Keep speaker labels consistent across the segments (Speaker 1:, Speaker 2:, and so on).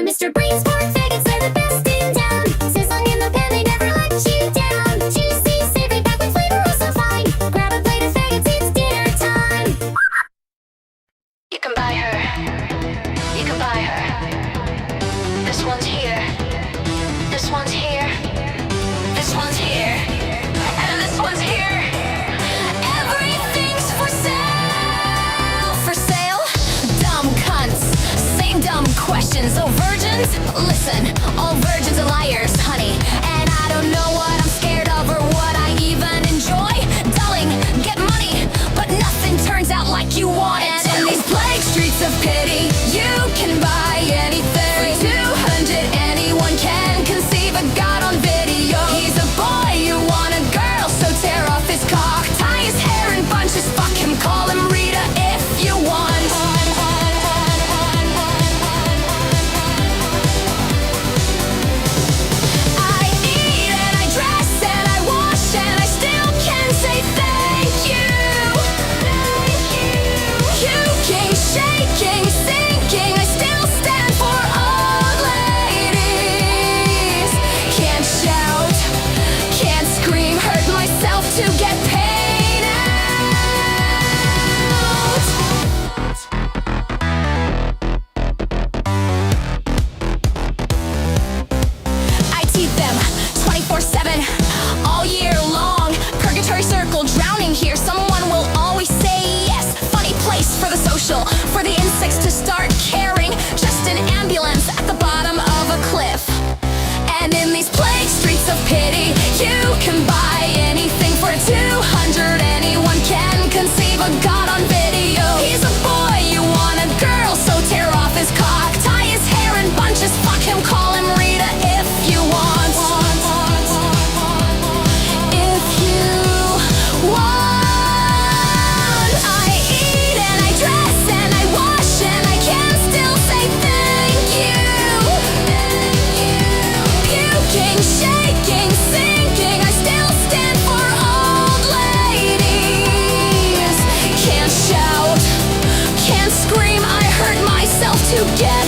Speaker 1: I'm Mr. Brains Pork Faggots, they're the best in town. Sizzling in the pan, they never let you down. Juicy, savory, packed with flavor, oh so fine. Grab a plate of faggots, it's dinner time.
Speaker 2: You can buy her. You can buy her. This one's here. This one's here. This one's here. And this one's here. Everything's for sale. For sale? Dumb cunts. Same dumb questions. Oh, virgins? Listen, all virgins are liars, honey. And I don't know what I'm scared of or what I even enjoy. Darling, get money, but nothing turns out like you want it. And in these plague streets of pity, you can buy anything. For 200, anyone can conceive a god on video. He's a boy, you want a girl, so tear off his cock, tie his hair in bunches, fuck him, call him Rita if you want. I eat and I dress and I wash and I still can say thank you. Puking, shaking, sinking, I still stand for old ladies. Can't shout, can't scream, hurt myself to get paid out. I teeth them 24/7, all year long. Purgatory circle, drowning here. Someone will always say yes. Funny place for the social, for the insects to start caring. Just an ambulance at the bottom of a cliff. And in these plague streets of pity, you can buy anything for 200. Anyone can conceive a god on video. He's a boy, you want a girl, so tear off his cock, tie his hair in bunches, fuck him, call him Rita if you want. If you want. I eat and I dress and I wash and I can still say thank you. Puking, shaking, sinking, I still stand for old ladies. Can't shout, can't scream, I hurt myself to get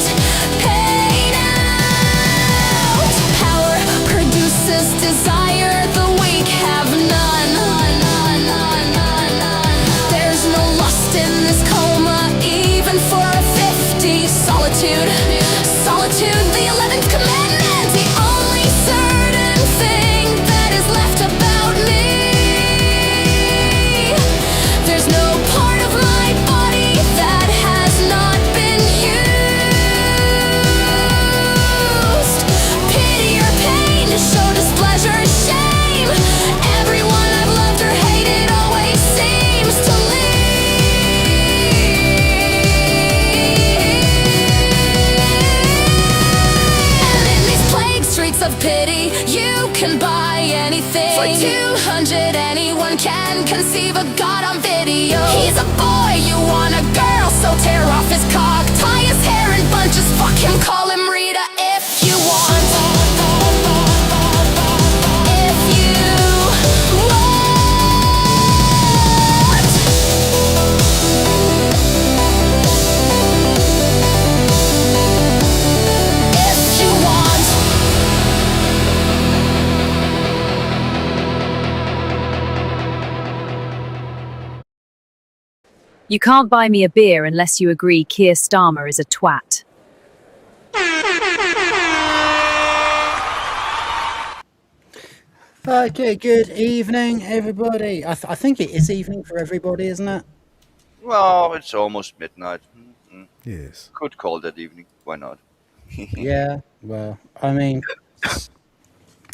Speaker 2: paid out. Power produces desire, the weak have none. There's no lust in this coma, even for a 50. Solitude, solitude, the 11th commandment. The only certain thing that is left about me. There's no part of my body that has not been used. Pity or pain, show displeasure, shame. Everyone I've loved or hated always seems to leave. And in these plague streets of pity, you can buy anything. For 200, anyone can conceive a god on video. He's a boy, you want a girl, so tear off his cock, tie his hair in bunches, fuck him, call him Rita if you want. If you want. If you want.
Speaker 3: You can't buy me a beer unless you agree Keir Starmer is a twat.
Speaker 4: Okay, good evening, everybody. I think it is evening for everybody, isn't it?
Speaker 5: Well, it's almost midnight.
Speaker 6: Yes.
Speaker 5: Could call that evening. Why not?
Speaker 4: Yeah, well, I mean,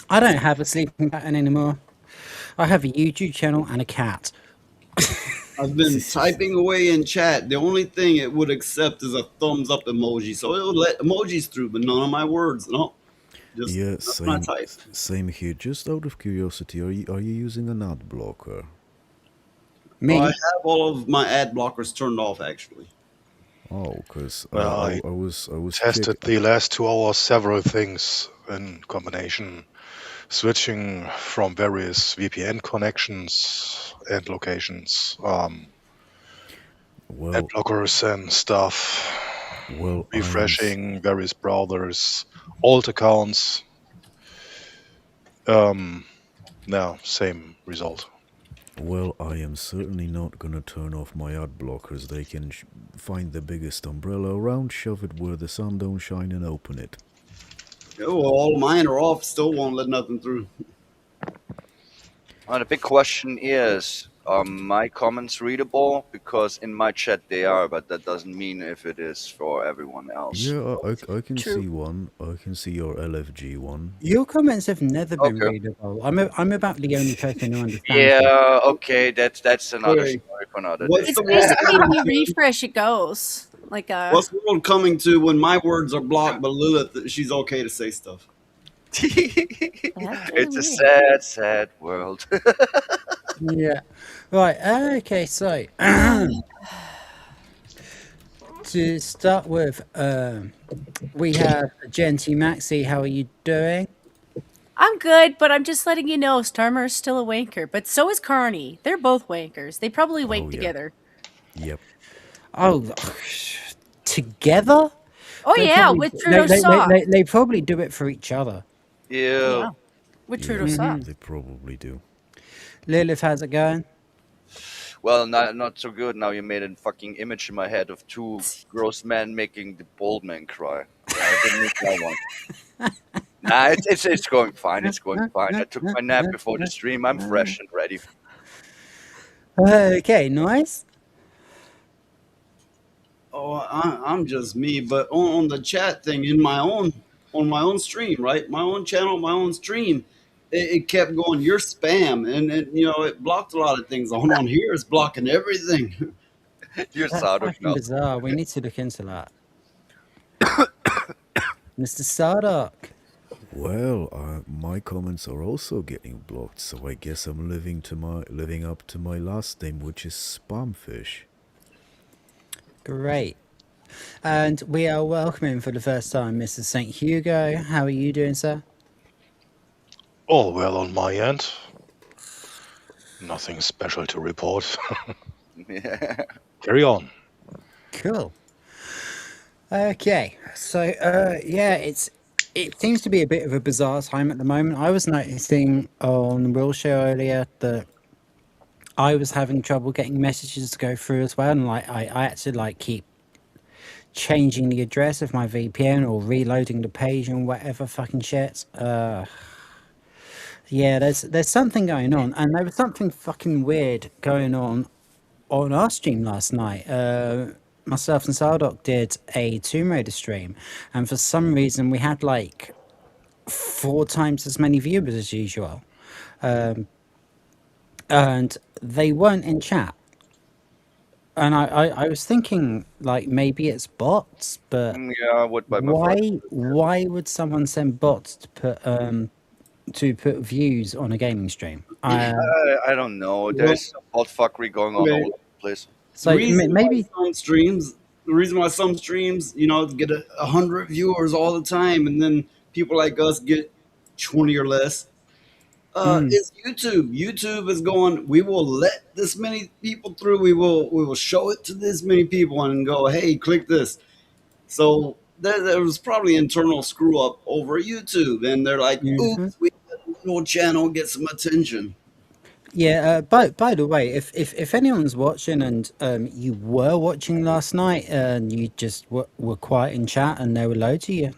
Speaker 4: I don't have a sleeping pattern anymore. I have a YouTube channel and a cat.
Speaker 7: I've been typing away in chat. The only thing it would accept is a thumbs up emoji. So it would let emojis through, but none of my words. No. Just
Speaker 6: Yeah,
Speaker 7: that's my type.
Speaker 6: same here. Just out of curiosity, are you using an ad blocker?
Speaker 4: Me?
Speaker 7: Well, I have all of my ad blockers turned off, actually.
Speaker 6: Oh, because
Speaker 8: Well,
Speaker 6: I was
Speaker 8: tested the last 2 hours several things in combination, switching from various VPN connections and locations,
Speaker 6: well,
Speaker 8: ad blockers and stuff.
Speaker 6: Well,
Speaker 8: refreshing various browsers, alt accounts. Now, same result.
Speaker 6: I am certainly not gonna turn off my ad blockers. They can find the biggest umbrella around, shove it where the sun don't shine, and open it.
Speaker 7: Oh, well, all mine are off. Still won't let nothing through.
Speaker 5: The big question is, are my comments readable? Because in my chat they are, but that doesn't mean if it is for everyone else.
Speaker 6: Yeah, I can
Speaker 9: True.
Speaker 6: see one. I can see your LFG one.
Speaker 4: Your comments have never been
Speaker 5: Okay.
Speaker 4: readable. I'm about the only person who understands them.
Speaker 5: Yeah, okay, that's another
Speaker 7: Wait,
Speaker 5: story for another
Speaker 7: what's
Speaker 5: day.
Speaker 9: It's
Speaker 7: the world
Speaker 9: basically if
Speaker 7: coming
Speaker 9: you
Speaker 7: to?
Speaker 9: refresh, it goes. Like
Speaker 7: What's the world coming to when my words are blocked, but Lilith, she's okay to say stuff?
Speaker 5: It's a sad, sad world.
Speaker 4: Yeah. Right. Okay. So to start with, we have Genty Maxi. How are you doing?
Speaker 9: I'm good, but I'm just letting you know Starmer is still a wanker, but so is Carney. They're both wankers. They probably wank
Speaker 6: Oh, yeah.
Speaker 9: together.
Speaker 6: Yep.
Speaker 4: Oh, together?
Speaker 9: Oh
Speaker 4: They
Speaker 9: yeah,
Speaker 4: probably-
Speaker 9: with Trudeau's
Speaker 4: they,
Speaker 9: sock.
Speaker 4: they probably do it for each other.
Speaker 5: Yeah.
Speaker 9: With
Speaker 6: Yeah,
Speaker 9: Trudeau's sock.
Speaker 6: they probably do.
Speaker 4: Lilith, how's it going?
Speaker 5: Well, not so good. Now you made a fucking image in my head of two gross men making the bald man cry. Yeah, I didn't make that one. Nah, it's going fine. It's going fine. I took my nap before the stream. I'm fresh and ready.
Speaker 4: Okay, nice.
Speaker 7: Oh, I'm just me, but on the chat thing on my own stream, right? My own channel, my own stream, it kept going. You're spam, and it blocked a lot of things. On here, it's blocking everything.
Speaker 5: You're
Speaker 4: That's
Speaker 5: Sadok
Speaker 4: fucking
Speaker 5: now.
Speaker 4: bizarre. We need to look into that. Mr. Sardock.
Speaker 6: Well, my comments are also getting blocked, so I guess I'm living up to my last name, which is Spamfish.
Speaker 4: Great. And we are welcoming for the first time Mr. St.Hugo. How are you doing, sir?
Speaker 8: All well on my end. Nothing special to report.
Speaker 5: Yeah.
Speaker 8: Carry on.
Speaker 4: Cool. Okay, so yeah, it seems to be a bit of a bizarre time at the moment. I was noticing on Will's show earlier that I was having trouble getting messages to go through as well, and like I had to keep changing the address of my VPN or reloading the page and whatever fucking shit. Yeah, there's something going on, and there was something fucking weird going on our stream last night. Myself and Sardock did a Tomb Raider stream, and for some reason we had 4 times as many viewers as usual, and they weren't in chat. And I was thinking maybe it's bots, but
Speaker 5: Yeah, I would buy my
Speaker 4: why would someone send bots to put views on a gaming stream?
Speaker 5: I don't know. There's some bot fuckery going on all over the place.
Speaker 4: So maybe
Speaker 7: The reason why some streams, get 100 viewers all the time, and then people like us get 20 or less. It's YouTube. YouTube is going. We will let this many people through. We will show it to this many people and go, hey, click this. So there was probably internal screw up over YouTube, and they're like, oops, we let a little channel get some attention.
Speaker 4: Yeah, by the way, if anyone's watching and you were watching last night and you just were quiet in chat and there were loads of you,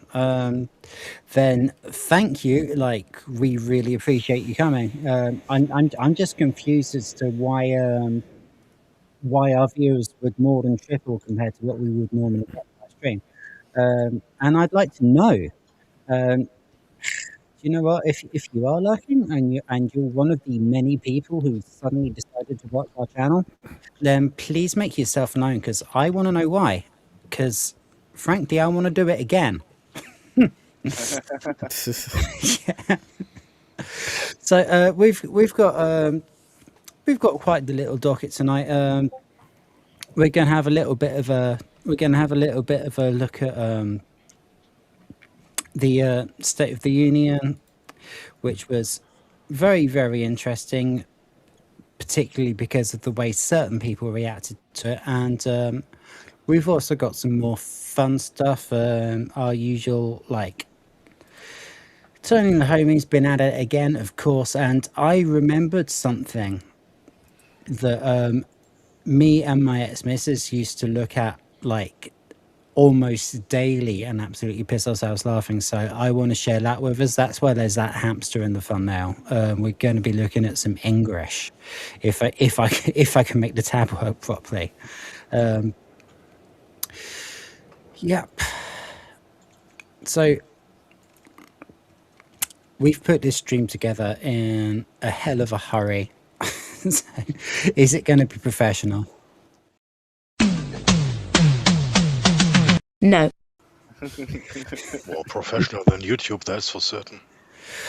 Speaker 4: then thank you. We really appreciate you coming. I'm just confused as to why our viewers would more than triple compared to what we would normally get on our stream. And I'd like to know. You know what? If you are lurking and you're one of the many people who suddenly decided to watch our channel, then please make yourself known, because I want to know why. Because frankly, I want to do it again. Yeah. So we've got quite the little docket tonight. We're gonna have a little bit of a look at the State of the Union, which was very, very interesting, particularly because of the way certain people reacted to it. And We've also got some more fun stuff. Our usual, like, turning the homie's been at it again, of course. And I remembered something that me and my ex-missus used to look at, like, almost daily and absolutely piss ourselves laughing. So I want to share that with us. That's why there's that hamster in the thumbnail. We're going to be looking at some Engrish, if I can make the tab work properly. Yep. So we've put this stream together in a hell of a hurry. So, is it going to be professional?
Speaker 1: No.
Speaker 8: More professional than YouTube, that's for certain.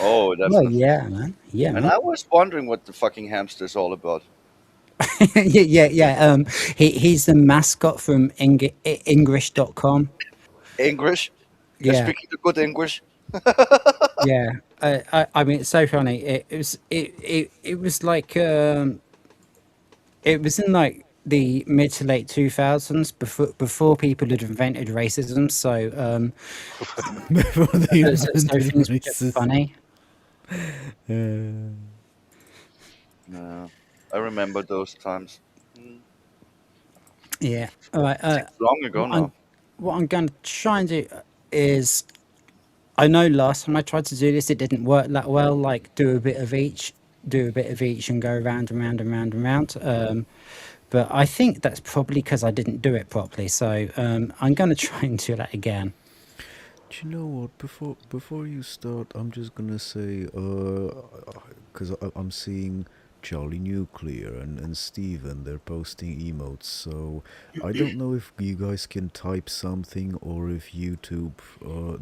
Speaker 5: Oh,
Speaker 4: Well,
Speaker 5: definitely.
Speaker 4: yeah, man. Yeah,
Speaker 5: And
Speaker 4: man.
Speaker 5: I was wondering what the fucking hamster is all about.
Speaker 4: yeah. He's the mascot from English.com.
Speaker 5: English? You're
Speaker 4: Yeah,
Speaker 5: speaking the good English?
Speaker 4: yeah. I mean, it's so funny. It was like it was in like the mid to late 2000s before people had invented racism. So
Speaker 6: Before they
Speaker 4: so
Speaker 6: invented
Speaker 4: things were just
Speaker 6: racism.
Speaker 4: funny.
Speaker 5: No. I remember those times.
Speaker 4: Yeah. All right.
Speaker 5: Long ago
Speaker 4: What
Speaker 5: now.
Speaker 4: I'm going to try and do is, I know last time I tried to do this, it didn't work that well. Like, do a bit of each, and go round and round and round and round. But I think that's probably because I didn't do it properly. So I'm going to try and do that again.
Speaker 6: Do you know what? Before you start, I'm just gonna say, because I'm seeing Charlie Nuclear and Steven, they're posting emotes. So I don't know if you guys can type something or if YouTube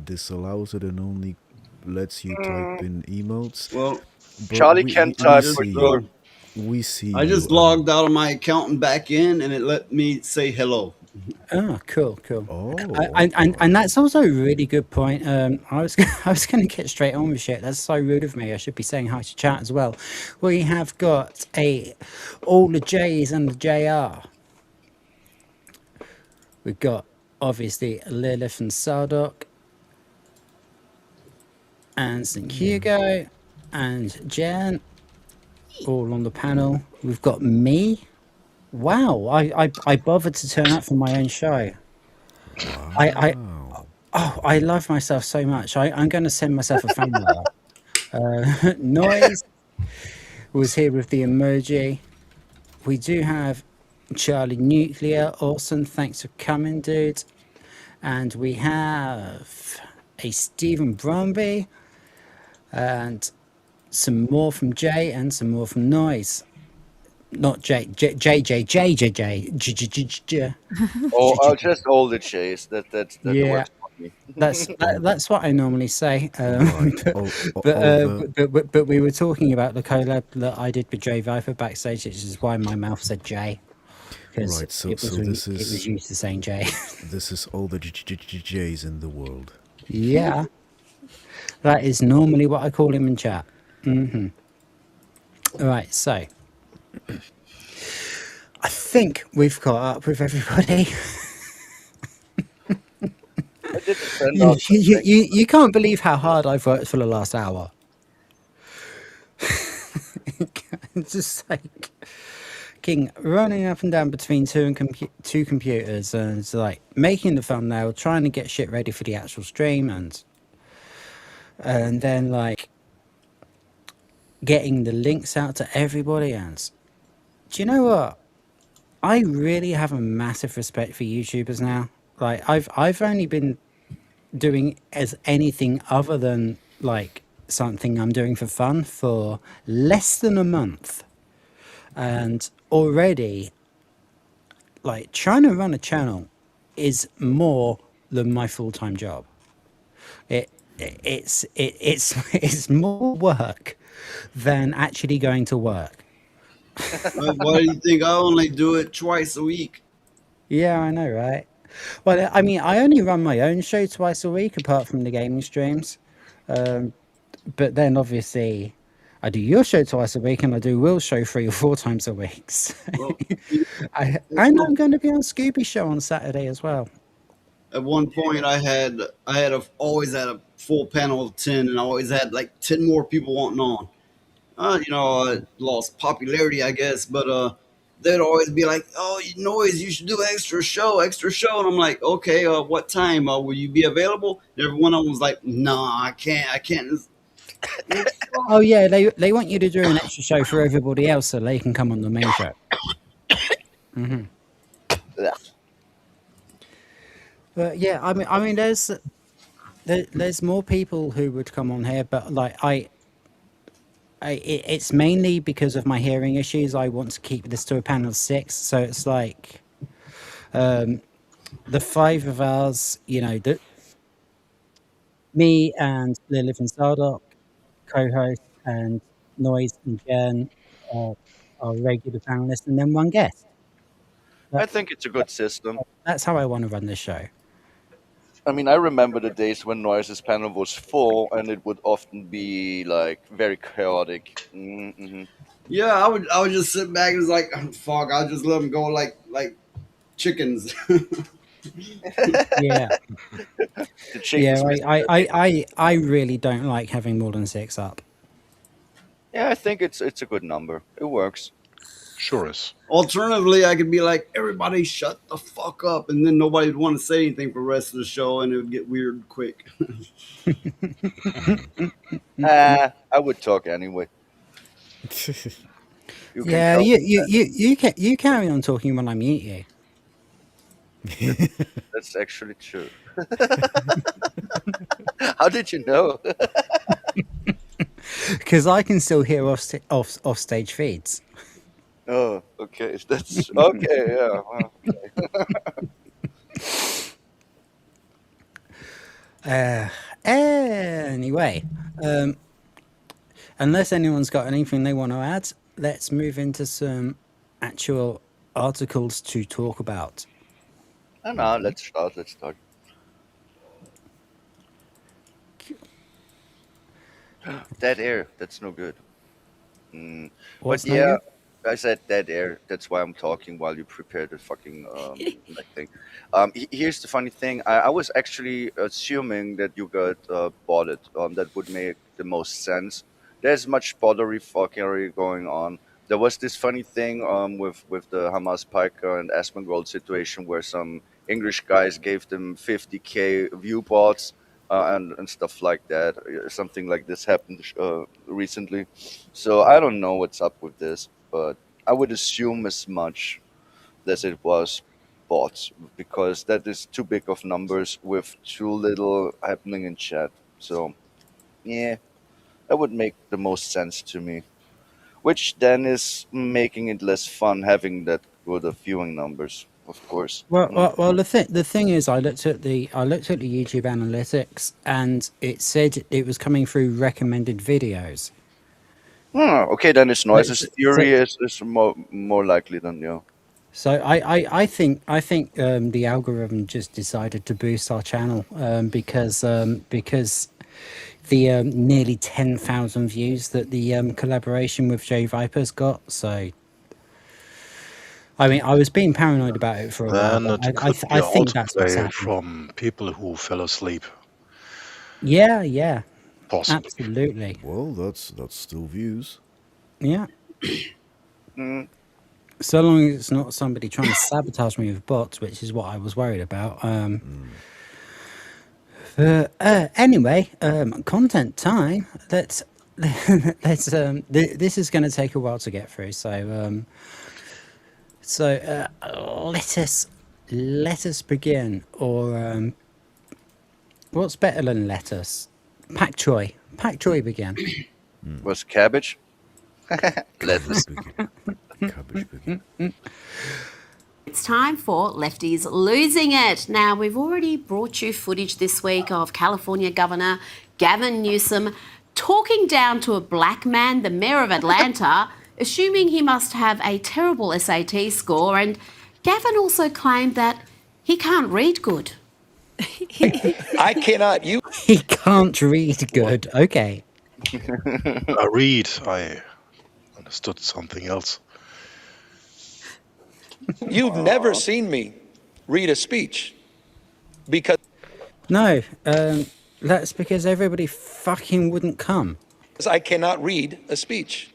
Speaker 6: disallows it and only lets you type in emotes.
Speaker 7: Well,
Speaker 6: But
Speaker 5: Charlie can
Speaker 7: I
Speaker 5: type
Speaker 7: just
Speaker 5: for sure.
Speaker 6: we see
Speaker 7: I just
Speaker 6: you.
Speaker 7: logged out of my account and back in, and it let me say hello.
Speaker 4: Oh, cool.
Speaker 6: Oh,
Speaker 4: And that's also a really good point. I was I was going to get straight on with shit. That's so rude of me. I should be saying hi to chat as well. We have got all the J's and the JR. We've got obviously Lilith and Sardok and St.Hugo and Jen all on the panel. We've got me. Wow, I bothered to turn up for my own show. I
Speaker 6: wow.
Speaker 4: Oh, I love myself so much. I'm going to send myself a fan mail. Noise was here with the emoji. We do have Charlie Nuclear. Awesome. Thanks for coming, dude. And we have a Stephen Bromby and some more from Jay and some more from Noise. Not Jay, J.
Speaker 5: Oh, just all the J's. That
Speaker 4: Yeah.
Speaker 5: works for me.
Speaker 4: That's what I normally say.
Speaker 6: Right.
Speaker 4: But we were talking about the collab that I did with Jay Viper backstage, which is why my mouth said Jay, because
Speaker 6: Right, so
Speaker 4: it was
Speaker 6: this
Speaker 4: it was
Speaker 6: is
Speaker 4: used to saying Jay.
Speaker 6: this is all the J's in the world.
Speaker 4: Yeah, that is normally what I call him in chat. All right, so I think we've caught up with everybody.
Speaker 5: I didn't send out
Speaker 4: You can't believe how hard I've worked for the last hour. It's just like King running up and down between two computers, and it's like making the thumbnail, trying to get shit ready for the actual stream, and then like getting the links out to everybody else. Do you know what? I really have a massive respect for YouTubers now. Like I've only been doing as anything other than like something I'm doing for fun for less than a month, and already like trying to run a channel is more than my full-time job. It's it's more work than actually going to work.
Speaker 7: Why do you think I only do it twice a week?
Speaker 4: Yeah, I know, right? Well, I mean, I only run my own show twice a week, apart from the gaming streams. But then, obviously, I do your show twice a week, and I do Will's show 3 or 4 times a week. So
Speaker 7: Well,
Speaker 4: and I'm going to be on Scooby Show on Saturday as well.
Speaker 7: at one point, always had a full panel of 10, and I always had like 10 more people wanting on. I lost popularity, I guess, but they'd always be like, "Oh, Noise, you should do extra show," and I'm like, "Okay, what time? Will you be available?" And every one of them was like, "Nah, I can't."
Speaker 4: Oh yeah, they want you to do an extra show for everybody else so they can come on the main show.
Speaker 5: Ugh.
Speaker 4: But yeah, I mean, there's more people who would come on here, but like it's mainly because of my hearing issues. I want to keep this to a panel of 6, so it's like the 5 of us, me and Lilith and Sardock, co-host, and Noise and Jen are regular panelists, and then one guest.
Speaker 5: I think it's a good system.
Speaker 4: That's how I want to run this show.
Speaker 5: I mean, I remember the days when Noise's panel was full, and it would often be like very chaotic. Mm-hmm.
Speaker 7: Yeah, I would just sit back and was like, "Fuck!" I'll just let them go like chickens.
Speaker 4: Yeah,
Speaker 5: The chickens.
Speaker 4: I really don't like having more than 6 up.
Speaker 5: Yeah, I think it's a good number. It works.
Speaker 8: Sure is.
Speaker 7: Alternatively, I could be like, "Everybody, shut the fuck up," and then nobody would want to say anything for the rest of the show, and it would get weird quick.
Speaker 5: I would talk anyway. You can
Speaker 4: Yeah,
Speaker 5: tell
Speaker 4: you carry on talking when I mute you.
Speaker 5: that's actually true. How did you know?
Speaker 4: Because I can still hear off stage feeds.
Speaker 5: Oh, okay. That's okay. Yeah. Well,
Speaker 4: Anyway, unless anyone's got anything they want to add, let's move into some actual articles to talk about.
Speaker 5: no, let's start. Dead air. That's no good. Mm.
Speaker 4: What's
Speaker 5: But
Speaker 4: no
Speaker 5: yeah,
Speaker 4: good?
Speaker 5: I said dead air. That's why I'm talking while you prepare the fucking like thing. Here's the funny thing. I was actually assuming that you got bought it. That would make the most sense. There's much bottery fuckery going on. There was this funny thing with the Hamas Piker and Asmongold situation where some English guys gave them 50K view bots and stuff like that. Something like this happened recently. So I don't know what's up with this, but I would assume as much as it was bots because that is too big of numbers with too little happening in chat. So yeah, that would make the most sense to me. Which then is making it less fun having that good of viewing numbers, of course.
Speaker 4: Well, the thing is, I looked at the YouTube analytics, and it said it was coming through recommended videos.
Speaker 5: Okay, then it's noises
Speaker 4: So,
Speaker 5: theory is more likely than yeah.
Speaker 4: so I think the algorithm just decided to boost our channel because the nearly 10,000 views that the collaboration with J Viper's got. So, I mean, I was being paranoid about it for a while.
Speaker 8: Then
Speaker 4: But
Speaker 8: it
Speaker 4: I
Speaker 8: could be
Speaker 4: think that's what's
Speaker 8: autoplay
Speaker 4: happening.
Speaker 8: from people who fell asleep,
Speaker 4: Yeah,
Speaker 8: possibly.
Speaker 4: absolutely.
Speaker 6: Well, that's still views.
Speaker 4: Yeah.
Speaker 5: Mm,
Speaker 4: So long as it's not somebody trying to sabotage me with bots, which is what I was worried about. Anyway, content time. Let's this is going to take a while to get through. So let us begin. Or what's better than lettuce? Pak Choi begin.
Speaker 5: was cabbage? Lettuce.
Speaker 6: Cabbage begin.
Speaker 10: It's time for Lefties Losing It. Now, we've already brought you footage this week of California Governor Gavin Newsom talking down to a black man, the mayor of Atlanta, assuming he must have a terrible SAT score. And Gavin also claimed that he can't read good.
Speaker 11: I cannot use
Speaker 4: He can't read good. Okay.
Speaker 8: I read. I understood something else.
Speaker 11: You've never seen me read a speech because
Speaker 4: No, that's because everybody fucking wouldn't come.
Speaker 11: I cannot read a speech.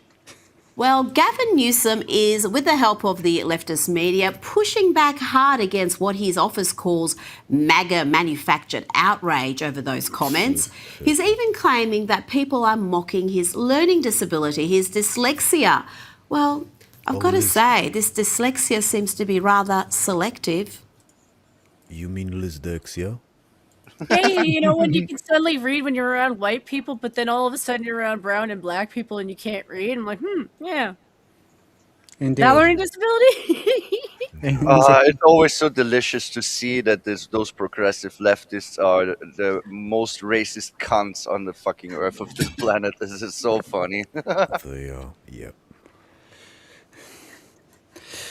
Speaker 10: Well, Gavin Newsom is, with the help of the leftist media, pushing back hard against what his office calls MAGA manufactured outrage over those comments. He's even claiming that people are mocking his learning disability, his dyslexia. Well, I've got to say, this dyslexia seems to be rather selective.
Speaker 6: You mean Lisdexia?
Speaker 9: Hey, you know when you can suddenly read when you're around white people, but then all of a sudden you're around brown and black people and you can't read? I'm like, yeah.
Speaker 4: Indeed.
Speaker 9: That learning disability?
Speaker 5: It's always so delicious to see that those progressive leftists are the most racist cunts on the fucking earth of this planet. This is so funny.
Speaker 6: They are, yep.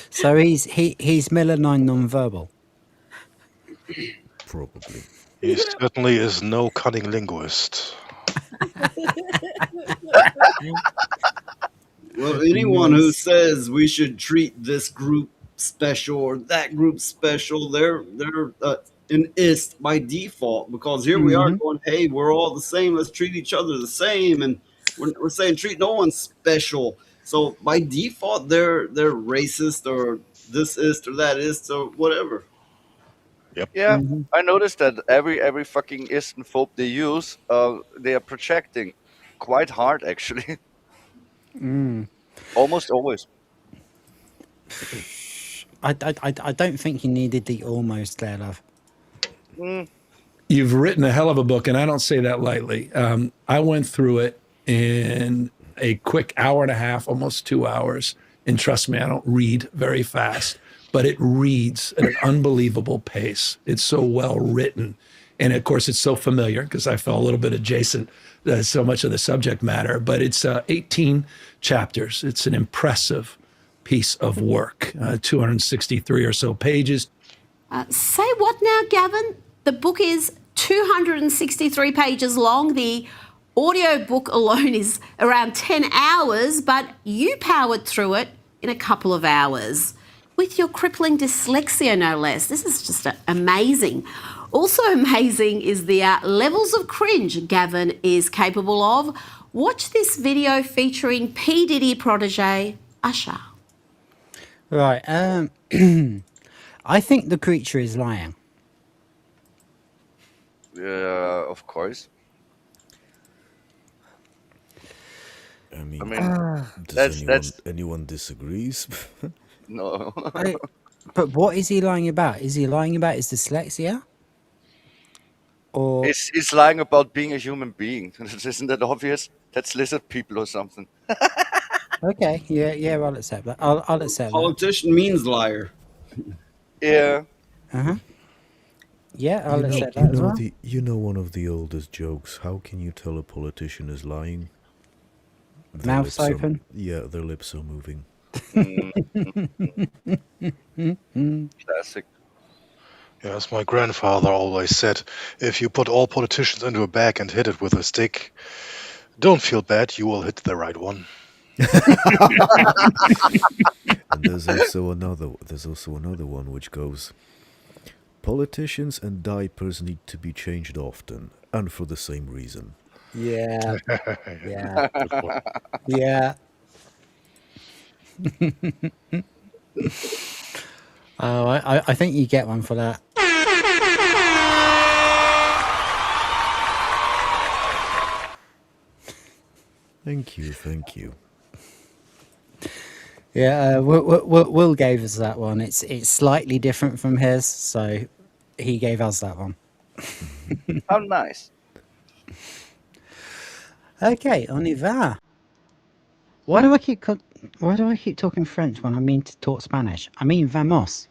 Speaker 4: So he's melanine non-verbal.
Speaker 6: Probably.
Speaker 8: He certainly is no cunning linguist.
Speaker 7: Well, anyone who says we should treat this group special or that group special, they're an ist by default, because here we are going, hey, we're all the same. Let's treat each other the same, and we're saying treat no one special. So by default, they're racist or this ist or that ist or whatever.
Speaker 8: Yep.
Speaker 5: Yeah, I noticed that every fucking istophobe they use, they are projecting quite hard, actually. Almost always.
Speaker 4: I don't think you needed the almost there, love.
Speaker 12: You've written a hell of a book, and I don't say that lightly. I went through it in a quick hour and a half, almost 2 hours. And trust me, I don't read very fast, but it reads at an unbelievable pace. It's so well written. And of course, it's so familiar because I felt a little bit adjacent to so much of the subject matter, but it's 18 chapters. It's an impressive piece of work, 263 or so pages.
Speaker 10: Say what now, Gavin? The book is 263 pages long. The audio book alone is around 10 hours, but you powered through it in a couple of hours with your crippling dyslexia, no less. This is just amazing. Also amazing is the levels of cringe Gavin is capable of. Watch this video featuring P. Diddy protege Usher.
Speaker 4: Right. I think the creature is lying.
Speaker 5: Yeah, of course.
Speaker 6: I mean,
Speaker 5: that's
Speaker 6: anyone disagrees?
Speaker 5: no.
Speaker 4: But what is he lying about? Is he lying about his dyslexia? Or
Speaker 5: It's lying about being a human being. Isn't that obvious? That's lizard people or something.
Speaker 4: okay, yeah, I'll accept that. I'll accept that.
Speaker 7: Politician means liar.
Speaker 5: Yeah.
Speaker 4: Yeah, I'll accept that as well.
Speaker 6: You know one of the oldest jokes. How can you tell a politician is lying? Their
Speaker 4: Mouths
Speaker 6: lips are-
Speaker 4: open.
Speaker 6: yeah, their lips are moving.
Speaker 5: Classic.
Speaker 8: Yes, my grandfather always said, if you put all politicians into a bag and hit it with a stick, don't feel bad, you will hit the right one.
Speaker 6: And there's also another one which goes, politicians and diapers need to be changed often, and for the same reason.
Speaker 4: Yeah. Yeah. Yeah. Oh, I think you get one for that.
Speaker 6: Thank you.
Speaker 4: Yeah, Will gave us that one. It's slightly different from his, so he gave us that one.
Speaker 5: How nice.
Speaker 4: Okay, on y va. Why do I keep talking French when I mean to talk Spanish? I mean vamos.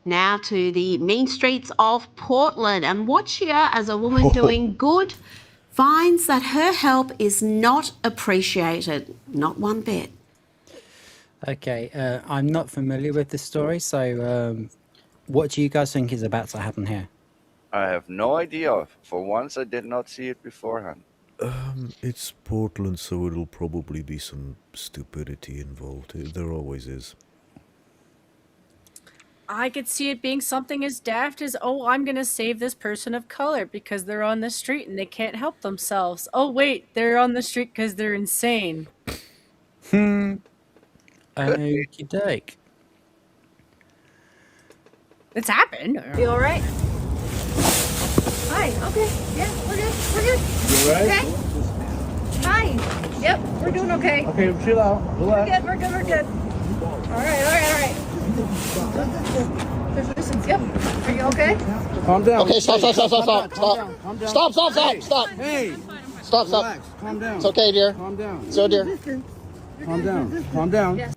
Speaker 10: Now to the mean streets of Portland, and watch here as a woman doing good finds that her help is not appreciated, not one bit.
Speaker 4: Okay, I'm not familiar with this story, so what do you guys think is about to happen here?
Speaker 5: I have no idea. For once, I did not see it beforehand.
Speaker 6: It's Portland, so it'll probably be some stupidity involved. There always is.
Speaker 9: I could see it being something as daft as, oh, I'm going to save this person of color because they're on the street and they can't help themselves. Oh, wait, they're on the street because they're insane.
Speaker 4: Okie doke.
Speaker 9: It's happened.
Speaker 13: You all right? Hi. Okay. Yeah, we're good. We're good.
Speaker 14: You all right?
Speaker 13: Okay. Hi. Yep, we're doing okay.
Speaker 14: Okay, chill out.
Speaker 13: We're
Speaker 14: Relax.
Speaker 13: good. We're good. We're good. All right. All right. All right. Listen. Yep. Are you okay?
Speaker 14: Calm down.
Speaker 15: Okay, stop.
Speaker 14: Calm down.
Speaker 15: Stop.
Speaker 14: Hey.
Speaker 15: Stop.
Speaker 14: Relax. Calm down.
Speaker 15: It's okay, dear.
Speaker 14: Calm down.
Speaker 15: So, dear.
Speaker 14: Calm down. Calm down.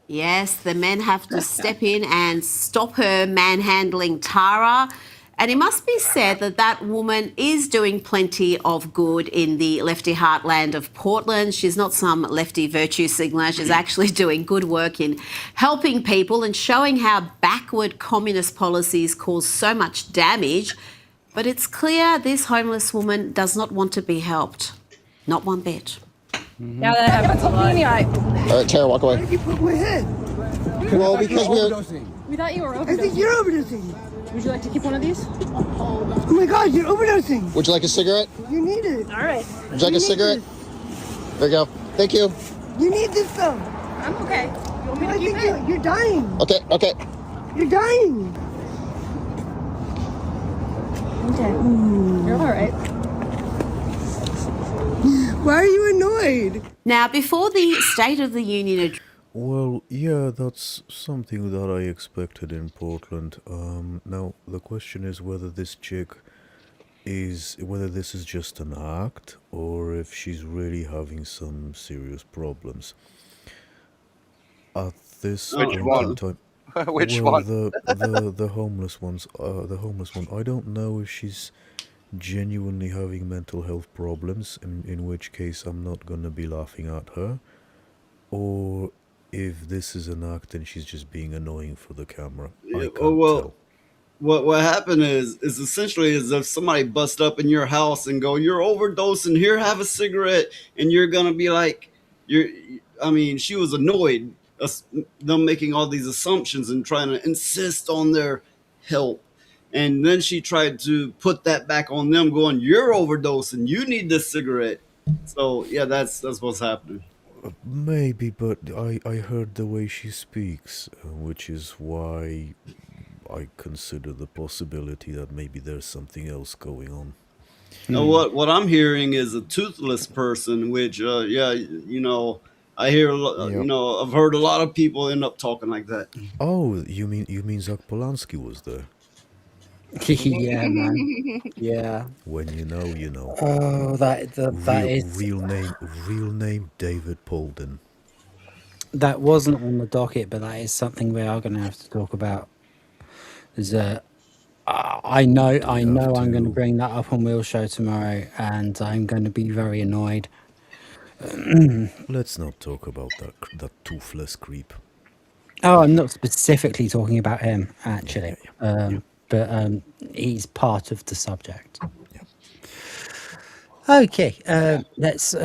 Speaker 10: Yes, the men have to step in and stop her manhandling Tara. And it must be said that that woman is doing plenty of good in the lefty heartland of Portland. She's not some lefty virtue signaler. She's actually doing good work in helping people and showing how backward communist policies cause so much damage. But it's clear this homeless woman does not want to be helped. Not one bit.
Speaker 9: Yeah, that happens a lot.
Speaker 15: All right, Tara, walk away.
Speaker 14: You put my head.
Speaker 15: Well, because we're...
Speaker 13: We thought you were overdosing.
Speaker 14: I think you're overdosing.
Speaker 13: Would you like to keep one of these?
Speaker 14: Oh my God, you're overdosing.
Speaker 15: Would you like a cigarette?
Speaker 14: You need it.
Speaker 13: All right.
Speaker 15: Would you like a cigarette? There you go. Thank you.
Speaker 14: You need this stuff.
Speaker 13: I'm okay. You want me to
Speaker 14: I
Speaker 13: keep
Speaker 14: think
Speaker 13: it?
Speaker 14: you're dying.
Speaker 15: Okay.
Speaker 14: You're dying.
Speaker 13: Okay. You're all right.
Speaker 14: Why are you annoyed?
Speaker 10: Now, before the State of the Union address,
Speaker 6: Well, yeah, that's something that I expected in Portland. Now the question is whether this whether this is just an act or if she's really having some serious problems. At this
Speaker 5: Which
Speaker 6: point
Speaker 5: one?
Speaker 6: in time,
Speaker 5: Which
Speaker 6: well,
Speaker 5: one?
Speaker 6: the homeless ones, the homeless one. I don't know if she's genuinely having mental health problems, in which case I'm not gonna be laughing at her, or if this is an act and she's just being annoying for the camera. I can't tell.
Speaker 7: What happened is essentially as if somebody bust up in your house and go, "You're overdosing. Here, have a cigarette," and you're gonna be like, she was annoyed, them making all these assumptions and trying to insist on their help, and then she tried to put that back on them, going, "You're overdosing. You need this cigarette." So yeah, that's what's happening.
Speaker 6: Maybe, but I heard the way she speaks, which is why I consider the possibility that maybe there's something else going on.
Speaker 7: Now, what I'm hearing is a toothless person, which I hear
Speaker 6: Yep.
Speaker 7: I've heard a lot of people end up talking like that.
Speaker 6: Oh, you mean Zach Polanski was there?
Speaker 4: Yeah, man. Yeah.
Speaker 6: When you know, you know.
Speaker 4: Oh, that is
Speaker 6: Real name David Polden.
Speaker 4: that wasn't on the docket, but that is something we are going to have to talk about. There's I know I'm going to bring that up on Wheel Show tomorrow, and I'm going to be very annoyed.
Speaker 6: Let's not talk about that toothless creep.
Speaker 4: Oh, I'm not specifically talking about him, actually.
Speaker 6: Yeah.
Speaker 4: But he's part of the subject. Okay, let's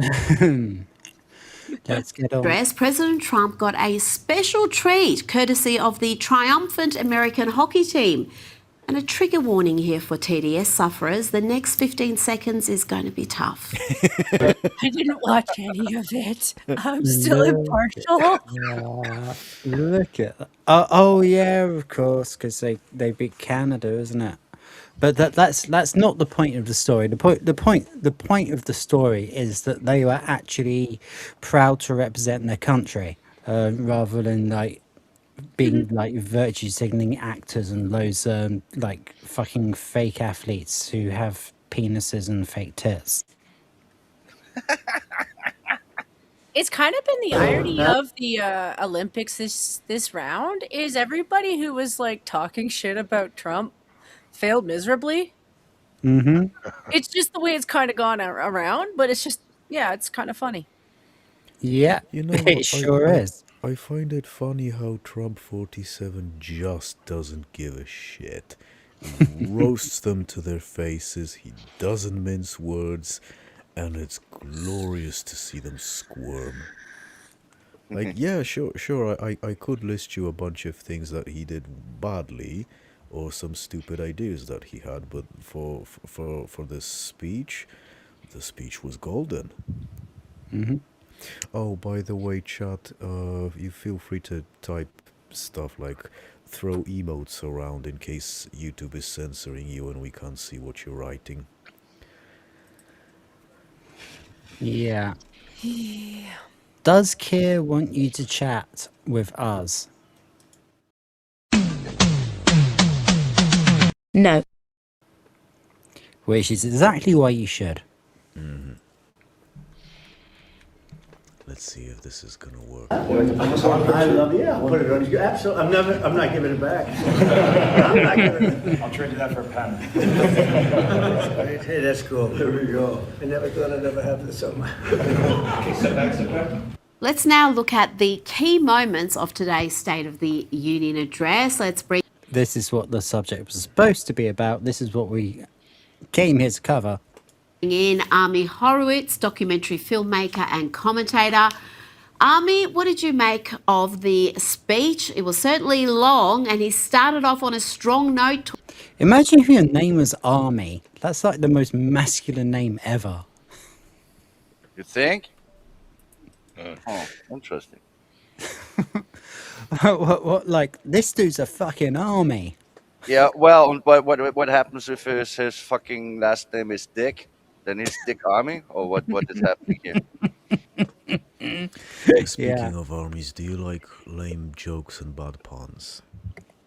Speaker 4: let's get on.
Speaker 10: President Trump got a special treat courtesy of the triumphant American hockey team. And a trigger warning here for TDS sufferers, the next 15 seconds is going to be tough.
Speaker 9: I didn't watch any of it. I'm still impartial.
Speaker 4: Look at that. Oh yeah, of course, because they beat Canada, isn't it? But that's not the point of the story. The point of the story is that they were actually proud to represent their country, rather than like being like virtue signaling actors and those like fucking fake athletes who have penises and fake tits.
Speaker 9: It's kind of been the irony of the Olympics this round is everybody who was like talking shit about Trump failed miserably.
Speaker 4: Mm-hmm.
Speaker 9: It's just the way it's kind of gone around, but it's just it's kind of funny.
Speaker 4: Yeah,
Speaker 6: You know,
Speaker 4: it sure is.
Speaker 6: I find it funny how Trump 47 just doesn't give a shit. He roasts them to their faces, he doesn't mince words, and it's glorious to see them squirm. Like, yeah, sure, I could list you a bunch of things that he did badly, or some stupid ideas that he had, but for this speech, the speech was golden. Oh, by the way, chat, you feel free to type stuff like throw emotes around in case YouTube is censoring you and we can't see what you're writing.
Speaker 4: Yeah. Does Keir want you to chat with us?
Speaker 16: No.
Speaker 4: Which is exactly why you should.
Speaker 6: Let's see if this is gonna work.
Speaker 17: I love it. Yeah, I'll put it on you. Absolutely. I'm not giving it back. I'm not giving it.
Speaker 18: I'll trade you that for a pen.
Speaker 17: Hey, that's cool. There we go. I never thought I'd ever have this on my.
Speaker 18: Okay, sit back, sit back.
Speaker 10: Let's now look at the key moments of today's State of the Union address. Let's bring
Speaker 4: This is what the subject was supposed to be about. This is what we came here to cover.
Speaker 10: in Army Horowitz, documentary filmmaker and commentator. Army, what did you make of the speech? It was certainly long, and he started off on a strong note.
Speaker 4: Imagine if your name was Army. That's like the most masculine name ever.
Speaker 5: You think? Oh, interesting.
Speaker 4: What, like, this dude's a fucking army.
Speaker 5: Yeah, well, what happens if his fucking last name is Dick? Then he's Dick Army? Or what is happening here?
Speaker 6: Speaking of armies, do you like lame jokes and bad puns?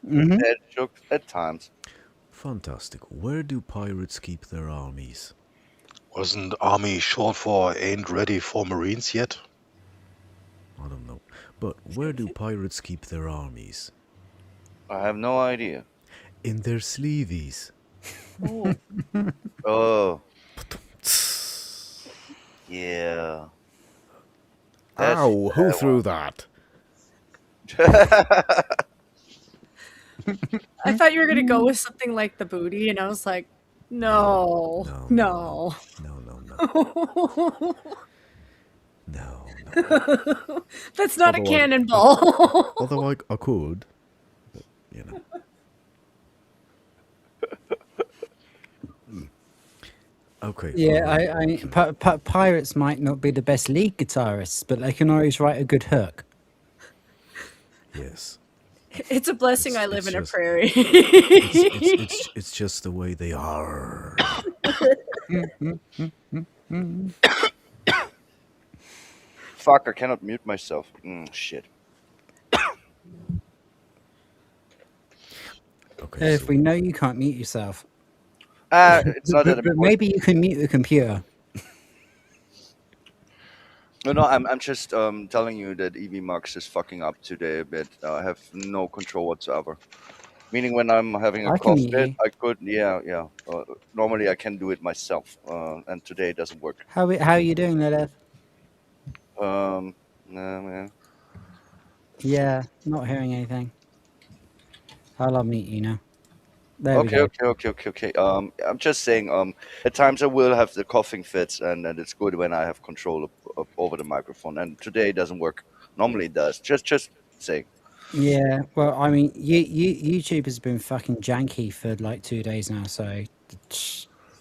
Speaker 5: Dead jokes at times.
Speaker 6: Fantastic. Where do pirates keep their armies?
Speaker 8: Wasn't army short for ain't ready for Marines yet?
Speaker 6: I don't know. But where do pirates keep their armies?
Speaker 5: I have no idea.
Speaker 6: In their sleeveys.
Speaker 5: Oh. Yeah. That's
Speaker 6: Ow, who threw that?
Speaker 9: I thought you were gonna go with something like the booty, and I was like, no.
Speaker 6: No.
Speaker 9: That's not a
Speaker 6: Although
Speaker 9: cannonball.
Speaker 6: Although I could. But, you know. Okay.
Speaker 4: Yeah, pirates might not be the best lead guitarists, but they can always write a good hook.
Speaker 6: Yes.
Speaker 9: It's a blessing I live in a prairie.
Speaker 6: It's just the way they are.
Speaker 5: Fuck, I cannot mute myself. Shit.
Speaker 6: Okay.
Speaker 4: If we know you can't mute yourself.
Speaker 5: It's not that
Speaker 4: But
Speaker 5: important.
Speaker 4: maybe you can mute the computer.
Speaker 5: No, I'm just telling you that EVMux is fucking up today a bit. I have no control whatsoever. Meaning when I'm having a
Speaker 4: I
Speaker 5: cough
Speaker 4: can
Speaker 5: fit,
Speaker 4: hear.
Speaker 5: I could, yeah. Normally I can do it myself, and today it doesn't work.
Speaker 4: How are you doing there, Lev?
Speaker 5: No, man.
Speaker 4: Yeah, not hearing anything. I'll unmute you now. There we
Speaker 5: Okay,
Speaker 4: go.
Speaker 5: okay. I'm just saying, at times I will have the coughing fits, and it's good when I have control over the microphone. And today it doesn't work. Normally it does. Just saying.
Speaker 4: Yeah, well, I mean, YouTube has been fucking janky for like 2 days now, so,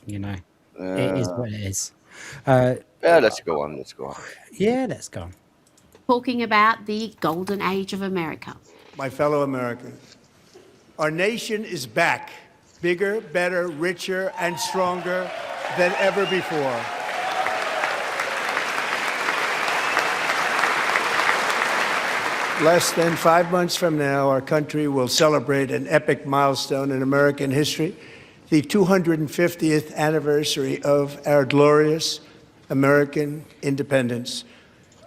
Speaker 4: you know, it is what it is.
Speaker 5: Yeah, let's go on.
Speaker 4: Yeah, let's go.
Speaker 10: Talking about the golden age of America.
Speaker 17: My fellow Americans, our nation is back, bigger, better, richer, and stronger than ever before. Less than 5 months from now, our country will celebrate an epic milestone in American history, the 250th anniversary of our glorious American independence.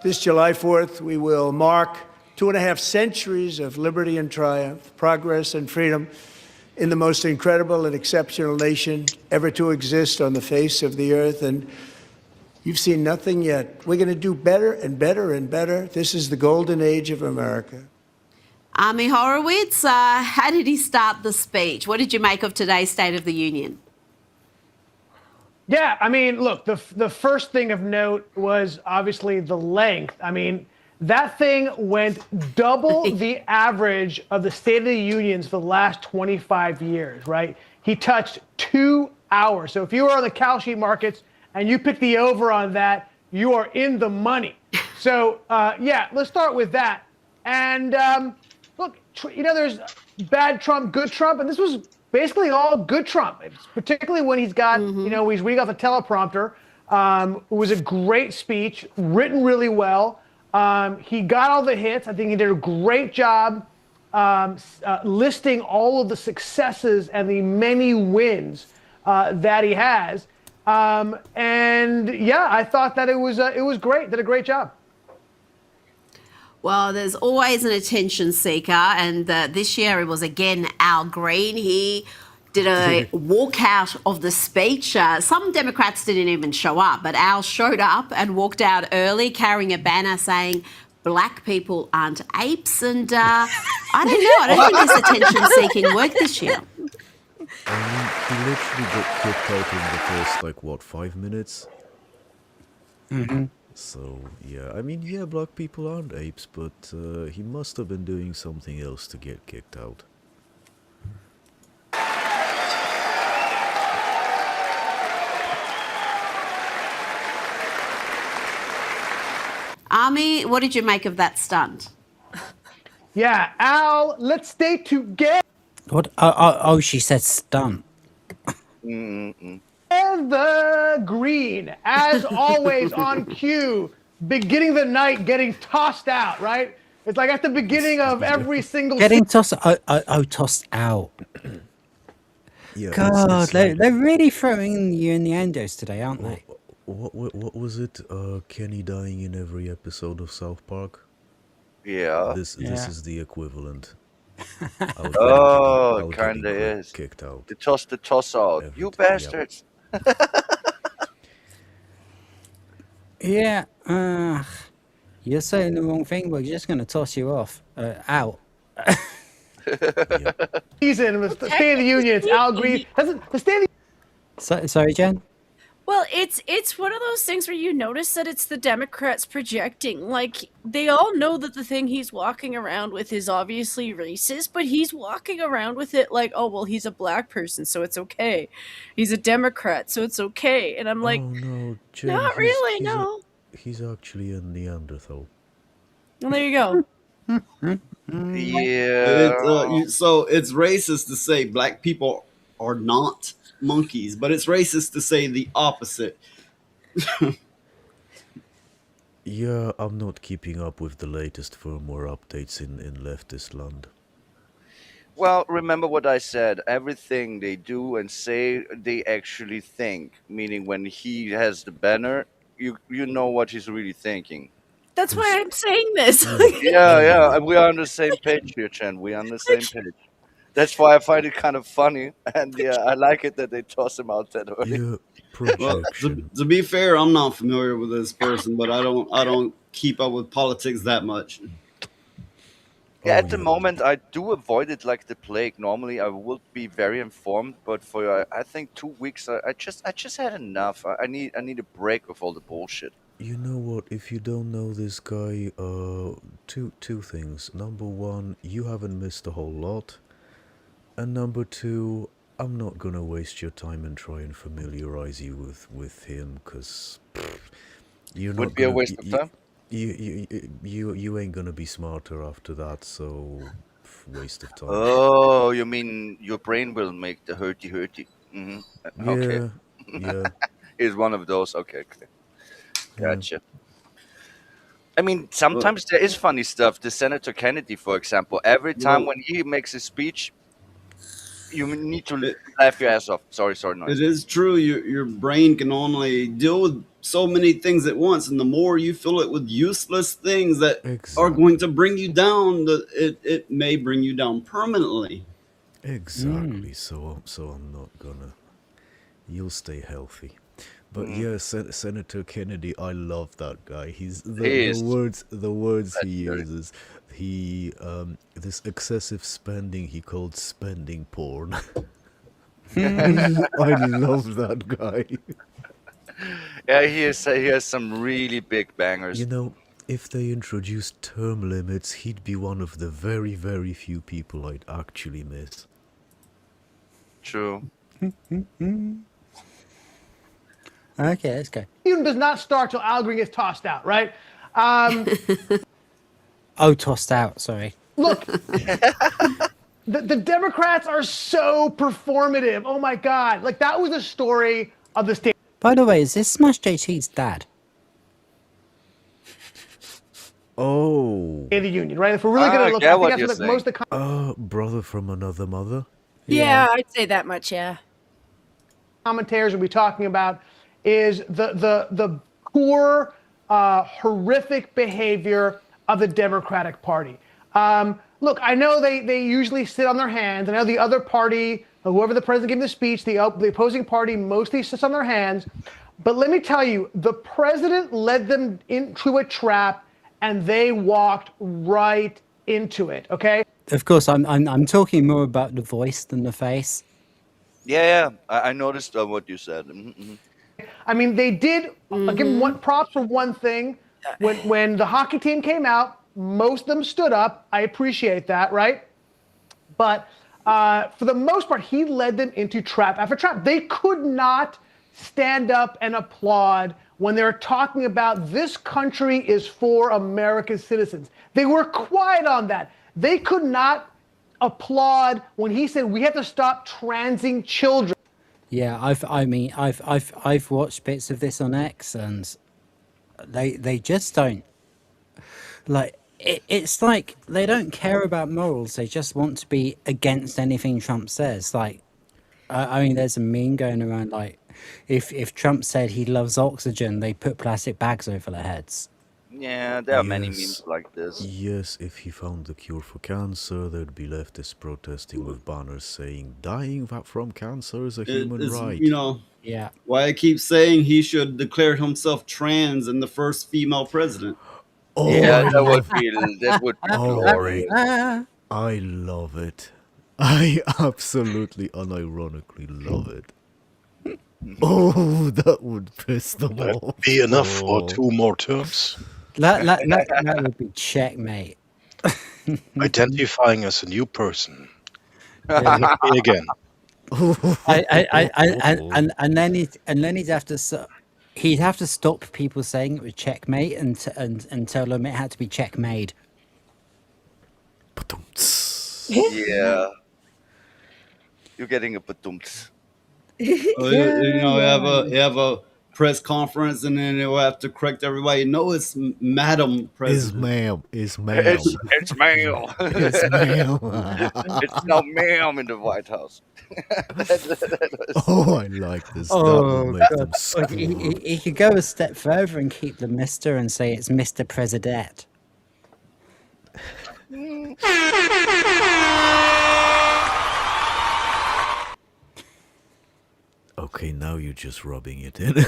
Speaker 17: This July 4th, we will mark 2.5 centuries of liberty and triumph, progress and freedom in the most incredible and exceptional nation ever to exist on the face of the earth. And You've seen nothing yet. We're going to do better and better and better. This is the golden age of America.
Speaker 10: Army Horowitz, how did he start the speech? What did you make of today's State of the Union?
Speaker 16: Yeah, I mean, look, the first thing of note was obviously the length. I mean, that thing went double the average of the State of the Unions for the last 25 years, right? He touched 2 hours. So if you were on the cow sheet markets and you pick the over on that, you are in the money. So, yeah, let's start with that. And look, there's bad Trump, good Trump, and this was basically all good Trump, particularly when he's got, he's reading off the teleprompter. It was a great speech, written really well. He got all the hits. I think he did a great job listing all of the successes and the many wins that he has. And yeah, I thought that it was great. Did a great job.
Speaker 10: Well, there's always an attention seeker, and this year it was again Al Green. He did a walkout of the speech. Some Democrats didn't even show up, but Al showed up and walked out early carrying a banner saying, "Black people aren't apes." And I don't know, I don't think this attention-seeking worked this year.
Speaker 6: I mean, he literally got kicked out in the first, 5 minutes?
Speaker 4: Mm-hmm.
Speaker 6: So, yeah, I mean, yeah, black people aren't apes, but he must have been doing something else to get kicked out.
Speaker 10: Army, what did you make of that stunt?
Speaker 16: Yeah, Al, let's stay together.
Speaker 4: What? Oh, she said stunt.
Speaker 16: The Green, as always on cue, beginning the night getting tossed out, right? It's like at the beginning of every single
Speaker 4: Getting tossed. Tossed out.
Speaker 6: Yeah,
Speaker 4: God, they're really throwing you in the endos today, aren't they?
Speaker 6: What was it? Kenny dying in every episode of South Park?
Speaker 5: Yeah.
Speaker 6: This is the equivalent.
Speaker 5: Oh, it kinda is.
Speaker 6: Kicked out.
Speaker 5: They tossed the toss out. You bastards.
Speaker 4: Yeah. You're saying the wrong thing. We're just going to toss you off. Out.
Speaker 16: season with the State of the Union. It's Al Green. The State of the
Speaker 4: Sorry, Jen?
Speaker 9: Well, it's one of those things where you notice that it's the Democrats projecting. Like, they all know that the thing he's walking around with is obviously racist, but he's walking around with it like, oh, well, he's a black person, so it's okay. He's a Democrat, so it's okay. And I'm like,
Speaker 6: oh, no, Jen,
Speaker 9: not really, no.
Speaker 6: He's actually a Neanderthal.
Speaker 9: Well, there you go.
Speaker 5: Yeah.
Speaker 7: So it's racist to say black people are not monkeys, but it's racist to say the opposite.
Speaker 6: Yeah, I'm not keeping up with the latest firmware updates in leftist land.
Speaker 5: Well, remember what I said. Everything they do and say, they actually think. Meaning, when he has the banner, you know what he's really thinking.
Speaker 9: That's why I'm saying this.
Speaker 5: Yeah, and we are on the same page here, Chen. We are on the same page. That's why I find it kind of funny, and yeah, I like it that they toss him out that early.
Speaker 6: Yeah,
Speaker 7: well, to be fair, I'm not familiar with this person, but I don't keep up with politics that much.
Speaker 5: Yeah, at the moment, I do avoid it like the plague. Normally, I would be very informed, but for I think 2 weeks, I just had enough. I need a break with all the bullshit.
Speaker 6: You know what? If you don't know this guy, two things. Number one, you haven't missed a whole lot, and number two, I'm not gonna waste your time and try and familiarize you with him, cause you're not.
Speaker 5: Would be a waste of time.
Speaker 6: You ain't gonna be smarter after that, so waste of time.
Speaker 5: Oh, you mean your brain will make the hurty? Mm-hmm. Okay.
Speaker 6: Yeah.
Speaker 5: Is one of those. Okay. Gotcha. I mean, sometimes there is funny stuff. The Senator Kennedy, for example, every time when he makes a speech, you need to laugh your ass off. Sorry, no.
Speaker 7: It is true. Your brain can only deal with so many things at once, and the more you fill it with useless things that are going to bring you down, it may bring you down permanently.
Speaker 6: Exactly. So I'm not gonna. You'll stay healthy. But yeah, Senator Kennedy, I love that guy. He's
Speaker 5: He
Speaker 6: the
Speaker 5: is
Speaker 6: words he
Speaker 5: legendary.
Speaker 6: uses. He this excessive spending he called spending porn. I love that guy.
Speaker 5: Yeah, he has some really big bangers.
Speaker 6: You know, if they introduced term limits, he'd be one of the very, very few people I'd actually miss.
Speaker 5: True.
Speaker 4: Okay, let's go.
Speaker 16: Union does not start till Al Green gets tossed out, right?
Speaker 4: Oh, tossed out. Sorry.
Speaker 16: Look, the Democrats are so performative. Oh my God. Like, that was the story of the state.
Speaker 4: By the way, is this Smash JT's dad?
Speaker 6: Oh.
Speaker 16: Of the Union, right? If we're really going to look, I think that's what most of the
Speaker 6: brother from another mother?
Speaker 9: Yeah, I'd say that much, yeah.
Speaker 16: commentators will be talking about is the poor, horrific behavior of the Democratic Party. Look, I know they usually sit on their hands. I know the other party, whoever the president gave the speech, the opposing party mostly sits on their hands. But let me tell you, the president led them into a trap, and they walked right into it. Okay.
Speaker 4: Of course, I'm talking more about the voice than the face.
Speaker 5: Yeah. I noticed what you said.
Speaker 16: I mean, they did give them props for one thing. When the hockey team came out, most of them stood up. I appreciate that, right? But for the most part, he led them into trap after trap. They could not stand up and applaud when they were talking about this country is for American citizens. They were quiet on that. They could not applaud when he said we have to stop transing children.
Speaker 4: Yeah, I've watched bits of this on X, and they just don't like. It's like they don't care about morals. They just want to be against anything Trump says. Like, I mean, there's a meme going around like, if Trump said he loves oxygen, they put plastic bags over their heads.
Speaker 5: Yeah, there are many memes like this.
Speaker 6: Yes, if he found the cure for cancer, there'd be leftists protesting with banners saying dying from cancer is a human right.
Speaker 7: You know,
Speaker 4: yeah.
Speaker 7: Why I keep saying he should declare himself trans and the first female president.
Speaker 6: Oh,
Speaker 5: Yeah, that would be glory.
Speaker 6: I love it. I absolutely unironically love it. Oh, that would piss them
Speaker 8: That'd
Speaker 6: off.
Speaker 8: be enough for 2 more terms.
Speaker 4: That would be checkmate.
Speaker 8: Identifying as a new person. Look me again.
Speaker 4: And then he'd have to stop people saying it was checkmate and tell them it had to be checkmate.
Speaker 5: Yeah. You're getting a badumts.
Speaker 7: You know, you have a press conference, and then they'll have to correct everybody. No, it's Madam President.
Speaker 6: It's ma'am.
Speaker 5: It's male.
Speaker 6: It's ma'am.
Speaker 5: It's now ma'am in the White House.
Speaker 6: Oh, I like this. That
Speaker 4: Oh,
Speaker 6: will make them
Speaker 4: God.
Speaker 6: scream.
Speaker 4: He could go a step further and keep the Mr. and say it's Mr. President.
Speaker 6: Okay, now you're just rubbing it in.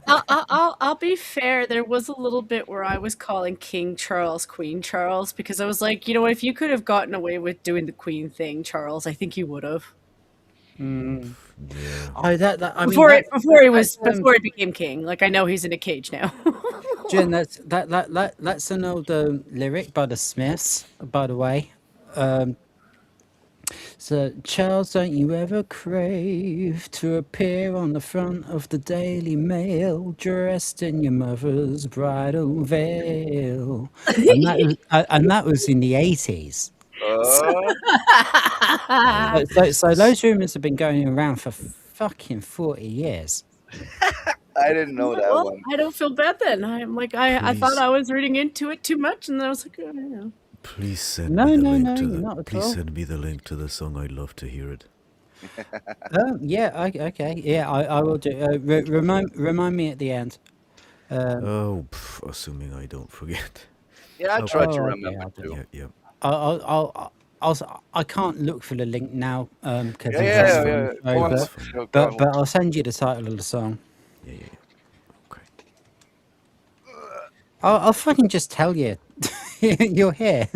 Speaker 9: I'll be fair. There was a little bit where I was calling King Charles Queen Charles because I was like, you know, if you could have gotten away with doing the Queen thing, Charles, I think you would have. Before he became king. Like, I know he's in a cage now.
Speaker 4: Jen, that's an old lyric by the Smiths, by the way. So, Charles, don't you ever crave to appear on the front of the Daily Mail dressed in your mother's bridal veil? And that was in the 80s. So those rumors have been going around for fucking 40 years.
Speaker 5: I didn't know that
Speaker 9: Well,
Speaker 5: one.
Speaker 9: I don't feel bad then. I'm like, I thought I was reading into it too much, and then I was like, oh, no.
Speaker 6: Please send
Speaker 4: No,
Speaker 6: me the
Speaker 4: no,
Speaker 6: link
Speaker 4: no,
Speaker 6: to
Speaker 4: you're
Speaker 6: the.
Speaker 4: not at
Speaker 6: Please
Speaker 4: all.
Speaker 6: send me the link to the song. I'd love to hear it.
Speaker 4: Okay. Yeah, I will do. Remind me at the end.
Speaker 6: Assuming I don't forget.
Speaker 5: Yeah, I tried to
Speaker 4: okay,
Speaker 5: remember
Speaker 4: I'll do
Speaker 5: too.
Speaker 6: Yeah.
Speaker 4: I'll I can't look for the link now because
Speaker 5: Yeah,
Speaker 4: I'm
Speaker 5: yeah,
Speaker 4: playing
Speaker 5: yeah,
Speaker 4: it on
Speaker 5: yeah.
Speaker 4: the
Speaker 5: Go
Speaker 4: show,
Speaker 5: on.
Speaker 6: That's
Speaker 4: but
Speaker 6: fine.
Speaker 5: Go
Speaker 4: but
Speaker 5: on.
Speaker 4: but I'll send you the title of the song.
Speaker 6: Yeah, yeah, yeah. Okay.
Speaker 4: I'll fucking just tell you. You're here.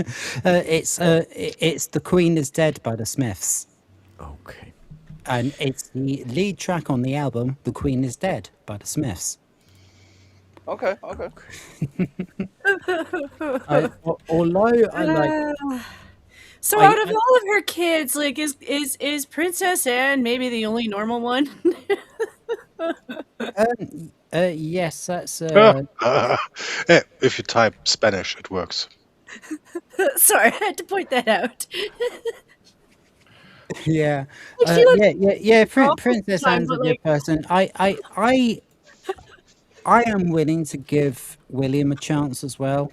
Speaker 4: It's "The Queen Is Dead" by the Smiths,
Speaker 6: Okay.
Speaker 4: and it's the lead track on the album "The Queen Is Dead" by the Smiths.
Speaker 5: Okay, okay.
Speaker 4: Although I like,
Speaker 9: So
Speaker 4: I,
Speaker 9: out of all of her kids, like is Princess Anne maybe the only normal one?
Speaker 4: yes, that's
Speaker 8: Yeah, if you type Spanish, it works.
Speaker 9: Sorry, I had to point that out.
Speaker 4: yeah,
Speaker 9: Like she looks
Speaker 4: yeah.
Speaker 9: awful
Speaker 4: Princess
Speaker 9: sometimes,
Speaker 4: Anne's a
Speaker 9: but
Speaker 4: good
Speaker 9: like
Speaker 4: person. I am willing to give William a chance as well.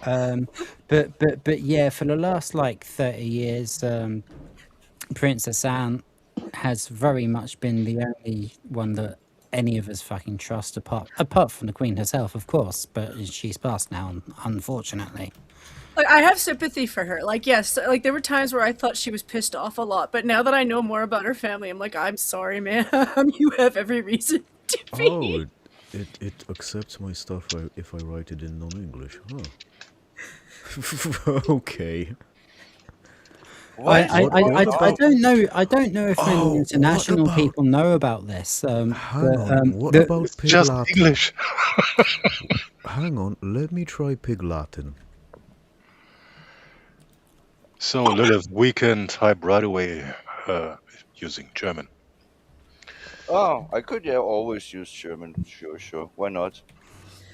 Speaker 4: Um, but yeah, for the last like 30 years, Princess Anne has very much been the only one that any of us fucking trust, apart from the Queen herself, of course. But she's passed now, unfortunately.
Speaker 9: like I have sympathy for her. Like yes, like there were times where I thought she was pissed off a lot, but now that I know more about her family, I'm like, I'm sorry, ma'am. You have every reason to
Speaker 6: Oh,
Speaker 9: be.
Speaker 6: it accepts my stuff if I write it in non-English, huh? Okay.
Speaker 5: What is going
Speaker 4: I
Speaker 5: on?
Speaker 4: don't know. I don't know if many
Speaker 6: Oh, what
Speaker 4: international
Speaker 6: about?
Speaker 4: people know about this.
Speaker 6: Hang on. What
Speaker 4: The
Speaker 6: about
Speaker 8: It's
Speaker 6: Pig
Speaker 8: just
Speaker 6: Latin?
Speaker 8: English.
Speaker 6: Hang on. Let me try Pig Latin.
Speaker 8: So, Lilith, we can type right away using German.
Speaker 5: Oh, I could always use German. Sure, sure. Why not?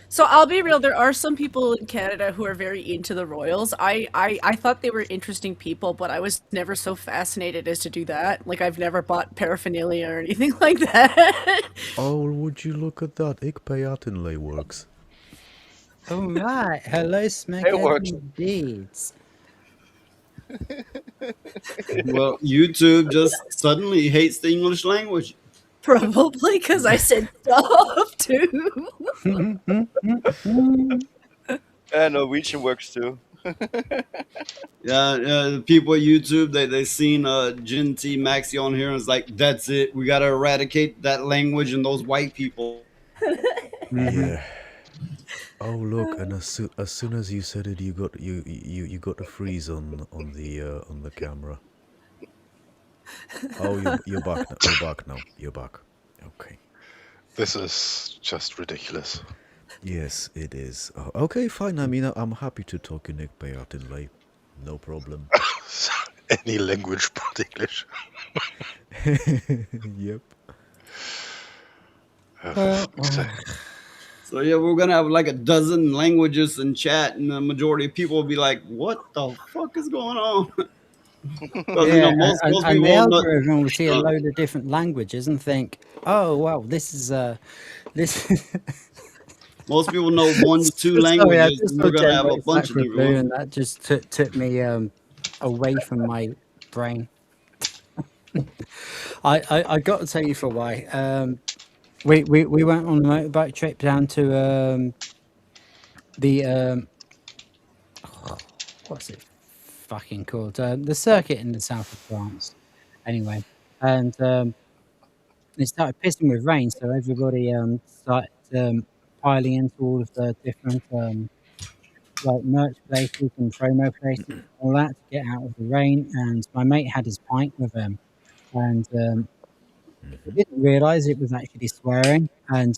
Speaker 9: So I'll be real, there are some people in Canada who are very into the royals. I thought they were interesting people, but I was never so fascinated as to do that. Like I've never bought paraphernalia or anything like that.
Speaker 6: Oh, would you look at that? Ik Payatinley works.
Speaker 4: All right. Hello,
Speaker 5: It works.
Speaker 4: Smackhead Deeds.
Speaker 7: Well, YouTube just suddenly hates the English language.
Speaker 9: Probably because I said stuff too.
Speaker 5: And Norwegian works too.
Speaker 7: Yeah, the people at YouTube, they seen Gen T Maxi on here and it's like, that's it. We got to eradicate that language and those white people.
Speaker 6: Yeah. Oh look, and as soon as you said it, you got a freeze on the camera. Oh, you're back now. You're back now. You're back. Okay.
Speaker 8: This is just ridiculous.
Speaker 6: Yes, it is. Okay, fine. I mean, I'm happy to talk in Ik Payatinley. No problem.
Speaker 8: Any language but English.
Speaker 6: Yep.
Speaker 7: So yeah, we're gonna have like a dozen languages in chat, and the majority of people will be like, "What the fuck is going on?" Because
Speaker 4: Yeah,
Speaker 7: most
Speaker 4: and
Speaker 7: people
Speaker 4: the
Speaker 7: don't know.
Speaker 4: algorithm will see a load of different languages and think, "Oh, well, this is this."
Speaker 7: Most people know 1 to 2
Speaker 4: Sorry, I
Speaker 7: languages,
Speaker 4: just
Speaker 7: and
Speaker 4: saw
Speaker 7: we're gonna have a
Speaker 4: January
Speaker 7: bunch of
Speaker 4: Sacred
Speaker 7: different
Speaker 4: Blue,
Speaker 7: ones.
Speaker 4: and that just took me away from my brain. I got to tell you for why. We went on a motorbike trip down to the what's it fucking called? The circuit in the south of France. Anyway, and it started pissing with rain, so everybody started piling into all of the different like merch places and promo places, and all that to get out of the rain. And my mate had his pint with him, and he didn't realise it was actually swearing. And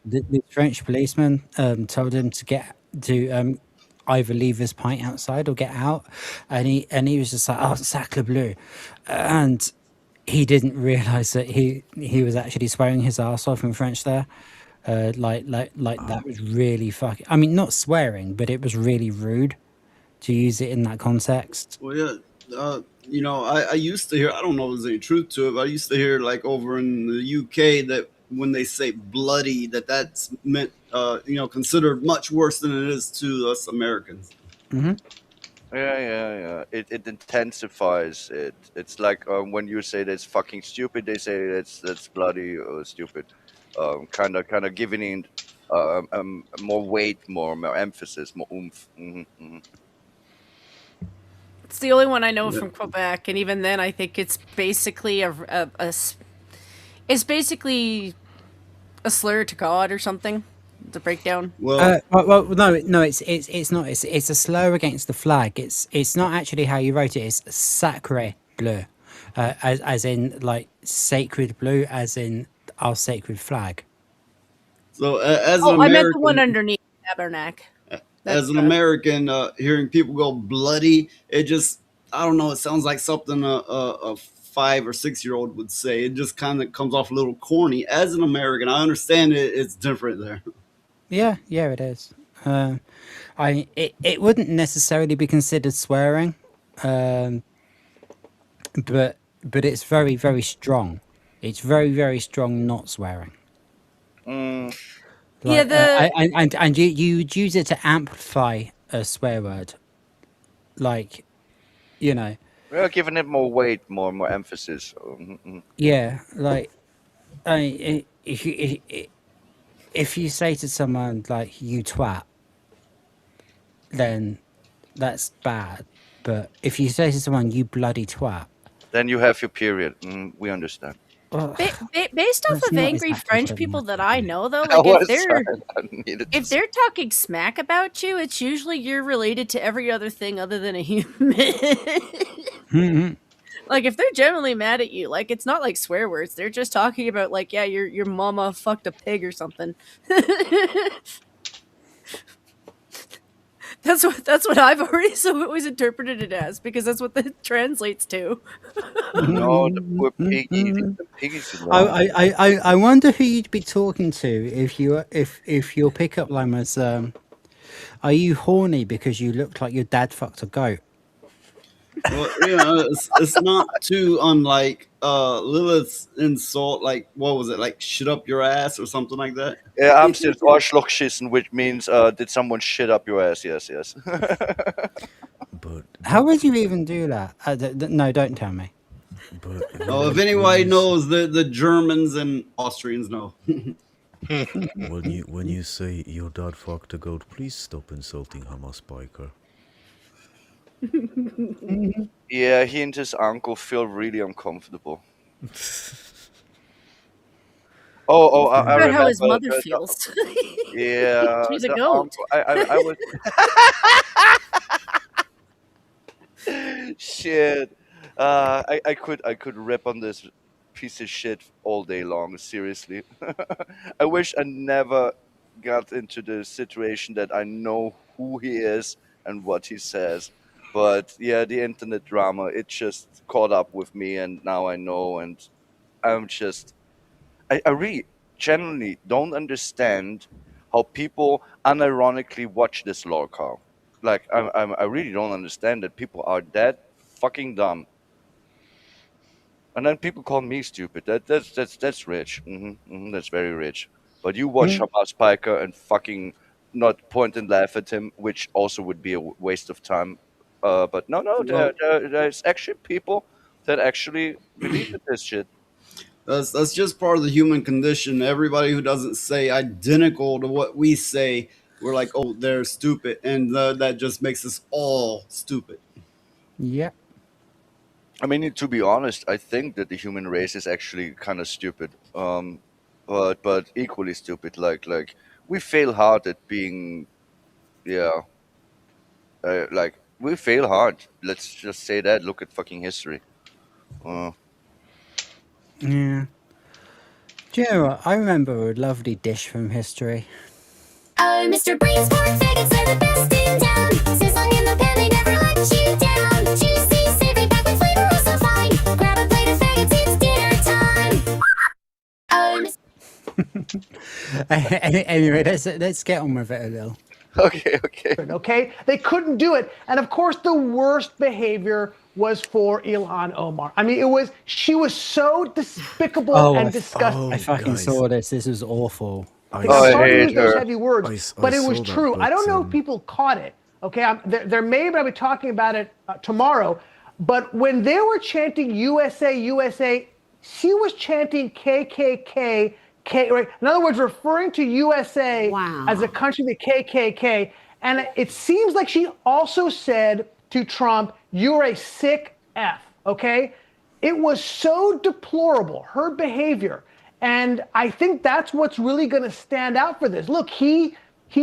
Speaker 4: the French policeman told him to get to either leave his pint outside or get out, and he was just like, "Oh, sacre bleu," and he didn't realise that he was actually swearing his ass off in French there. Like that was really fucking. I mean, not swearing, but it was really rude to use it in that context.
Speaker 7: Well, yeah, I used to hear. I don't know if there's any truth to it, but I used to hear like over in the UK that when they say bloody, that's meant considered much worse than it is to us Americans.
Speaker 4: Mm-hmm.
Speaker 5: Yeah. It intensifies it. It's like when you say that's fucking stupid, they say that's bloody or stupid. Kind of giving it more weight, more emphasis, more oomph.
Speaker 9: It's the only one I know from Quebec, and even then, I think it's basically it's basically a slur to God or something. The breakdown.
Speaker 7: Well,
Speaker 4: No, it's not. It's a slur against the flag. It's not actually how you wrote it. It's sacre bleu, as in like sacred blue, as in our sacred flag.
Speaker 7: so as an
Speaker 9: Oh, I meant the one
Speaker 7: American,
Speaker 9: underneath Tabernacle.
Speaker 7: as an American, hearing people go bloody, it just, I don't know, it sounds like something a 5 or 6 year old would say. It just kind of comes off a little corny. As an American, I understand it's different there.
Speaker 4: Yeah, it is. It wouldn't necessarily be considered swearing, um, but it's very very strong. It's very very strong not swearing.
Speaker 5: Mm,
Speaker 9: Yeah, the
Speaker 4: And you would use it to amplify a swear word, like, you know,
Speaker 5: we're giving it more weight, more emphasis.
Speaker 4: yeah, like, if you say to someone like "you twat," then that's bad. But if you say to someone "you bloody twat,"
Speaker 5: Then you have your period. We understand.
Speaker 4: well,
Speaker 9: based off
Speaker 4: that's
Speaker 9: of
Speaker 4: not
Speaker 9: angry
Speaker 4: exactly
Speaker 9: French
Speaker 4: what
Speaker 9: people
Speaker 4: you
Speaker 9: that I know, though,
Speaker 5: I
Speaker 9: like
Speaker 5: was sorry. I needed to
Speaker 9: if they're talking smack about you, it's usually you're related to every other thing other than a human.
Speaker 4: Mhm.
Speaker 9: Like if they're generally mad at you, like it's not like swear words. They're just talking about like, yeah, your mama fucked a pig or something. That's what I've always interpreted it as, because that's what it translates to.
Speaker 5: No, the poor piggy. The piggies alone.
Speaker 4: I wonder who you'd be talking to if your pickup line was are you horny because you look like your dad fucked a goat?
Speaker 7: Well, it's not too unlike Lilith's insult. Like, what was it? Like, shit up your ass or something like that.
Speaker 5: Yeah, I'm still Arschlochschissen, which means did someone shit up your ass? Yes.
Speaker 6: But
Speaker 4: How would you even do that? No, don't tell me.
Speaker 7: Oh, if anybody knows, the Germans and Austrians know.
Speaker 6: when you say your dad fucked a goat, please stop insulting Hamas biker.
Speaker 5: Yeah, he and his uncle feel really uncomfortable. I
Speaker 9: About
Speaker 5: remember.
Speaker 9: how his mother
Speaker 5: the-
Speaker 9: feels.
Speaker 5: Yeah,
Speaker 9: She's a
Speaker 5: the
Speaker 9: goat.
Speaker 5: uncle. I was. Shit. I could rip on this piece of shit all day long. Seriously. I wish I never got into the situation that I know who he is and what he says. But yeah, the internet drama, it just caught up with me, and now I know, and I'm just I really genuinely don't understand how people unironically watch this lolcow. Like I really don't understand that people are that fucking dumb. And then people call me stupid. That's rich. That's very rich. But you watch Hamas Piker and fucking not point and laugh at him, which also would be a waste of time. But no, there's actually people that actually believe in this shit.
Speaker 7: That's just part of the human condition. Everybody who doesn't say identical to what we say, we're like, oh, they're stupid, and that just makes us all stupid.
Speaker 4: Yeah.
Speaker 5: I mean, to be honest, I think that the human race is actually kind of stupid, but equally stupid. Like we fail hard at being, yeah, like we fail hard. Let's just say that. Look at fucking history. Uh,
Speaker 4: Yeah. Do you know what? I remember a lovely dish from history.
Speaker 1: Oh, Mr. Brain's pork faggots are the best in town. Sizzling in the pan, they never let you down. Juicy, savory, packed with flavor, oh so fine. Grab a plate of faggots, it's dinner time. Oh,
Speaker 4: Anyway, let's get on with it a little.
Speaker 5: okay.
Speaker 16: Okay, they couldn't do it, and of course, the worst behavior was for Ilhan Omar. I mean, she was so despicable and disgusting.
Speaker 4: I fucking saw this. This was awful.
Speaker 16: I'm sorry to use those heavy words,
Speaker 6: I
Speaker 16: but it was
Speaker 6: saw that,
Speaker 16: true. I don't know if
Speaker 6: but,
Speaker 16: people caught it. Okay, there may be talking about it tomorrow, but when they were chanting USA, USA, she was chanting KKK. Right? In other words, referring to USA as a country, the KKK. And it seems like she also said to Trump, you're a sick F, okay? It was so deplorable, her behavior. And I think that's what's really going to stand out for this. Look, he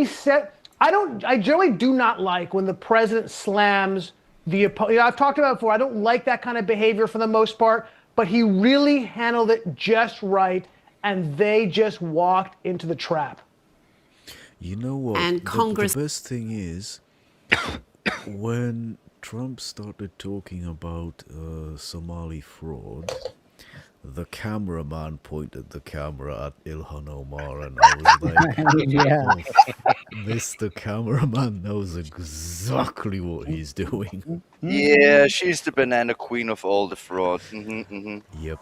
Speaker 16: said, I generally do not like when the president slams the opponent. I've talked about it before. I don't like that kind of behavior for the most part, but he really handled it just right, and they just walked into the trap.
Speaker 6: You know what?
Speaker 10: And Congress.
Speaker 6: The best thing is when Trump started talking about Somali fraud, the cameraman pointed the camera at Ilhan Omar, and I was like,
Speaker 4: Yeah.
Speaker 6: oh, Mr. Cameraman knows exactly what he's doing.
Speaker 5: Yeah, she's the banana queen of all the fraud. Hmm.
Speaker 6: Yep.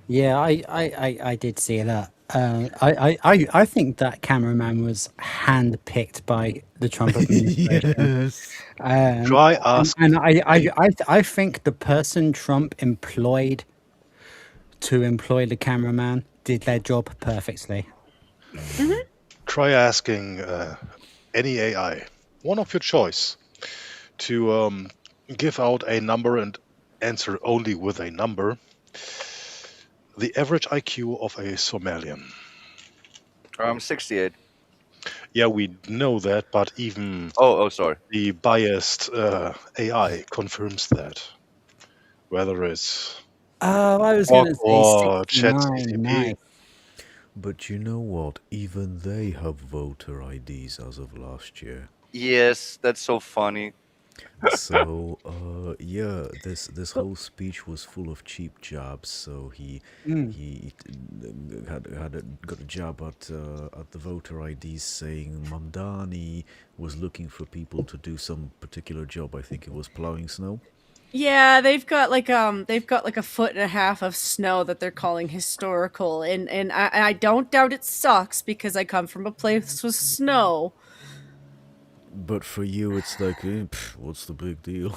Speaker 4: Yeah, I did see that. I think that cameraman was handpicked by the Trump administration.
Speaker 6: Yes.
Speaker 8: Try
Speaker 4: And,
Speaker 8: asking.
Speaker 4: I think the person Trump employed to employ the cameraman did their job perfectly.
Speaker 8: Try asking any AI, one of your choice, to give out a number and answer only with a number. The average IQ of a Somalian.
Speaker 5: 68.
Speaker 8: Yeah, we know that, but even
Speaker 5: Oh, sorry.
Speaker 8: the biased AI confirms that. Whether it's
Speaker 4: Oh, I was
Speaker 8: Grok
Speaker 4: going to say
Speaker 8: or
Speaker 4: 69.
Speaker 8: ChatGPT.
Speaker 4: Nice.
Speaker 6: But you know what? Even they have voter IDs as of last year.
Speaker 5: Yes, that's so funny.
Speaker 6: So, yeah, this whole speech was full of cheap jabs. So he got a jab at the voter IDs, saying Mamdani was looking for people to do some particular job. I think it was plowing snow.
Speaker 9: Yeah, they've got like a foot and a half of snow that they're calling historical, and I don't doubt it sucks because I come from a place with snow.
Speaker 6: But for you, it's like, what's the big deal?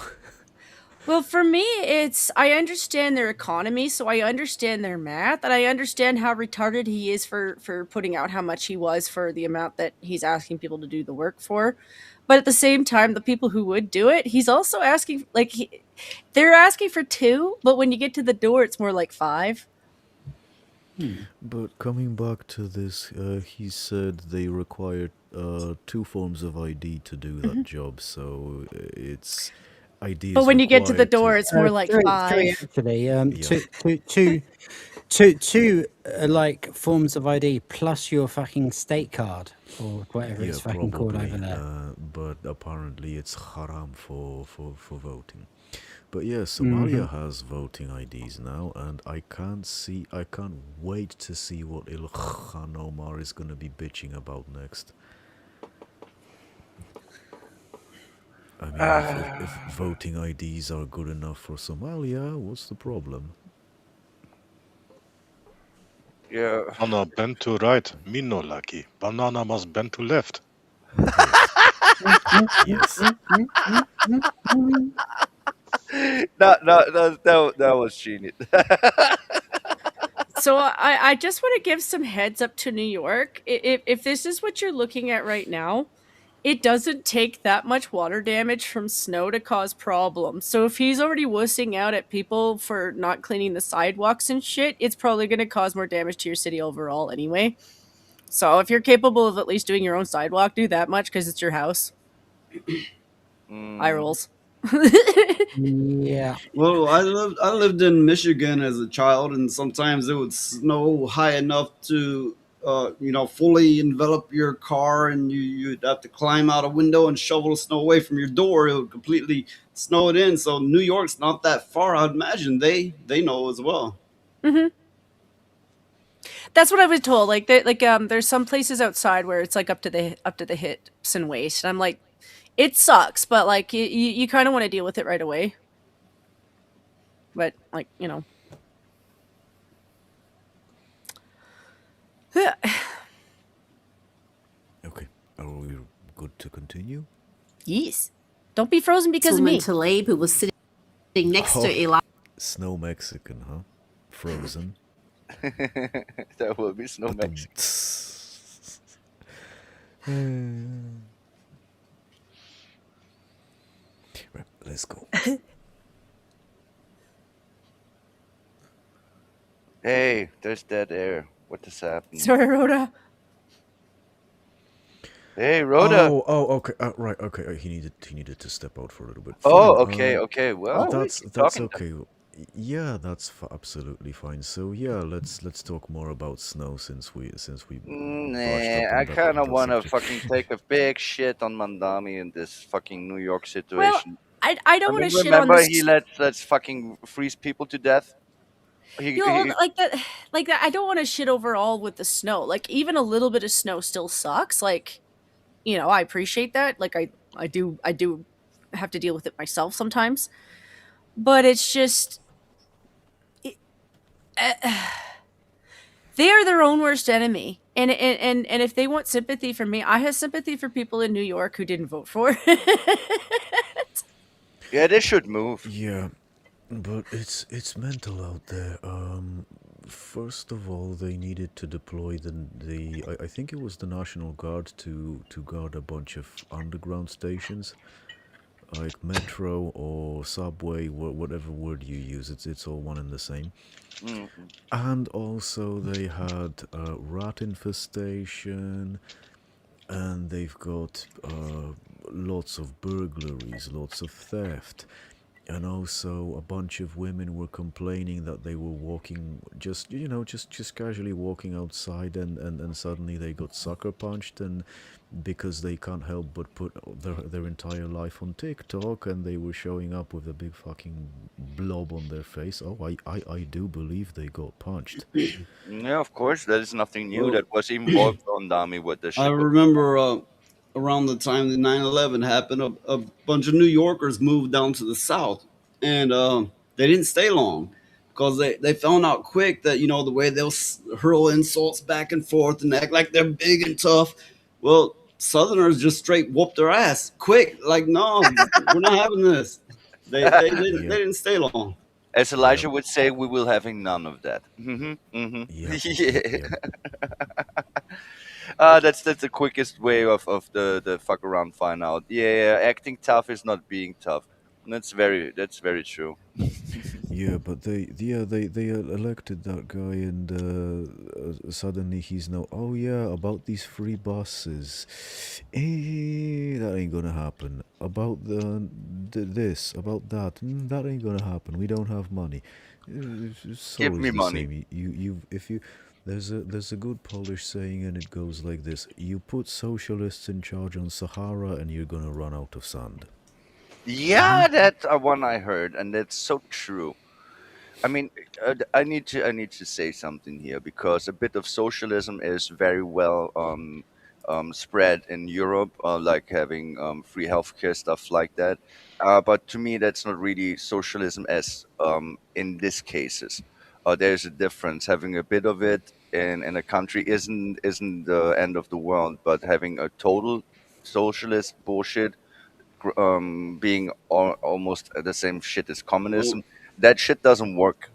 Speaker 9: Well, for me, it's I understand their economy, so I understand their math, and I understand how retarded he is for putting out how much he was for the amount that he's asking people to do the work for. But at the same time, the people who would do it, he's also asking they're asking for 2, but when you get to the door, it's more like 5.
Speaker 6: But coming back to this, he said they required 2 forms of ID to do that job. So it's ID
Speaker 9: But
Speaker 6: is
Speaker 9: when you get to the
Speaker 6: required
Speaker 9: door, it's more like
Speaker 4: Three
Speaker 9: 5.
Speaker 4: actually.
Speaker 6: Yeah.
Speaker 4: Two like forms of ID plus your fucking state card or whatever
Speaker 6: Yeah,
Speaker 4: it's fucking called
Speaker 6: probably.
Speaker 4: over there.
Speaker 6: But apparently it's haram for voting. But yeah,
Speaker 4: Hmm.
Speaker 6: Somalia has voting IDs now, and I can't wait to see what Ilhan Omar is gonna be bitching about next. I mean, if voting IDs are good enough for Somalia, what's the problem?
Speaker 5: Yeah.
Speaker 8: Banana bend to right, me no lucky. Banana must bend to left.
Speaker 6: Yes.
Speaker 5: That was genius.
Speaker 9: So I just want to give some heads up to New York. If this is what you're looking at right now, it doesn't take that much water damage from snow to cause problems. So if he's already wussing out at people for not cleaning the sidewalks and shit, it's probably going to cause more damage to your city overall anyway. So if you're capable of at least doing your own sidewalk, do that much because it's your house. Eye rolls.
Speaker 4: Yeah.
Speaker 7: Well, I lived in Michigan as a child, and sometimes it would snow high enough to fully envelop your car, and you'd have to climb out a window and shovel the snow away from your door. It would completely snow it in. So New York's not that far. I'd imagine they know as well.
Speaker 9: Mm-hmm. That's what I was told. There's some places outside where it's like up to the hips and waist, and I'm like, it sucks, but like you kind of want to deal with it right away. But like
Speaker 6: Okay, are we good to continue?
Speaker 9: Yes. Don't be frozen because of me.
Speaker 10: Talib, who was sitting next to Eli.
Speaker 6: Snow Mexican, huh? Frozen.
Speaker 5: That will be Snow Mexican.
Speaker 6: Right. let's go.
Speaker 5: Hey, there's dead air. What has happened?
Speaker 9: Sorry, Rhoda.
Speaker 5: Hey, Rhoda.
Speaker 6: Okay. Right. Okay. He needed to step out for a little bit. Fine.
Speaker 5: Oh, okay, okay. Well, we keep
Speaker 6: That's
Speaker 5: talking.
Speaker 6: okay. Yeah, that's absolutely fine. So yeah, let's talk more about snow since we brushed up
Speaker 5: Nah,
Speaker 6: on
Speaker 5: I kind of
Speaker 6: that
Speaker 5: want to
Speaker 6: subject.
Speaker 5: fucking take a big shit on Mandami in this fucking New York
Speaker 9: Well,
Speaker 5: situation.
Speaker 9: I don't
Speaker 5: I
Speaker 9: want
Speaker 5: mean,
Speaker 9: to shit on the
Speaker 5: remember he let's fucking freeze people to death.
Speaker 9: you know, like that. I don't want to shit overall with the snow. Like even a little bit of snow still sucks. Like, you know, I appreciate that. Like I do have to deal with it myself sometimes. But it's just uh, they are their own worst enemy. And if they want sympathy from me, I have sympathy for people in New York who didn't vote for it.
Speaker 5: Yeah, they should move.
Speaker 6: Yeah, but it's mental out there. First of all, they needed to deploy I think it was the National Guard to guard a bunch of underground stations, like metro or subway, whatever word you use. It's all one and the same.
Speaker 5: Mhm.
Speaker 6: And also they had a rat infestation, and they've got lots of burglaries, lots of theft, and also a bunch of women were complaining that they were walking just casually walking outside, and suddenly they got sucker punched, and because they can't help but put their entire life on TikTok, and they were showing up with a big fucking blob on their face. Oh, I do believe they got punched.
Speaker 5: Yeah, of course. That is nothing new.
Speaker 7: Well,
Speaker 5: That was even brought on Dami what the
Speaker 7: I
Speaker 5: shit was.
Speaker 7: remember around the time that 9/11 happened, a bunch of New Yorkers moved down to the South, and they didn't stay long because they found out quick that the way they'll hurl insults back and forth and act like they're big and tough. Well, Southerners just straight whooped their ass quick. Like, no, we're not having this. They
Speaker 6: Yep,
Speaker 7: didn't stay long.
Speaker 5: As
Speaker 6: yep,
Speaker 5: Elijah would say, we will having none of that.
Speaker 6: yep, yep,
Speaker 5: Yeah.
Speaker 6: yep.
Speaker 5: That's the quickest way of the fuck around find out. Yeah, acting tough is not being tough. That's very true.
Speaker 6: Yeah, but they elected that guy, and suddenly he's now, oh yeah, about these free buses. That ain't gonna happen. About this, about that, that ain't gonna happen. We don't have money. It's
Speaker 5: Give
Speaker 6: always
Speaker 5: me
Speaker 6: the
Speaker 5: money.
Speaker 6: same. You if you there's a good Polish saying, and it goes like this: you put socialists in charge on Sahara, and you're gonna run out of sand.
Speaker 5: Yeah, that's one I heard, and that's so true. I mean, I need to say something here because a bit of socialism is very well spread in Europe, like having free healthcare stuff like that. But to me, that's not really socialism as in these cases. There's a difference. Having a bit of it in a country isn't the end of the world, but having a total socialist bullshit being almost the same shit as
Speaker 7: Well,
Speaker 5: communism. That shit doesn't work.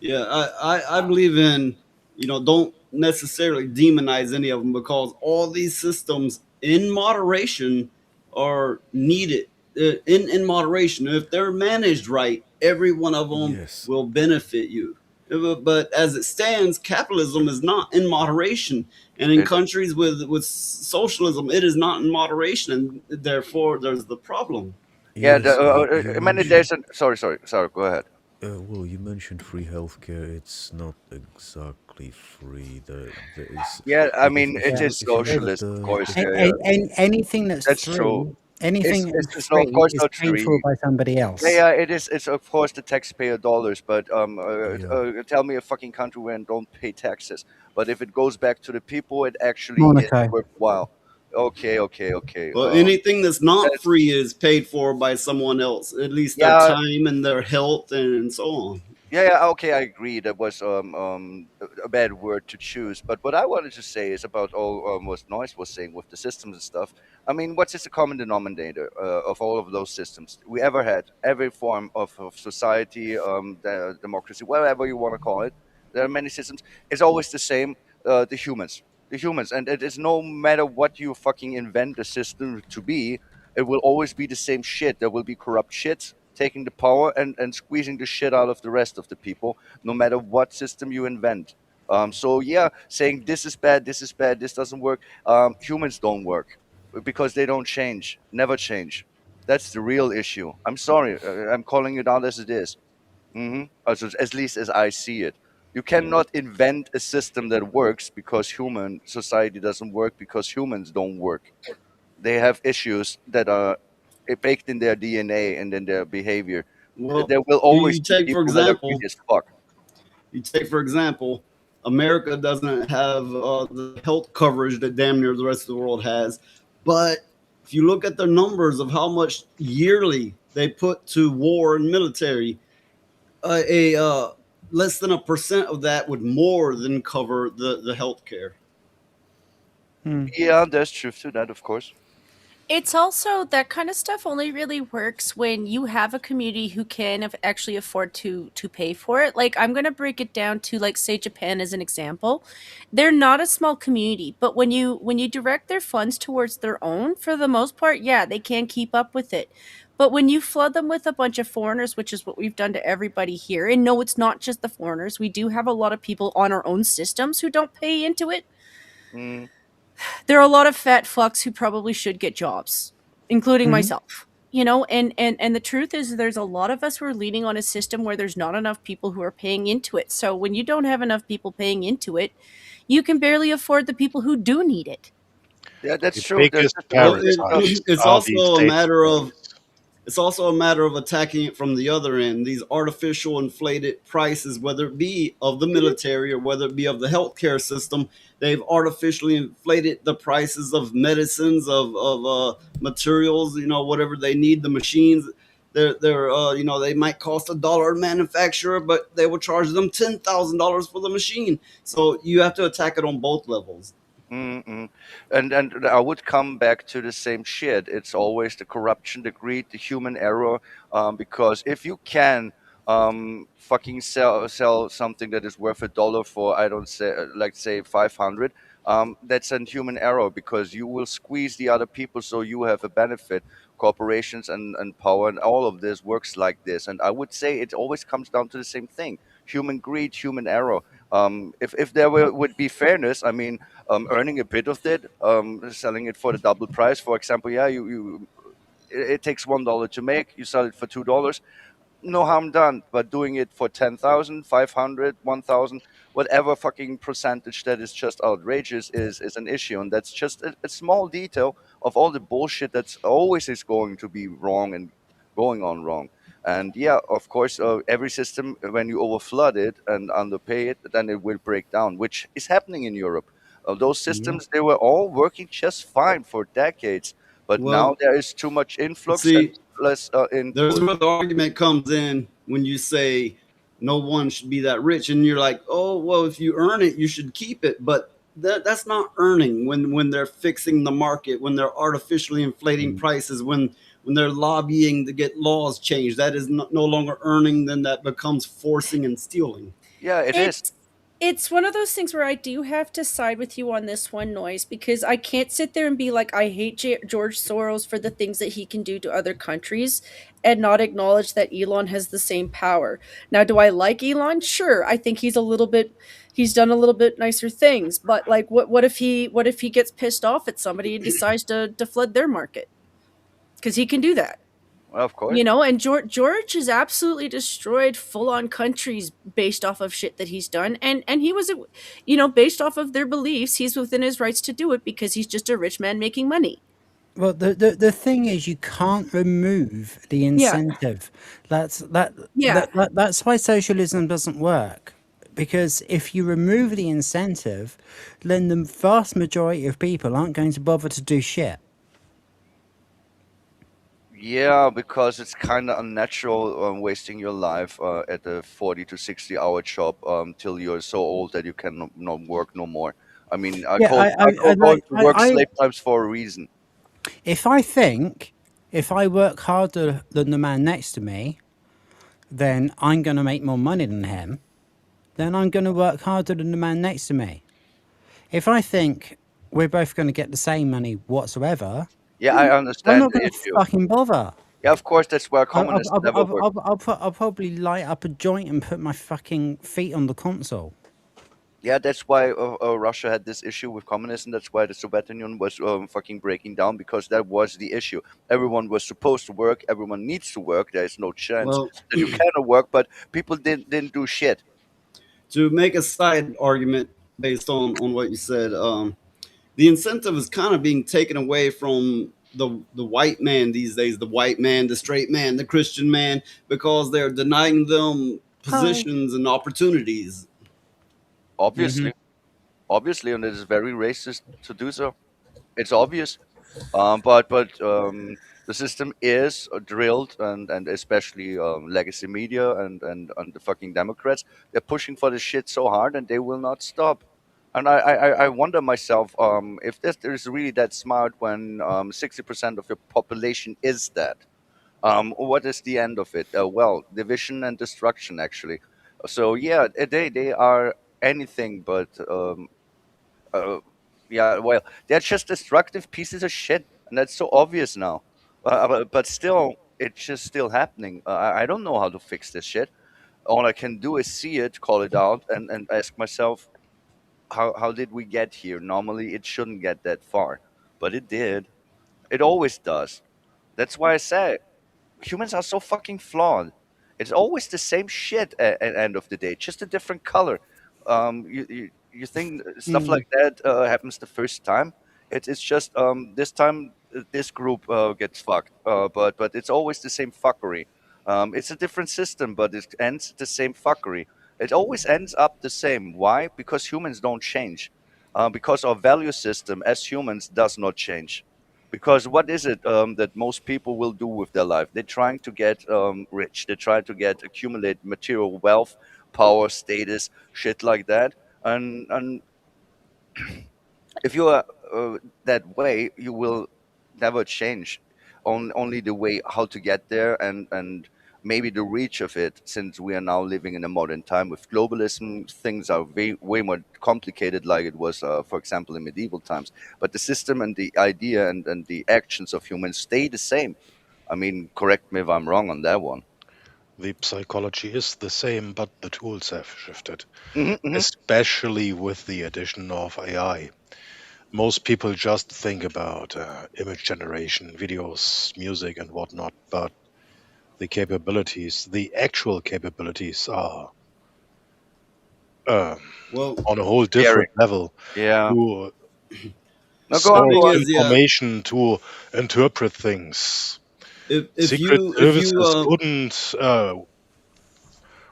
Speaker 7: yeah, I believe in, don't necessarily demonize any of them because all these systems in moderation are needed. In moderation, if they're managed right, every one of them
Speaker 6: Yes,
Speaker 7: will benefit you. But as it stands, capitalism is not in moderation, and in
Speaker 5: It,
Speaker 7: countries with socialism, it is not in moderation, and therefore there's the problem.
Speaker 5: yeah,
Speaker 6: yes. You
Speaker 5: I mean, there's
Speaker 6: mentioned.
Speaker 5: a sorry. Go ahead.
Speaker 6: Well, you mentioned free healthcare. It's not exactly free. There is,
Speaker 5: Yeah, I
Speaker 6: if
Speaker 5: mean, it
Speaker 6: you
Speaker 4: Yeah.
Speaker 5: is
Speaker 6: look if you look at
Speaker 5: socialist, of
Speaker 6: the
Speaker 5: course.
Speaker 6: if
Speaker 5: Yeah, yeah,
Speaker 4: Anything that's
Speaker 5: that's true.
Speaker 4: free,
Speaker 5: It's
Speaker 4: anything
Speaker 5: it's,
Speaker 4: that's
Speaker 5: it's no, of
Speaker 4: free
Speaker 5: course
Speaker 4: is
Speaker 5: not
Speaker 4: paid for
Speaker 5: free.
Speaker 4: by somebody
Speaker 5: Yeah,
Speaker 4: else.
Speaker 5: yeah, it is. It's of course the taxpayer dollars, but
Speaker 6: yeah,
Speaker 5: tell me a fucking country where don't pay taxes. But if it goes back to the people, it actually is
Speaker 4: Monaco.
Speaker 5: worthwhile. Okay, okay, okay.
Speaker 7: Well, anything that's not
Speaker 5: That's
Speaker 7: free is paid for by someone else, at least their
Speaker 5: yeah,
Speaker 7: time and their health and so on.
Speaker 5: yeah. Okay, I agree. That was a bad word to choose. But what I wanted to say is about all what Noise was saying with the systems and stuff. I mean, what's is the common denominator of all of those systems we ever had? Every form of society, democracy, whatever you want to call it. There are many systems. It's always the same. The humans, and it is no matter what you fucking invent the system to be. it will always be the same shit. There will be corrupt shits taking the power and squeezing the shit out of the rest of the people, no matter what system you invent. So yeah, saying this is bad, this doesn't work. Humans don't work because they don't change, never change. That's the real issue. I'm sorry, I'm calling it out as it is. Also, at least as I see it. You cannot invent a system that works because human society doesn't work because humans don't work. They have issues that are baked in their DNA and in their behavior.
Speaker 7: Well,
Speaker 5: There will
Speaker 7: you,
Speaker 5: always
Speaker 7: you
Speaker 5: be
Speaker 7: take for
Speaker 5: people that are greedy
Speaker 7: example,
Speaker 5: as fuck.
Speaker 7: you take for example, America doesn't have the health coverage that damn near the rest of the world has, but if you look at the numbers of how much yearly they put to war and military, a less than 1% of that would more than cover the health care.
Speaker 5: Yeah, there's truth to that, of course.
Speaker 9: It's also that kind of stuff only really works when you have a community who can actually afford to pay for it. Like I'm going to break it down to like say Japan as an example. They're not a small community, but when you direct their funds towards their own for the most part, yeah, they can keep up with it. But when you flood them with a bunch of foreigners, which is what we've done to everybody here, and no, it's not just the foreigners. We do have a lot of people on our own systems who don't pay into it.
Speaker 5: Mm.
Speaker 9: There are a lot of fat fucks who probably should get jobs, including
Speaker 4: Mhm.
Speaker 9: myself. You know, and the truth is there's a lot of us who are leaning on a system where there's not enough people who are paying into it. So when you don't have enough people paying into it, you can barely afford the people who do need it.
Speaker 5: Yeah, that's
Speaker 8: The
Speaker 5: true. That's
Speaker 8: biggest
Speaker 5: just the
Speaker 7: Well,
Speaker 5: way it
Speaker 8: parasites
Speaker 7: it's
Speaker 8: are the
Speaker 7: also a
Speaker 8: state
Speaker 7: matter of
Speaker 8: employees.
Speaker 7: it's also a matter of attacking it from the other end. These artificial inflated prices, whether it be of the military or whether it be of the healthcare system, they've artificially inflated the prices of medicines, of materials, whatever they need, the machines. They're they might cost $1 to manufacture, but they will charge them $10,000 for the machine. So you have to attack it on both levels.
Speaker 5: Mm-mm. And I would come back to the same shit. It's always the corruption, the greed, the human error. Because if you can fucking sell something that is worth $1 for I don't say like say 500, that's a human error because you will squeeze the other people so you have a benefit. Corporations and power and all of this works like this. And I would say it always comes down to the same thing: human greed, human error. If there would be fairness, I mean, earning a bit of it, selling it for the double price. For example, yeah, it takes $1 to make. You sell it for $2. No harm done. But doing it for 10,000, 500, 1,000, whatever fucking percentage that is just outrageous is an issue, and that's just a small detail of all the bullshit that's always is going to be wrong and going on wrong. And yeah, of course, every system when you overflood it and underpay it, then it will break down, which is happening in Europe. Those
Speaker 4: Yeah.
Speaker 5: systems they were all working just fine for decades, but now
Speaker 7: Well,
Speaker 5: there is too much influx and
Speaker 7: see,
Speaker 5: less
Speaker 7: there's
Speaker 5: input.
Speaker 7: where the argument comes in when you say no one should be that rich, and you're like, oh well, if you earn it, you should keep it. But that's not earning when they're fixing the market, when they're artificially inflating
Speaker 4: Mm.
Speaker 7: prices, when they're lobbying to get laws changed. That is no longer earning. Then that becomes forcing and stealing.
Speaker 5: Yeah, it is.
Speaker 9: It's one of those things where I do have to side with you on this one, Noise, because I can't sit there and be like, I hate George Soros for the things that he can do to other countries and not acknowledge that Elon has the same power. Now, do I like Elon? Sure. I think he's done a little bit nicer things, but like what if he gets pissed off at somebody and decides to flood their market? Because he can do that.
Speaker 5: Well, of course.
Speaker 9: You know, and George has absolutely destroyed full-on countries based off of shit that he's done, and he was, based off of their beliefs, he's within his rights to do it because he's just a rich man making money.
Speaker 4: Well, the thing is, you can't remove the
Speaker 9: Yeah,
Speaker 4: incentive. That's that,
Speaker 9: yeah.
Speaker 4: that's why socialism doesn't work. Because if you remove the incentive, then the vast majority of people aren't going to bother to do shit.
Speaker 5: Yeah, because it's kind of unnatural wasting your life at a 40 to 60 hour job till you're so old that you can not work no more. I mean,
Speaker 4: Yeah,
Speaker 5: I call it to work
Speaker 4: I
Speaker 5: slave times for a reason.
Speaker 4: if I think if I work harder than the man next to me, then I'm going to make more money than him. Then I'm going to work harder than the man next to me. If I think we're both going to get the same money whatsoever,
Speaker 5: Yeah, I
Speaker 4: I'm
Speaker 5: understand
Speaker 4: not
Speaker 5: the
Speaker 4: gonna
Speaker 5: issue.
Speaker 4: fucking bother.
Speaker 5: Yeah, of course, that's why
Speaker 4: I- I'll,
Speaker 5: communists
Speaker 4: I'll,
Speaker 5: never
Speaker 4: I'll,
Speaker 5: work.
Speaker 4: I'll probably light up a joint and put my fucking feet on the console.
Speaker 5: Yeah, that's why Russia had this issue with communism. That's why the Soviet Union was fucking breaking down, because that was the issue. Everyone was supposed to work. Everyone needs to work. There is no chance
Speaker 7: Well,
Speaker 5: that you cannot work, but people didn't do shit.
Speaker 7: to make a side argument based on what you said, the incentive is kind of being taken away from the white man these days, the white man, the straight man, the Christian man, because they're denying them
Speaker 4: Hi.
Speaker 7: positions and opportunities.
Speaker 5: Obviously, obviously, and it is very racist to do so. It's obvious. But the system is drilled, and especially legacy media and the fucking Democrats, they're pushing for this shit so hard, and they will not stop. And I wonder myself, if this is really that smart when 60% of your population is that. What is the end of it? Well, division and destruction, actually. So yeah, they are anything but uh, yeah, well, they're just destructive pieces of shit, and that's so obvious now. But still, it's just still happening. I don't know how to fix this shit. All I can do is see it, call it out, and ask myself, how did we get here? Normally, it shouldn't get that far, but it did. It always does. That's why I say humans are so fucking flawed. It's always the same shit at end of the day, just a different color. You think stuff
Speaker 4: Mm.
Speaker 5: like that happens the first time? It's just this time this group gets fucked, but it's always the same fuckery. It's a different system, but it ends the same fuckery. It always ends up the same. Why? Because humans don't change. Because our value system as humans does not change. Because what is it that most people will do with their life? They're trying to get rich. They're trying to get accumulate material wealth, power, status, shit like that. And if you are that way, you will never change. Only the way how to get there, and maybe the reach of it. Since we are now living in a modern time with globalism, things are way more complicated, like it was, for example, in medieval times. But the system and the idea and the actions of humans stay the same. I mean, correct me if I'm wrong on that one.
Speaker 8: The psychology is the same, but the tools have shifted,
Speaker 5: Hmm.
Speaker 8: especially with the addition of AI. Most people just think about image generation, videos, music, and whatnot, but the actual capabilities are um,
Speaker 7: Well,
Speaker 8: on a whole
Speaker 5: Scary.
Speaker 8: different level
Speaker 5: Yeah.
Speaker 8: to
Speaker 5: No, go
Speaker 7: the
Speaker 5: on,
Speaker 8: store
Speaker 5: go
Speaker 7: thing
Speaker 5: on.
Speaker 7: is, yeah,
Speaker 8: information, to interpret things.
Speaker 7: if
Speaker 8: Secret
Speaker 7: you if you
Speaker 8: services couldn't,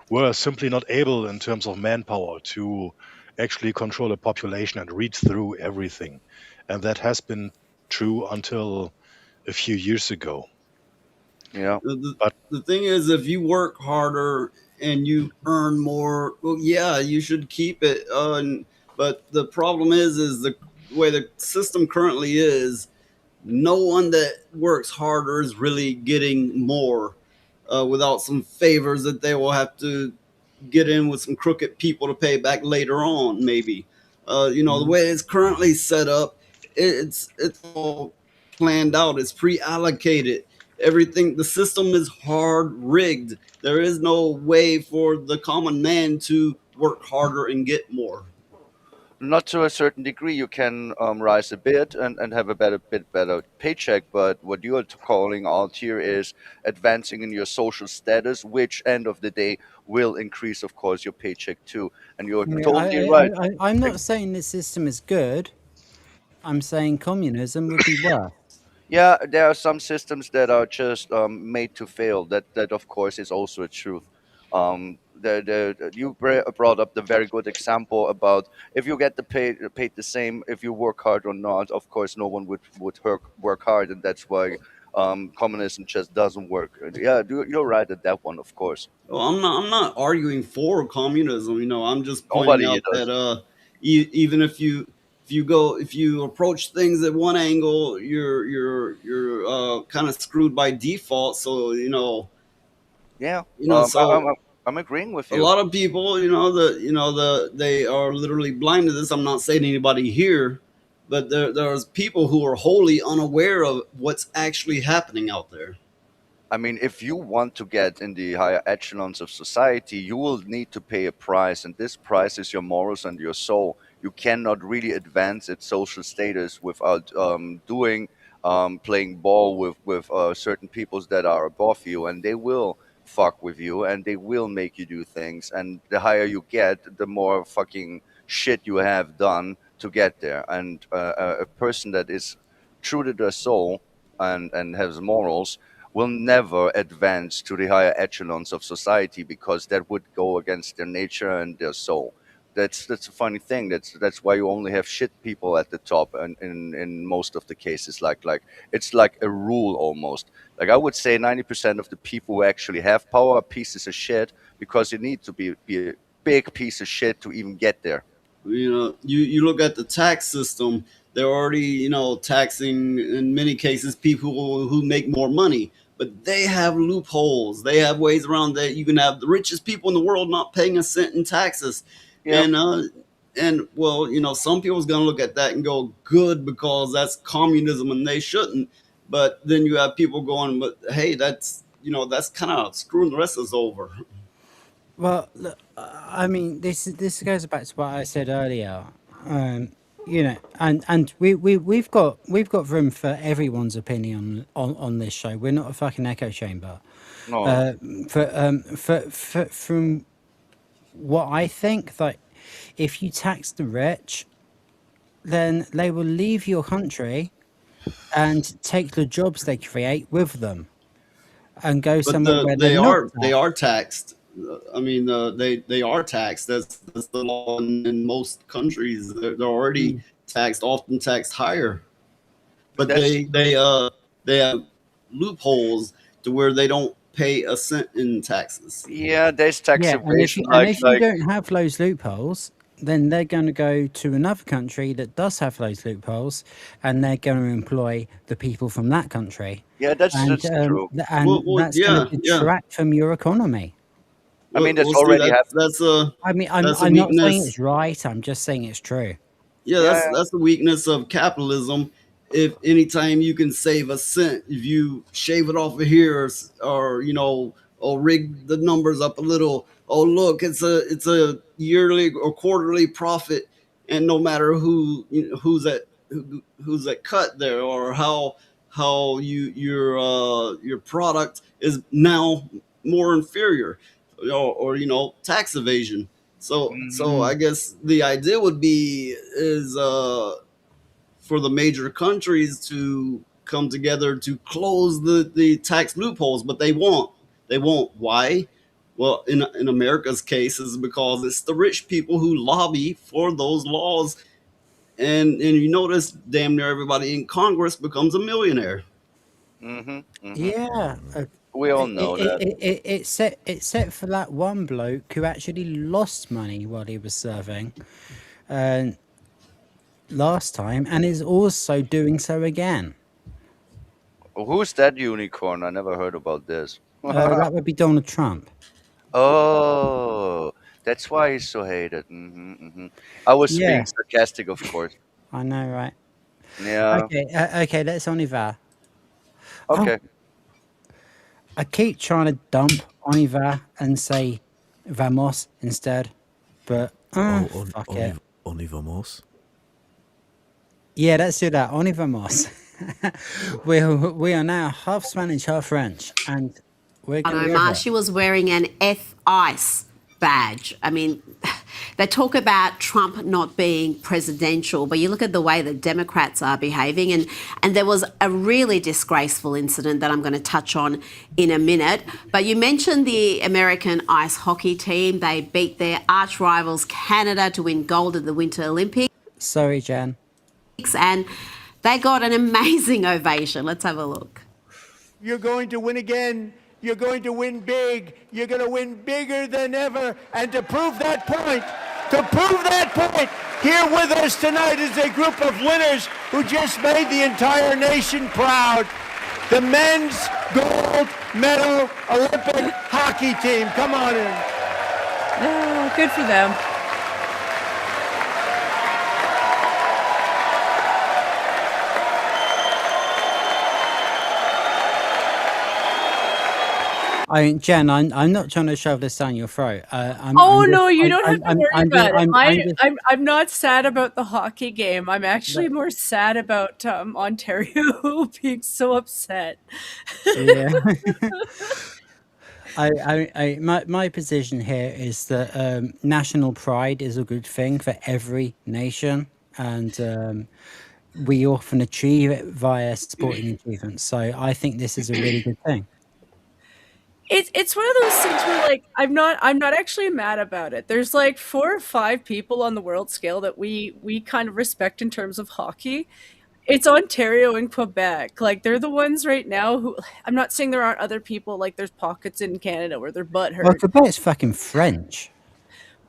Speaker 8: were simply not able in terms of manpower to actually control a population and read through everything. And that has been true until a few years ago.
Speaker 5: Yeah.
Speaker 7: the,
Speaker 8: But
Speaker 7: the thing is, if you work harder and you earn more, well, yeah, you should keep it. But the problem is the way the system currently is, no one that works harder is really getting more without some favors that they will have to get in with some crooked people to pay back later on, maybe. The way it's currently set up, it's all planned out. It's pre-allocated. Everything, the system is hard rigged. There is no way for the common man to work harder and get more.
Speaker 5: Not to a certain degree. You can rise a bit and have a bit better paycheck, but what you are calling out here is advancing in your social status, which end of the day will increase, of course, your paycheck too. And you're
Speaker 4: Yeah,
Speaker 5: totally right.
Speaker 4: I'm not saying this system is good. I'm saying communism would be worse.
Speaker 5: Yeah, there are some systems that are just made to fail. That of course is also a truth. You brought up the very good example about if you get the paid the same if you work hard or not. Of course, no one would work hard, and that's why communism just doesn't work. Yeah, you're right at that one. Of course,
Speaker 7: Well, I'm not arguing for communism. I'm just pointing
Speaker 5: nobody
Speaker 7: out
Speaker 5: does.
Speaker 7: that even if you approach things at one angle, you're kind of screwed by default. So
Speaker 5: Yeah,
Speaker 7: you know so
Speaker 5: I'm agreeing with
Speaker 7: a
Speaker 5: you.
Speaker 7: lot of people, they are literally blind to this. I'm not saying anybody here, but there's people who are wholly unaware of what's actually happening out there.
Speaker 5: I mean, if you want to get in the higher echelons of society, you will need to pay a price, and this price is your morals and your soul. You cannot really advance its social status without doing playing ball with certain peoples that are above you, and they will fuck with you, and they will make you do things. And the higher you get, the more fucking shit you have done to get there. And a person that is true to their soul and has morals will never advance to the higher echelons of society because that would go against their nature and their soul. That's a funny thing. That's why you only have shit people at the top, and in most of the cases, like it's like a rule almost. Like I would say, 90% of the people who actually have power are pieces of shit because you need to be a big piece of shit to even get there.
Speaker 7: You know, you look at the tax system, they're already, taxing in many cases people who make more money, but they have loopholes, they have ways around that. You can have the richest people in the world not paying a cent in taxes.
Speaker 5: Yep.
Speaker 7: And well, some people's gonna look at that and go, good, because that's communism and they shouldn't. But then you have people going, but hey, that's kind of screwing the rest of us over.
Speaker 4: Well, look, I mean, this goes back to what I said earlier. And we've got room for everyone's opinion on this show. We're not a fucking echo chamber.
Speaker 5: No.
Speaker 4: From what I think, like, if you tax the rich, then they will leave your country and take the jobs they create with them and go
Speaker 7: But
Speaker 4: somewhere where they're not
Speaker 7: they are taxed. I mean, they are taxed. That's the law in most countries. They're already taxed, often taxed higher. But they have loopholes to where they don't pay a cent in taxes.
Speaker 5: Yeah, there's tax
Speaker 4: Yeah,
Speaker 5: evasion.
Speaker 4: and if you don't have those loopholes, then they're going to go to another country that does have those loopholes, and they're going to employ the people from that country.
Speaker 5: Yeah, that's true.
Speaker 4: And that's going to detract from your economy.
Speaker 5: I mean, that's
Speaker 7: Well, Steve,
Speaker 5: already happened.
Speaker 7: that's a
Speaker 4: I mean, I'm
Speaker 7: that's a
Speaker 4: not saying
Speaker 7: weakness.
Speaker 4: it's right. I'm just saying it's true.
Speaker 7: Yeah, that's the weakness of capitalism. If anytime you can save a cent, if you shave it off of here, or rig the numbers up a little, oh look, it's a yearly or quarterly profit, and no matter who's at cut there, or how your product is now more inferior, or tax evasion. So I guess the idea would be is for the major countries to come together to close the tax loopholes, but they won't. They won't. Why? Well, in America's case, is because it's the rich people who lobby for those laws, and you notice damn near everybody in Congress becomes a millionaire.
Speaker 4: Yeah,
Speaker 5: We all know that.
Speaker 4: except for that one bloke who actually lost money while he was serving last time, and is also doing so again.
Speaker 5: Who's that unicorn? I never heard about this.
Speaker 4: That would be Donald Trump.
Speaker 5: Oh, that's why he's so hated. I was
Speaker 4: Yeah,
Speaker 5: being sarcastic, of course.
Speaker 4: I know, right?
Speaker 5: Yeah.
Speaker 4: Okay, let's on Ivar. Oh,
Speaker 5: Okay.
Speaker 4: I keep trying to dump on Ivar and say vamos instead, but fuck it.
Speaker 6: Oni vamos.
Speaker 4: Yeah, let's do that. On vamos. We are now half Spanish, half French, and we're going to
Speaker 10: Omar, she was wearing an F-ICE badge. I mean, they talk about Trump not being presidential, but you look at the way the Democrats are behaving, and there was a really disgraceful incident that I'm going to touch on in a minute. But you mentioned the American ice hockey team. They beat their arch rivals Canada to win gold at the Winter Olympics,
Speaker 4: Sorry, Jan.
Speaker 10: and they got an amazing ovation. Let's have a look.
Speaker 17: You're going to win again. You're going to win big. You're going to win bigger than ever. And to prove that point, here with us tonight is a group of winners who just made the entire nation proud. The men's gold medal Olympic hockey team. Come on in.
Speaker 9: Oh, good for them.
Speaker 4: Jen, I'm not trying to shove this down your throat.
Speaker 9: Oh
Speaker 4: I'm just,
Speaker 9: no, you don't have to worry
Speaker 4: I'm just,
Speaker 9: about it.
Speaker 4: I'm just,
Speaker 9: I'm not sad about the hockey game. I'm actually more sad about Ontario being so upset.
Speaker 4: yeah. My position here is that national pride is a good thing for every nation, and we often achieve it via sporting achievements. So I think this is a really good thing.
Speaker 9: It's one of those things where like I'm not actually mad about it. There's like 4 or 5 people on the world scale that we kind of respect in terms of hockey. It's Ontario and Quebec. Like they're the ones right now who I'm not saying there aren't other people, like there's pockets in Canada where they're
Speaker 4: Well,
Speaker 9: butthurt.
Speaker 4: Quebec's fucking French.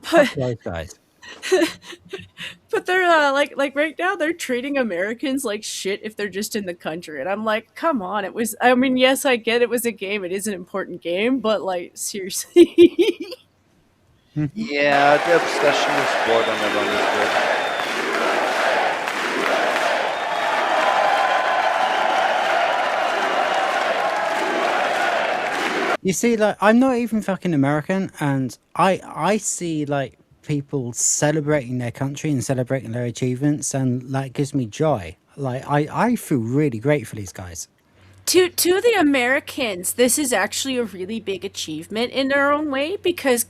Speaker 4: Fuck
Speaker 9: But
Speaker 4: those guys.
Speaker 9: but they're like right now they're treating Americans like shit if they're just in the country. And I'm like, come on, it was I mean, yes, I get it was a game. It is an important game, but like seriously.
Speaker 5: Yeah, the obsession with sport I never understood.
Speaker 4: You see, like I'm not even fucking American, and I see like people celebrating their country and celebrating their achievements, and that gives me joy. Like I feel really great for these guys.
Speaker 9: To the Americans, this is actually a really big achievement in their own way because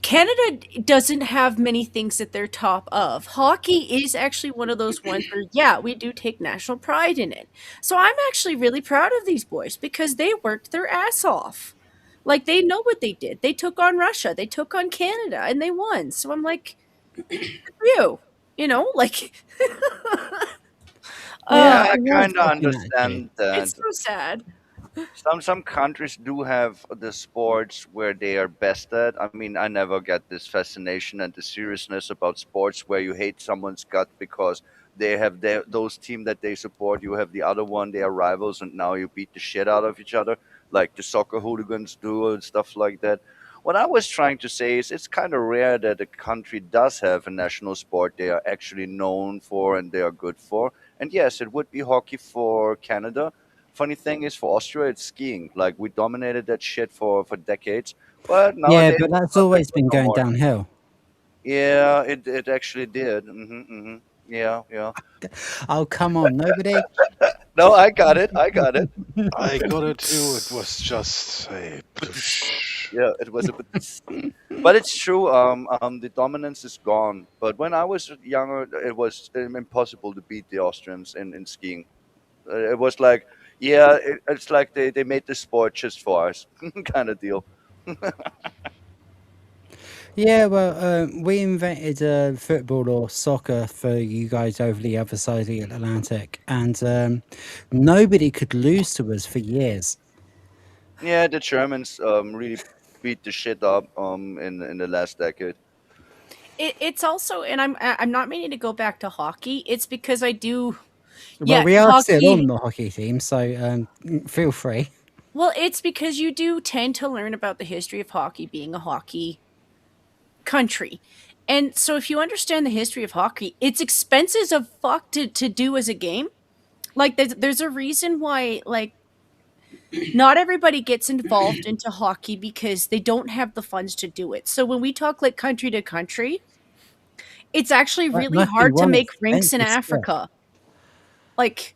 Speaker 9: Canada doesn't have many things that they're top of. Hockey is actually one of those ones where, yeah, we do take national pride in it. So I'm actually really proud of these boys because they worked their ass off. Like they know what they did. They took on Russia, they took on Canada, and they won. So I'm like, good for you. You know, like
Speaker 5: Yeah, I
Speaker 4: It was
Speaker 5: kind of
Speaker 4: fucking attitude.
Speaker 5: understand that.
Speaker 9: it's so sad.
Speaker 5: Some countries do have the sports where they are best at. I mean, I never get this fascination and the seriousness about sports where you hate someone's gut because they have those team that they support. You have the other one, they are rivals, and now you beat the shit out of each other, like the soccer hooligans do and stuff like that. What I was trying to say is it's kind of rare that a country does have a national sport they are actually known for and they are good for. And yes, it would be hockey for Canada. Funny thing is, for Austria, it's skiing. Like we dominated that shit for decades, but
Speaker 4: Yeah,
Speaker 5: nowadays
Speaker 4: but
Speaker 5: it's
Speaker 4: that's
Speaker 5: not that
Speaker 4: always
Speaker 5: good
Speaker 4: been
Speaker 5: no
Speaker 4: going
Speaker 5: more.
Speaker 4: downhill.
Speaker 5: Yeah, it actually did. Yeah, yeah.
Speaker 4: Oh come on, nobody.
Speaker 5: No, I got it. I got it.
Speaker 8: I got it too. It was just a.
Speaker 5: Yeah, it was a bit, but it's true. The dominance is gone. But when I was younger, it was impossible to beat the Austrians in skiing. It was like, yeah, it's like they made the sport just for us, kind of deal.
Speaker 4: Yeah, well, we invented football or soccer for you guys over the other side of the Atlantic, and nobody could lose to us for years.
Speaker 5: Yeah, the Germans really beat the shit up in the last decade.
Speaker 9: It's also, and I'm not meaning to go back to hockey. It's because I do,
Speaker 4: Well,
Speaker 9: yeah,
Speaker 4: we are still
Speaker 9: hockey.
Speaker 4: on the hockey team, so feel free.
Speaker 9: Well, it's because you do tend to learn about the history of hockey being a hockey country. And so if you understand the history of hockey, it's expensive as fuck to do as a game. Like there's a reason why like not everybody gets involved into hockey because they don't have the funds to do it. So when we talk like country to country, it's actually
Speaker 4: That
Speaker 9: really
Speaker 4: must be
Speaker 9: hard to
Speaker 4: one
Speaker 9: make rinks in
Speaker 4: expensive sport.
Speaker 9: Africa. Like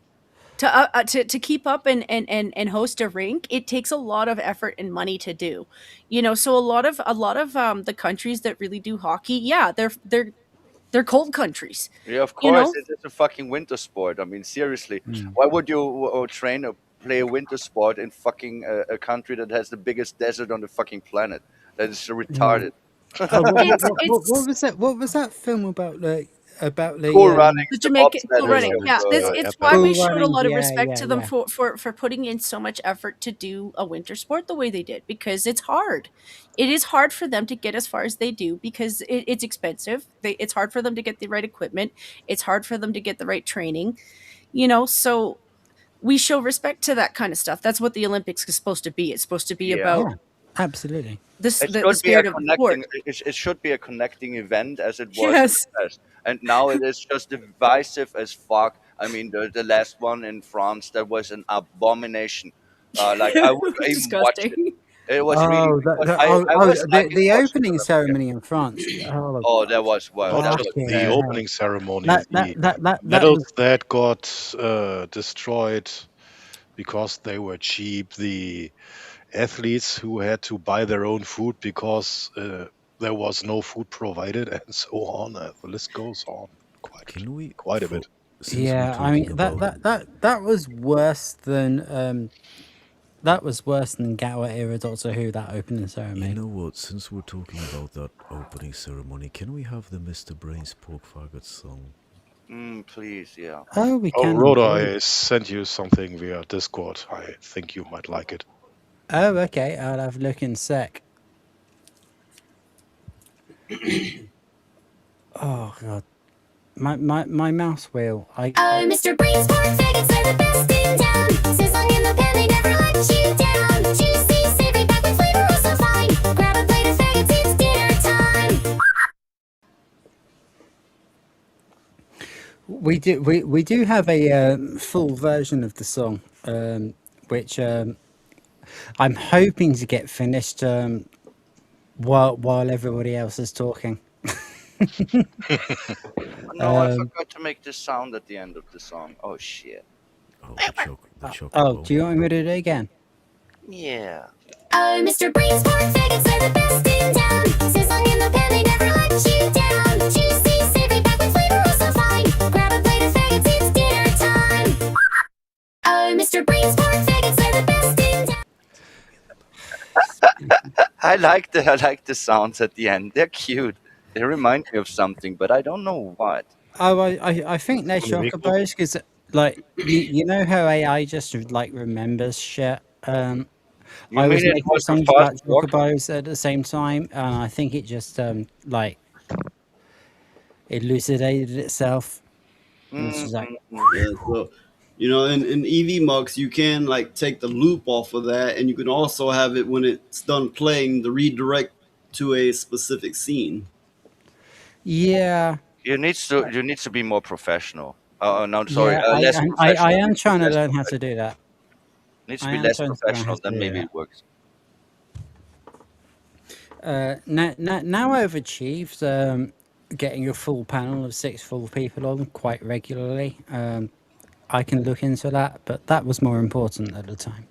Speaker 9: to keep up and host a rink, it takes a lot of effort and money to do. You know, so a lot of the countries that really do hockey, yeah, they're cold countries.
Speaker 5: Yeah, of
Speaker 9: You
Speaker 5: course,
Speaker 9: know,
Speaker 5: it's a fucking winter sport. I mean, seriously,
Speaker 4: Mm.
Speaker 5: why would you train or play a winter sport in fucking a country that has the biggest desert on the fucking planet? That is
Speaker 4: Yeah.
Speaker 5: retarded.
Speaker 4: Oh,
Speaker 9: it's
Speaker 4: was that? What was that film about?
Speaker 5: Cool runnings,
Speaker 9: the
Speaker 5: the
Speaker 9: Jamaican
Speaker 5: bobsled
Speaker 9: cool
Speaker 5: race.
Speaker 9: running.
Speaker 8: Cool
Speaker 9: Yeah,
Speaker 8: Runnings,
Speaker 9: it's
Speaker 8: epic.
Speaker 9: why we
Speaker 4: Cool
Speaker 9: showed a
Speaker 4: Runnings.
Speaker 9: lot of
Speaker 4: Yeah,
Speaker 9: respect
Speaker 4: yeah,
Speaker 9: to them
Speaker 4: yeah.
Speaker 9: for putting in so much effort to do a winter sport the way they did because it's hard. It is hard for them to get as far as they do because it's expensive. It's hard for them to get the right equipment. It's hard for them to get the right training. You know, so we show respect to that kind of stuff. That's what the Olympics is supposed to be. It's supposed to be
Speaker 5: Yeah.
Speaker 9: about
Speaker 4: Yeah, absolutely.
Speaker 5: It
Speaker 9: the
Speaker 5: should be a
Speaker 9: spirit of the sport.
Speaker 5: connecting. It should be a connecting event as it was in
Speaker 9: Yes.
Speaker 5: the past, and now it is just divisive as fuck. I mean, the last one in France that was an abomination. Like I would even watch it.
Speaker 9: Disgusting.
Speaker 5: It was really
Speaker 4: Oh,
Speaker 5: because I was liking
Speaker 4: the
Speaker 5: watching
Speaker 4: opening
Speaker 5: the Olympics.
Speaker 4: ceremony in France. Oh,
Speaker 5: Oh, that was well,
Speaker 8: Not
Speaker 5: that
Speaker 8: just
Speaker 5: was
Speaker 4: fucking
Speaker 8: the
Speaker 4: hell.
Speaker 8: opening ceremony,
Speaker 4: That
Speaker 8: the
Speaker 4: that
Speaker 8: medals
Speaker 4: was
Speaker 8: that got destroyed because they were cheap, the athletes who had to buy their own food because there was no food provided, and so on. The list goes on
Speaker 6: Can we,
Speaker 8: quite a bit.
Speaker 6: since we're
Speaker 4: yeah. I
Speaker 6: talking
Speaker 4: mean
Speaker 6: about,
Speaker 4: that was worse than Gower era Doctor Who. That opening
Speaker 6: you
Speaker 4: ceremony.
Speaker 6: know what, since we're talking about that opening ceremony, can we have the Mr. Brains Pork Faggot song?
Speaker 5: Please, yeah.
Speaker 4: Oh, we
Speaker 8: Oh,
Speaker 4: can
Speaker 8: Rhoda,
Speaker 4: indeed.
Speaker 8: I sent you something via Discord. I think you might like it.
Speaker 4: Oh, okay. I'll have a look in a sec. Oh god, my mouse wheel.
Speaker 1: Oh, Mr. Brains pork faggots are the best in town. Sizzling in the pan, they never let you down. Juicy, savory, packed with flavor, oh so fine. Grab a plate of faggots, it's dinner time.
Speaker 4: We do have a full version of the song, which I'm hoping to get finished while everybody else is talking.
Speaker 5: No, I forgot to make this sound at the end of the song. Oh shit.
Speaker 6: Oh, the
Speaker 4: Oh,
Speaker 6: chocobo.
Speaker 4: do you want me to do it again?
Speaker 5: Yeah.
Speaker 1: Oh, Mr. Brains pork faggots are the best in town. Sizzling in the pan, they never let you down. Juicy, savory, packed with flavor, oh so fine. Grab a plate of faggots, it's dinner time. Oh, Mr. Brains pork faggots are the best in town.
Speaker 5: I like the sounds at the end. They're cute. They remind me of something, but I don't know what.
Speaker 4: Oh, I think they're
Speaker 8: Flamenco?
Speaker 4: chocobos because like you know how AI just like remembers shit.
Speaker 5: You
Speaker 4: I
Speaker 5: mean
Speaker 4: was
Speaker 5: it
Speaker 4: making
Speaker 5: was the
Speaker 4: songs
Speaker 5: fast
Speaker 4: about
Speaker 5: walk?
Speaker 4: chocobos at the same time, and I think it just like elucidated itself. And it's just like,
Speaker 7: Yeah, so in EV Mux you can like take the loop off of that, and you can also have it when it's done playing the redirect to a specific scene.
Speaker 4: yeah,
Speaker 5: You need to be more professional. No, sorry,
Speaker 4: yeah.
Speaker 5: less
Speaker 4: I
Speaker 5: professional.
Speaker 4: am
Speaker 5: Needs to be
Speaker 4: trying to
Speaker 5: less
Speaker 4: learn how to
Speaker 5: professional.
Speaker 4: do that.
Speaker 5: Needs to
Speaker 4: I
Speaker 5: be
Speaker 4: am
Speaker 5: less
Speaker 4: trying to learn how
Speaker 5: professional.
Speaker 4: to
Speaker 5: Then
Speaker 4: do
Speaker 5: maybe
Speaker 4: that.
Speaker 5: it works.
Speaker 4: Now I've achieved getting a full panel of 6 full people on quite regularly. I can look into that, but that was more important at the time.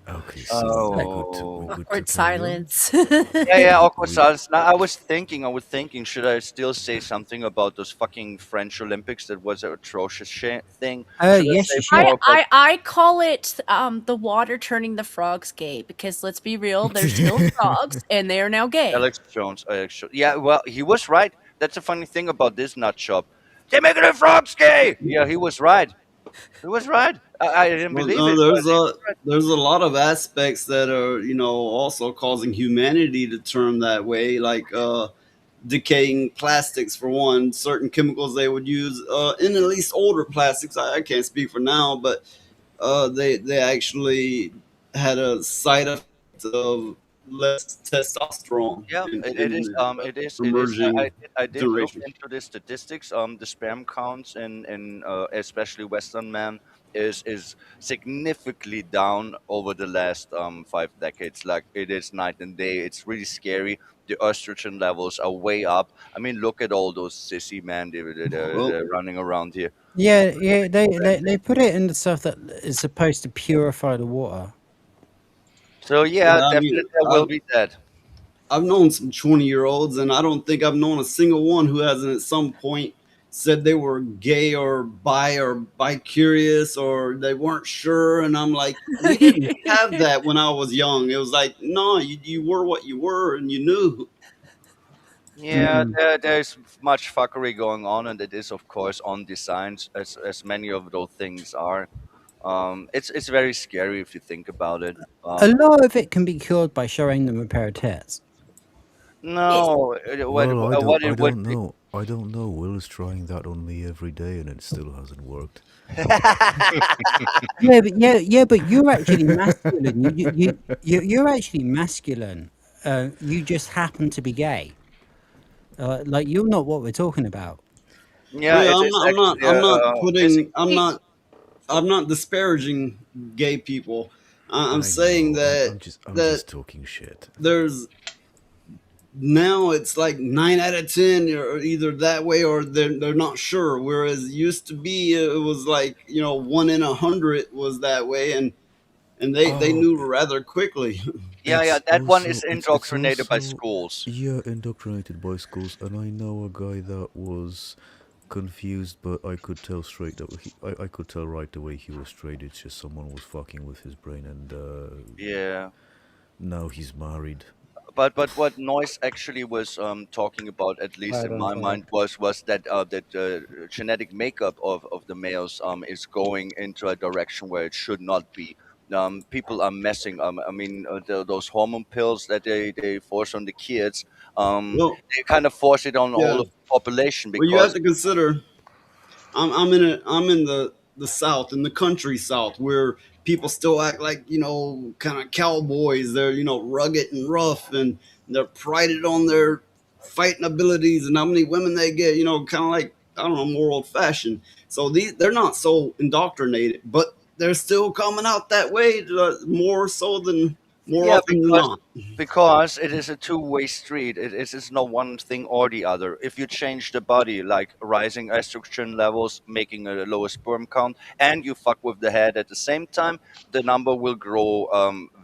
Speaker 6: Okay, so
Speaker 5: Oh.
Speaker 6: we're good to
Speaker 9: Awkward
Speaker 6: carry on?
Speaker 9: silence.
Speaker 5: Yeah, awkward
Speaker 6: We,
Speaker 5: silence. Now, I was thinking, should I still say something about those fucking French Olympics? That was an atrocious thing. Should I
Speaker 4: Yes,
Speaker 5: say
Speaker 4: you should.
Speaker 5: more about
Speaker 9: I call it the water turning the frogs gay because let's be real, they're still frogs and they are now gay.
Speaker 5: Alex Jones? Yeah, well, he was right. That's a funny thing about this nut shop. They're making the frogs gay. Yeah, he was right. He was right. I didn't
Speaker 7: Well,
Speaker 5: believe
Speaker 7: no,
Speaker 5: it, but he was right.
Speaker 7: there's a lot of aspects that are also causing humanity to turn that way, like decaying plastics for one, certain chemicals they would use in at least older plastics. I can't speak for now, but they actually had a side effect of less testosterone
Speaker 5: Yeah,
Speaker 7: in the
Speaker 5: it is.
Speaker 7: emerging
Speaker 5: I did look
Speaker 7: generations.
Speaker 5: into the statistics. The sperm counts in especially Western men is significantly down over the last 5 decades. Like it is night and day. It's really scary. The estrogen levels are way up. I mean, look at all those sissy men
Speaker 7: Well,
Speaker 5: they're running around here.
Speaker 4: Yeah. They put it in the stuff that is supposed to purify the water.
Speaker 5: So yeah,
Speaker 7: yeah, I
Speaker 5: definitely
Speaker 7: mean,
Speaker 5: there will be that.
Speaker 7: I've known some 20-year-olds, and I don't think I've known a single one who hasn't at some point said they were gay or bi curious or they weren't sure. And I'm like, we didn't have that when I was young. It was like, no, you were what you were, and you knew.
Speaker 5: Yeah, there's much fuckery going on, and it is, of course, on designs, as many of those things are. It's very scary if you think about it.
Speaker 4: A lot of it can be cured by showing them a pair of tits.
Speaker 5: No,
Speaker 6: well,
Speaker 5: what
Speaker 6: I
Speaker 5: it would
Speaker 6: don't
Speaker 5: be.
Speaker 6: know. I don't know. Will is trying that on me every day, and it still hasn't worked.
Speaker 4: Yeah, but you're actually masculine. You're actually masculine. You just happen to be gay. Like you're not what we're talking about.
Speaker 5: Yeah, it's actually
Speaker 7: I'm not disparaging gay people. I'm saying that
Speaker 6: I'm just talking shit.
Speaker 7: there's now it's like 9 out of 10 are either that way or they're not sure. Whereas it used to be it was like 1 in 100 was that way, and they knew rather quickly.
Speaker 5: Yeah,
Speaker 6: It's
Speaker 5: that one
Speaker 6: also
Speaker 5: is
Speaker 6: it's
Speaker 5: indoctrinated by
Speaker 6: also
Speaker 5: schools.
Speaker 6: indoctrinated by schools, and I know a guy that was confused, but I could tell straight that I could tell right away he was straight. It's just someone was fucking with his brain, and
Speaker 5: Yeah.
Speaker 6: now he's married.
Speaker 5: But what Noise actually was talking about, at least in my mind, was that genetic makeup of the males is going into a direction where it should not be. People are messing. I mean, those hormone pills that they force on the kids,
Speaker 7: Well,
Speaker 5: they kind of force it on all
Speaker 7: yeah.
Speaker 5: of the population
Speaker 7: Well, you have
Speaker 5: because
Speaker 7: to consider I'm in the South, in the country South, where people still act like kind of cowboys. They're rugged and rough, and they're prided on their fighting abilities and how many women they get. Kind of like, I don't know, more old fashioned. So they're not so indoctrinated, but they're still coming out that way, more so than more
Speaker 5: yeah,
Speaker 7: often than not.
Speaker 5: because it is a two-way street. It is not one thing or the other. If you change the body, like rising estrogen levels, making a lower sperm count, and you fuck with the head at the same time, the number will grow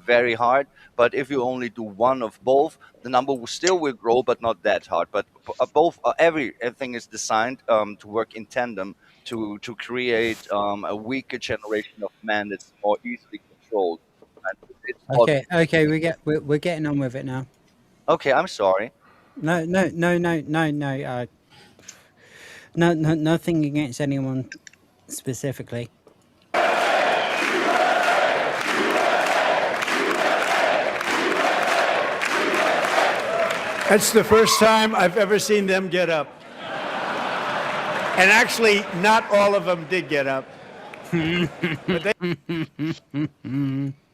Speaker 5: very hard. But if you only do one of both, the number will grow, but not that hard. But both, everything is designed to work in tandem to create a weaker generation of man that's more easily controlled. And it's called.
Speaker 4: Okay, we're getting on with it now.
Speaker 5: Okay, I'm sorry.
Speaker 4: No. No, nothing against anyone specifically.
Speaker 17: That's the first time I've ever seen them get up. And actually, not all of them did get up. But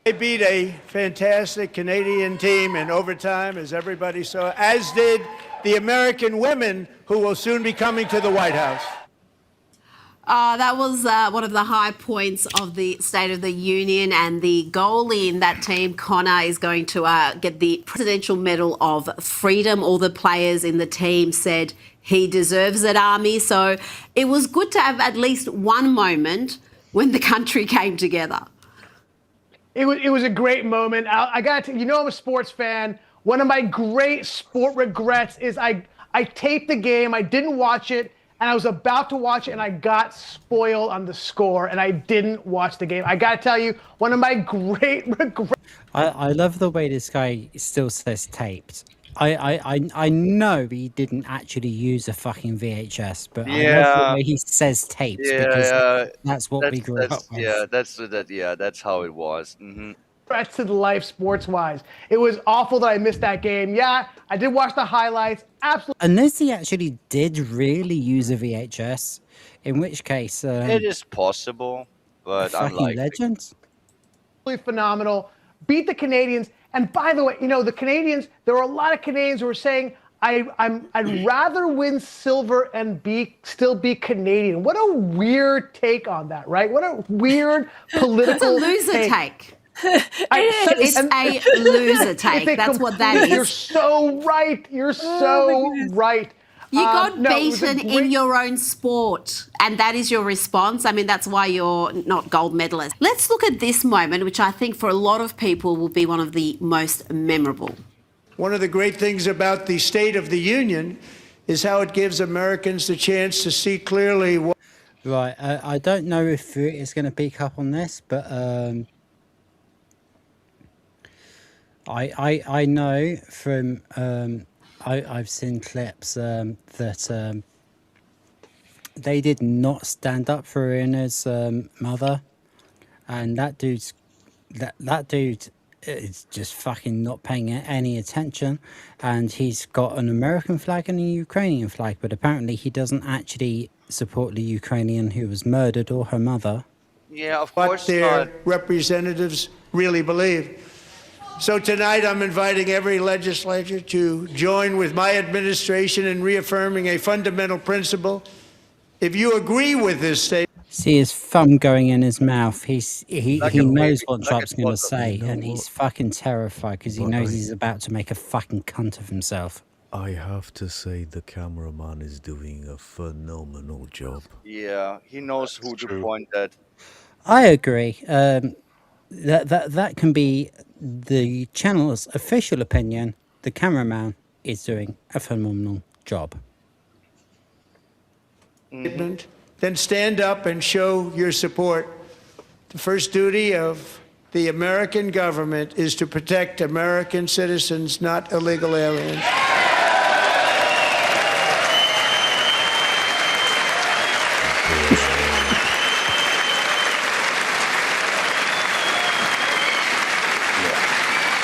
Speaker 17: they beat a fantastic Canadian team in overtime, as everybody saw, as did the American women who will soon be coming to the White House.
Speaker 10: That was one of the high points of the State of the Union, and the goalie in that team, Connor, is going to get the Presidential Medal of Freedom. All the players in the team said he deserves it, Army. So it was good to have at least one moment when the country came together.
Speaker 16: It was a great moment. I got to, I'm a sports fan. One of my great sport regrets is I taped the game. I didn't watch it, and I was about to watch it, and I got spoiled on the score, and I didn't watch the game. I got to tell you, one of my great regrets.
Speaker 4: I love the way this guy still says taped. I know he didn't actually use a fucking VHS, but I love the way he says taped because that's what we grew up with.
Speaker 5: Yeah, that's how it was.
Speaker 16: Regrets to the life sports-wise. It was awful that I missed that game. Yeah, I did watch the highlights. Absolutely.
Speaker 4: Unless he actually did really use a VHS, in which case
Speaker 5: it is possible, but
Speaker 4: fucking legends.
Speaker 16: Phenomenal. Beat the Canadians. And by the way, the Canadians, there were a lot of Canadians who were saying, I'd rather win silver and still be Canadian. What a weird take on that, right? What a weird political
Speaker 10: It's a loser take.
Speaker 16: It's
Speaker 10: a loser take. That's what that is.
Speaker 16: You're so right. You're so right.
Speaker 10: You got beaten in your own sport, and that is your response. I mean, that's why you're not gold medalist. Let's look at this moment, which I think for a lot of people will be one of the most memorable.
Speaker 17: One of the great things about the State of the Union is how it gives Americans the chance to see clearly what...
Speaker 4: Right, I don't know if it's going to pick up on this, but I know from... I've seen clips that they did not stand up for Irina's mother, and that dude is just fucking not paying any attention, and he's got an American flag and a Ukrainian flag, but apparently he doesn't actually support the Ukrainian who was murdered or her mother.
Speaker 5: Yeah, of course
Speaker 17: what their representatives really believe. So tonight I'm inviting every legislature to join with my administration in reaffirming a fundamental principle If you agree with this statement,
Speaker 4: See his thumb going in his mouth. He
Speaker 5: Like
Speaker 4: he
Speaker 5: a
Speaker 4: knows
Speaker 5: baby,
Speaker 4: what
Speaker 5: like a
Speaker 4: Trump's gonna
Speaker 5: toddler.
Speaker 4: say,
Speaker 6: You know
Speaker 4: and he's
Speaker 6: what?
Speaker 4: fucking terrified because he
Speaker 6: But
Speaker 4: knows he's about to make a fucking cunt of himself.
Speaker 6: I have to say the cameraman is doing a phenomenal job.
Speaker 5: Yeah, he knows who to
Speaker 8: True.
Speaker 5: point at.
Speaker 4: I agree. That can be the channel's official opinion. The cameraman is doing a phenomenal job.
Speaker 17: then stand up and show your support. The first duty of the American government is to protect American citizens, not illegal aliens.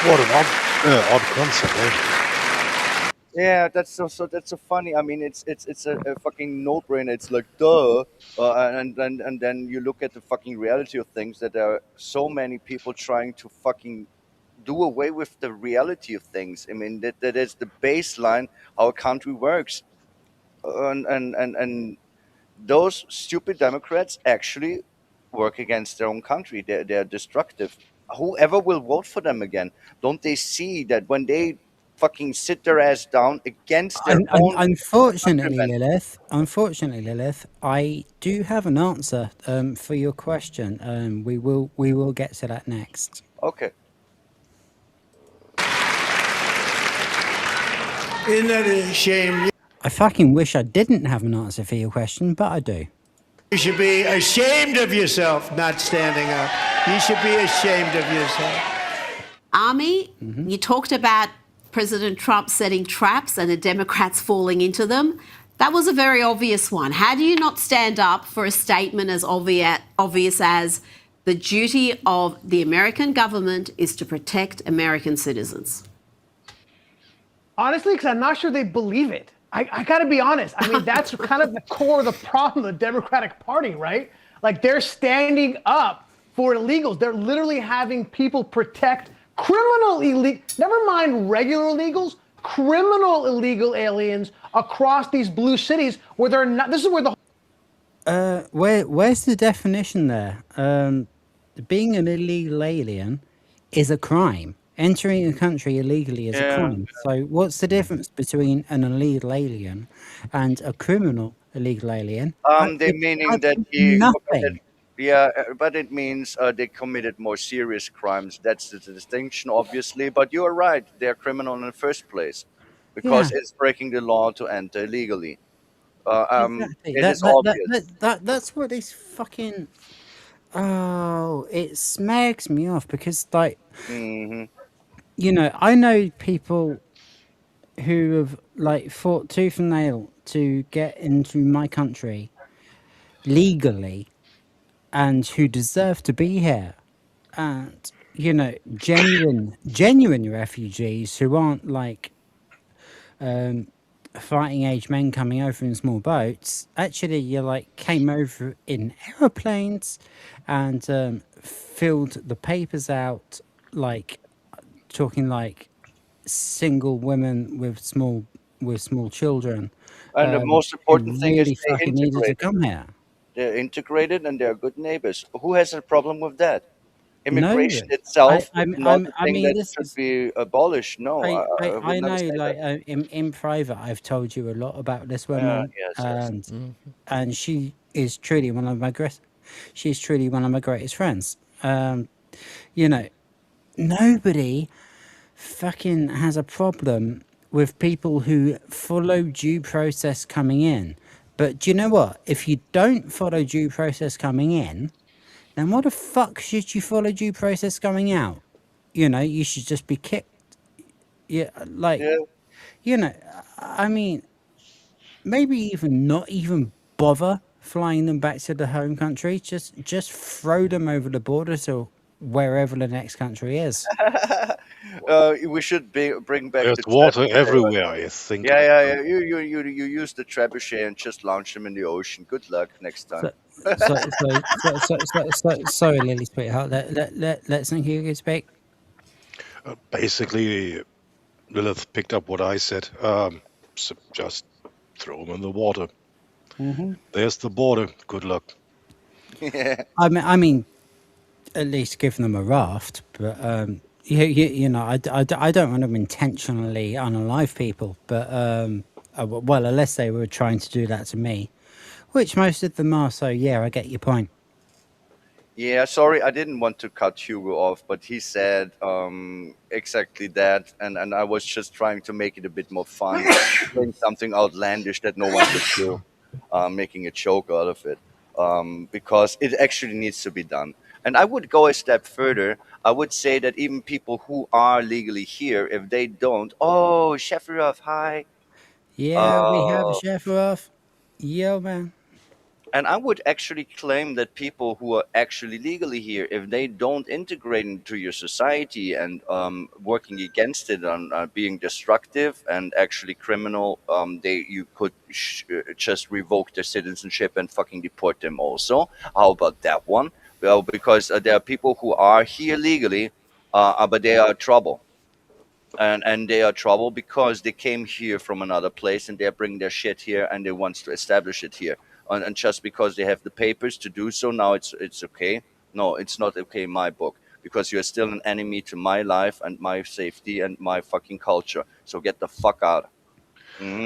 Speaker 8: What an odd concept, eh?
Speaker 5: Yeah, that's so funny. I mean, it's a fucking no brainer. It's like duh, and then you look at the fucking reality of things that there are so many people trying to fucking do away with the reality of things. I mean, that is the baseline how a country works, and those stupid Democrats actually work against their own country. They're destructive. Whoever will vote for them again, don't they see that when they fucking sit their ass down against their own countrymen?
Speaker 4: Unfortunately, Lilith, I do have an answer for your question. We will get to that next.
Speaker 5: Okay.
Speaker 17: Isn't that a shame?
Speaker 4: I fucking wish I didn't have an answer for your question, but I do.
Speaker 17: You should be ashamed of yourself not standing up. You should be ashamed of yourself.
Speaker 10: Army, you talked about President Trump setting traps and the Democrats falling into them. That was a very obvious one. How do you not stand up for a statement as obvious as the duty of the American government is to protect American citizens?
Speaker 16: Honestly, because I'm not sure they believe it. I got to be honest. I mean, that's kind of the core of the problem of the Democratic Party, right? Like, they're standing up for illegals. They're literally having people protect criminal never mind regular illegals, criminal illegal aliens across these blue cities where they're not. This is where the
Speaker 4: Where's the definition there? Being an illegal alien is a crime. Entering a country illegally is a
Speaker 5: Yeah.
Speaker 4: crime. So what's the difference between an illegal alien and a criminal illegal alien?
Speaker 5: They meaning that he
Speaker 4: nothing.
Speaker 5: committed, yeah, but it means they committed more serious crimes. That's the distinction, obviously. But you are right; they're criminal in the first place because
Speaker 4: Yeah.
Speaker 5: it's breaking the law to enter illegally.
Speaker 4: Exactly.
Speaker 5: It is obvious.
Speaker 4: That's what this fucking. Oh, it smags me off because, like,
Speaker 5: Hmm.
Speaker 4: you know, I know people who have like fought tooth and nail to get into my country legally and who deserve to be here, and you know, genuine refugees who aren't like fighting age men coming over in small boats. Actually, you like came over in aeroplanes and filled the papers out, like talking like single women with small children,
Speaker 5: And the most
Speaker 4: who
Speaker 5: important thing is
Speaker 4: really
Speaker 5: they
Speaker 4: fucking needed to
Speaker 5: integrated.
Speaker 4: come here.
Speaker 5: They're integrated and they're good neighbors. Who has a problem with that?
Speaker 4: No,
Speaker 5: Immigration itself is not a
Speaker 4: I
Speaker 5: thing
Speaker 4: mean,
Speaker 5: that
Speaker 4: this
Speaker 5: should
Speaker 4: is.
Speaker 5: be abolished. No, I would
Speaker 4: I
Speaker 5: never
Speaker 4: know,
Speaker 5: say
Speaker 4: like
Speaker 5: that.
Speaker 4: in private, I've told you a lot about this woman,
Speaker 5: Yes, yes.
Speaker 4: and she is truly one of my she's truly one of my greatest friends. You know, nobody fucking has a problem with people who follow due process coming in. But do you know what? If you don't follow due process coming in, then what the fuck should you follow due process coming out? You know, you should just be kicked. Yeah, like,
Speaker 5: Yeah.
Speaker 4: you know, I mean, maybe even not even bother flying them back to the home country. Just throw them over the border to wherever the next country is.
Speaker 5: We should bring back
Speaker 8: There's
Speaker 5: the
Speaker 8: water
Speaker 5: trebuchet.
Speaker 8: everywhere, I think.
Speaker 5: Yeah, yeah, yeah. You use the trebuchet and just launch them in the ocean. Good luck next time.
Speaker 4: Sorry, Lily, sweetheart. Let St.Hugo speak.
Speaker 8: Basically, Lilith picked up what I said. So just throw them in the water. There's the border. Good luck.
Speaker 5: Yeah.
Speaker 4: I mean, at least give them a raft, but you know, I don't want to intentionally unalive people, but well, unless they were trying to do that to me, which most of them are. So yeah, I get your point.
Speaker 5: Yeah, sorry, I didn't want to cut Hugo off, but he said exactly that, and I was just trying to make it a bit more fun, saying something outlandish that no one would do, making a joke out of it, because it actually needs to be done. And I would go a step further. I would say that even people who are legally here, if they don't, oh, Shefirov, hi.
Speaker 4: Yeah, we have a
Speaker 5: Uh,
Speaker 4: chef off. Yo, man.
Speaker 5: And I would actually claim that people who are actually legally here, if they don't integrate into your society and working against it and being destructive and actually criminal, they you could just revoke their citizenship and fucking deport them. Also, how about that one? Well, because there are people who are here legally, but they are trouble, and they are trouble because they came here from another place and they bring their shit here and they want to establish it here, and just because they have the papers to do so now it's okay. No, it's not okay in my book, because you're still an enemy to my life and my safety and my fucking culture, so get the fuck out.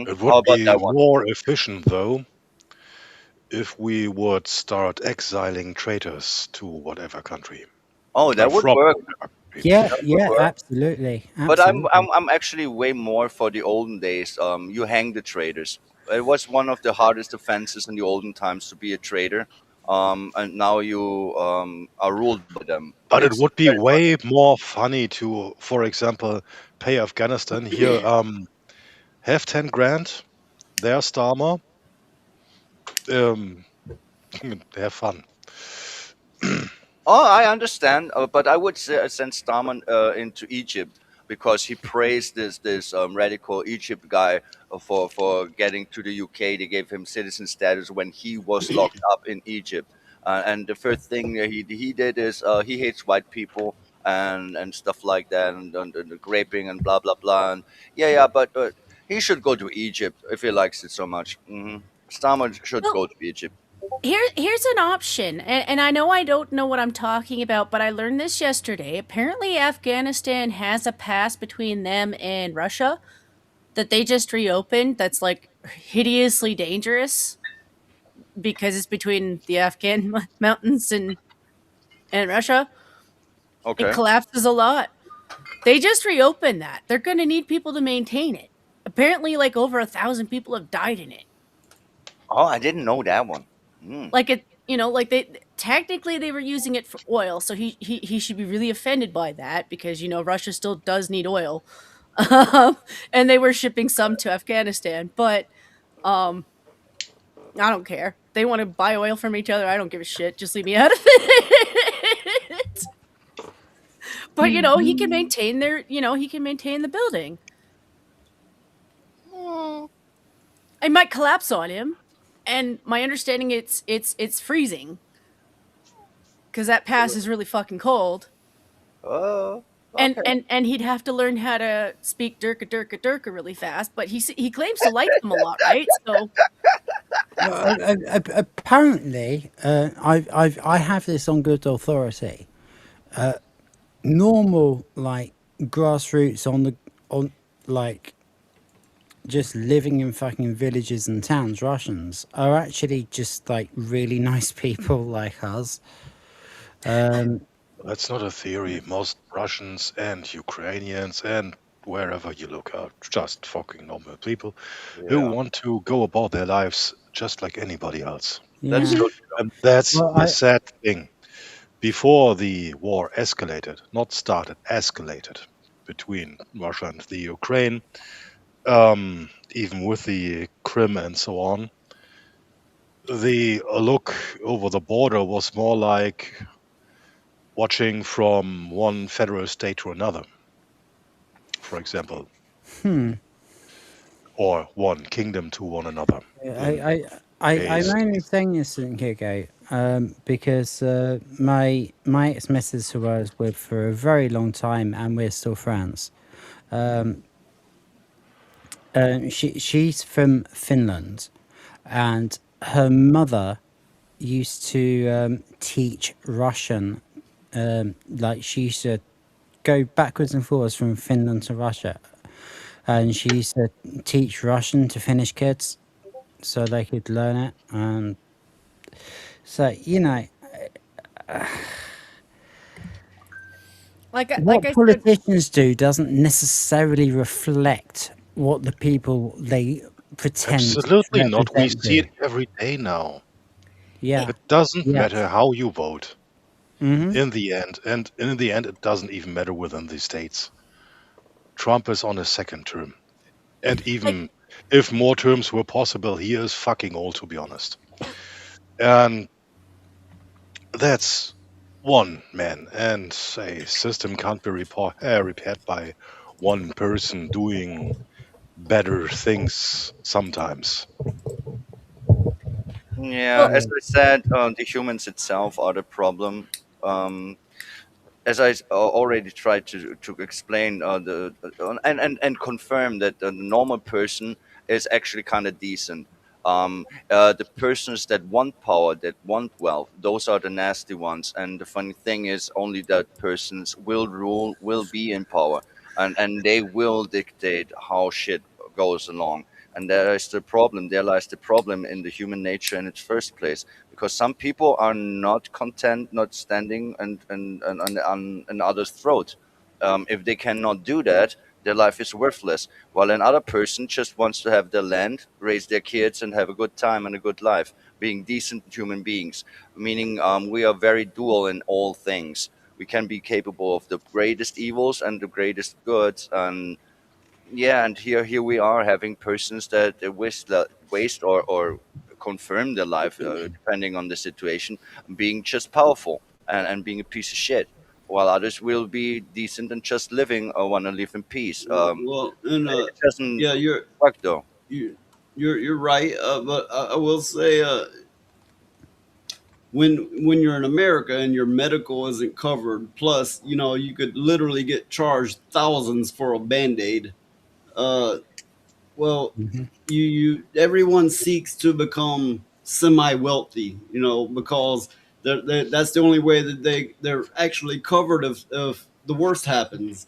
Speaker 8: It
Speaker 5: How
Speaker 8: would
Speaker 5: about
Speaker 8: be
Speaker 5: that one?
Speaker 8: more efficient, though, if we would start exiling traitors to whatever country.
Speaker 5: Oh, that would
Speaker 8: From
Speaker 5: work.
Speaker 8: whatever country.
Speaker 4: Yeah,
Speaker 5: That would
Speaker 4: yeah,
Speaker 5: work.
Speaker 4: absolutely,
Speaker 5: But I'm
Speaker 4: absolutely.
Speaker 5: I'm I'm actually way more for the olden days. You hang the traitors. It was one of the hardest offenses in the olden times to be a traitor. And now you are ruled by them.
Speaker 8: But it
Speaker 5: It's
Speaker 8: would be
Speaker 5: very funny.
Speaker 8: way more funny to, for example, pay Afghanistan here, have 10 grand, their Starmer, um, have fun.
Speaker 5: Oh, I understand, but I would send Starman into Egypt because he praised this radical Egypt guy for getting to the UK. They gave him citizen status when he was locked up in Egypt, and the first thing that he did is he hates white people and stuff like that, and the raping and blah blah blah. And yeah, but he should go to Egypt if he likes it so much. Starman should
Speaker 9: Well,
Speaker 5: go to Egypt.
Speaker 9: here's an option, and I know I don't know what I'm talking about, but I learned this yesterday. Apparently, Afghanistan has a pass between them and Russia that they just reopened. That's like hideously dangerous because it's between the Afghan mountains and Russia. It
Speaker 5: Okay.
Speaker 9: collapses a lot. They just reopened that. They're going to need people to maintain it. Apparently, like over 1,000 people have died in it.
Speaker 5: Oh, I didn't know that one. Mm.
Speaker 9: Like it, like they technically they were using it for oil, so he should be really offended by that because Russia still does need oil, and they were shipping some to Afghanistan, but I don't care. They want to buy oil from each other. I don't give a shit. Just leave me out of it. But he can maintain he can maintain the building. It might collapse on him, and my understanding it's freezing because that pass is really fucking cold.
Speaker 5: Oh,
Speaker 9: And,
Speaker 5: okay.
Speaker 9: and he'd have to learn how to speak Durka Durka Durka really fast, but he claims to like them a lot, right? So
Speaker 4: Apparently, I have this on good authority. Normal, like grassroots on like just living in fucking villages and towns, Russians are actually just like really nice people like us.
Speaker 8: That's not a theory. Most Russians and Ukrainians and wherever you look are just fucking normal people who
Speaker 5: Yeah,
Speaker 8: want to go about their lives just like anybody else.
Speaker 5: that's
Speaker 4: Yeah.
Speaker 5: so
Speaker 8: And that's
Speaker 4: Well,
Speaker 8: the sad thing. Before the war escalated, not started, escalated between Russia and the Ukraine, even with the Crimea and so on, the look over the border was more like watching from one federal state to another, for example, or one kingdom to one another. In
Speaker 4: I'm
Speaker 8: case,
Speaker 4: only saying this, St.Hugo, because my ex-missus who I was with for a very long time, and we're still friends. She's from Finland, and her mother used to teach Russian. Like she used to go backwards and forwards from Finland to Russia, and she used to teach Russian to Finnish kids so they could learn it. And so
Speaker 9: Like
Speaker 4: what
Speaker 9: I said,
Speaker 4: politicians do doesn't necessarily reflect what the people they pretend to
Speaker 8: Absolutely not. We
Speaker 4: represent
Speaker 8: see
Speaker 4: do.
Speaker 8: it every day now.
Speaker 4: Yeah.
Speaker 8: It doesn't
Speaker 4: Yes.
Speaker 8: matter how you vote
Speaker 4: Mm-hmm.
Speaker 8: in the end, and in the end, it doesn't even matter within the states. Trump is on his second term, and
Speaker 9: like
Speaker 8: even if more terms were possible, he is fucking old, to be honest. And that's one man, and a system can't be repaired by one person doing better things sometimes.
Speaker 5: Yeah,
Speaker 9: well,
Speaker 5: as I said, the humans itself are the problem. Um, as already tried to explain and confirm that the normal person is actually kind of decent. The persons that want power, that want wealth, those are the nasty ones. And the funny thing is, only that persons will rule, will be in power, and they will dictate how shit goes along. And there is the problem. There lies the problem in the human nature in its first place, because some people are not content not standing on others' throat. If they cannot do that, their life is worthless. While another person just wants to have their land, raise their kids, and have a good time and a good life, being decent human beings. Meaning, we are very dual in all things. We can be capable of the greatest evils and the greatest goods, and yeah, and here we are having persons that waste or confirm their life, depending on the situation, being just powerful and being a piece of shit, while others will be decent and just living or want to live in peace.
Speaker 7: Well, and
Speaker 5: It doesn't
Speaker 7: yeah,
Speaker 5: work though.
Speaker 7: you you're right. But I will say, when you're in America and your medical isn't covered, plus you could literally get charged thousands for a Band-Aid. Uh, well,
Speaker 4: Mm-hmm.
Speaker 7: you everyone seeks to become semi-wealthy, because that's the only way that they're actually covered if the worst happens.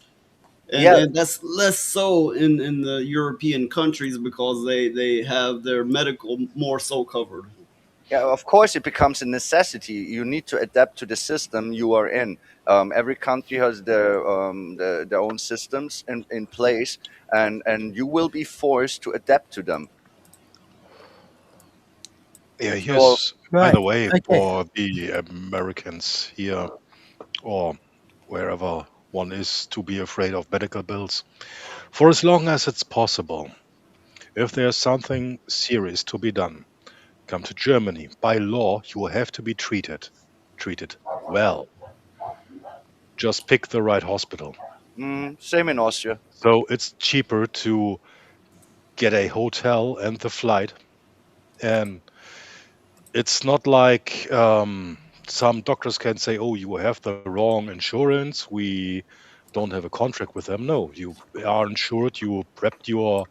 Speaker 7: and
Speaker 5: Yeah,
Speaker 7: and that's less so in the European countries because they have their medical more so covered.
Speaker 5: yeah, of course, it becomes a necessity. You need to adapt to the system you are in. Every country has their own systems in place, and you will be forced to adapt to them.
Speaker 8: Yeah,
Speaker 5: So,
Speaker 8: here's, by
Speaker 4: Right.
Speaker 8: the way,
Speaker 4: Okay.
Speaker 8: for the Americans here or wherever one is to be afraid of medical bills, for as long as it's possible, if there's something serious to be done, come to Germany. By law, you have to be treated well. Just pick the right hospital.
Speaker 5: same in Austria.
Speaker 8: So it's cheaper to get a hotel and the flight. And it's not like some doctors can say, oh, you have the wrong insurance. We don't have a contract with them. No, you are insured. You prepped your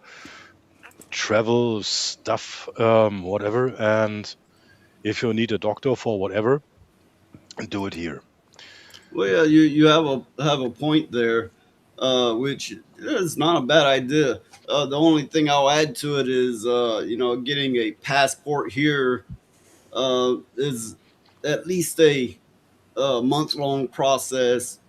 Speaker 8: travel stuff, whatever. And if you need a doctor for whatever, do it here.
Speaker 7: Well, yeah, you have a point there, which is not a bad idea. The only thing I'll add to it is, getting a passport here is at least a month-long process.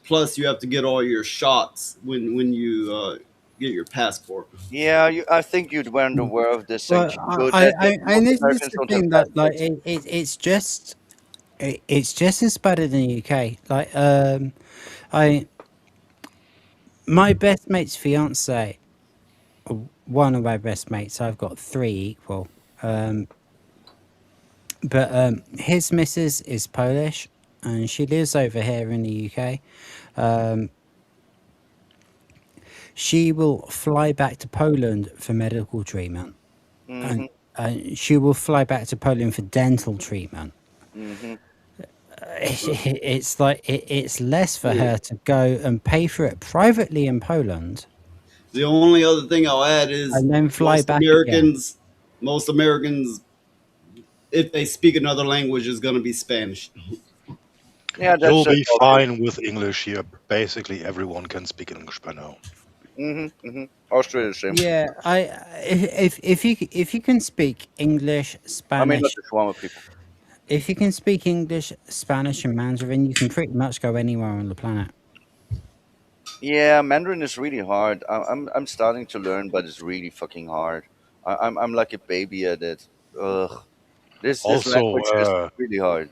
Speaker 7: Plus, you have to get all your shots when you get your passport.
Speaker 5: Yeah, I think you weren't aware of this,
Speaker 4: Well,
Speaker 5: St.Hugo, that
Speaker 4: and
Speaker 5: most
Speaker 4: this is
Speaker 5: Americans
Speaker 4: the
Speaker 5: don't have
Speaker 4: thing that like
Speaker 5: passports.
Speaker 4: it's just as bad in the UK. Like I my best mate's fiance, one of my best mates. I've got three equal. Um, but his missus is Polish, and she lives over here in the UK. Um, she will fly back to Poland for medical treatment,
Speaker 5: Hmm.
Speaker 4: and she will fly back to Poland for dental treatment.
Speaker 5: Hmm.
Speaker 4: It's like it's less for
Speaker 7: Yeah.
Speaker 4: her to go and pay for it privately in Poland
Speaker 7: The only other thing I'll add is
Speaker 4: and then fly
Speaker 7: most
Speaker 4: back again.
Speaker 7: Americans, most Americans if they speak another language, is going to be Spanish.
Speaker 5: Yeah,
Speaker 8: You'll
Speaker 5: that's
Speaker 8: be
Speaker 5: all good.
Speaker 8: fine with English here. Basically, everyone can speak English by now.
Speaker 5: Austria is the same.
Speaker 4: Yeah, if you can speak English,
Speaker 5: I mean, not
Speaker 4: Spanish,
Speaker 5: the Shawarma people.
Speaker 4: if you can speak English, Spanish, and Mandarin, you can pretty much go anywhere on the planet.
Speaker 5: Yeah, Mandarin is really hard. I'm starting to learn, but it's really fucking hard. I'm like a baby at it. Ugh. This
Speaker 8: Also,
Speaker 5: language is really hard.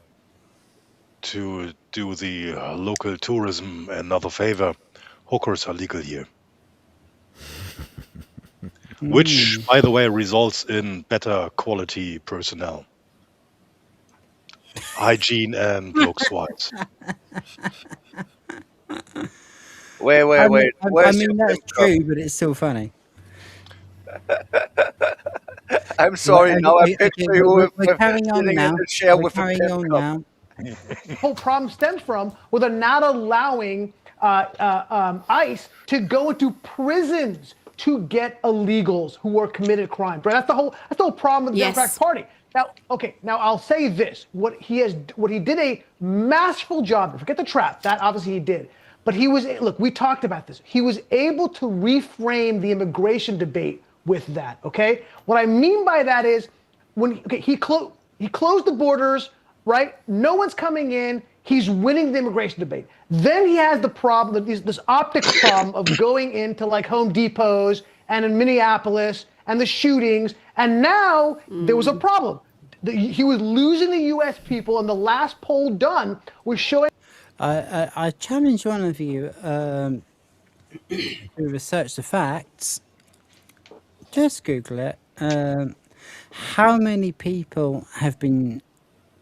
Speaker 8: to do the local tourism another favor, hookers are legal here. Which,
Speaker 4: Mm.
Speaker 8: by the way, results in better quality personnel, hygiene, and looks wise.
Speaker 5: Wait,
Speaker 4: I
Speaker 5: wait,
Speaker 4: mean,
Speaker 5: wait.
Speaker 4: I
Speaker 5: Where's your
Speaker 4: mean that's
Speaker 5: pimp cup?
Speaker 4: true, but it's still funny.
Speaker 5: I'm
Speaker 4: Right,
Speaker 5: sorry. Now I
Speaker 4: okay,
Speaker 5: picture you
Speaker 4: we're
Speaker 5: with
Speaker 4: carrying on
Speaker 5: sitting in
Speaker 4: now.
Speaker 5: the chair
Speaker 4: We're
Speaker 5: with a
Speaker 4: carrying
Speaker 5: pimp
Speaker 4: on
Speaker 5: cup.
Speaker 4: now.
Speaker 16: whole problem stems from with a not allowing ICE to go into prisons to get illegals who are committed crimes. Right? That's the whole problem with the
Speaker 10: Yes.
Speaker 16: Democratic Party. Now I'll say this: what he did a masterful job. Forget the trap. That obviously he did. But look. We talked about this. He was able to reframe the immigration debate with that. Okay. What I mean by that is he closed the borders. Right? No one's coming in. He's winning the immigration debate. Then he has the problem, this optics problem of going into like Home Depots and in Minneapolis and the shootings. And now there was a problem. He was losing the U.S. people, and the last poll done was showing.
Speaker 4: I challenge one of you to research the facts. Just Google it. How many people have been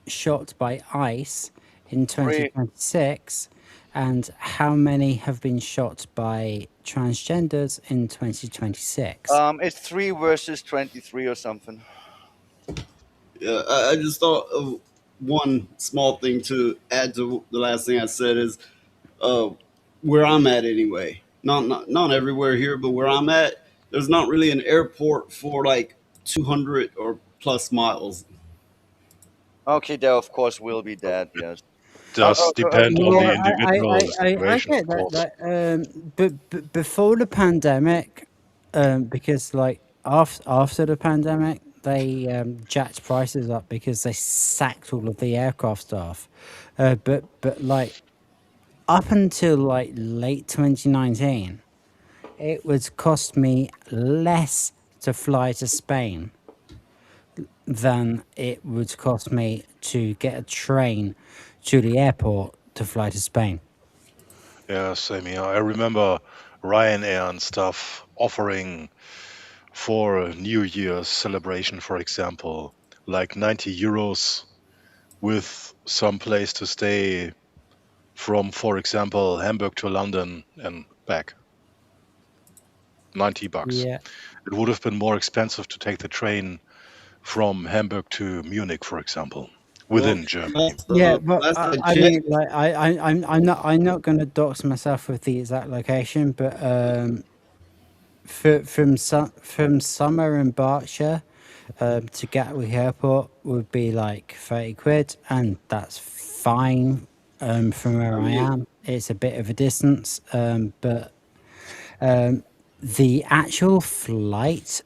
Speaker 4: shot by ICE in 2026, and how many have been shot by transgenders in 2026?
Speaker 5: It's 3 versus 23 or something.
Speaker 7: Yeah, I just thought of one small thing to add to the last thing I said is where I'm at anyway. Not everywhere here, but where I'm at, there's not really an airport for like 200 or plus miles.
Speaker 5: Okay, there of course will be that. Yes.
Speaker 8: Does depend on the
Speaker 4: Yeah,
Speaker 8: individual
Speaker 4: I
Speaker 8: situation,
Speaker 4: get
Speaker 8: of
Speaker 4: that.
Speaker 8: course.
Speaker 4: But before the pandemic, because like after the pandemic, they jacked prices up because they sacked all of the aircraft staff. But like up until like late 2019, it would cost me less to fly to Spain than it would cost me to get a train to the airport to fly to Spain.
Speaker 8: Yeah, same here. I remember Ryanair and stuff offering for a New Year's celebration, for example, like 90 euros with some place to stay from, for example, Hamburg to London and back. 90 bucks.
Speaker 4: Yeah.
Speaker 8: It would have been more expensive to take the train from Hamburg to Munich, for example, within Germany.
Speaker 4: Yeah, but
Speaker 7: last I
Speaker 4: I mean,
Speaker 7: checked,
Speaker 4: like, I'm not going to dox myself with the exact location, but from Summer in Berkshire to Gatwick Airport would be like 30 quid, and that's fine. From where I am, it's a bit of a distance, but the actual flight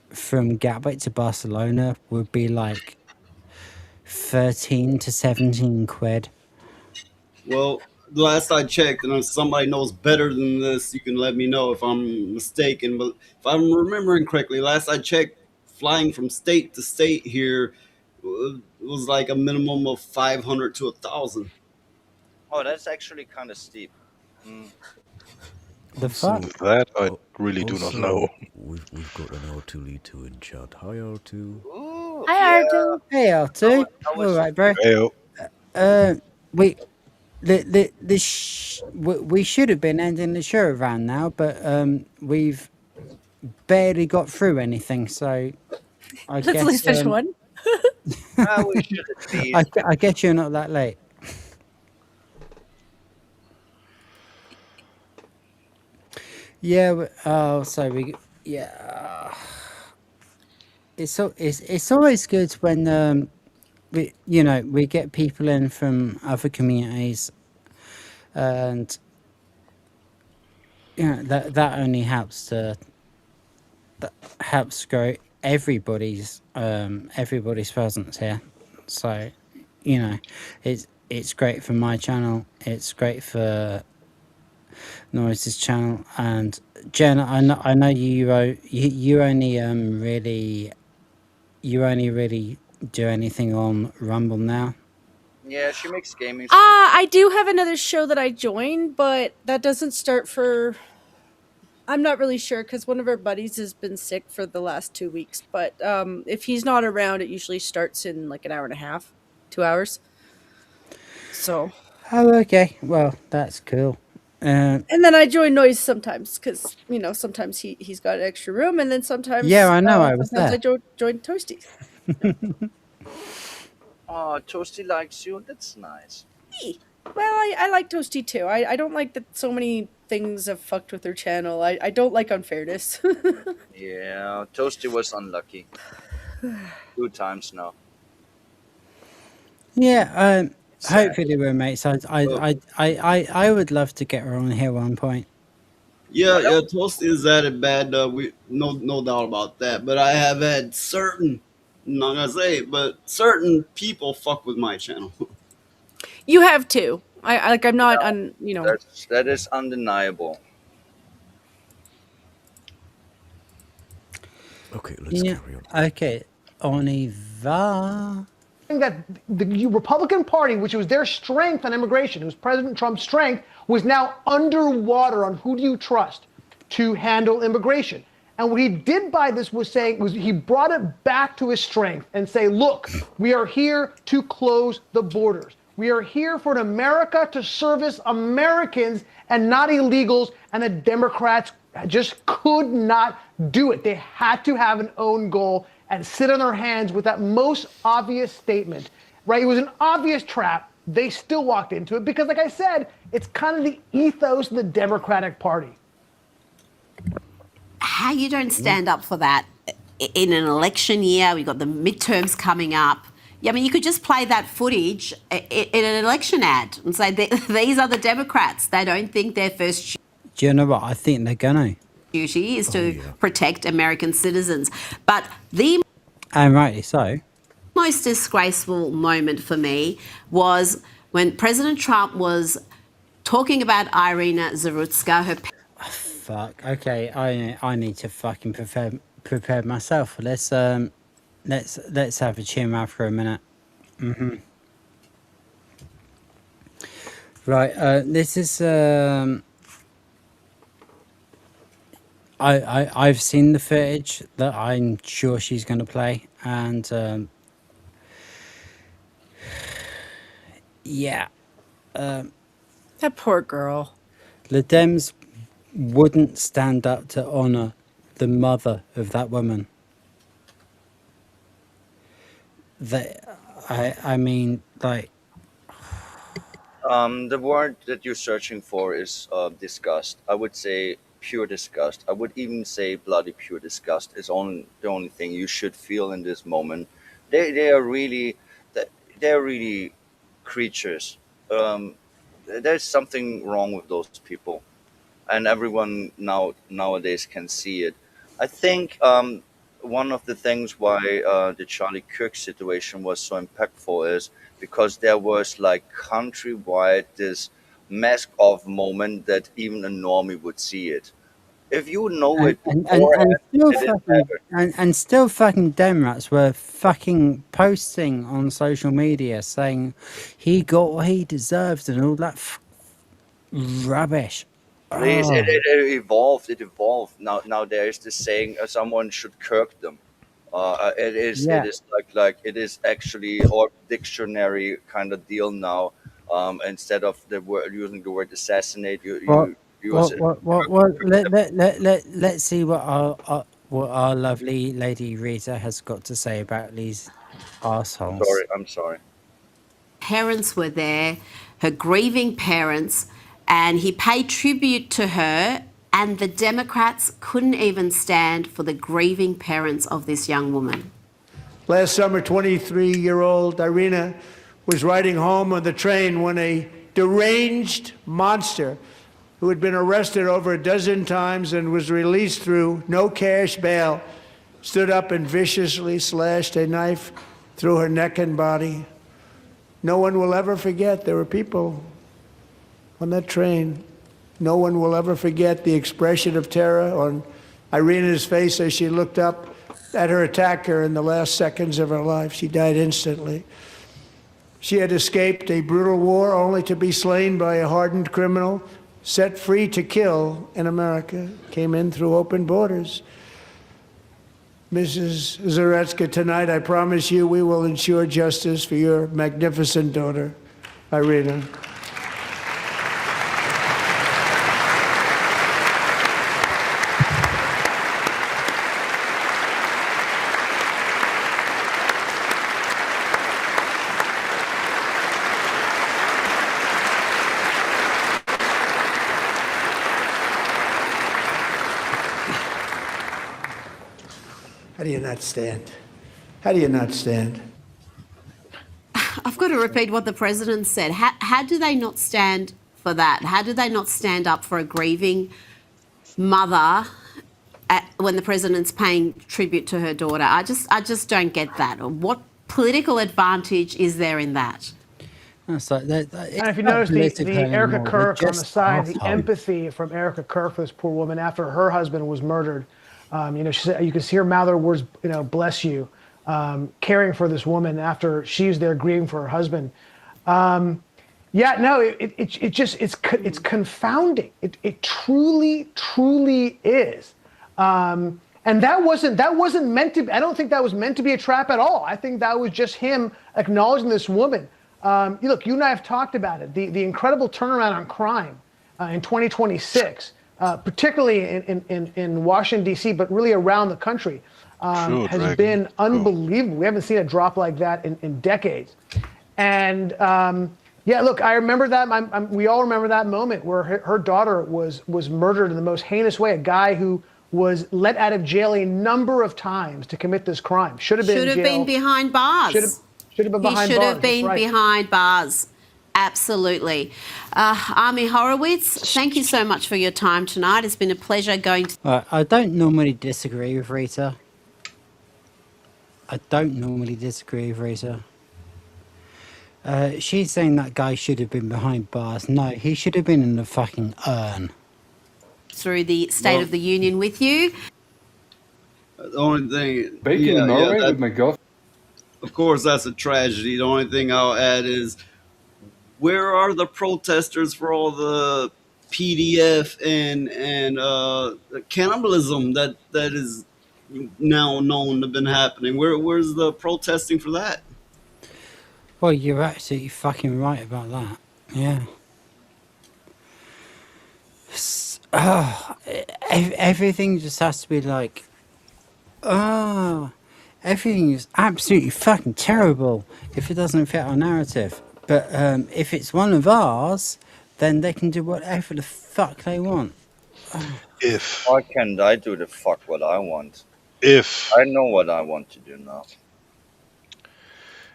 Speaker 4: from Gatwick to Barcelona would be like 13 to 17 quid.
Speaker 7: well, the last I checked, and if somebody knows better than this, you can let me know if I'm mistaken. But if I'm remembering correctly, last I checked, flying from state to state here was like a minimum of 500 to 1,000.
Speaker 5: Oh, that's actually kind of steep. Mm.
Speaker 4: The fuck?
Speaker 8: That I really do not know.
Speaker 6: We've got an R2 in chat. Hi R2.
Speaker 5: Ooh,
Speaker 9: Hi,
Speaker 5: yeah.
Speaker 9: Artu.
Speaker 4: Hey, R2.
Speaker 5: I was
Speaker 4: All right, bro.
Speaker 8: Heyo.
Speaker 4: We we should have been ending the show around now, but we've barely got through anything, so I
Speaker 9: Let's at least
Speaker 4: guess
Speaker 9: finish one.
Speaker 5: we should at least.
Speaker 4: I guess you're not that late. Yeah. So we. Yeah. it's always good when we get people in from other communities, and that only helps to helps grow everybody's presence here. So, you know, it's great for my channel. It's great for Norris's channel. And Jen, I know you only really do anything on Rumble now.
Speaker 5: Yeah, she makes gaming.
Speaker 9: I do have another show that I joined, but that doesn't start for. I'm not really sure because one of our buddies has been sick for the last 2 weeks. But if he's not around, it usually starts in like an hour and a half, 2 hours. So.
Speaker 4: Oh, okay. Well, that's cool.
Speaker 9: And then I join Noise sometimes because sometimes he's got an extra room, and then sometimes
Speaker 4: Yeah, I know. I was
Speaker 9: sometimes I
Speaker 4: there.
Speaker 9: join Toasty.
Speaker 5: Oh, Toasty likes you. That's nice.
Speaker 9: Well, I like Toasty too. I don't like that so many things have fucked with her channel. I don't like unfairness.
Speaker 5: Yeah, Toasty was unlucky. 2 times now.
Speaker 4: Yeah.
Speaker 5: Sad.
Speaker 4: Hopefully we're mates. I would love to get her on here one point.
Speaker 7: Yeah, Toasty is at it bad. We no doubt about that. But I have had certain, I'm not gonna say it, but certain people fuck with my channel.
Speaker 9: You have to. I'm not
Speaker 5: That is undeniable.
Speaker 6: Okay, let's carry on.
Speaker 4: Okay, on y va.
Speaker 16: That the Republican Party, which was their strength on immigration, it was President Trump's strength, was now underwater on who do you trust to handle immigration. And what he did by this was he brought it back to his strength and say, look, we are here to close the borders. We are here for an America to service Americans and not illegals, and the Democrats just could not do it. They had to have an own goal and sit on their hands with that most obvious statement, right? It was an obvious trap. They still walked into it because, like I said, it's kind of the ethos of the Democratic Party.
Speaker 10: How you don't stand up for that in an election year? We've got the midterms coming up. Yeah, I mean, you could just play that footage in an election ad and say, these are the Democrats. They don't think their first
Speaker 4: Do you know what? I think they're gonna.
Speaker 10: duty is to protect American citizens. But the
Speaker 4: And rightly so.
Speaker 10: most disgraceful moment for me was when President Trump was talking about Irina Zarutska, her
Speaker 4: Fuck. Okay, I need to fucking prepare myself. Let's have a chill out for a minute. Right. This is I've seen the footage that I'm sure she's going to play, and yeah,
Speaker 9: that poor girl.
Speaker 4: The Dems wouldn't stand up to honour the mother of that woman. I mean, like.
Speaker 5: The word that you're searching for is disgust. I would say pure disgust. I would even say bloody pure disgust is the only thing you should feel in this moment. They are really they're really creatures. There's something wrong with those people, and everyone nowadays can see it. I think one of the things why the Charlie Kirk situation was so impactful is because there was like countrywide this mask off moment that even a normie would see it. If you know it beforehand,
Speaker 4: And still fucking Demrats were fucking posting on social media saying he got what he deserved and all that rubbish.
Speaker 5: please,
Speaker 4: Oh.
Speaker 5: it evolved. It evolved. Now there is this saying, someone should kirk them. It is
Speaker 4: Yeah.
Speaker 5: it is like it is actually or dictionary kind of deal now. Instead of the word using the word assassinate, you use it.
Speaker 4: Let's see what our lovely lady Rita has got to say about these assholes.
Speaker 5: I'm sorry.
Speaker 10: parents were there, her grieving parents, and he paid tribute to her And the Democrats couldn't even stand for the grieving parents of this young woman.
Speaker 17: Last summer, 23-year-old Irina was riding home on the train when a deranged monster who had been arrested over a dozen times and was released through no cash bail stood up and viciously slashed a knife through her neck and body. No one will ever forget there were people on that train. No one will ever forget the expression of terror on Irina's face as she looked up at her attacker in the last seconds of her life. She died instantly. She had escaped a brutal war only to be slain by a hardened criminal, set free to kill in America, came in through open borders. Mrs. Zaretsky, tonight I promise you we will ensure justice for your magnificent daughter, Irina. How do you not stand? How do you not stand?
Speaker 10: I've got to repeat what the president said. How do they not stand for that? How do they not stand up for a grieving mother when the president's paying tribute to her daughter? I just don't get that. What political advantage is there in that?
Speaker 16: And if you notice the Erica Kirk on the side, the empathy from Erica Kirk for this poor woman after her husband was murdered. She said, you can see her mouth her words, bless you, caring for this woman after she's there grieving for her husband. It's confounding. It truly is. And that wasn't meant to. I don't think that was meant to be a trap at all. I think that was just him acknowledging this woman. Look, you and I have talked about it. The incredible turnaround on crime in 2026. Particularly in Washington, D.C., but really around the country, has been unbelievable. We haven't seen a drop like that in decades. And, look, I remember that. We all remember that moment where her daughter was murdered in the most heinous way. A guy who was let out of jail a number of times to commit this crime. Should have been
Speaker 10: behind bars.
Speaker 16: Should have been behind bars.
Speaker 10: He should have been behind bars. Absolutely. Army Horowitz, thank you so much for your time tonight. It's been a pleasure going to...
Speaker 4: I don't normally disagree with Rita. She's saying that guy should have been behind bars. No, he should have been in the fucking urn.
Speaker 10: Through the State of the Union with you.
Speaker 7: The only thing...
Speaker 11: Baking in Norway with my girlfriend.
Speaker 7: Of course, that's a tragedy. The only thing I'll add is, where are the protesters for all the PDF and cannibalism that is now known to have been happening? Where's the protesting for that?
Speaker 4: Well, you're absolutely fucking right about that. Yeah. Everything just has to be like, everything is absolutely fucking terrible if it doesn't fit our narrative. But if it's one of ours, then they can do whatever the fuck they want.
Speaker 5: Why can't I do the fuck what I want? I know what I want to do now.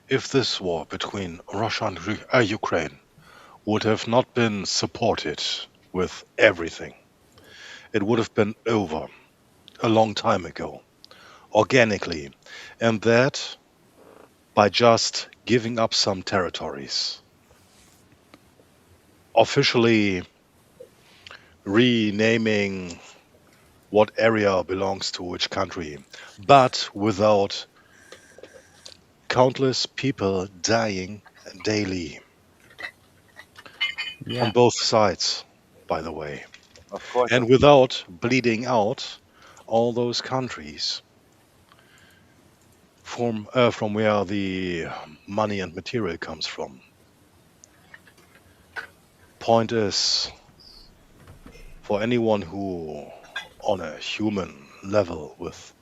Speaker 8: If this war between Russia and Ukraine would have not been supported with everything, it would have been over a long time ago, organically, and that by just giving up some territories, officially renaming what area belongs to which country, but without countless people dying daily.
Speaker 4: Yeah.
Speaker 8: On both sides, by the way.
Speaker 5: Of course.
Speaker 8: And without bleeding out all those countries from where the money and material comes from. Point is, for anyone who, on a human level with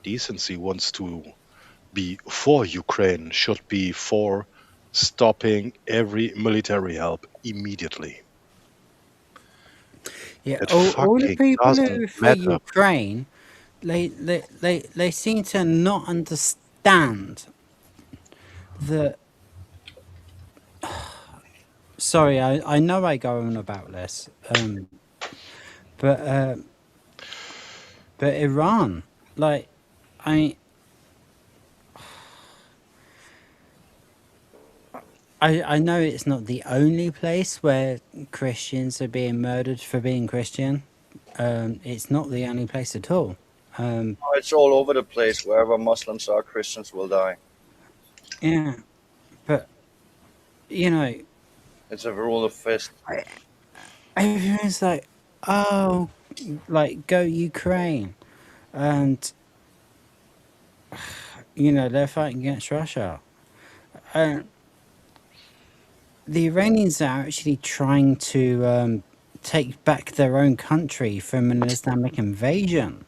Speaker 8: decency, wants to be for Ukraine, should be for stopping every military help immediately.
Speaker 4: Yeah,
Speaker 8: It
Speaker 4: all the
Speaker 8: fucking
Speaker 4: people
Speaker 8: doesn't
Speaker 4: who are for
Speaker 8: matter.
Speaker 4: Ukraine, they seem to not understand that. Sorry, I know I go on about this, but but Iran, like, I I know it's not the only place where Christians are being murdered for being Christian. It's not the only place at all.
Speaker 5: Oh, it's all over the place. Wherever Muslims are, Christians will die.
Speaker 4: Yeah, but you know,
Speaker 5: It's a rule of fist.
Speaker 4: everyone's like, oh, like go Ukraine, and you know they're fighting against Russia. Uh, the Iranians are actually trying to take back their own country from an Islamic invasion.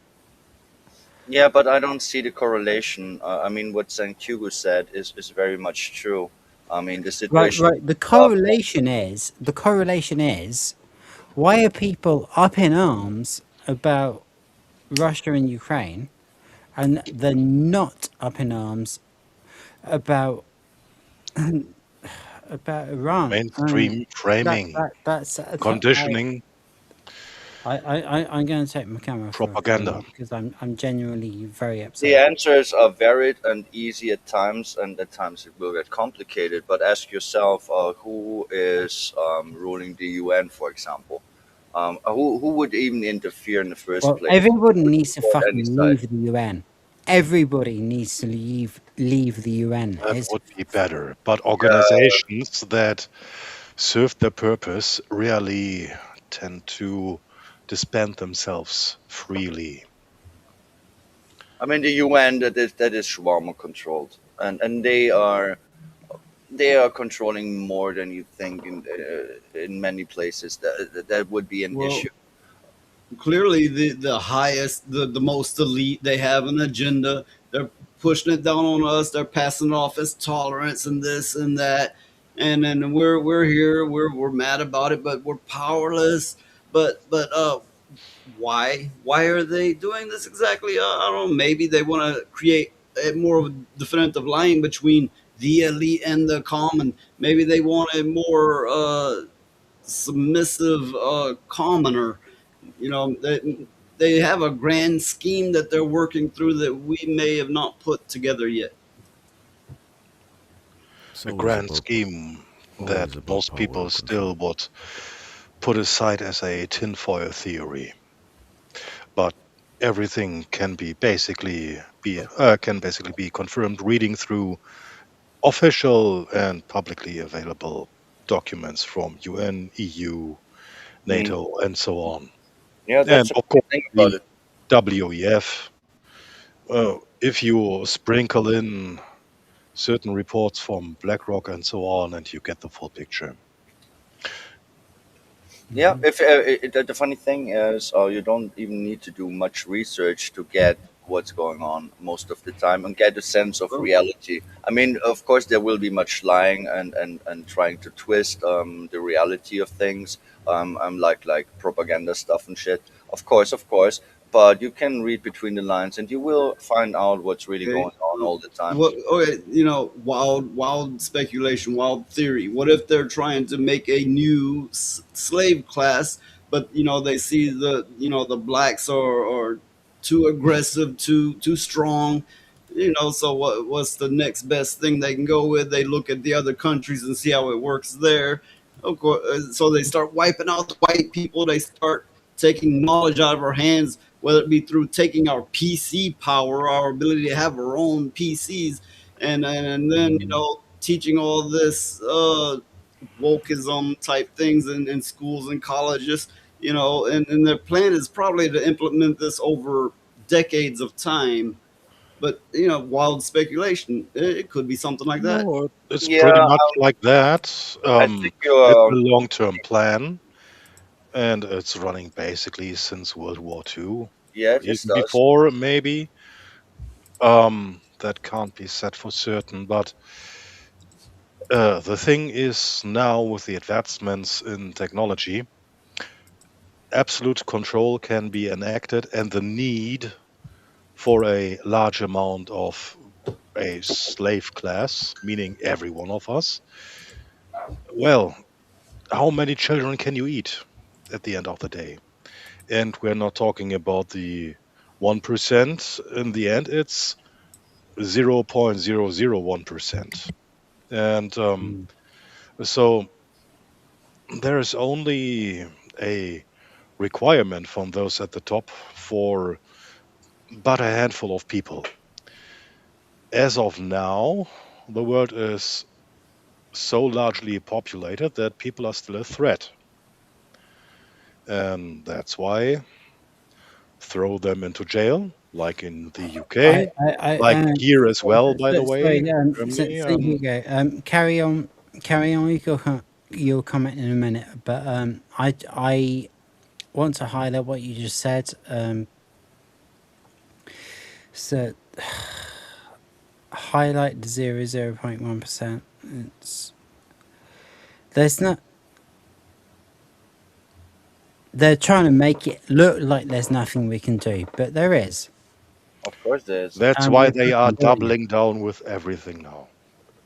Speaker 5: Yeah, but I don't see the correlation. I mean, what St.Hugo said is very much true. I mean, the
Speaker 4: Right,
Speaker 5: situation.
Speaker 4: right. The correlation is why are people up in arms about Russia and Ukraine, and they're not up in arms about about Iran?
Speaker 8: Mainstream framing,
Speaker 4: That's
Speaker 8: conditioning,
Speaker 4: I'm going to take my camera for a
Speaker 8: propaganda.
Speaker 4: photo because I'm genuinely very
Speaker 5: The
Speaker 4: upset.
Speaker 5: answers are varied and easy at times, and at times it will get complicated. But ask yourself, who is ruling the UN, for example? Who would even interfere in the first
Speaker 4: Well,
Speaker 5: place?
Speaker 4: everybody
Speaker 5: Would
Speaker 4: needs to
Speaker 5: support any
Speaker 4: fucking
Speaker 5: side?
Speaker 4: leave the UN. Everybody needs to leave the UN.
Speaker 8: That
Speaker 4: It's
Speaker 8: would be better. But
Speaker 5: Yeah,
Speaker 8: organizations that serve their purpose rarely tend to disband themselves freely.
Speaker 5: I mean the UN that is shawarma controlled, and they are controlling more than you think in many places. That would be an
Speaker 7: Well,
Speaker 5: issue.
Speaker 7: clearly the highest, the most elite, they have an agenda. They're pushing it down on us. They're passing it off as tolerance and this and that. And then we're here, we're mad about it, but we're powerless. But why are they doing this exactly? I don't know. Maybe they want to create a more of a definitive line between the elite and the common. Maybe they want a more submissive commoner. They have a grand scheme that they're working through that we may have not put together yet.
Speaker 6: It's
Speaker 8: A grand
Speaker 6: always
Speaker 8: scheme that
Speaker 6: about
Speaker 8: most
Speaker 6: power
Speaker 8: people
Speaker 6: and
Speaker 8: still
Speaker 6: control.
Speaker 8: would put aside as a tinfoil theory. But everything can basically be confirmed reading through official and publicly available documents from UN, EU,
Speaker 5: Mm.
Speaker 8: NATO, and so on.
Speaker 5: Yeah,
Speaker 8: And
Speaker 5: that's the
Speaker 8: of
Speaker 5: funny
Speaker 8: course,
Speaker 5: thing about
Speaker 8: the
Speaker 5: it.
Speaker 8: WEF. If you sprinkle in certain reports from BlackRock and so on, and you get the full picture.
Speaker 5: Yeah, if the funny thing is, you don't even need to do much research to get what's going on most of the time and get a sense of
Speaker 7: Well,
Speaker 5: reality. I mean, of course, there will be much lying and trying to twist the reality of things, like propaganda stuff and shit. Of course, but you can read between the lines and you will find out what's really
Speaker 7: okay.
Speaker 5: going on all the time.
Speaker 7: What? Okay, wild speculation, wild theory. What if they're trying to make a new slave class, but they see the blacks are too aggressive, too strong. So what's the next best thing they can go with? They look at the other countries and see how it works there. Of course, so they start wiping out the white people. They start taking knowledge out of our hands, whether it be through taking our PC power, our ability to have our own PCs, and then teaching all this wokeism type things in schools and colleges. And their plan is probably to implement this over decades of time. But wild speculation. It could be something like that.
Speaker 8: No, it's pretty
Speaker 5: Yeah,
Speaker 8: much like that.
Speaker 5: I think
Speaker 8: It's a
Speaker 5: you're.
Speaker 8: long-term plan, and it's running basically since World War II,
Speaker 5: Yeah,
Speaker 8: or
Speaker 5: this
Speaker 8: even
Speaker 5: does.
Speaker 8: before, maybe. That can't be said for certain, but the thing is now with the advancements in technology, absolute control can be enacted and the need for a large amount of a slave class, meaning every one of us, well, how many children can you eat at the end of the day? And we're not talking about the 1%. In the end, it's 0.001%. And so there is only a requirement from those at the top for but a handful of people. As of now, the world is so largely populated that people are still a threat. And that's why throw them into jail, like in the UK, like here as well, by the way,
Speaker 4: sorry,
Speaker 8: Germany.
Speaker 4: Hugo, carry on with your comment in a minute, but I want to highlight what you just said. So highlight the 0.1%. It's there's not. They're trying to make it look like there's nothing we can do, but there is.
Speaker 5: Of course, there's.
Speaker 8: That's
Speaker 4: And
Speaker 8: why
Speaker 4: we're
Speaker 8: they are
Speaker 4: fucking doing it.
Speaker 8: doubling down with everything now.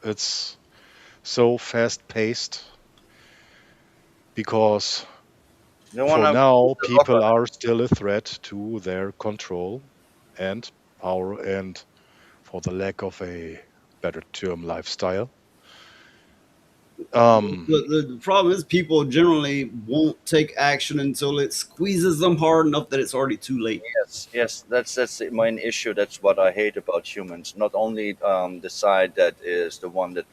Speaker 8: It's so fast paced because
Speaker 5: They
Speaker 8: for
Speaker 5: wanna
Speaker 8: now
Speaker 5: put the lock
Speaker 8: people
Speaker 5: on it.
Speaker 8: are still a threat to their control and power and, for the lack of a better term, lifestyle.
Speaker 7: The problem is people generally won't take action until it squeezes them hard enough that it's already too late.
Speaker 5: Yes, that's the main issue. That's what I hate about humans. Not only the side that is the one that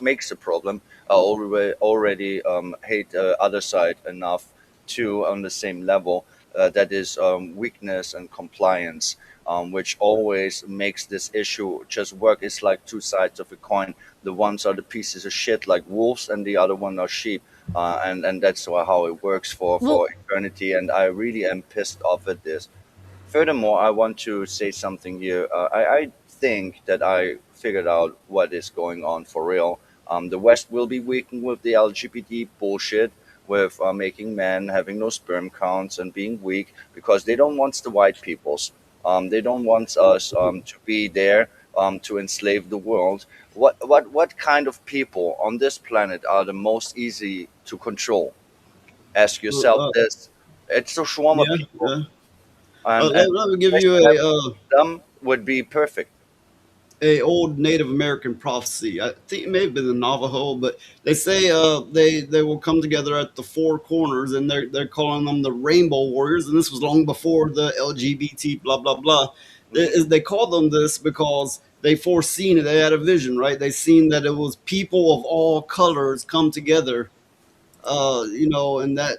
Speaker 5: makes the problem. I already hate the other side enough to on the same level. That is weakness and compliance, which always makes this issue just work. It's like two sides of a coin. The ones are the pieces of shit like wolves, and the other one are sheep. And that's how it works for eternity. And I really am pissed off at this. Furthermore, I want to say something here. I think that I figured out what is going on for real. The West will be weakened with the LGBT bullshit, with making men having no sperm counts and being weak because they don't want the white peoples. They don't want us to be there to enslave the world. What kind of people on this planet are the most easy to control? Ask yourself this. It's a swarm of
Speaker 7: Yeah,
Speaker 5: people,
Speaker 7: yeah.
Speaker 5: and
Speaker 7: Let me give
Speaker 5: just
Speaker 7: you
Speaker 5: having them would be perfect.
Speaker 7: a old Native American prophecy. I think it may have been the Navajo, but they say they will come together at the four corners, and they're calling them the Rainbow Warriors. And this was long before the LGBT blah blah blah. They called them this because they foreseen it. They had a vision, right? They seen that it was people of all colors come together, and that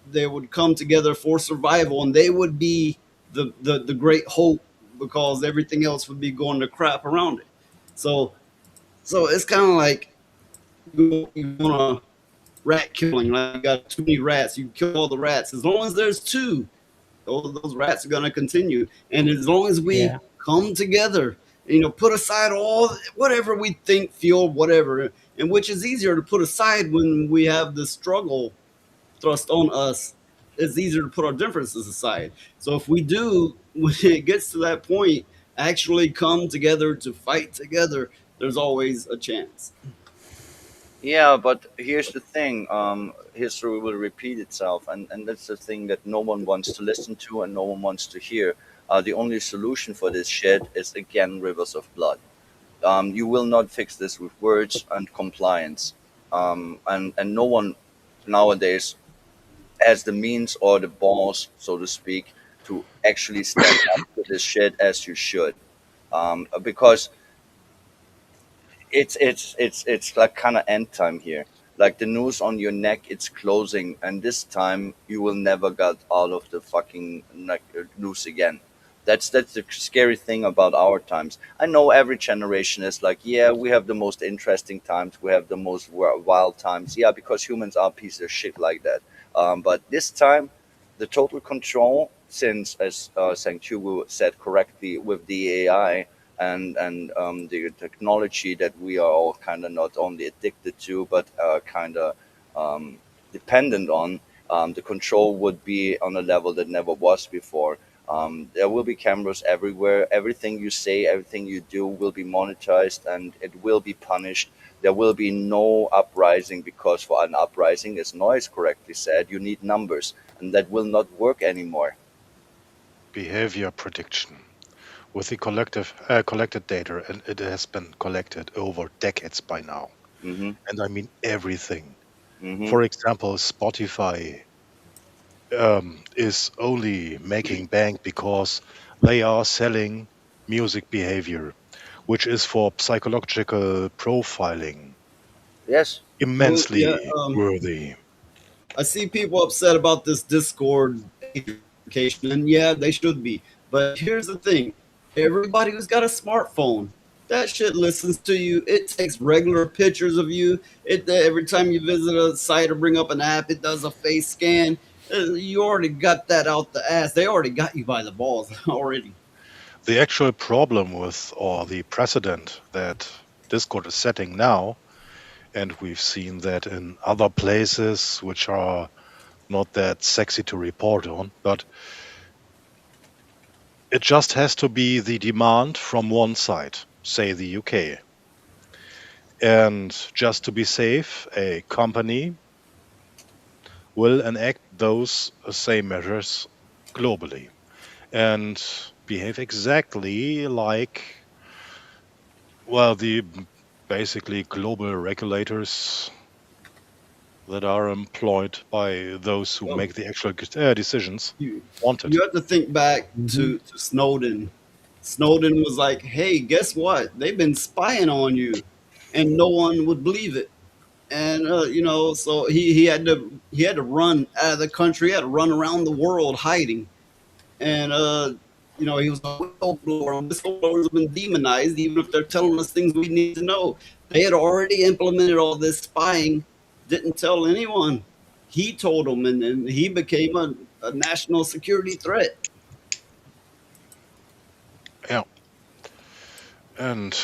Speaker 7: they would come together for survival, and they would be the great hope because everything else would be going to crap around it. So it's kind of like you want a rat killing, right? You got too many rats, you kill all the rats. As long as there's two, those rats are going to continue, and as long as we
Speaker 4: Yeah.
Speaker 7: come together, put aside all whatever we think, feel, whatever, and which is easier to put aside when we have the struggle thrust on us. It's easier to put our differences aside. So if we do, when it gets to that point, actually come together to fight together, there's always a chance.
Speaker 5: Yeah, but here's the thing: history will repeat itself, and that's the thing that no one wants to listen to and no one wants to hear. The only solution for this shit is again rivers of blood. You will not fix this with words and compliance, and no one nowadays has the means or the balls, so to speak, to actually stand up to this shit as you should. Because it's like kind of end time here. Like the noose on your neck, it's closing, and this time you will never get out of the fucking neck, noose again. That's the scary thing about our times. I know every generation is like, yeah, we have the most interesting times, we have the most wild times, yeah, because humans are pieces of shit like that. But this time, the total control, since as St. Hugo said correctly, with the AI and the technology that we are all kind of not only addicted to but kind of dependent on, The control would be on a level that never was before. There will be cameras everywhere. Everything you say, everything you do will be monetized and it will be punished. There will be no uprising because for an uprising, as Noise correctly said, you need numbers, and that will not work anymore.
Speaker 8: Behavior prediction. With the collected data, and it has been collected over decades by now,
Speaker 5: Hmm.
Speaker 8: and I mean everything.
Speaker 5: Hmm.
Speaker 8: For example, Spotify is only making bank because they are selling music behavior, which is for psychological profiling
Speaker 5: Yes.
Speaker 7: Well,
Speaker 8: immensely
Speaker 7: yeah.
Speaker 8: worthy.
Speaker 7: I see people upset about this Discord age verification, and yeah, they should be. But here's the thing: everybody who's got a smartphone, that shit listens to you. It takes regular pictures of you. It every time you visit a site or bring up an app, it does a face scan. You already got that out the ass. They already got you by the balls already.
Speaker 8: The actual problem with, or the precedent that Discord is setting now, and we've seen that in other places which are not that sexy to report on, but it just has to be the demand from one side, say the UK. And just to be safe, a company will enact those same measures globally and behave exactly like, well, the basically global regulators that are employed by those who
Speaker 7: Well,
Speaker 8: make the actual decisions
Speaker 7: you
Speaker 8: wanted.
Speaker 7: you have to think back
Speaker 12: Hmm.
Speaker 7: to Snowden. Snowden was like, "Hey, guess what? They've been spying on you," and no one would believe it. And so he had to run out of the country. He had to run around the world hiding. And he was a whistleblower. And whistleblowers have been demonized, even if they're telling us things we need to know. They had already implemented all this spying, didn't tell anyone. He told them, and he became a national security threat.
Speaker 8: Yeah. And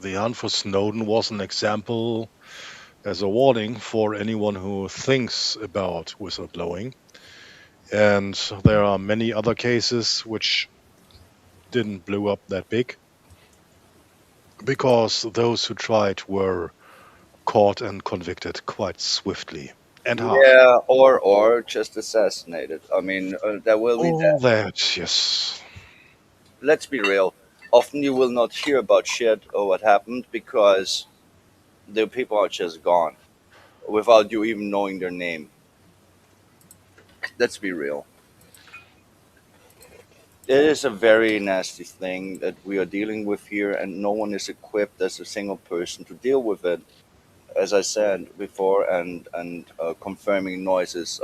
Speaker 8: the hunt for Snowden was an example as a warning for anyone who thinks about whistleblowing. And there are many other cases which didn't blow up that big because those who tried were caught and convicted quite swiftly and hard.
Speaker 5: Yeah, or just assassinated. I mean, there will be
Speaker 8: All
Speaker 5: that.
Speaker 8: that, yes.
Speaker 5: Let's be real. Often you will not hear about shit or what happened because the people are just gone without you even knowing their name. Let's be real. It is a very nasty thing that we are dealing with here, and no one is equipped as a single person to deal with it. As I said before, and confirming Noise's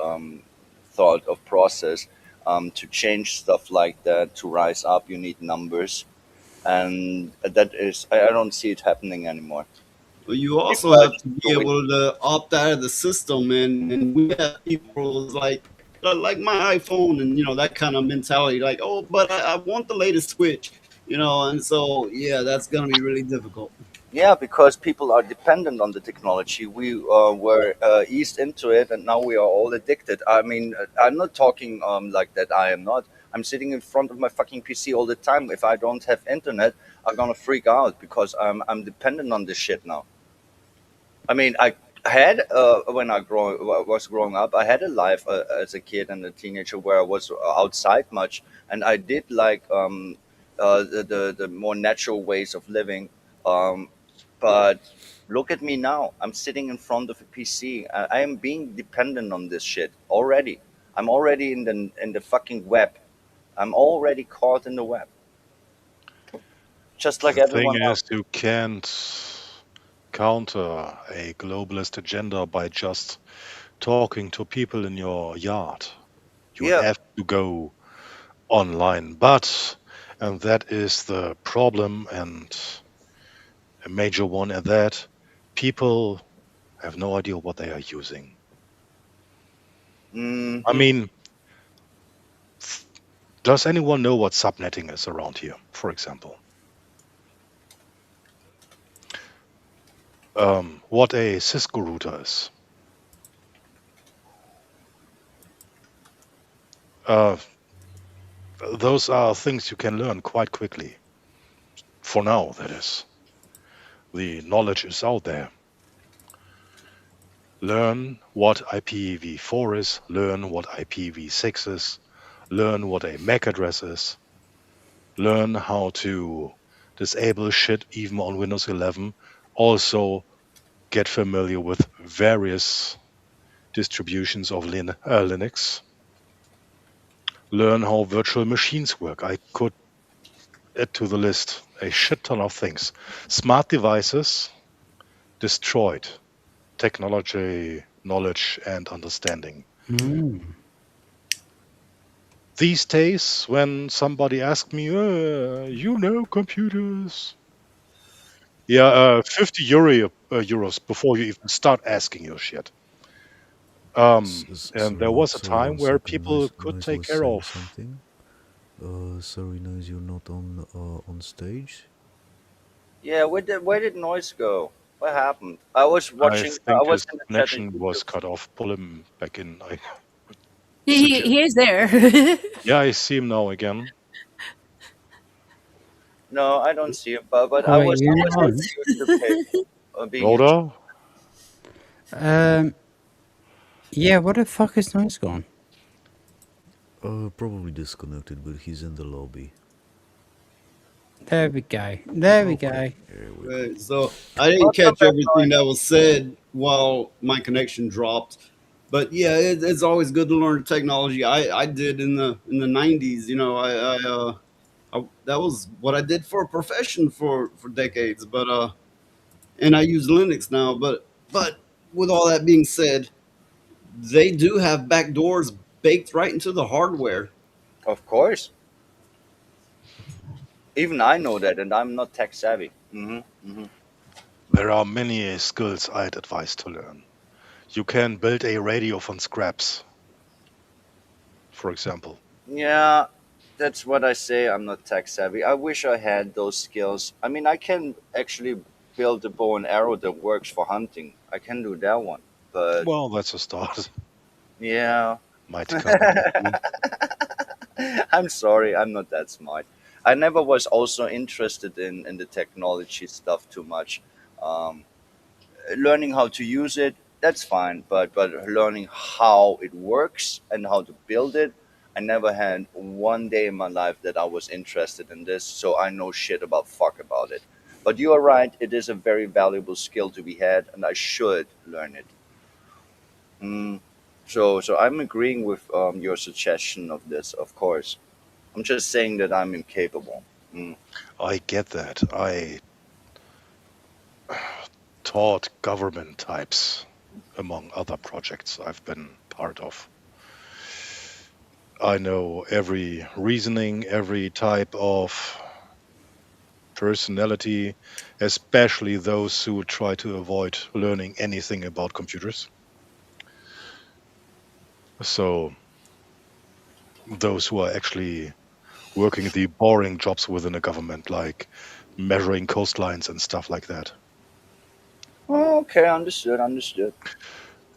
Speaker 5: thought of process, to change stuff like that, to rise up, you need numbers, and that is I don't see it happening anymore.
Speaker 7: But you
Speaker 5: People
Speaker 7: also
Speaker 5: are
Speaker 7: have
Speaker 5: just
Speaker 7: to be
Speaker 5: doing.
Speaker 7: able to opt out of the system, and we have people like my iPhone, and that kind of mentality, like, oh, but I want the latest Switch, and so yeah, that's gonna be really difficult.
Speaker 5: Yeah, because people are dependent on the technology. We were eased into it, and now we are all addicted. I mean, I'm not talking like that. I am not. I'm sitting in front of my fucking PC all the time. If I don't have internet, I'm gonna freak out because I'm dependent on this shit now. I mean, I had when was growing up, I had a life as a kid and a teenager where I was outside much, and I did like the more natural ways of living. Um, but look at me now. I'm sitting in front of a PC. I am being dependent on this shit already. I'm already in the fucking web. I'm already caught in the web, just like
Speaker 8: The thing
Speaker 5: everyone else.
Speaker 8: is, you can't counter a globalist agenda by just talking to people in your yard. You
Speaker 5: Yeah.
Speaker 8: have to go online. But, and that is the problem, and a major one at that, people have no idea what they are using. I
Speaker 5: Hmm.
Speaker 8: mean, does anyone know what subnetting is around here, for example? What a Cisco router is? Uh, those are things you can learn quite quickly. For now, that is. The knowledge is out there. Learn what IPv4 is, learn what IPv6 is, learn what a MAC address is, learn how to disable shit even on Windows 11. Also, get familiar with various distributions of Linux. Learn how virtual machines work. I could add to the list a shit ton of things. Smart devices destroyed technology, knowledge, and understanding. These days, when somebody asks me, you know computers. Yeah, 50 euros before you even start asking your shit. And there was a
Speaker 6: Sorry,
Speaker 8: time
Speaker 6: one
Speaker 8: where
Speaker 6: second.
Speaker 8: people could
Speaker 6: Noise
Speaker 8: take
Speaker 6: was
Speaker 8: care
Speaker 6: saying
Speaker 8: of.
Speaker 6: something. Sorry, Noise, you're not on stage.
Speaker 5: Yeah, where did Noise go? What happened? I was
Speaker 8: I
Speaker 5: watching. I
Speaker 8: think
Speaker 5: was
Speaker 8: his
Speaker 5: in the chat on
Speaker 8: connection was
Speaker 5: YouTube.
Speaker 8: cut off. Pull him back in. I
Speaker 9: He,
Speaker 8: suggest.
Speaker 9: he is there.
Speaker 8: Yeah, I see him now again.
Speaker 5: No, I don't see it, but
Speaker 4: Oh
Speaker 5: I
Speaker 4: wait,
Speaker 5: was
Speaker 4: you're
Speaker 5: I
Speaker 4: not
Speaker 5: was
Speaker 4: on.
Speaker 5: listening to the paper being in.
Speaker 8: Rhoda?
Speaker 4: Yeah, what the fuck is Noise gone?
Speaker 6: Probably disconnected, but he's in the lobby.
Speaker 4: There we go. There we
Speaker 6: Okay,
Speaker 4: go.
Speaker 6: there we go.
Speaker 7: Right, so I didn't
Speaker 5: Welcome
Speaker 7: catch
Speaker 5: back,
Speaker 7: everything
Speaker 5: Noise.
Speaker 7: that was said while my connection dropped, but yeah, it's always good to learn technology. I did in the '90s. You know, that was what I did for a profession for decades. But and I use Linux now. But with all that being said, they do have backdoors baked right into the hardware.
Speaker 5: Of course, even I know that, and I'm not tech savvy.
Speaker 8: There are many skills I'd advise to learn. You can build a radio from scraps, for example.
Speaker 5: Yeah, that's what I say. I'm not tech savvy. I wish I had those skills. I mean, I can actually build a bow and arrow that works for hunting. I can do that one, but
Speaker 8: Well, that's a start.
Speaker 5: yeah.
Speaker 8: Might come in handy.
Speaker 5: I'm sorry, I'm not that smart. I never was also interested in the technology stuff too much. Um, Learning how to use it, that's fine, but learning how it works and how to build it, I never had one day in my life that I was interested in this, so I know shit about fuck about it. But you are right, it is a very valuable skill to be had, and I should learn it. Mm. So I'm agreeing with your suggestion of this, of course. I'm just saying that I'm incapable. Mm.
Speaker 8: I get that. I taught government types, among other projects I've been part of. I know every reasoning, every type of personality, especially those who try to avoid learning anything about computers. So, those who are actually working the boring jobs within a government, like measuring coastlines and stuff like that.
Speaker 5: Oh, okay, understood.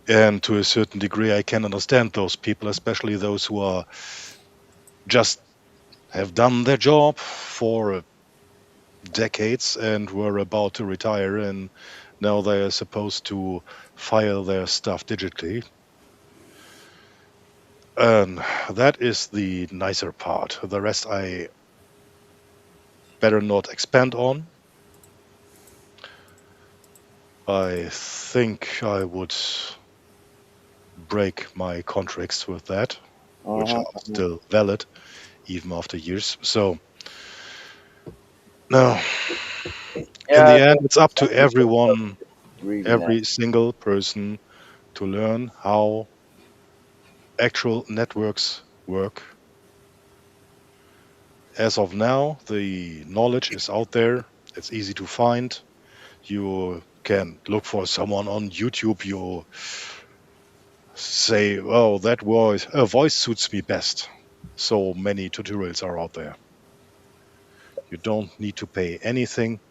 Speaker 8: And to a certain degree, I can understand those people, especially those who are just have done their job for decades and were about to retire, and now they are supposed to file their stuff digitally. And that is the nicer part. The rest I better not expand on. I think I would break my contracts with that, which are still valid even after years. So, no, in
Speaker 5: Yeah,
Speaker 8: the end, it's up to
Speaker 5: some people
Speaker 8: everyone,
Speaker 5: reading that.
Speaker 8: every single person, to learn how actual networks work. As of now, the knowledge is out there. It's easy to find. You can look for someone on YouTube. You say, "Oh, that voice suits me best." So many tutorials are out there. You don't need to pay anything,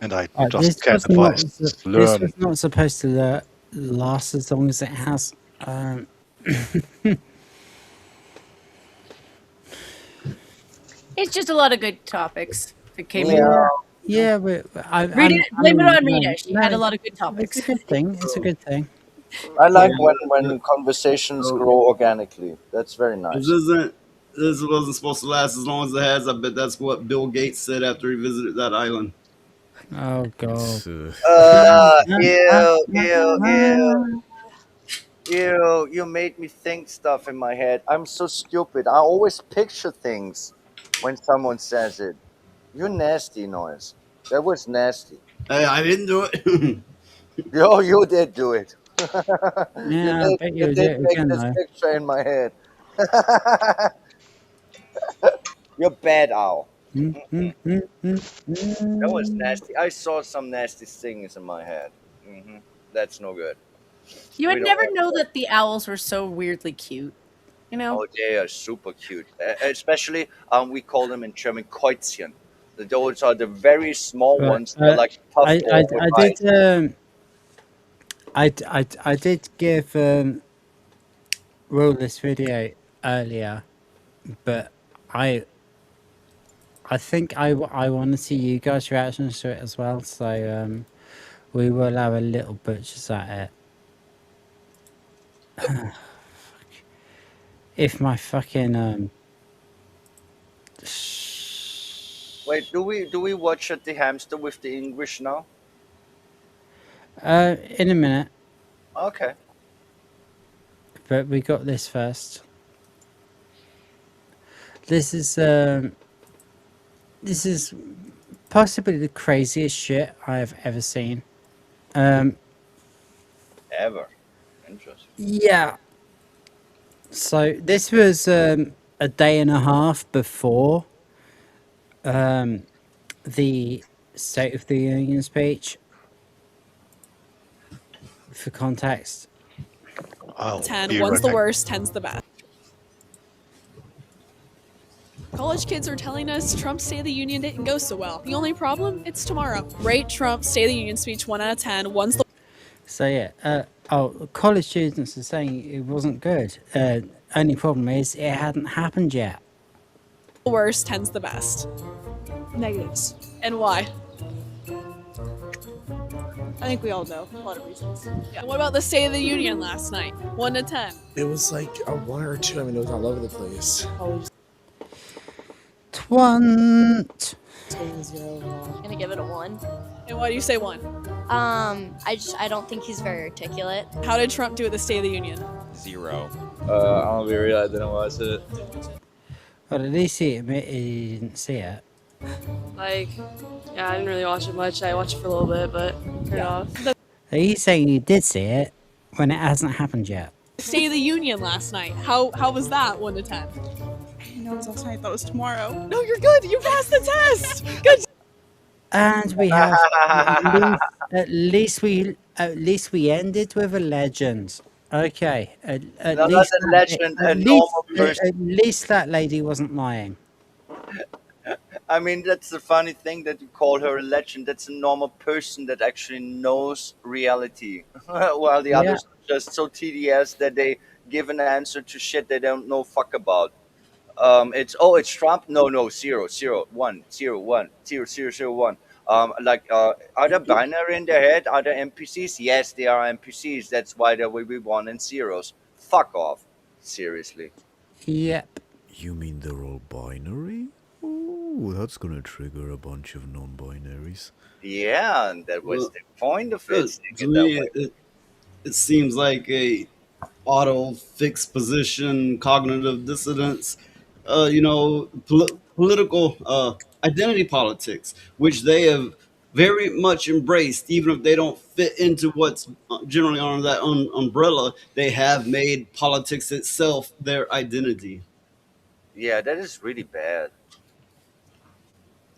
Speaker 8: and I just
Speaker 4: This
Speaker 8: can
Speaker 4: was not.
Speaker 8: advise
Speaker 4: This
Speaker 8: learn.
Speaker 4: was not supposed to last as long as it has.
Speaker 9: It's just a lot of good topics that came in.
Speaker 4: Yeah, yeah, but
Speaker 9: Rita,
Speaker 4: I
Speaker 9: blame it
Speaker 4: mean,
Speaker 9: on
Speaker 4: no,
Speaker 9: Rita. She had a
Speaker 4: no,
Speaker 9: lot of good
Speaker 4: it's
Speaker 9: topics.
Speaker 4: a good thing. It's a good thing.
Speaker 5: I like
Speaker 7: Yeah.
Speaker 5: when conversations
Speaker 7: So
Speaker 5: grow organically. That's very
Speaker 7: this
Speaker 5: nice.
Speaker 7: isn't. This wasn't supposed to last as long as it has. I bet that's what Bill Gates said after he visited that island.
Speaker 4: Oh God.
Speaker 5: Ew, ew, ew. You made me think stuff in my head. I'm so stupid. I always picture things when someone says it. You nasty noise. That was nasty.
Speaker 7: Hey, I didn't do it.
Speaker 5: Yo, you did do it.
Speaker 4: Yeah, I bet
Speaker 5: You
Speaker 4: you'll do
Speaker 5: did
Speaker 4: it
Speaker 5: make
Speaker 4: again
Speaker 5: this
Speaker 4: though.
Speaker 5: picture in my head. You're bad, owl.
Speaker 4: Mm,
Speaker 5: Mm-mm.
Speaker 4: mm, mm, mm,
Speaker 5: That was
Speaker 4: mm.
Speaker 5: nasty. I saw some nasty things in my head. That's no good.
Speaker 9: You
Speaker 5: We
Speaker 9: would
Speaker 5: don't
Speaker 9: never
Speaker 5: want
Speaker 9: know
Speaker 5: that.
Speaker 9: that the owls were so weirdly cute. You know?
Speaker 5: Oh, they are super cute. Especially, we call them in German Käuzchen. Those are the very small
Speaker 4: Right.
Speaker 5: ones. They're like puffed off with
Speaker 4: I did
Speaker 5: eyes.
Speaker 4: I did give Will this video earlier, but I I think I want to see you guys' reactions to it as well. So we will have a little butchers at it. If my fucking
Speaker 5: Wait, do we watch at the hamster with the English now?
Speaker 4: in a minute,
Speaker 5: Okay.
Speaker 4: but we got this first. This is possibly the craziest shit I have ever seen.
Speaker 5: Ever. Interesting.
Speaker 4: Yeah. So this was a day and a half before the State of the Union speech. For context,
Speaker 8: I'll
Speaker 19: 10,
Speaker 8: be
Speaker 19: one's
Speaker 8: right
Speaker 19: the
Speaker 8: back.
Speaker 19: worst, 10's the best. College kids are telling us Trump's State of the Union didn't go so well. The only problem? It's tomorrow. Rate Trump's State of the Union speech 1 out of 10. One's the
Speaker 4: so yeah. College students are saying it wasn't good. Only problem is it hadn't happened yet.
Speaker 19: worst, 10's the best. Negatives. And why?
Speaker 13: I think we all know a lot of reasons.
Speaker 19: Yeah. What about the State of the Union last night? 1 to 10.
Speaker 20: It was like a 1 or 2. I mean, it was all over the place.
Speaker 4: Twant.
Speaker 19: I'm
Speaker 13: gonna give it a 1.
Speaker 19: And why do you say 1?
Speaker 13: I don't think he's very articulate.
Speaker 19: How did Trump do at the State of the Union?
Speaker 18: 0. I'm gonna be real, I didn't watch it.
Speaker 4: Well, at least he admitted he didn't see it.
Speaker 21: Like, yeah, I didn't really watch it much. I watched it for a little bit, but turned it off.
Speaker 4: Are you saying you did see it when it hasn't happened yet?
Speaker 19: State of the Union last night. How was that? 1 to 10.
Speaker 13: No, it was last night. That was tomorrow.
Speaker 19: No, you're good. You passed the test. Good.
Speaker 4: And we have at least we ended with a legend. Okay, at
Speaker 5: No, not
Speaker 4: least
Speaker 5: a legend, a
Speaker 4: at
Speaker 5: normal person.
Speaker 4: least that lady wasn't lying.
Speaker 5: I mean, that's the funny thing that you call her a legend. That's a normal person that actually knows reality, while the
Speaker 4: Yeah.
Speaker 5: others are just so tedious that they give an answer to shit they don't know fuck about. It's Trump. No, 0, 0, 1, 0, 1, 0, 0, 0, 1. Are there binary in their head? Are there NPCs? Yes, they are NPCs. That's why there will be 1 and zeros. Fuck off. Seriously.
Speaker 4: Yep.
Speaker 6: You mean they're all binary? Oh, that's gonna trigger a bunch of non-binaries.
Speaker 5: Yeah, and that was
Speaker 7: Well,
Speaker 5: the point of it. Think
Speaker 7: to
Speaker 5: it that
Speaker 7: me,
Speaker 5: way.
Speaker 7: it seems like a auto fixed position, cognitive dissonance, political identity politics, which they have very much embraced, even if they don't fit into what's generally under that umbrella. They have made politics itself their identity.
Speaker 5: Yeah, that is really bad.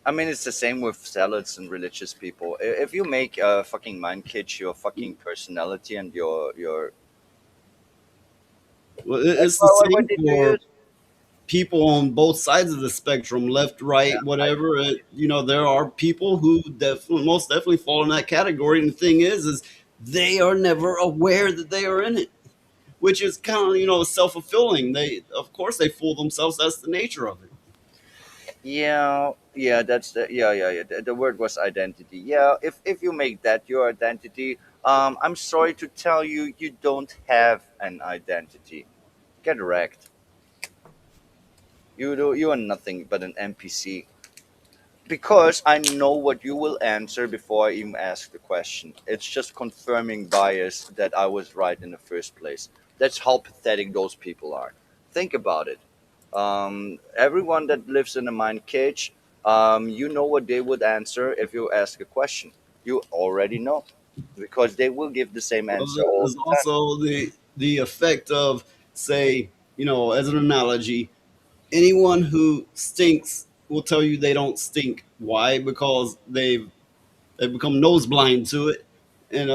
Speaker 5: I mean, it's the same with zealots and religious people. If you make a fucking mind kitsch your fucking personality and your
Speaker 7: Well,
Speaker 5: Like,
Speaker 7: it's the
Speaker 5: what
Speaker 7: same
Speaker 5: did you
Speaker 7: for
Speaker 5: use?
Speaker 7: people on both sides of the spectrum, left, right, whatever. There are people who most definitely fall in that category. And the thing is they are never aware that they are in it, which is kind of, self-fulfilling. Of course they fool themselves. That's the nature of it.
Speaker 5: Yeah, that's yeah. The word was identity. Yeah, if you make that your identity, I'm sorry to tell you, you don't have an identity. Get wrecked. You are nothing but an NPC. Because I know what you will answer before I even ask the question. It's just confirming bias that I was right in the first place. That's how pathetic those people are. Think about it. Everyone that lives in a mind cage, you know what they would answer if you ask a question. You already know because they will give the same
Speaker 7: Well,
Speaker 5: answer all
Speaker 7: there's
Speaker 5: the time.
Speaker 7: also the effect of, say, as an analogy, anyone who stinks will tell you they don't stink. Why? Because they've become nose blind to it, and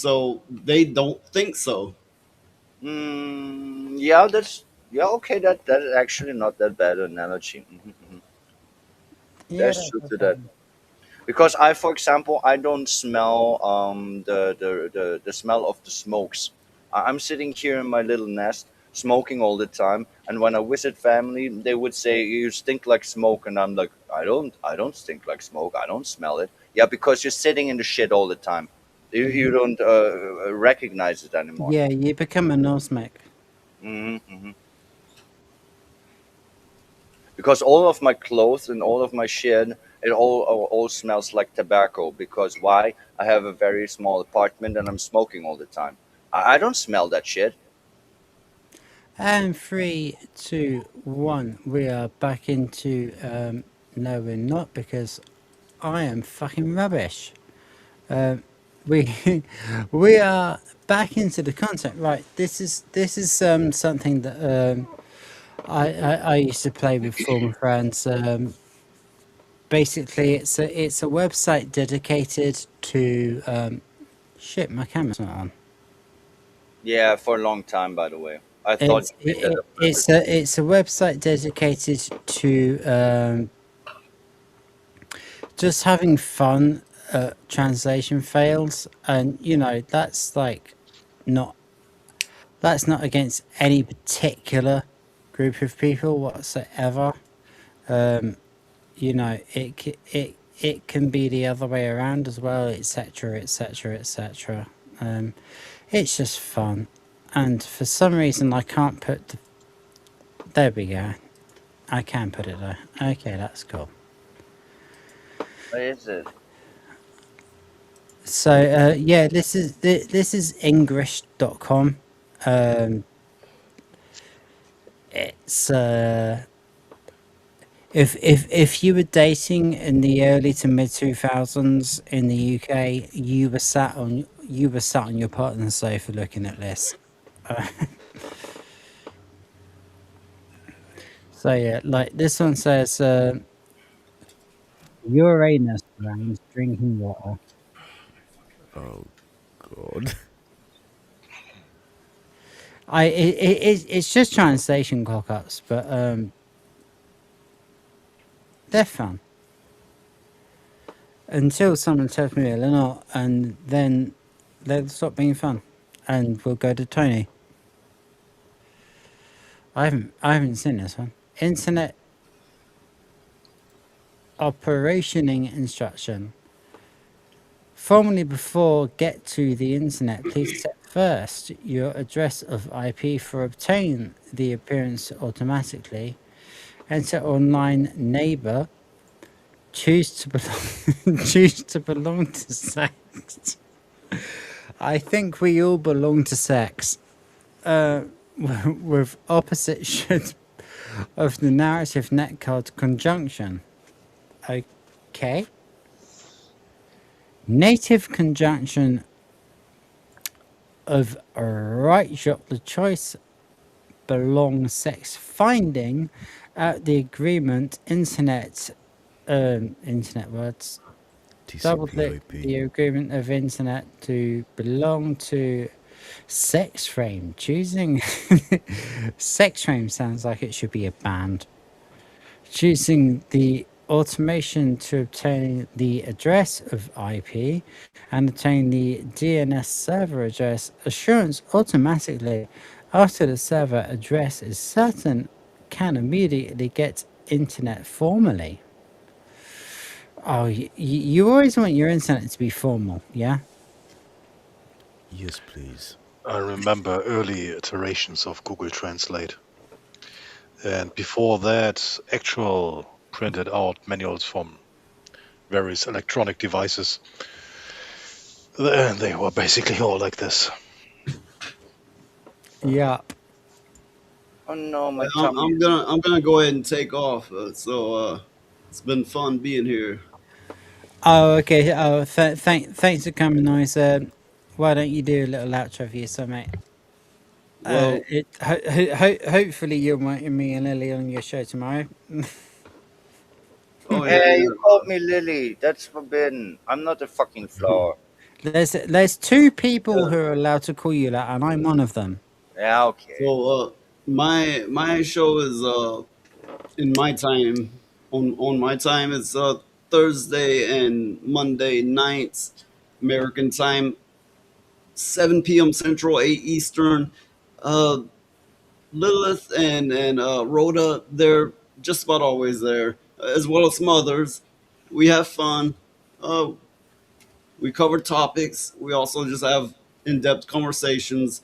Speaker 7: so they don't think so.
Speaker 5: Yeah, yeah. Okay, that is actually not that bad an analogy.
Speaker 4: Yeah,
Speaker 5: That's
Speaker 4: that's
Speaker 5: true to
Speaker 4: okay.
Speaker 5: that. Because I, for example, I don't smell the smell of the smokes. I'm sitting here in my little nest smoking all the time, and when I visit family, they would say you stink like smoke, and I'm like, I don't stink like smoke. I don't smell it. Yeah, because you're sitting in the shit all the time. You
Speaker 4: Mhm.
Speaker 5: don't recognize it anymore.
Speaker 4: Yeah, you become a nosmic.
Speaker 5: Hmm. Because all of my clothes and all of my shit, it all smells like tobacco. Because why? I have a very small apartment and I'm smoking all the time. I don't smell that shit.
Speaker 4: And 3, 2, 1. We are back into. No, we're not because I am fucking rubbish. Um, we we are back into the content. Right. This is something that I used to play with former friends. Basically, it's a website dedicated to. Shit, my camera's not on.
Speaker 5: Yeah, for a long time, by the way. I thought
Speaker 4: It's
Speaker 5: you made that on
Speaker 4: it's
Speaker 5: purpose.
Speaker 4: it's a website dedicated to just having fun at translation fails, and that's like not that's not against any particular group of people whatsoever. Um, it can be the other way around as well, etc., etc., etc. It's just fun, and for some reason I can't put there we go. I can put it there. Okay, that's cool.
Speaker 5: What is it?
Speaker 4: So yeah, this is Engrish.com. It's if you were dating in the early to mid 2000s in the UK, you were sat on your partner's sofa looking at this. Uh, so yeah, like this one says, Uranus around drinking water.
Speaker 6: Oh God.
Speaker 4: It's just translation cock-ups, but they're fun until someone tells me they're not, and then they'll stop being fun, and we'll go to Tony. I haven't seen this one. Internet operationing instruction. Formally, before get to the internet, please set first your address of IP for obtain the appearance automatically. Enter online neighbor. Choose to belong. Choose to belong to sex. I think we all belong to sex. With opposite should of the narrative netcode conjunction. Okay. Native conjunction of right shot the choice belong sex finding out the agreement internet words double click
Speaker 6: TCP/IP.
Speaker 4: the agreement of internet to belong to sex frame choosing sex frame sounds like it should be a band choosing the automation to obtain the address of IP and obtain the DNS server address. Assurance automatically, after the server address is certain, can immediately get internet formally. Oh, you always want your internet to be formal, yeah?
Speaker 6: Yes, please.
Speaker 8: I remember early iterations of Google Translate. And before that, actual printed out manuals from various electronic devices. They were basically all like this.
Speaker 4: Yeah.
Speaker 5: Oh no, my
Speaker 7: I'm,
Speaker 5: tummy.
Speaker 7: I'm gonna go ahead and take off. It's been fun being here.
Speaker 4: Oh, okay. Oh, thanks for coming, Noise. Why don't you do a little outro for yourself, mate?
Speaker 7: Well,
Speaker 4: Hopefully you'll want me and Lily on your show tomorrow.
Speaker 7: oh yeah,
Speaker 5: Hey,
Speaker 7: yeah.
Speaker 5: you called me Lily. That's forbidden. I'm not a fucking flower.
Speaker 4: There's two people
Speaker 7: Yeah.
Speaker 4: who are allowed to call you that, and I'm one of them.
Speaker 5: Yeah, okay.
Speaker 7: So my show is in my time on my time it's Thursday and Monday nights American time, 7 p.m. Central, 8 Eastern. Uh, Lilith and Rhoda, they're just about always there, as well as some others. We have fun. Uh, we cover topics. We also just have in-depth conversations.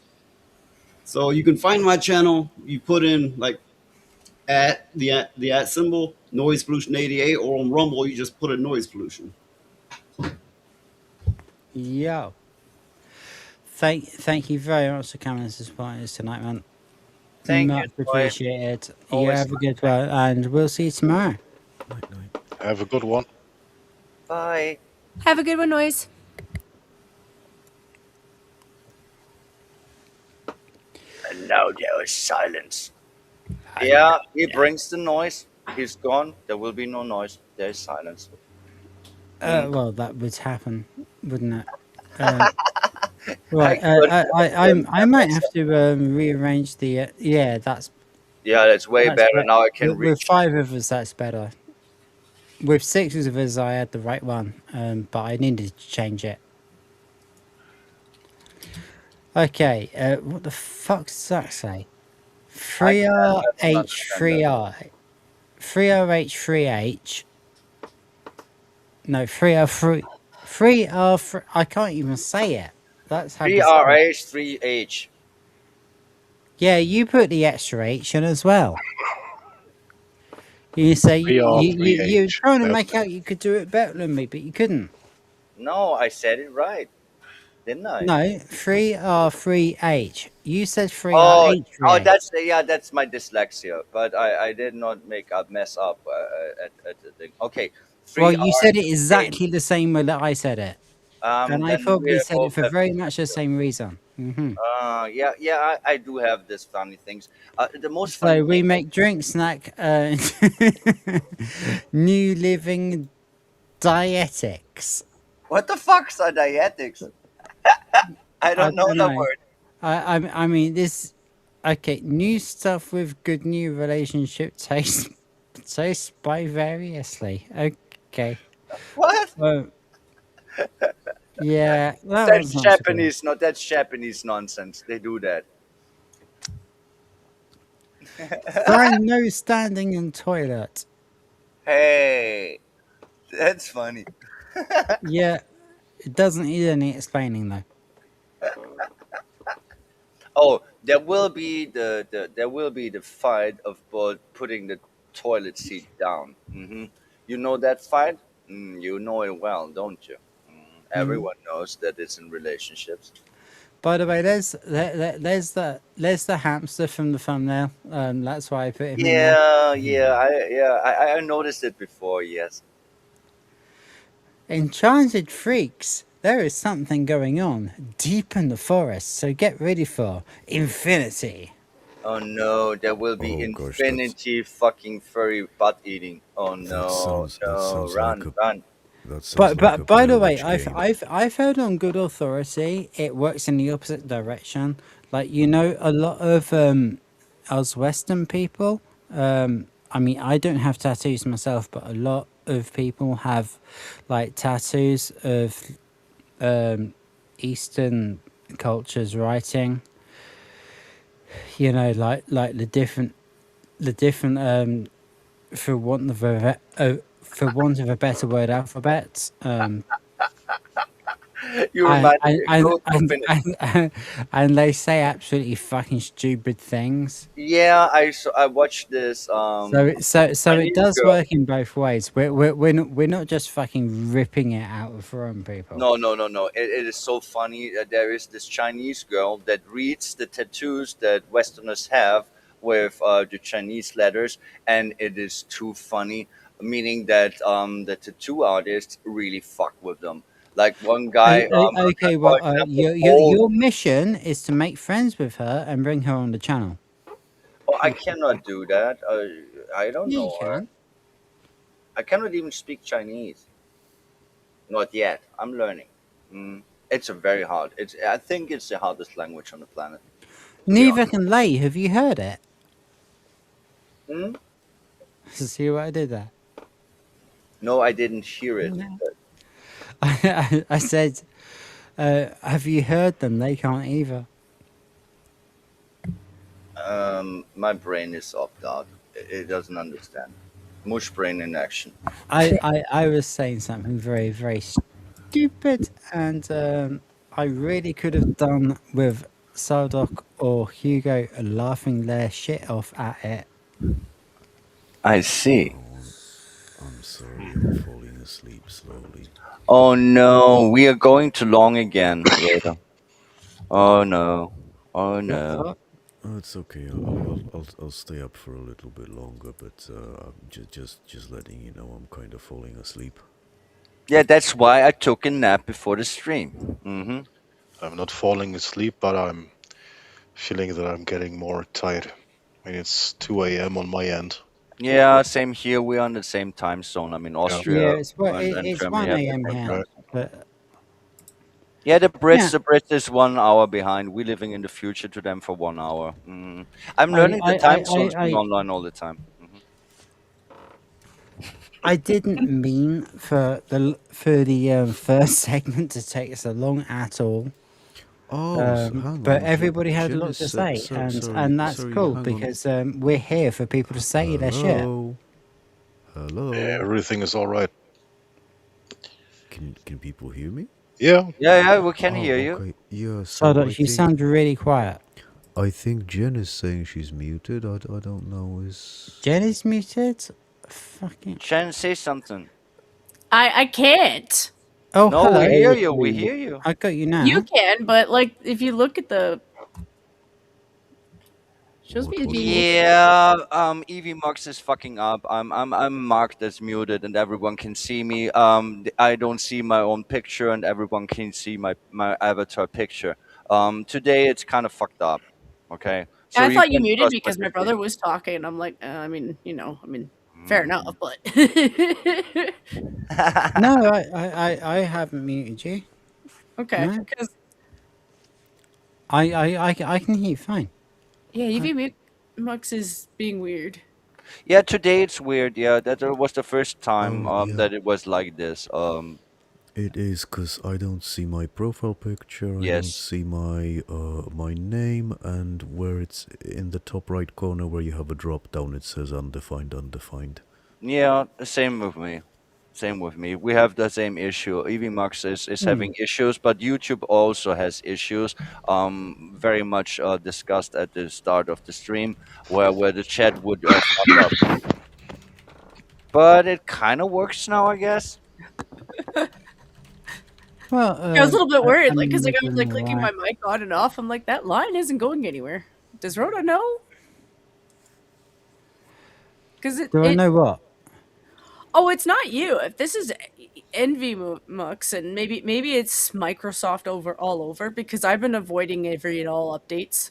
Speaker 7: So you can find my channel. You put in like at symbol noise pollution 88, or on Rumble you just put in noise pollution.
Speaker 4: Yo. Thank you very much for coming and supporting us tonight, man.
Speaker 5: Thank you,
Speaker 4: Much
Speaker 5: Troy.
Speaker 4: appreciated. You
Speaker 5: Always
Speaker 4: have a good one, and we'll see you tomorrow.
Speaker 8: Have a good one.
Speaker 5: Bye.
Speaker 9: Have a good one, Noise.
Speaker 5: And now there is silence. Yeah, he brings the noise. He's gone. There will be no noise. There is silence.
Speaker 4: Well, that would happen, wouldn't it? Right. I might have to rearrange the. Yeah, that's.
Speaker 5: Yeah, that's way better.
Speaker 4: Better.
Speaker 5: Now I can
Speaker 4: With
Speaker 5: reach.
Speaker 4: 5 of us, that's better. With 6 of us, I had the right one, but I needed to change it. Okay, what the fuck does that say? 3RH3I. 3RH3H. No, 3R3. 3R3. I can't even say it. That's how bizarre.
Speaker 5: 3RH, 3H.
Speaker 4: Yeah, you put the extra H in as well. You say you were trying to make out you could do it better than me, but you couldn't.
Speaker 5: No, I said it right. Didn't I?
Speaker 4: No, 3R3H. You said 3RH3H.
Speaker 5: Oh, that's my dyslexia. But I did not mess up at the thing. Okay.
Speaker 4: Well, you said it exactly the same way that I said it. And I
Speaker 5: Then
Speaker 4: probably
Speaker 5: we
Speaker 4: said it
Speaker 5: both
Speaker 4: for
Speaker 5: have-
Speaker 4: very much the same reason.
Speaker 5: I do have this funny things. The most
Speaker 4: So
Speaker 5: funny
Speaker 4: we
Speaker 5: thing-
Speaker 4: make drink snack New Living Dietics.
Speaker 5: What the fuck's are dietics? I don't know the word.
Speaker 4: I mean this. Okay, new stuff with good new relationship taste by variously. Okay.
Speaker 5: What?
Speaker 4: Yeah,
Speaker 5: That's Japanese. No, that's Japanese nonsense. They do that.
Speaker 4: Find no standing in toilet.
Speaker 5: Hey, that's funny.
Speaker 4: Yeah, it doesn't need any explaining though.
Speaker 5: Oh, there will be the fight of putting the toilet seat down. You know that fight? You know it well, don't you? Everyone knows that it's in relationships.
Speaker 4: By the way, there's the hamster from the thumbnail. That's why I put him in there.
Speaker 5: I noticed it before. Yes.
Speaker 4: Enchanted freaks. There is something going on deep in the forest, so get ready for infinity.
Speaker 5: Oh no, there will be infinity fucking furry butt eating. Oh no, run.
Speaker 4: But by the way, I've heard on good authority it works in the opposite direction. Like a lot of us Western people I mean, I don't have tattoos myself, but a lot of people have like tattoos of Eastern cultures writing. You know, like the different for want of for want of a better word, alphabets.
Speaker 5: You
Speaker 4: And
Speaker 5: remind me. Go finish.
Speaker 4: and they say absolutely fucking stupid things.
Speaker 5: Yeah, I watched this
Speaker 4: So it
Speaker 5: Chinese
Speaker 4: does
Speaker 5: girl.
Speaker 4: work in both ways. We're not just fucking ripping it out of from people.
Speaker 5: No, no, no, no. It is so funny. There is this Chinese girl that reads the tattoos that Westerners have with the Chinese letters, and it is too funny. Meaning that the tattoo artists really fuck with them. Like one guy,
Speaker 4: Okay,
Speaker 5: for
Speaker 4: well,
Speaker 5: example,
Speaker 4: your mission is to make friends with her and bring her on the channel.
Speaker 5: oh, I cannot do that. I don't
Speaker 4: Yeah, you
Speaker 5: know her.
Speaker 4: can.
Speaker 5: I cannot even speak Chinese. Not yet. I'm learning. It's a very hard. It's. I think it's the hardest language on the planet. To be
Speaker 4: Neither
Speaker 5: honest.
Speaker 4: can Lay. Have you heard it?
Speaker 5: Hmm?
Speaker 4: See what I did there?
Speaker 5: No, I didn't hear it.
Speaker 4: I said, have you heard them? They can't either.
Speaker 5: My brain is opt out. It doesn't understand. Mush brain in action.
Speaker 4: I was saying something very, very stupid, and I really could have done with Sardoc or Hugo laughing their shit off at it.
Speaker 5: I see.
Speaker 6: I'm sorry, I'm falling asleep slowly.
Speaker 5: Oh no, we are going too long again, Rita. Oh no. Oh
Speaker 4: What
Speaker 5: no.
Speaker 4: fuck?
Speaker 6: Oh, it's okay. I'll stay up for a little bit longer, but just letting you know I'm kind of falling asleep.
Speaker 5: Yeah, that's why I took a nap before the stream.
Speaker 8: I'm not falling asleep, but I'm feeling that I'm getting more tired. I mean, it's 2 a.m. on my end.
Speaker 5: Yeah, same here. We're on the same time zone. I mean,
Speaker 8: Yeah.
Speaker 5: Austria
Speaker 4: Yeah,
Speaker 5: and
Speaker 4: it's
Speaker 5: Germany
Speaker 4: one
Speaker 5: have the
Speaker 4: a.m.
Speaker 5: same
Speaker 4: here,
Speaker 5: time
Speaker 8: Right.
Speaker 5: zone.
Speaker 4: but
Speaker 5: Yeah,
Speaker 4: yeah,
Speaker 5: The Brits is 1 hour behind. We're living in the future to them for 1 hour. I'm
Speaker 4: I
Speaker 5: learning the
Speaker 4: I I
Speaker 5: time
Speaker 4: I
Speaker 5: zones being
Speaker 4: I,
Speaker 5: online all the time.
Speaker 4: I didn't mean for the first segment to take so long at all.
Speaker 6: Oh, hang
Speaker 4: But
Speaker 6: on,
Speaker 4: everybody had a
Speaker 6: Jen
Speaker 4: lot
Speaker 6: is
Speaker 4: to say,
Speaker 6: sorry,
Speaker 4: and that's
Speaker 6: sorry,
Speaker 4: cool
Speaker 6: hang on.
Speaker 4: because we're here for people to say their shit.
Speaker 6: Hello,
Speaker 8: Yeah,
Speaker 6: hello.
Speaker 8: everything is all right.
Speaker 6: Can people hear me?
Speaker 8: Yeah.
Speaker 5: Yeah, we can
Speaker 6: Oh,
Speaker 5: hear you.
Speaker 6: okay. Yeah,
Speaker 4: So
Speaker 6: so
Speaker 4: that you sound really quiet.
Speaker 6: I think Jen is saying she's muted. I don't know. Is
Speaker 4: Jen is muted. Fucking.
Speaker 5: Shan, say something.
Speaker 9: I can't.
Speaker 4: Oh,
Speaker 5: No, we
Speaker 4: hello.
Speaker 5: hear you. We hear you.
Speaker 4: I got you
Speaker 9: You
Speaker 4: now.
Speaker 9: can, but like if you look at the shows me as being muted.
Speaker 5: Yeah, Evie Mux is fucking up. I'm marked as muted, and everyone can see me. I don't see my own picture, and everyone can see my avatar picture. Today it's kind of fucked up. Okay, so
Speaker 9: I
Speaker 5: you
Speaker 9: thought you
Speaker 5: can
Speaker 9: muted
Speaker 5: trust what
Speaker 9: because
Speaker 5: you
Speaker 9: my
Speaker 5: see.
Speaker 9: brother was talking, and I'm like, fair enough,
Speaker 5: Mhm.
Speaker 9: but
Speaker 4: No, I haven't muted you.
Speaker 9: okay,
Speaker 4: No,
Speaker 9: because
Speaker 4: I can hear you fine.
Speaker 9: yeah, UV Mux is being weird.
Speaker 5: Yeah, today it's weird. Yeah, that was the first time
Speaker 6: oh yeah,
Speaker 5: that it was like this.
Speaker 6: it is because I don't see my profile picture. I don't
Speaker 5: Yes.
Speaker 6: see my name, and where it's in the top right corner where you have a drop down, it says undefined, undefined.
Speaker 5: Yeah, same with me. Same with me. We have the same issue. EVMAX is having issues, but YouTube also has issues. Very much discussed at the start of the stream, where the chat would fuck up. But it kind of works now, I guess.
Speaker 4: Well,
Speaker 9: I was a little bit worried,
Speaker 4: I
Speaker 9: like,
Speaker 4: mean,
Speaker 9: because
Speaker 4: we're
Speaker 9: like I was
Speaker 4: doing
Speaker 9: like
Speaker 4: all
Speaker 9: clicking my
Speaker 4: right.
Speaker 9: mic on and off. I'm like, that line isn't going anywhere. Does Rhoda know? Because
Speaker 4: Do I know what?
Speaker 9: oh, it's not you. If this is Envy Mux, and maybe it's Microsoft all over because I've been avoiding every and all updates.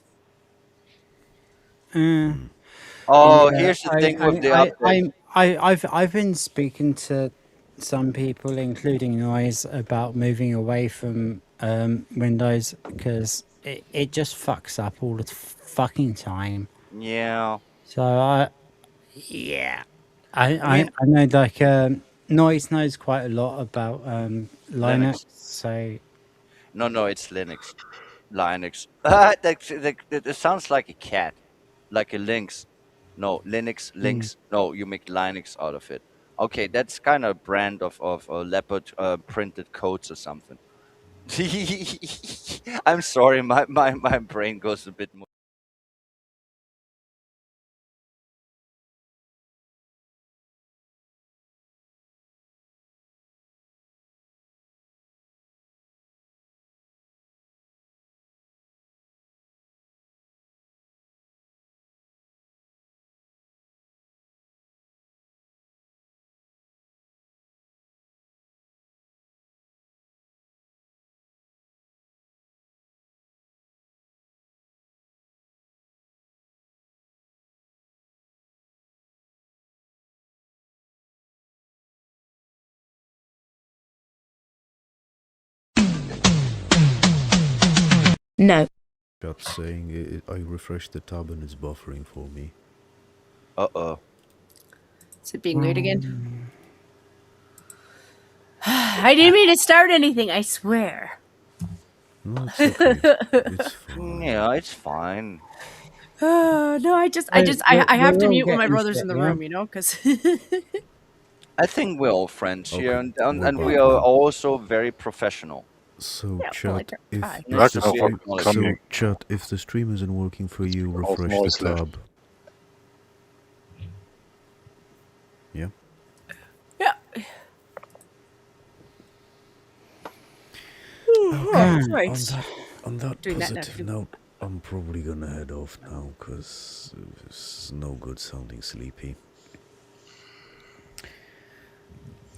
Speaker 5: Oh,
Speaker 4: Yeah,
Speaker 5: here's the thing with the update.
Speaker 4: I've been speaking to some people, including Noise, about moving away from Windows because it just fucks up all the fucking time.
Speaker 5: Yeah.
Speaker 4: So Yeah.
Speaker 5: I mean,
Speaker 4: I know like Noise knows quite a lot about Linux,
Speaker 5: Linux.
Speaker 4: so
Speaker 5: No, it's Linux. Linux. That sounds like a cat, like a lynx. No, Linux,
Speaker 4: mm.
Speaker 5: Lynx. No, you make Linux out of it. Okay, that's kind of a brand of leopard printed coats or something. I'm sorry, my brain goes a bit more.
Speaker 6: No. Chat saying I refreshed the tab and it's buffering for me.
Speaker 5: Uh-oh.
Speaker 9: Is it being weird again? I didn't mean to start anything, I swear.
Speaker 6: No, it's okay. It's fine.
Speaker 5: Yeah, it's fine.
Speaker 9: No, I have to
Speaker 4: We're all
Speaker 9: mute when my
Speaker 4: getting to
Speaker 9: brother's
Speaker 4: it
Speaker 9: in the
Speaker 4: now.
Speaker 9: room, you know, because
Speaker 5: I think we're all friends here,
Speaker 6: Okay,
Speaker 5: and
Speaker 6: we're
Speaker 5: we
Speaker 6: back
Speaker 5: are
Speaker 6: now.
Speaker 5: also very professional.
Speaker 6: So
Speaker 9: yeah, well, I
Speaker 6: chat,
Speaker 9: try.
Speaker 6: if
Speaker 5: Needs
Speaker 6: the
Speaker 5: to be
Speaker 6: stream,
Speaker 5: acknowledged.
Speaker 6: chat, if the stream isn't working for you,
Speaker 8: Of
Speaker 6: refresh the
Speaker 8: noise left.
Speaker 6: tab. Yeah.
Speaker 9: Yeah.
Speaker 6: Okay.
Speaker 9: Right.
Speaker 6: On that
Speaker 9: Doing that now,
Speaker 6: positive
Speaker 9: too.
Speaker 6: note, I'm probably gonna head off now because it's no good sounding sleepy.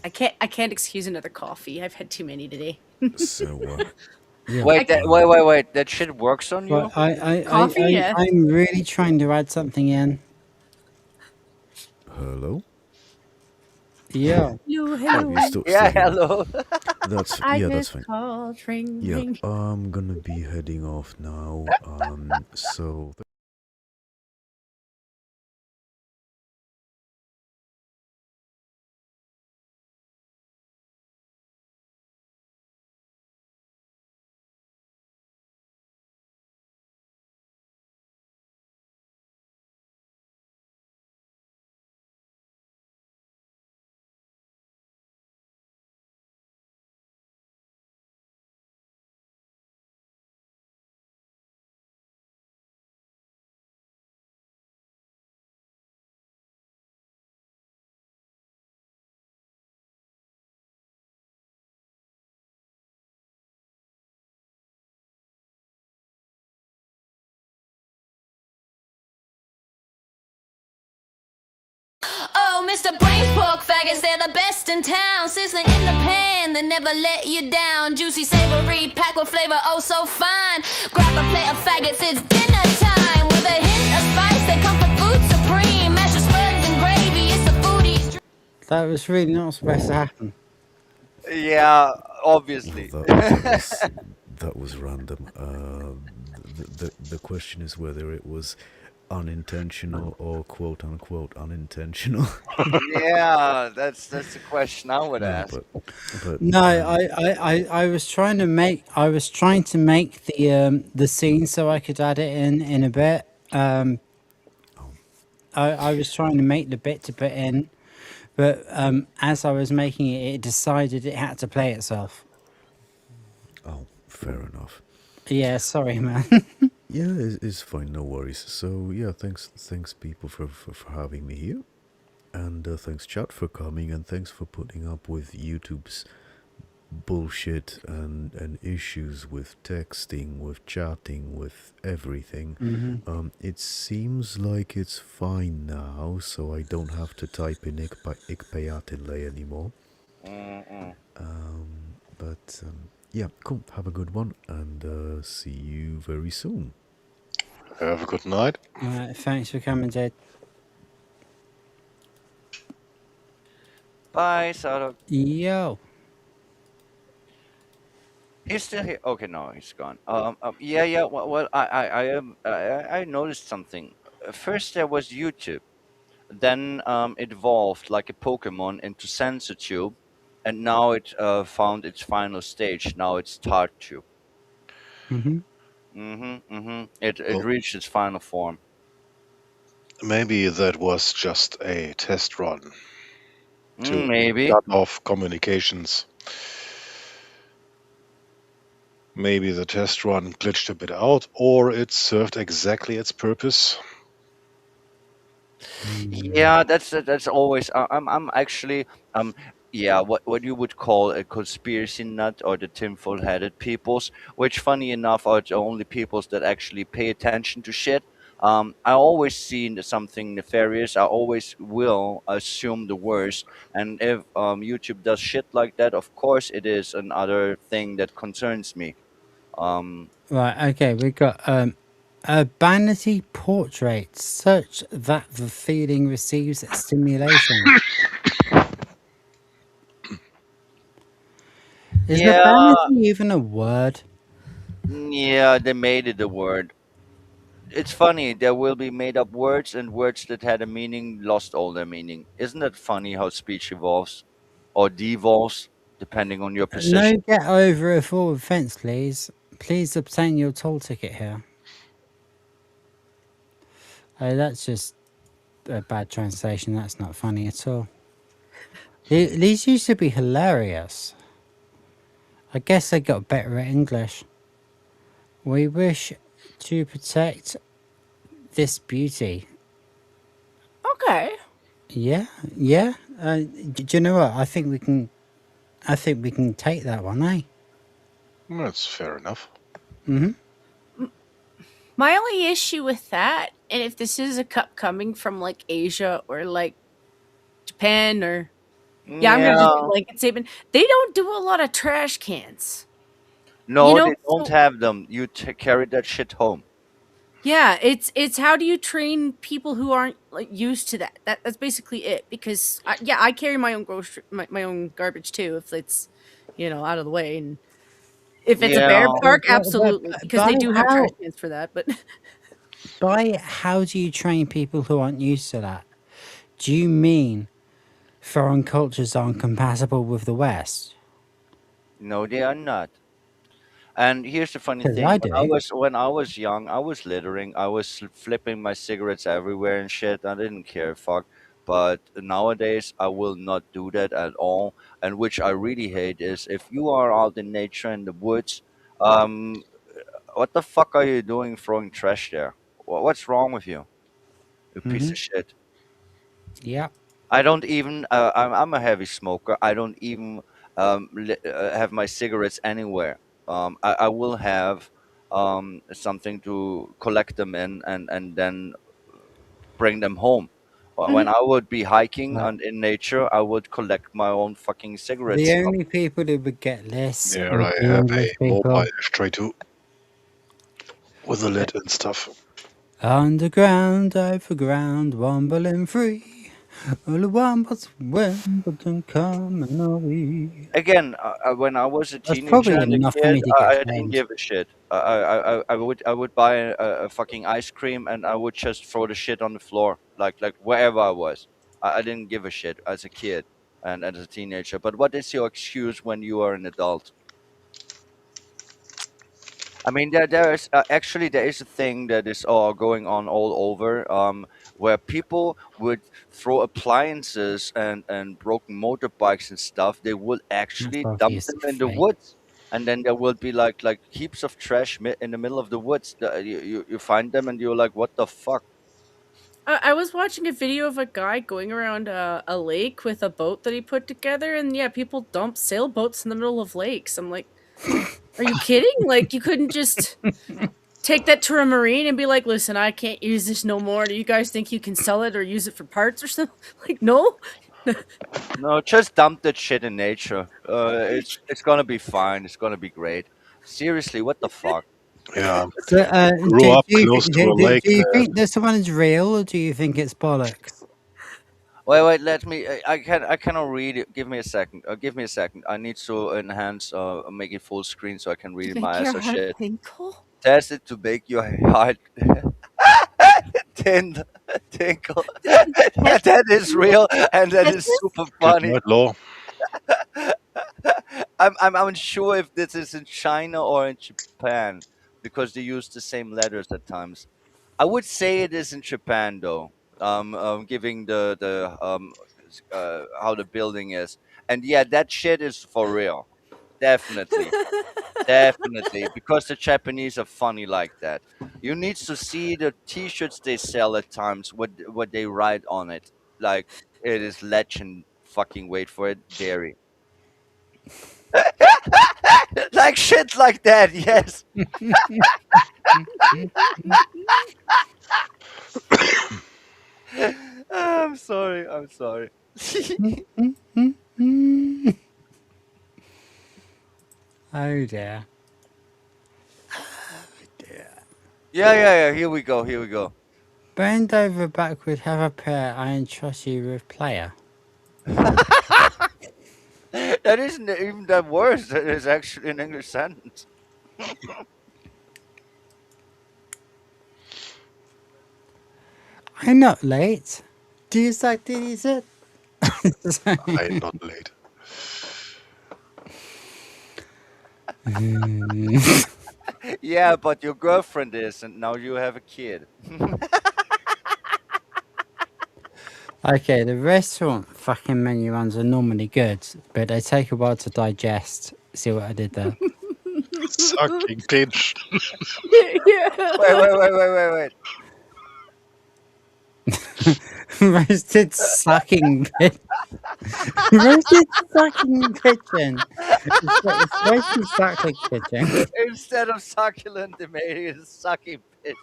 Speaker 9: I can't excuse another coffee. I've had too many today.
Speaker 6: So yeah.
Speaker 5: Wait, wait. That shit works on
Speaker 4: Well,
Speaker 5: you?
Speaker 9: Coffee, yeah.
Speaker 4: I'm really trying to add something in.
Speaker 6: Hello.
Speaker 4: Yeah.
Speaker 9: Hello,
Speaker 6: Oh,
Speaker 9: hello.
Speaker 6: you're still
Speaker 5: Yeah,
Speaker 6: here.
Speaker 5: hello.
Speaker 6: That's
Speaker 9: I
Speaker 6: that's
Speaker 9: just
Speaker 6: fine.
Speaker 9: called ring
Speaker 6: Yeah,
Speaker 9: ring.
Speaker 6: I'm gonna be heading off now. So.
Speaker 1: Oh, Mr. Brains pork faggots, they're the best in town. Sizzling in the pan, they never let you down. Juicy, savory, packed with flavor, oh so fine. Grab a plate of faggots, it's dinner time. With a hint of spice, they comfort food supreme. Mashed spuds and gravy, it's a foodie's dream.
Speaker 4: That was really not supposed to happen.
Speaker 5: Yeah, obviously.
Speaker 6: That was random. The question is whether it was unintentional or quote unquote unintentional.
Speaker 5: Yeah, that's the question I would ask.
Speaker 6: But
Speaker 4: No, I was trying to make the scene so I could add it in a bit. I was trying to make the bit to put in, but as I was making it, it decided it had to play itself.
Speaker 6: Oh, fair enough.
Speaker 4: Yeah, sorry, man.
Speaker 6: Yeah, it's fine, no worries. So yeah, thanks people for having me here, and thanks chat for coming, and thanks for putting up with YouTube's bullshit and issues with texting, with chatting, with everything. It seems like it's fine now, so I don't have to type in ikpayatinle anymore. But yeah, cool. Have a good one, and see you very soon.
Speaker 8: Have a good night.
Speaker 4: Thanks for coming, Jed.
Speaker 5: Bye, Sadok.
Speaker 4: Yo.
Speaker 5: He's still here. Okay, no, he's gone. Yeah. Well, I noticed something. First there was YouTube, then it evolved like a Pokemon into sensor tube, and now it found its final stage. Now it's Tart tube.
Speaker 4: Hmm.
Speaker 5: It
Speaker 8: Well,
Speaker 5: reached its final form.
Speaker 8: maybe that was just a test run to
Speaker 5: Maybe.
Speaker 8: cut off communications. Maybe the test run glitched a bit out, or it served exactly its purpose.
Speaker 5: Yeah, that's always. I'm actually yeah, what you would call a conspiracy nut, or the tinfoil headed peoples, which funny enough are the only peoples that actually pay attention to shit. I always see something nefarious. I always will assume the worst, and if YouTube does shit like that, of course it is another thing that concerns me. Um,
Speaker 4: Right. Okay. We got urbanity portraits such that the feeling receives stimulation. Is
Speaker 5: yeah,
Speaker 4: urbanity even a word?
Speaker 5: yeah, they made it a word. It's funny, there will be made up words, and words that had a meaning lost all their meaning. Isn't it funny how speech evolves or devolves depending on your
Speaker 4: No,
Speaker 5: position?
Speaker 4: get over a forward offence, please. Please obtain your toll ticket here. Oh, that's just a bad translation. That's not funny at all. These used to be hilarious. I guess they got better at English. We wish to protect this beauty.
Speaker 9: Okay.
Speaker 4: Yeah, yeah. Do you know what? I think we can. I think we can take that one, eh?
Speaker 8: That's fair enough.
Speaker 4: Mm-hmm.
Speaker 9: My only issue with that, and if this is a cup coming from like Asia or like Japan or yeah, I'm gonna just
Speaker 5: Yeah.
Speaker 9: blanket statement. They don't do a lot of trash cans. You
Speaker 5: No,
Speaker 9: know,
Speaker 5: they don't
Speaker 9: so
Speaker 5: have them. You carry that shit home.
Speaker 9: yeah, it's how do you train people who aren't like used to that? That's basically it. Because I carry my own my own garbage too if it's out of the way. And if it's a bear
Speaker 5: Yeah.
Speaker 9: park, absolutely, because
Speaker 4: By
Speaker 9: they do have trash
Speaker 4: how?
Speaker 9: cans for that. But
Speaker 4: By how do you train people who aren't used to that? Do you mean foreign cultures aren't compatible with the West?
Speaker 5: No, they are not. And here's the funny
Speaker 4: Because
Speaker 5: thing:
Speaker 4: I do.
Speaker 5: when I was young, I was littering, I was flipping my cigarettes everywhere and shit. I didn't care, fuck. But nowadays, I will not do that at all. And which I really hate is if you are out in nature in the woods, um, what the fuck are you doing throwing trash there? What's wrong with you, you piece
Speaker 4: Mm-hmm.
Speaker 5: of shit?
Speaker 4: Yeah.
Speaker 5: I don't even. I'm a heavy smoker. I don't even have my cigarettes anywhere. I will have something to collect them in, and then bring them home. When
Speaker 9: Mhm.
Speaker 5: I would be hiking
Speaker 4: Right.
Speaker 5: in nature, I would collect my own fucking
Speaker 4: The
Speaker 5: cigarettes.
Speaker 4: only people who would get this
Speaker 8: There
Speaker 4: would
Speaker 8: I
Speaker 4: be
Speaker 8: have
Speaker 4: English
Speaker 8: a mobile
Speaker 4: people.
Speaker 8: F32 with a lid and stuff.
Speaker 4: Underground, overground, wombling free. All the wombats Wimbledon come and are we.
Speaker 5: Again, when I was a
Speaker 4: That's
Speaker 5: teenager
Speaker 4: probably
Speaker 5: and a
Speaker 4: enough for
Speaker 5: kid,
Speaker 4: me to get
Speaker 5: I didn't
Speaker 4: shamed.
Speaker 5: give a shit. I would buy a fucking ice cream, and I would just throw the shit on the floor, like wherever I was. I didn't give a shit as a kid and as a teenager. But what is your excuse when you are an adult? I mean, there is actually there is a thing that is going on all over, where people would throw appliances and broken motorbikes and stuff. They would
Speaker 4: That's
Speaker 5: actually dump
Speaker 4: obviously
Speaker 5: them in the
Speaker 4: fake.
Speaker 5: woods, and then there would be like heaps of trash in the middle of the woods. You find them, and you're like, what the fuck?
Speaker 9: I was watching a video of a guy going around a lake with a boat that he put together, and yeah, people dump sailboats in the middle of lakes. I'm like, are you kidding? Like, you couldn't just take that to a marine and be like, listen, I can't use this no more. Do you guys think you can sell it or use it for parts or something? Like, no.
Speaker 5: No, just dump that shit in nature. It's gonna be fine. It's gonna be great. Seriously, what the fuck?
Speaker 8: Yeah,
Speaker 4: So,
Speaker 8: grew up close to a lake.
Speaker 4: do you think this one is real, or do you think it's bollocks?
Speaker 5: Wait, let me. I cannot read it. Give me a second. Give me a second. I need to enhance, make it full screen so I can read
Speaker 9: To
Speaker 5: it
Speaker 9: make
Speaker 5: my ass
Speaker 9: your
Speaker 5: or
Speaker 9: heart
Speaker 5: shit.
Speaker 9: tinkle?
Speaker 5: Test it to make your heart hint, Tinkle. That is real, and that is super
Speaker 8: Good
Speaker 5: funny.
Speaker 8: night, Law.
Speaker 5: I'm unsure if this is in China or in Japan because they use the same letters at times. I would say it is in Japan though. Giving the how the building is, and yeah, that shit is for real. Definitely, definitely, because the Japanese are funny like that. You need to see the T-shirts they sell at times. What they write on it, like it is legend. Fucking wait for it, dairy. Like shit like that. Yes. I'm sorry. I'm sorry.
Speaker 4: Oh dear.
Speaker 5: Yeah, yeah, yeah. Here we go. Here we go.
Speaker 4: Bend over backward, have a prayer. I entrust you with player.
Speaker 5: That isn't even that worse. That is actually an English sentence.
Speaker 4: I'm not late. Do you suck titties it?
Speaker 8: I'm not late.
Speaker 5: Yeah, but your girlfriend is, and now you have a kid.
Speaker 4: Okay, the restaurant fucking menu runs are normally good, but they take a while to digest. See what I did there?
Speaker 8: Sucking pinch.
Speaker 9: Yeah.
Speaker 5: Wait.
Speaker 4: Roasted sucking pit. Roasted sucking pigeon. It's roasted sucking pigeon.
Speaker 5: Instead of succulent, they made it a sucking fish.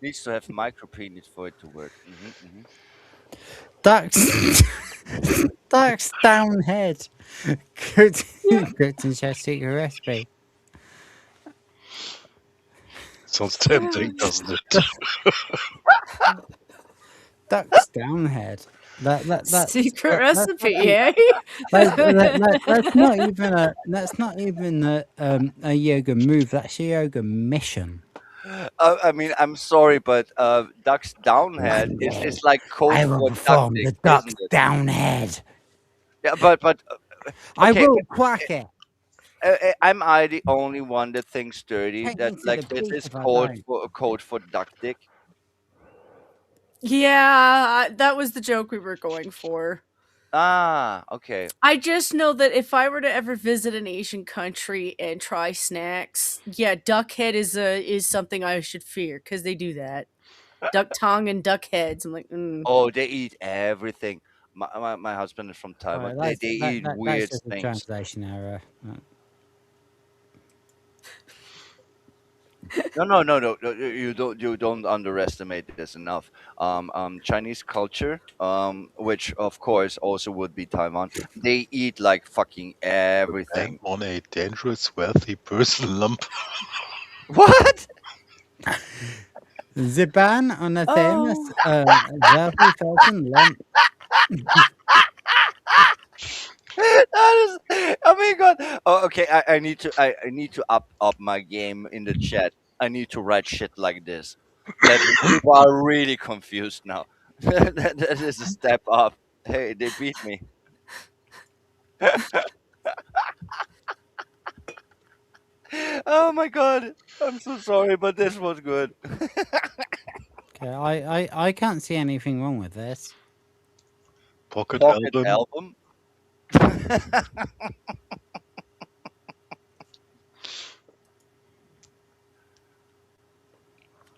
Speaker 5: Needs to have micro penis for it to work.
Speaker 4: Ducks. Ducks down head. Good. Good and share secret recipe.
Speaker 8: Sounds tempting, doesn't it?
Speaker 4: Ducks down head.
Speaker 9: Secret recipe, eh?
Speaker 4: That's not even a yoga move. That's a yoga mission.
Speaker 5: I mean, I'm sorry, but duck's downhead is like code
Speaker 4: I will
Speaker 5: for duck
Speaker 4: perform
Speaker 5: dick,
Speaker 4: the duck's
Speaker 5: isn't it?
Speaker 4: down head.
Speaker 5: Yeah, but
Speaker 4: I
Speaker 5: okay.
Speaker 4: will quack it.
Speaker 5: Am I the only one that thinks dirty
Speaker 4: Take
Speaker 5: that
Speaker 4: me to
Speaker 5: like
Speaker 4: the
Speaker 5: this
Speaker 4: beach
Speaker 5: is
Speaker 4: if I
Speaker 5: code
Speaker 4: don't.
Speaker 5: for a code for duck dick?
Speaker 9: Yeah, that was the joke we were going for.
Speaker 5: Ah, okay.
Speaker 9: I just know that if I were to ever visit an Asian country and try snacks, yeah, duck head is something I should fear because they do that. Duck tongue and duck heads. I'm like,
Speaker 5: Oh, they eat everything. My husband is from Taiwan.
Speaker 4: Right,
Speaker 5: They eat
Speaker 4: that's
Speaker 5: weird
Speaker 4: just a
Speaker 5: things.
Speaker 4: translation error.
Speaker 5: No. You don't underestimate this enough. Chinese culture, which of course also would be Taiwan. They eat like fucking
Speaker 8: I'm
Speaker 5: everything.
Speaker 8: on a dangerous, wealthy person lump.
Speaker 5: What?
Speaker 4: The ban on a famous
Speaker 9: oh.
Speaker 4: wealthy person lump.
Speaker 5: That is, oh my god. Oh, okay. I need to up my game in the chat. I need to write shit like this. That people are really confused now. That is a step up. Hey, they beat me. Oh my god. I'm so sorry, but this was good.
Speaker 4: Okay, I can't see anything wrong with this.
Speaker 8: Pocket
Speaker 5: Pocket
Speaker 8: album.
Speaker 5: album.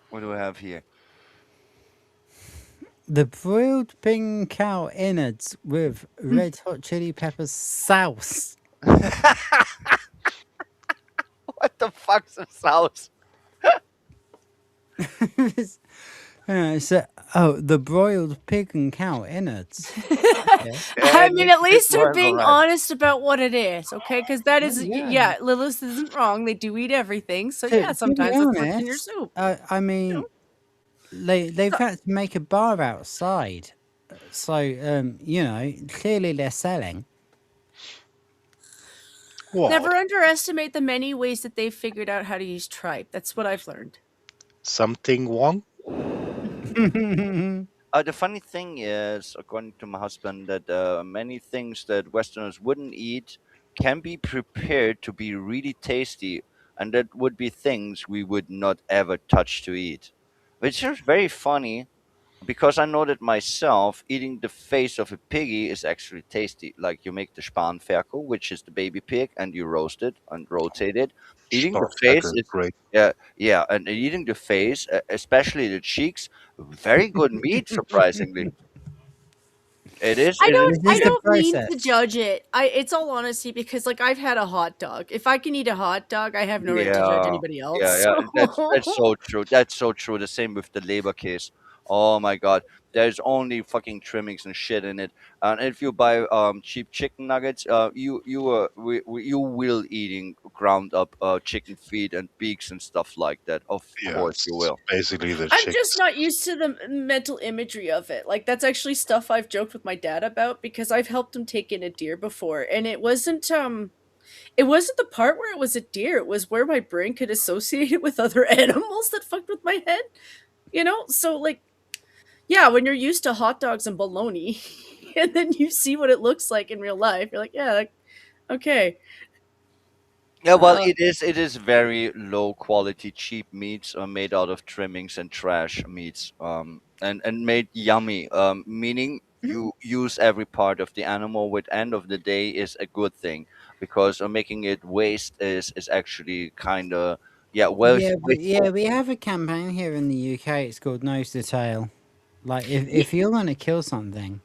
Speaker 5: What do I have here?
Speaker 4: The broiled pig cow innards with red hot chili peppers sauce.
Speaker 5: What the fuck's a sauce?
Speaker 4: The broiled pig and cow innards. Okay.
Speaker 9: I mean, at least
Speaker 5: more
Speaker 9: they're
Speaker 5: of a
Speaker 9: being
Speaker 5: right.
Speaker 9: honest about what it is, okay? Because that is,
Speaker 4: Yeah.
Speaker 9: yeah, Lilith isn't wrong. They do eat everything, so
Speaker 4: To
Speaker 9: yeah,
Speaker 4: be
Speaker 9: sometimes it's what's in your
Speaker 4: honest,
Speaker 9: soup.
Speaker 4: I mean, they've had to make a bar outside, so clearly they're selling.
Speaker 8: What?
Speaker 9: Never underestimate the many ways that they've figured out how to use tripe. That's what I've learned.
Speaker 8: something wrong?
Speaker 5: The funny thing is, according to my husband, that many things that Westerners wouldn't eat can be prepared to be really tasty, and that would be things we would not ever touch to eat. Which is very funny because I know that myself, eating the face of a piggy is actually tasty. Like you make the Spanferkel, which is the baby pig, and you roast it and rotate it. Eating the face
Speaker 8: Sparkle,
Speaker 5: is
Speaker 8: great.
Speaker 5: yeah, and eating the face, especially the cheeks, very good meat. Surprisingly, it is.
Speaker 9: I
Speaker 5: It is.
Speaker 9: don't
Speaker 4: This
Speaker 9: I
Speaker 4: is the
Speaker 9: don't mean to
Speaker 4: process.
Speaker 9: judge it. It's all honesty because like I've had a hot dog. If I can eat a hot dog, I have no right to judge
Speaker 5: Yeah,
Speaker 9: anybody
Speaker 5: yeah,
Speaker 9: else.
Speaker 5: yeah. That's so true. That's so true. The same with the labor case. Oh my God, there's only fucking trimmings and shit in it. And if you buy cheap chicken nuggets, you will eating ground up chicken feet and beaks and stuff like that. Of
Speaker 8: Yeah,
Speaker 5: course you
Speaker 8: it's
Speaker 5: will.
Speaker 8: basically the
Speaker 9: I'm just
Speaker 8: chicks.
Speaker 9: not used to the mental imagery of it. Like that's actually stuff I've joked with my dad about because I've helped him take in a deer before and it wasn't the part where it was a deer, it was where my brain could associate it with other animals that fucked with my head. So like yeah, when you're used to hot dogs and bologna and then you see what it looks like in real life, you're like, yeah, okay.
Speaker 5: Yeah, well,
Speaker 9: Uh,
Speaker 5: it is very low quality, cheap meats made out of trimmings and trash meats, and made yummy. Meaning
Speaker 9: mhm.
Speaker 5: you use every part of the animal. Which end of the day is a good thing because making it waste is actually kind of yeah
Speaker 4: Yeah,
Speaker 5: wasteful.
Speaker 4: we have a campaign here in the UK. It's called Nose to Tail. Like, if you're gonna kill something,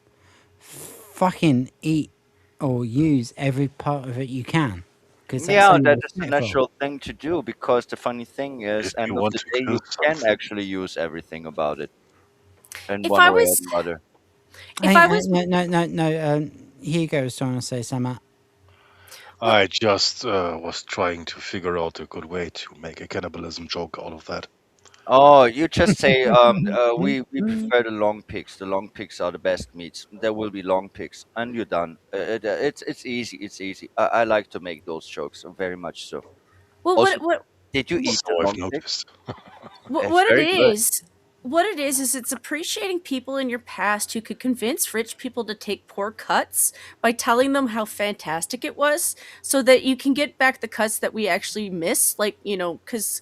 Speaker 4: fucking eat or use every part of it you can, because that's
Speaker 5: Yeah,
Speaker 4: only
Speaker 5: that is the
Speaker 4: respectful.
Speaker 5: natural thing to do because the funny thing
Speaker 8: If
Speaker 5: is,
Speaker 8: you
Speaker 5: end of
Speaker 8: want
Speaker 5: the
Speaker 8: to
Speaker 5: day,
Speaker 8: kill
Speaker 5: you can
Speaker 8: something,
Speaker 5: actually use everything about it in
Speaker 9: if
Speaker 5: one
Speaker 9: I
Speaker 5: way or
Speaker 9: was
Speaker 5: the other.
Speaker 9: if
Speaker 4: Hey,
Speaker 9: I was
Speaker 4: no. Hugo was trying to say something.
Speaker 9: well,
Speaker 8: I just was trying to figure out a good way to make a cannibalism joke out of that.
Speaker 5: Oh, you just say we prefer the long picks. The long picks are the best meats. There will be long picks, and you're done. It's easy. It's easy. I like to make those jokes very much so.
Speaker 9: well
Speaker 5: Also,
Speaker 9: what
Speaker 5: did you
Speaker 8: So
Speaker 5: eat the
Speaker 8: I've
Speaker 5: long pick?
Speaker 8: noticed.
Speaker 9: What
Speaker 5: It's
Speaker 9: what it
Speaker 5: very good.
Speaker 9: is, what it is it's appreciating people in your past who could convince rich people to take poor cuts by telling them how fantastic it was, so that you can get back the cuts that we actually miss. Like because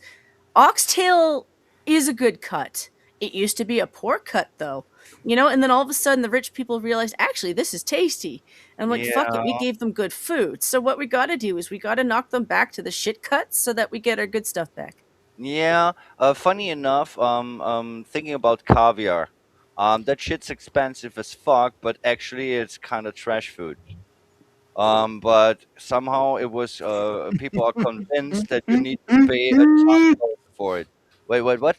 Speaker 9: oxtail is a good cut. It used to be a poor cut though, and then all of a sudden the rich people realized actually this is tasty. And I'm like, fuck it,
Speaker 5: Yeah,
Speaker 9: we gave them good food. So what we got to do is we got to knock them back to the shit cuts so that we get our good stuff back.
Speaker 5: yeah. Funny enough, thinking about caviar, that shit's expensive as fuck, but actually it's kind of trash food. But somehow it was people are convinced that you need to pay a ton for it. Wait, what?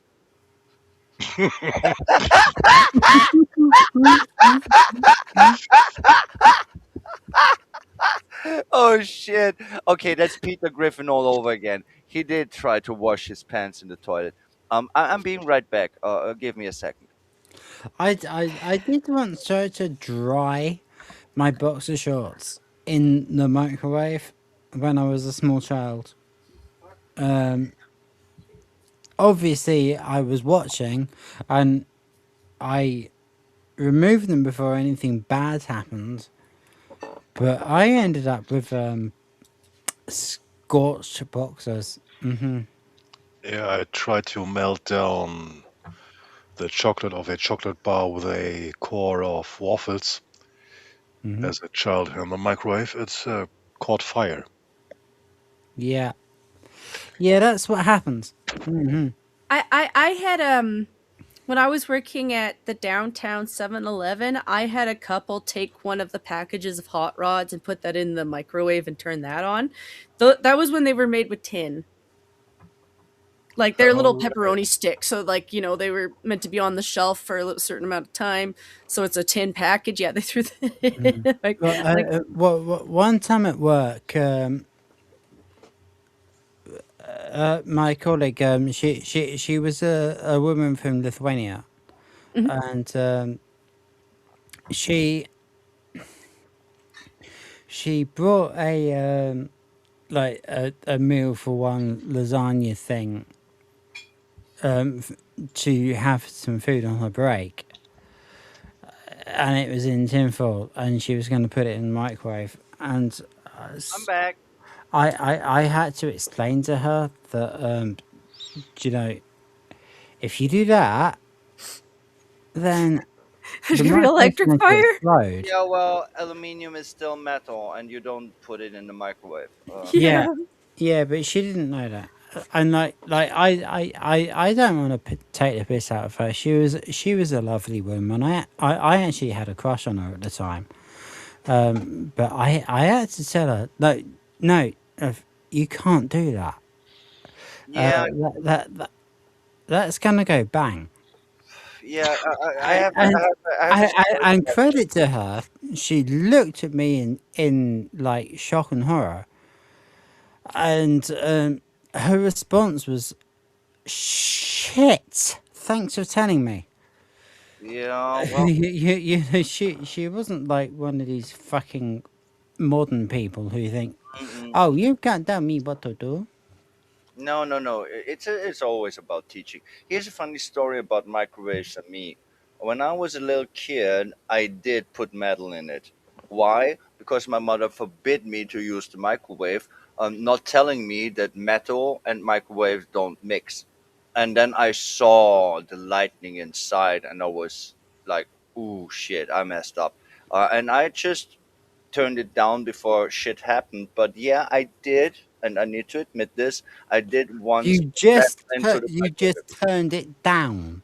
Speaker 5: Oh shit! Okay, that's Peter Griffin all over again. He did try to wash his pants in the toilet. I'm being right back. Give me a second.
Speaker 4: I did once try to dry my boxer shorts in the microwave when I was a small child. Um, Obviously, I was watching, and I removed them before anything bad happened. But I ended up with scorched boxers.
Speaker 8: Yeah, I tried to melt down the chocolate of a chocolate bar with a core of waffles as a child in the microwave. It's caught fire.
Speaker 4: Yeah, yeah, that's what happens.
Speaker 9: I had when I was working at the downtown 7-Eleven, I had a couple take one of the packages of hot rods and put that in the microwave and turn that on. That was when they were made with tin. Like they're little
Speaker 8: Oh,
Speaker 9: pepperoni sticks, so like they were meant to be on the shelf for a certain amount of time. So it's a tin package. Yeah, they threw that in. like
Speaker 4: One time at work, my colleague, she was a woman from Lithuania,
Speaker 9: mhm.
Speaker 4: and she she brought a like a meal for one lasagna thing to have some food on her break, and it was in tinfoil, and she was going to put it in the microwave, and
Speaker 5: I'm back.
Speaker 4: I had to explain to her that you know, if you do that, then
Speaker 9: There's
Speaker 4: the
Speaker 9: gonna be
Speaker 4: microwave's
Speaker 9: electric
Speaker 4: going to
Speaker 9: fire.
Speaker 4: explode.
Speaker 5: Yeah, well, aluminium is still metal, and you don't put it in the microwave.
Speaker 4: Yeah, yeah, but she didn't know that. And I don't want to take the piss out of her. She was a lovely woman. I actually had a crush on her at the time. But I had to tell her, no, no, you can't do that.
Speaker 5: Yeah,
Speaker 4: That's gonna go bang.
Speaker 5: yeah. I have, I
Speaker 4: And
Speaker 5: have, I have a story.
Speaker 4: and credit to her, she looked at me in like shock and horror, and her response was, "Shit! Thanks for telling me."
Speaker 5: Yeah, well,
Speaker 4: You know, she wasn't like one of these fucking modern people who think,
Speaker 5: mm-mm.
Speaker 4: "Oh, you can't tell me what to do."
Speaker 5: No, no, no. It's always about teaching. Here's a funny story about microwaves and me. When I was a little kid, I did put metal in it. Why? Because my mother forbid me to use the microwave, not telling me that metal and microwave don't mix. And then I saw the lightning inside, and I was like, "Ooh, shit! I messed up." And I just turned it down before shit happened. But yeah, I did, and I need to admit this. I did once put that into the
Speaker 4: You just
Speaker 5: microwave.
Speaker 4: turned it down.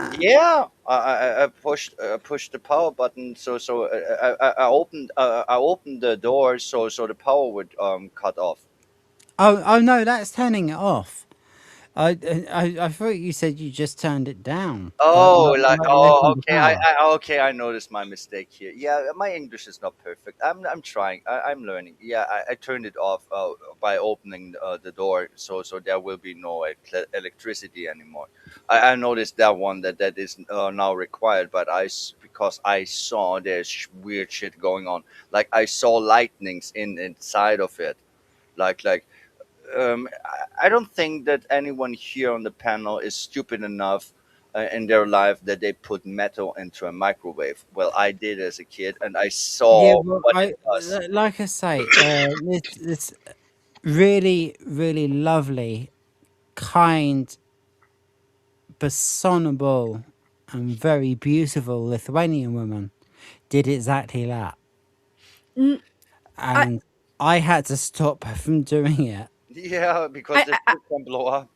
Speaker 5: Yeah, I pushed the power button, so I opened the door so the power would cut off.
Speaker 4: Oh no, that's turning it off. I thought you said you just turned it down.
Speaker 5: Oh, like
Speaker 4: Like letting
Speaker 5: oh,
Speaker 4: the
Speaker 5: okay. I,
Speaker 4: power.
Speaker 5: I okay. I noticed my mistake here. Yeah, my English is not perfect. I'm trying. I'm learning. Yeah, I turned it off by opening the door, so there will be no electricity anymore. I noticed that one that is now required, but because I saw there's weird shit going on. Like I saw lightnings inside of it. Like I don't think that anyone here on the panel is stupid enough in their life that they put metal into a microwave. Well, I did as a kid, and I
Speaker 4: Yeah,
Speaker 5: saw
Speaker 4: well,
Speaker 5: what it does.
Speaker 4: like I say, this really, really lovely, kind, personable, and very beautiful Lithuanian woman did exactly that,
Speaker 9: Mm, I,
Speaker 4: and I had to stop her from doing it.
Speaker 5: Yeah, because
Speaker 9: I,
Speaker 5: the shit can blow up.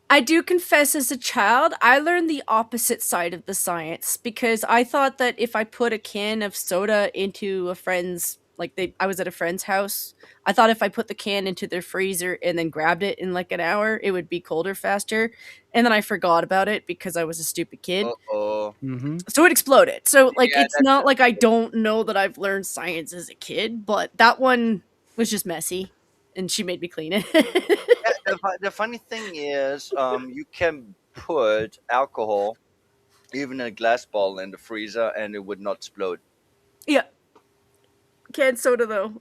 Speaker 9: I do confess, as a child, I learned the opposite side of the science because I thought that if I put a can of soda into a friend's, I was at a friend's house. I thought if I put the can into their freezer and then grabbed it in like an hour, it would be colder faster. And then I forgot about it because I was a stupid kid.
Speaker 5: Oh,
Speaker 4: Mm-hmm.
Speaker 9: So it exploded. So like
Speaker 5: yeah,
Speaker 9: it's not like I don't know that I've learned science as a kid, but that one was just messy and she made me clean it.
Speaker 5: the funny thing is, you can put alcohol even in a glass bottle in the freezer, and it would not explode.
Speaker 9: Yeah, canned soda though.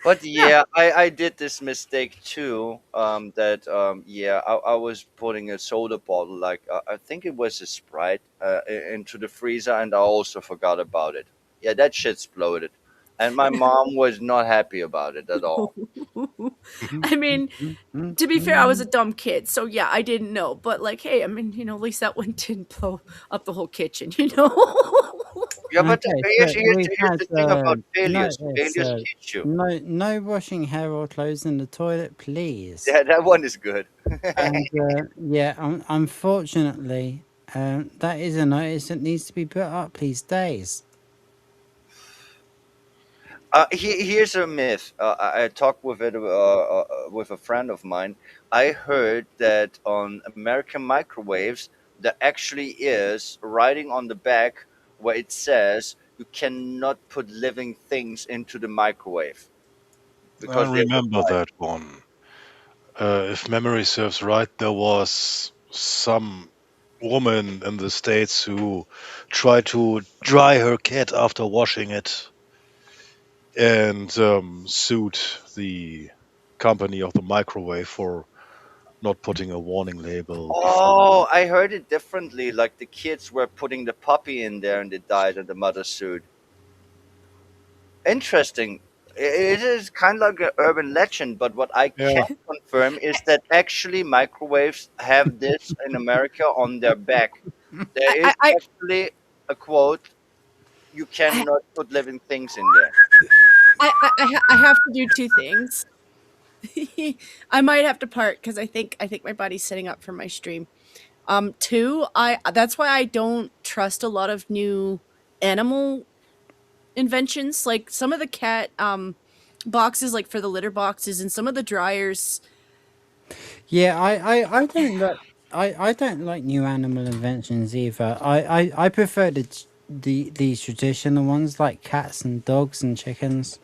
Speaker 5: But
Speaker 9: Yeah.
Speaker 5: yeah, I did this mistake too. That yeah, I was putting a soda bottle, like I think it was a Sprite, into the freezer, and I also forgot about it. Yeah, that shit exploded, and my mom was not happy about it at all.
Speaker 9: I mean, to be fair, I was a dumb kid, so yeah, I didn't know. But like, hey, I mean, at least that one didn't blow up the whole kitchen.
Speaker 5: Yeah, but
Speaker 4: Okay,
Speaker 5: here's
Speaker 4: so
Speaker 5: here's
Speaker 4: we've
Speaker 5: the, here's
Speaker 4: had
Speaker 5: the thing about failures.
Speaker 4: notice,
Speaker 5: Failures teach you.
Speaker 4: no washing hair or clothes in the toilet, please.
Speaker 5: Yeah, that one is good.
Speaker 4: And yeah, unfortunately, that is a notice that needs to be put up these days.
Speaker 5: Here's a myth. I talked with a friend of mine. I heard that on American microwaves, there actually is writing on the back where it says you cannot put living things into the microwave
Speaker 8: I
Speaker 5: because they will
Speaker 8: remember
Speaker 5: die.
Speaker 8: that one. If memory serves right, there was some woman in the States who tried to dry her cat after washing it and sued the company of the microwave for not putting a warning label before.
Speaker 5: Oh, I heard it differently. Like the kids were putting the puppy in there and it died and the mother sued. Interesting. It is kind of like an urban legend, but what I
Speaker 8: Yeah.
Speaker 5: can confirm is that actually microwaves have this in America on their back. There is
Speaker 9: I,
Speaker 5: actually a quote: "You
Speaker 9: I,
Speaker 5: cannot put living things in there."
Speaker 9: I have to do two things. I might have to part because I think my body's setting up for my stream. Two, I that's why I don't trust a lot of new animal inventions. Like some of the cat boxes, like for the litter boxes, and some of the dryers.
Speaker 4: Yeah, I don't like I don't like new animal inventions either. I prefer these traditional ones like cats and dogs and chickens.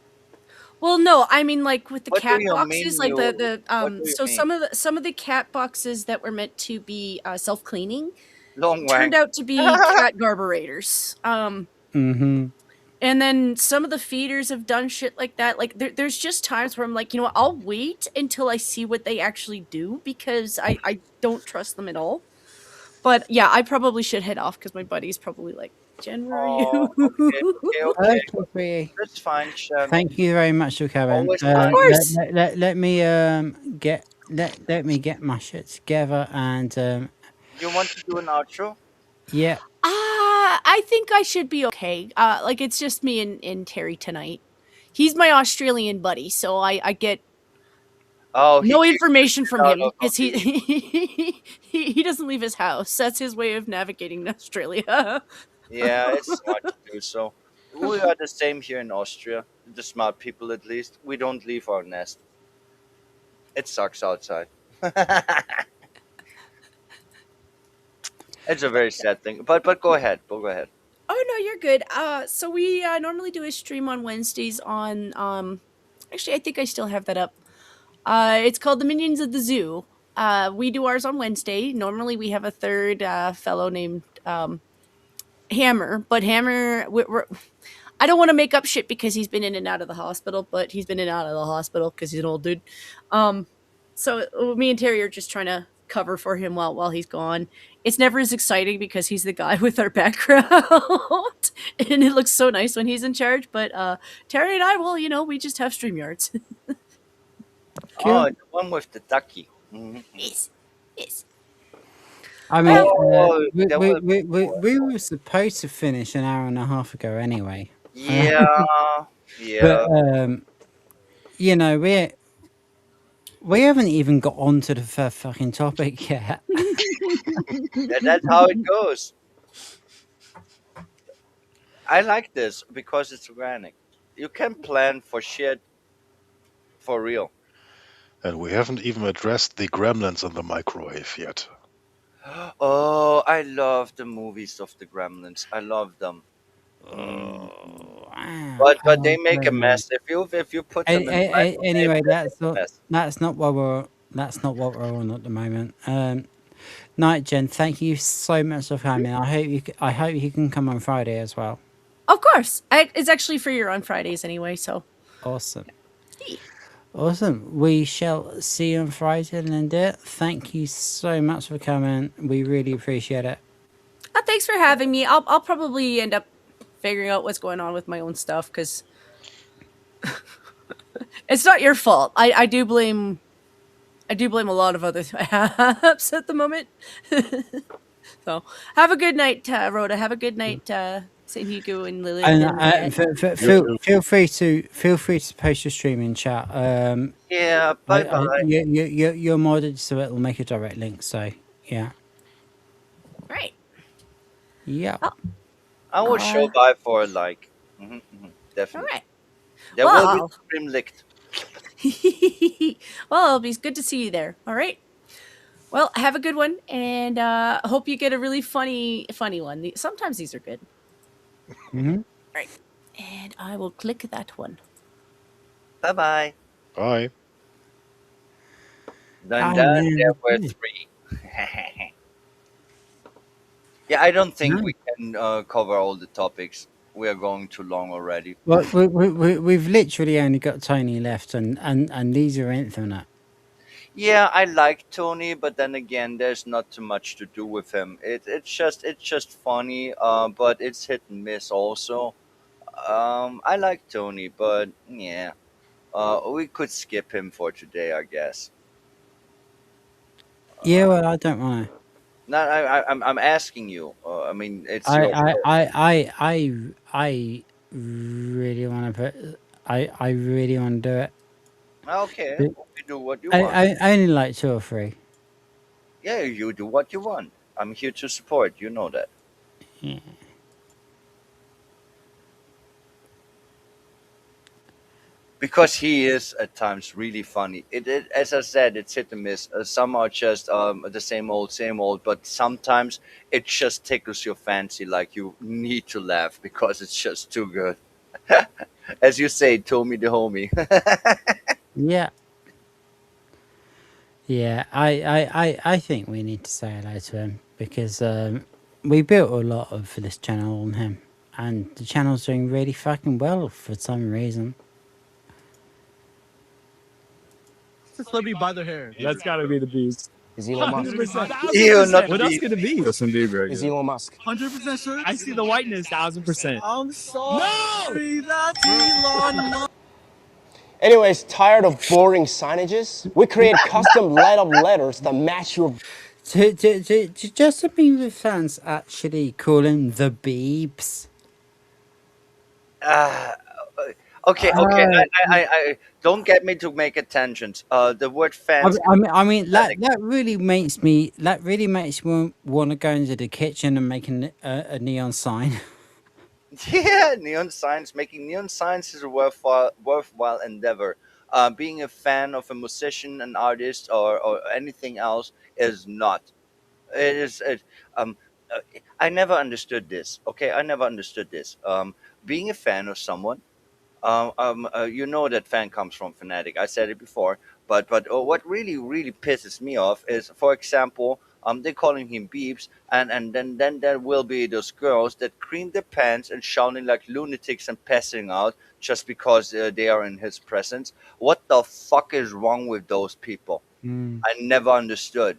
Speaker 9: Well, no, I mean like with the
Speaker 5: What do
Speaker 9: cat
Speaker 5: you
Speaker 9: boxes,
Speaker 5: mean,
Speaker 9: like
Speaker 5: you?
Speaker 9: the
Speaker 5: What do you
Speaker 9: so
Speaker 5: mean?
Speaker 9: some of the cat boxes that were meant to be self cleaning
Speaker 5: Long
Speaker 9: turned
Speaker 5: wank.
Speaker 9: out to be cat carburetors.
Speaker 4: Mm-hmm.
Speaker 9: And then some of the feeders have done shit like that. Like there's just times where I'm like, I'll wait until I see what they actually do because I don't trust them at all. But yeah, I probably should head off because my buddy's probably like, Jen, where are you?
Speaker 5: Oh, okay, okay, okay.
Speaker 4: Okay, sweetie.
Speaker 5: That's fine, Shem.
Speaker 4: Thank you very much for coming.
Speaker 5: Always
Speaker 9: Of
Speaker 5: fine.
Speaker 9: course.
Speaker 4: Let me let me get my shit together and
Speaker 5: You want to do an outro?
Speaker 4: yeah.
Speaker 9: I think I should be okay. Like it's just me and Terry tonight. He's my Australian buddy, so I get
Speaker 5: Oh, he
Speaker 9: no
Speaker 5: kicks the
Speaker 9: information
Speaker 5: shit
Speaker 9: from
Speaker 5: out
Speaker 9: him
Speaker 5: of
Speaker 9: because
Speaker 5: you.
Speaker 9: he doesn't leave his house. That's his way of navigating Australia.
Speaker 5: Yeah, it's smart to do so. We are the same here in Austria. The smart people, at least. We don't leave our nest. It sucks outside. It's a very sad thing. But go ahead. Go ahead.
Speaker 9: Oh no, you're good. So we normally do a stream on Wednesdays on actually I think I still have that up. It's called the Minions of the Zoo. We do ours on Wednesday. Normally we have a third fellow named Hammer, but Hammer I don't want to make up shit because he's been in and out of the hospital, but he's been in and out of the hospital because he's an old dude. So me and Terry are just trying to cover for him while he's gone. It's never as exciting because he's the guy with our background, and it looks so nice when he's in charge. But Terry and I, well, we just have StreamYards.
Speaker 5: Oh,
Speaker 4: Cool.
Speaker 5: the one with the ducky. Mhm.
Speaker 9: Yes, yes.
Speaker 4: I mean,
Speaker 5: Oh, that was
Speaker 4: we were supposed to finish an hour and a half ago anyway.
Speaker 5: yeah,
Speaker 4: But
Speaker 5: yeah.
Speaker 4: we haven't even got onto the fucking topic yet.
Speaker 5: Yeah, that's how it goes. I like this because it's organic. You can plan for shit for real.
Speaker 8: And we haven't even addressed the gremlins in the microwave yet.
Speaker 5: Oh, I love the movies of the Gremlins. I love them. Mm. But they make a mess if you put them in the microwave.
Speaker 4: Anyway,
Speaker 5: They make a mess.
Speaker 4: that's not what we're on at the moment. Night Jen, thank you so much for coming. I hope you can come on Friday as well.
Speaker 9: Of course, it's actually for you on Fridays anyway. So
Speaker 4: Awesome. Awesome. We shall see you on Friday, Linda. Thank you so much for coming. We really appreciate it.
Speaker 9: thanks for having me. I'll probably end up figuring out what's going on with my own stuff because it's not your fault. I do blame a lot of other apps at the moment. So have a good night, Rhoda. Have a good night, St.Hugo and Lily.
Speaker 4: And feel free to post your stream in chat.
Speaker 5: Yeah, bye bye.
Speaker 4: You're modded, so it'll make a direct link. So yeah.
Speaker 9: Right.
Speaker 4: Yeah.
Speaker 5: I will show bye for a like. Definitely.
Speaker 9: All right.
Speaker 5: There will
Speaker 9: Well,
Speaker 5: be stream licked.
Speaker 9: well, it'll be good to see you there. All right. Well, have a good one, and hope you get a really funny one. Sometimes these are good.
Speaker 4: Mm-hmm.
Speaker 9: Right. And I will click that one.
Speaker 5: Bye bye.
Speaker 8: Bye.
Speaker 5: Done. There were 3. Yeah, I don't think we can cover all the topics. we are going too long already.
Speaker 4: Well, we've literally only got Tony left, and these are infinite.
Speaker 5: Yeah, I like Tony, but then again, there's not too much to do with him. It's just funny, but it's hit and miss also. I like Tony, but yeah, we could skip him for today, I guess.
Speaker 4: Yeah, well, I don't want to.
Speaker 5: Not, I'm asking you. I mean, it's
Speaker 4: I
Speaker 5: your
Speaker 4: I
Speaker 5: show.
Speaker 4: I I I really want to put. I really want to do it.
Speaker 5: Okay,
Speaker 4: But
Speaker 5: you do what you want.
Speaker 4: I only like two or three.
Speaker 5: Yeah, you do what you want. I'm here to support. You know that.
Speaker 4: Yeah.
Speaker 5: Because he is at times really funny. As I said, it's hit and miss. Some are just the same old. But sometimes it just tickles your fancy, like you need to laugh because it's just too good. As you say, Tommy the homie.
Speaker 4: Yeah. Yeah, I think we need to say hello to him because we built a lot of this channel on him, and the channel's doing really fucking well for some reason.
Speaker 2: The celebrity by their hair. That's gotta be the beast.
Speaker 22: Is Elon Musk?
Speaker 2: 100%.
Speaker 5: Ew, not
Speaker 2: What
Speaker 5: the
Speaker 2: else
Speaker 5: beast.
Speaker 2: could it be?
Speaker 22: Justin Bieber. Is Elon Musk?
Speaker 2: 100% sure. I see the whiteness. 1000%. I'm sorry. That's Elon Musk.
Speaker 22: Anyways, tired of boring signages? We create custom light-up letters that match your...
Speaker 4: Do Justin Bieber fans actually call him the Biebs?
Speaker 5: Uh, okay, okay. I don't get me to make a tangent. The word fans.
Speaker 4: I mean that really makes me want to go into the kitchen and make a neon sign.
Speaker 5: Yeah, neon signs. Making neon signs is a worthwhile endeavor. Being a fan of a musician, an artist, or anything else is not. It is. Uh, I never understood this. Okay, I never understood this. Being a fan of someone, you know that fan comes from fanatic. I said it before, but what really pisses me off is, for example, they're calling him beeps, and then there will be those girls that cream their pants and shouting like lunatics and passing out just because they are in his presence. What the fuck is wrong with those people?
Speaker 4: Mm.
Speaker 5: I never understood.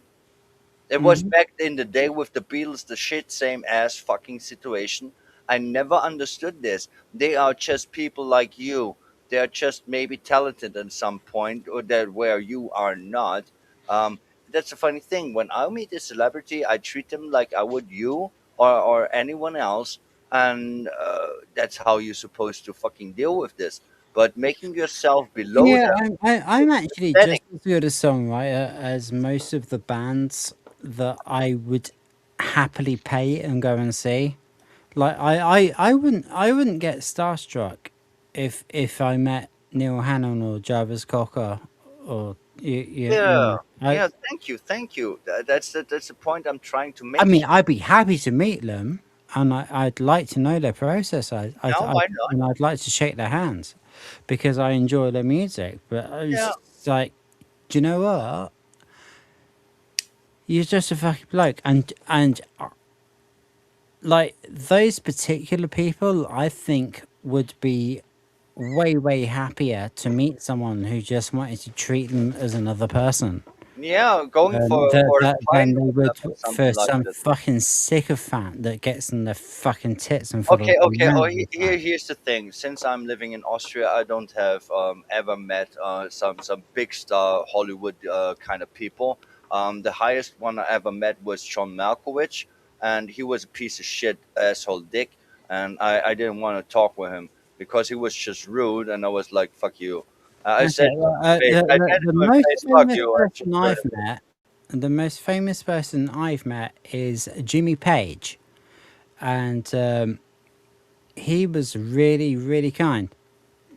Speaker 5: It was back in the day with the Beatles, the shit same ass fucking situation. I never understood this. They are just people like you. They are just maybe talented at some point, or that where you are not. Um, that's a funny thing. When I meet a celebrity, I treat them like I would you or anyone else, and that's how you're supposed to fucking deal with this. But making yourself below
Speaker 4: Yeah,
Speaker 5: them,
Speaker 4: I'm actually
Speaker 5: pathetic.
Speaker 4: just as good a songwriter as most of the bands that I would happily pay and go and see. Like I wouldn't get starstruck if I met Neil Hannon or Jarvis Cocker or you
Speaker 5: Yeah,
Speaker 4: know I
Speaker 5: yeah. Thank you, thank you. That's the point I'm trying to
Speaker 4: I
Speaker 5: make
Speaker 4: mean
Speaker 5: here.
Speaker 4: I'd be happy to meet them and I'd like to know their process.
Speaker 5: Now, why not?
Speaker 4: And I'd like to shake their hands because I enjoy their music. But
Speaker 5: Yeah,
Speaker 4: it's like, do you know what? You're just a fucking bloke, and like those particular people, I think would be way happier to meet someone who just wanted to treat them as another person
Speaker 5: yeah. Going for a
Speaker 4: than
Speaker 5: pint
Speaker 4: they
Speaker 5: with
Speaker 4: would
Speaker 5: them or
Speaker 4: for
Speaker 5: something like
Speaker 4: some
Speaker 5: that.
Speaker 4: fucking sycophant that gets in their fucking tits and full of
Speaker 5: Okay, okay. Oh,
Speaker 4: all the time.
Speaker 5: here's the thing. Since I'm living in Austria, I don't have ever met some big star Hollywood kind of people. The highest one I ever met was John Malkovich, and he was a piece of shit asshole dick, and I didn't want to talk with him because he was just rude, and I was like, "Fuck you." I
Speaker 4: Okay,
Speaker 5: said to
Speaker 4: well,
Speaker 5: his face, I said
Speaker 4: the
Speaker 5: to his
Speaker 4: most
Speaker 5: face, "Fuck
Speaker 4: famous
Speaker 5: you," and just
Speaker 4: person
Speaker 5: turned
Speaker 4: I've met, the most famous person I've met is Jimmy Page, and he was really kind.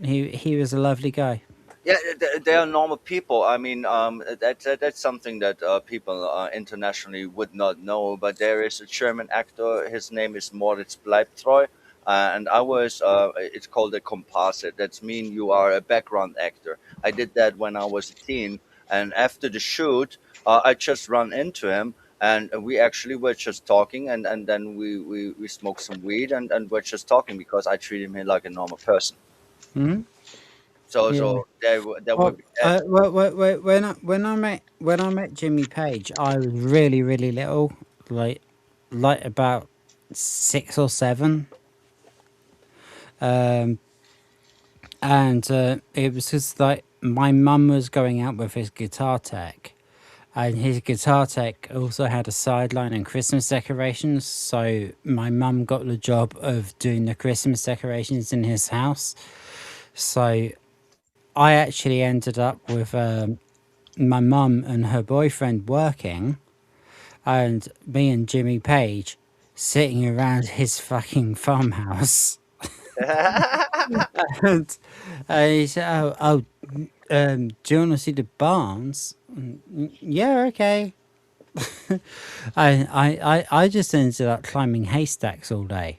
Speaker 4: He was a lovely guy.
Speaker 5: Yeah, they are normal people. I mean, that's something that people internationally would not know. But there is a German actor. His name is Moritz Bleibtreu, and I was. It's called a composite. That's mean you are a background actor. I did that when I was a teen, and after the shoot, I just run into him, and we actually were just talking, and then we smoked some weed, and we're just talking because I treated him like a normal person.
Speaker 4: Hmm.
Speaker 5: So
Speaker 4: Yeah.
Speaker 5: there will
Speaker 4: Well,
Speaker 5: be that.
Speaker 4: when I met Jimmy Page, I was really little, like about 6 or 7. Um, and it was just like my mum was going out with his guitar tech, and his guitar tech also had a sideline and Christmas decorations. So my mum got the job of doing the Christmas decorations in his house. So I actually ended up with my mum and her boyfriend working, and me and Jimmy Page sitting around his fucking farmhouse. and he said, do you want to see the barns? Yeah, okay. I just ended up climbing haystacks all day.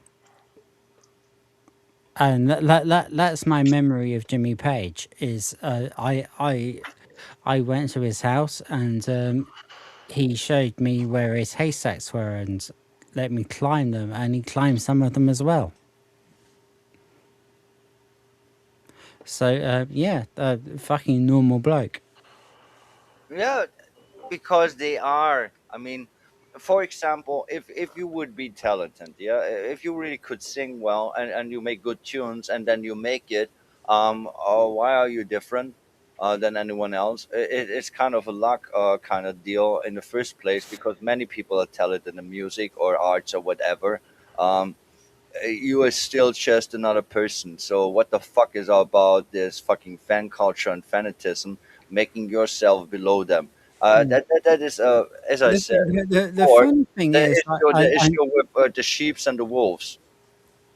Speaker 4: And that's my memory of Jimmy Page. Is I went to his house, and he showed me where his haystacks were and let me climb them, and he climbed some of them as well. So yeah, fucking normal bloke.
Speaker 5: Yeah, because they are. I mean, for example, if you would be talented, yeah, if you really could sing well, and you make good tunes, and then you make it, why are you different than anyone else? It's kind of a luck kind of deal in the first place, because many people are talented in music or arts or whatever. Um, you are still just another person. So what the fuck is all about this fucking fan culture and fanatism, making yourself below them?
Speaker 4: Mm.
Speaker 5: That is, as I said
Speaker 4: The
Speaker 5: before,
Speaker 4: funny thing
Speaker 5: the
Speaker 4: is,
Speaker 5: the issue with the sheeps and the wolves.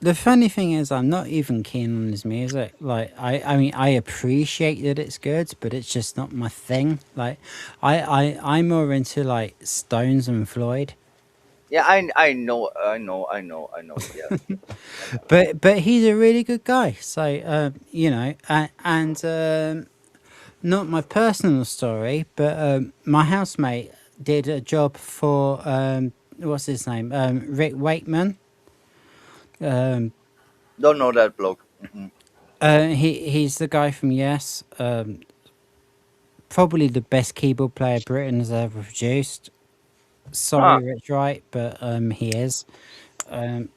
Speaker 4: the funny thing is, I'm not even keen on his music. Like, I mean, I appreciate that it's good, but it's just not my thing. Like, I'm more into like Stones and Floyd.
Speaker 5: Yeah, I know. Yes,
Speaker 4: But he's a really good guy. So you know, and not my personal story, but my housemate did a job for what's his name, Rick Wakeman. Um,
Speaker 5: don't know that bloke.
Speaker 4: he's the guy from Yes. Probably the best keyboard player Britain has ever produced.
Speaker 5: Huh.
Speaker 4: Sorry, Rich Wright, but he is. Um,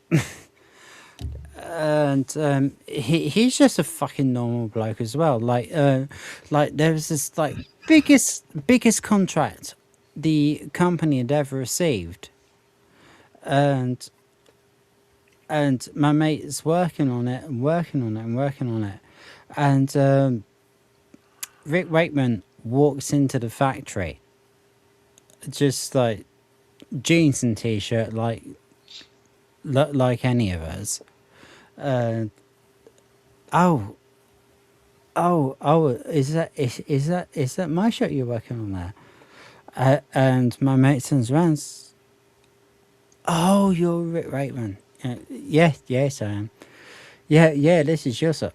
Speaker 4: and he's just a fucking normal bloke as well. Like there was this like biggest contract the company had ever received, and my mate is working on it and working on it and working on it, and Rick Wakeman walks into the factory just like jeans and t-shirt, like any of us. Uh, oh, is that my shirt you're working on there? And my mate turns around. Oh, you're Rick Wakeman. Yes, I am. Yeah, this is your shirt.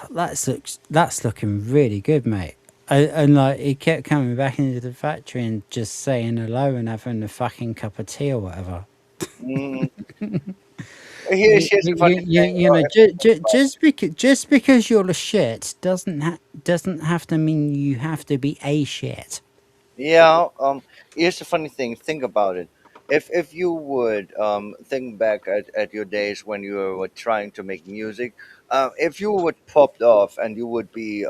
Speaker 4: That's looking really good, mate. And like he kept coming back into the factory and just saying hello and having a fucking cup of tea or whatever.
Speaker 5: Mm. Here's the funny thing.
Speaker 4: You know, just because you're a shit doesn't have to mean you have to be a shit.
Speaker 5: Yeah, here's the funny thing. Think about it. If you would think back at your days when you were trying to make music, if you would popped off and you would be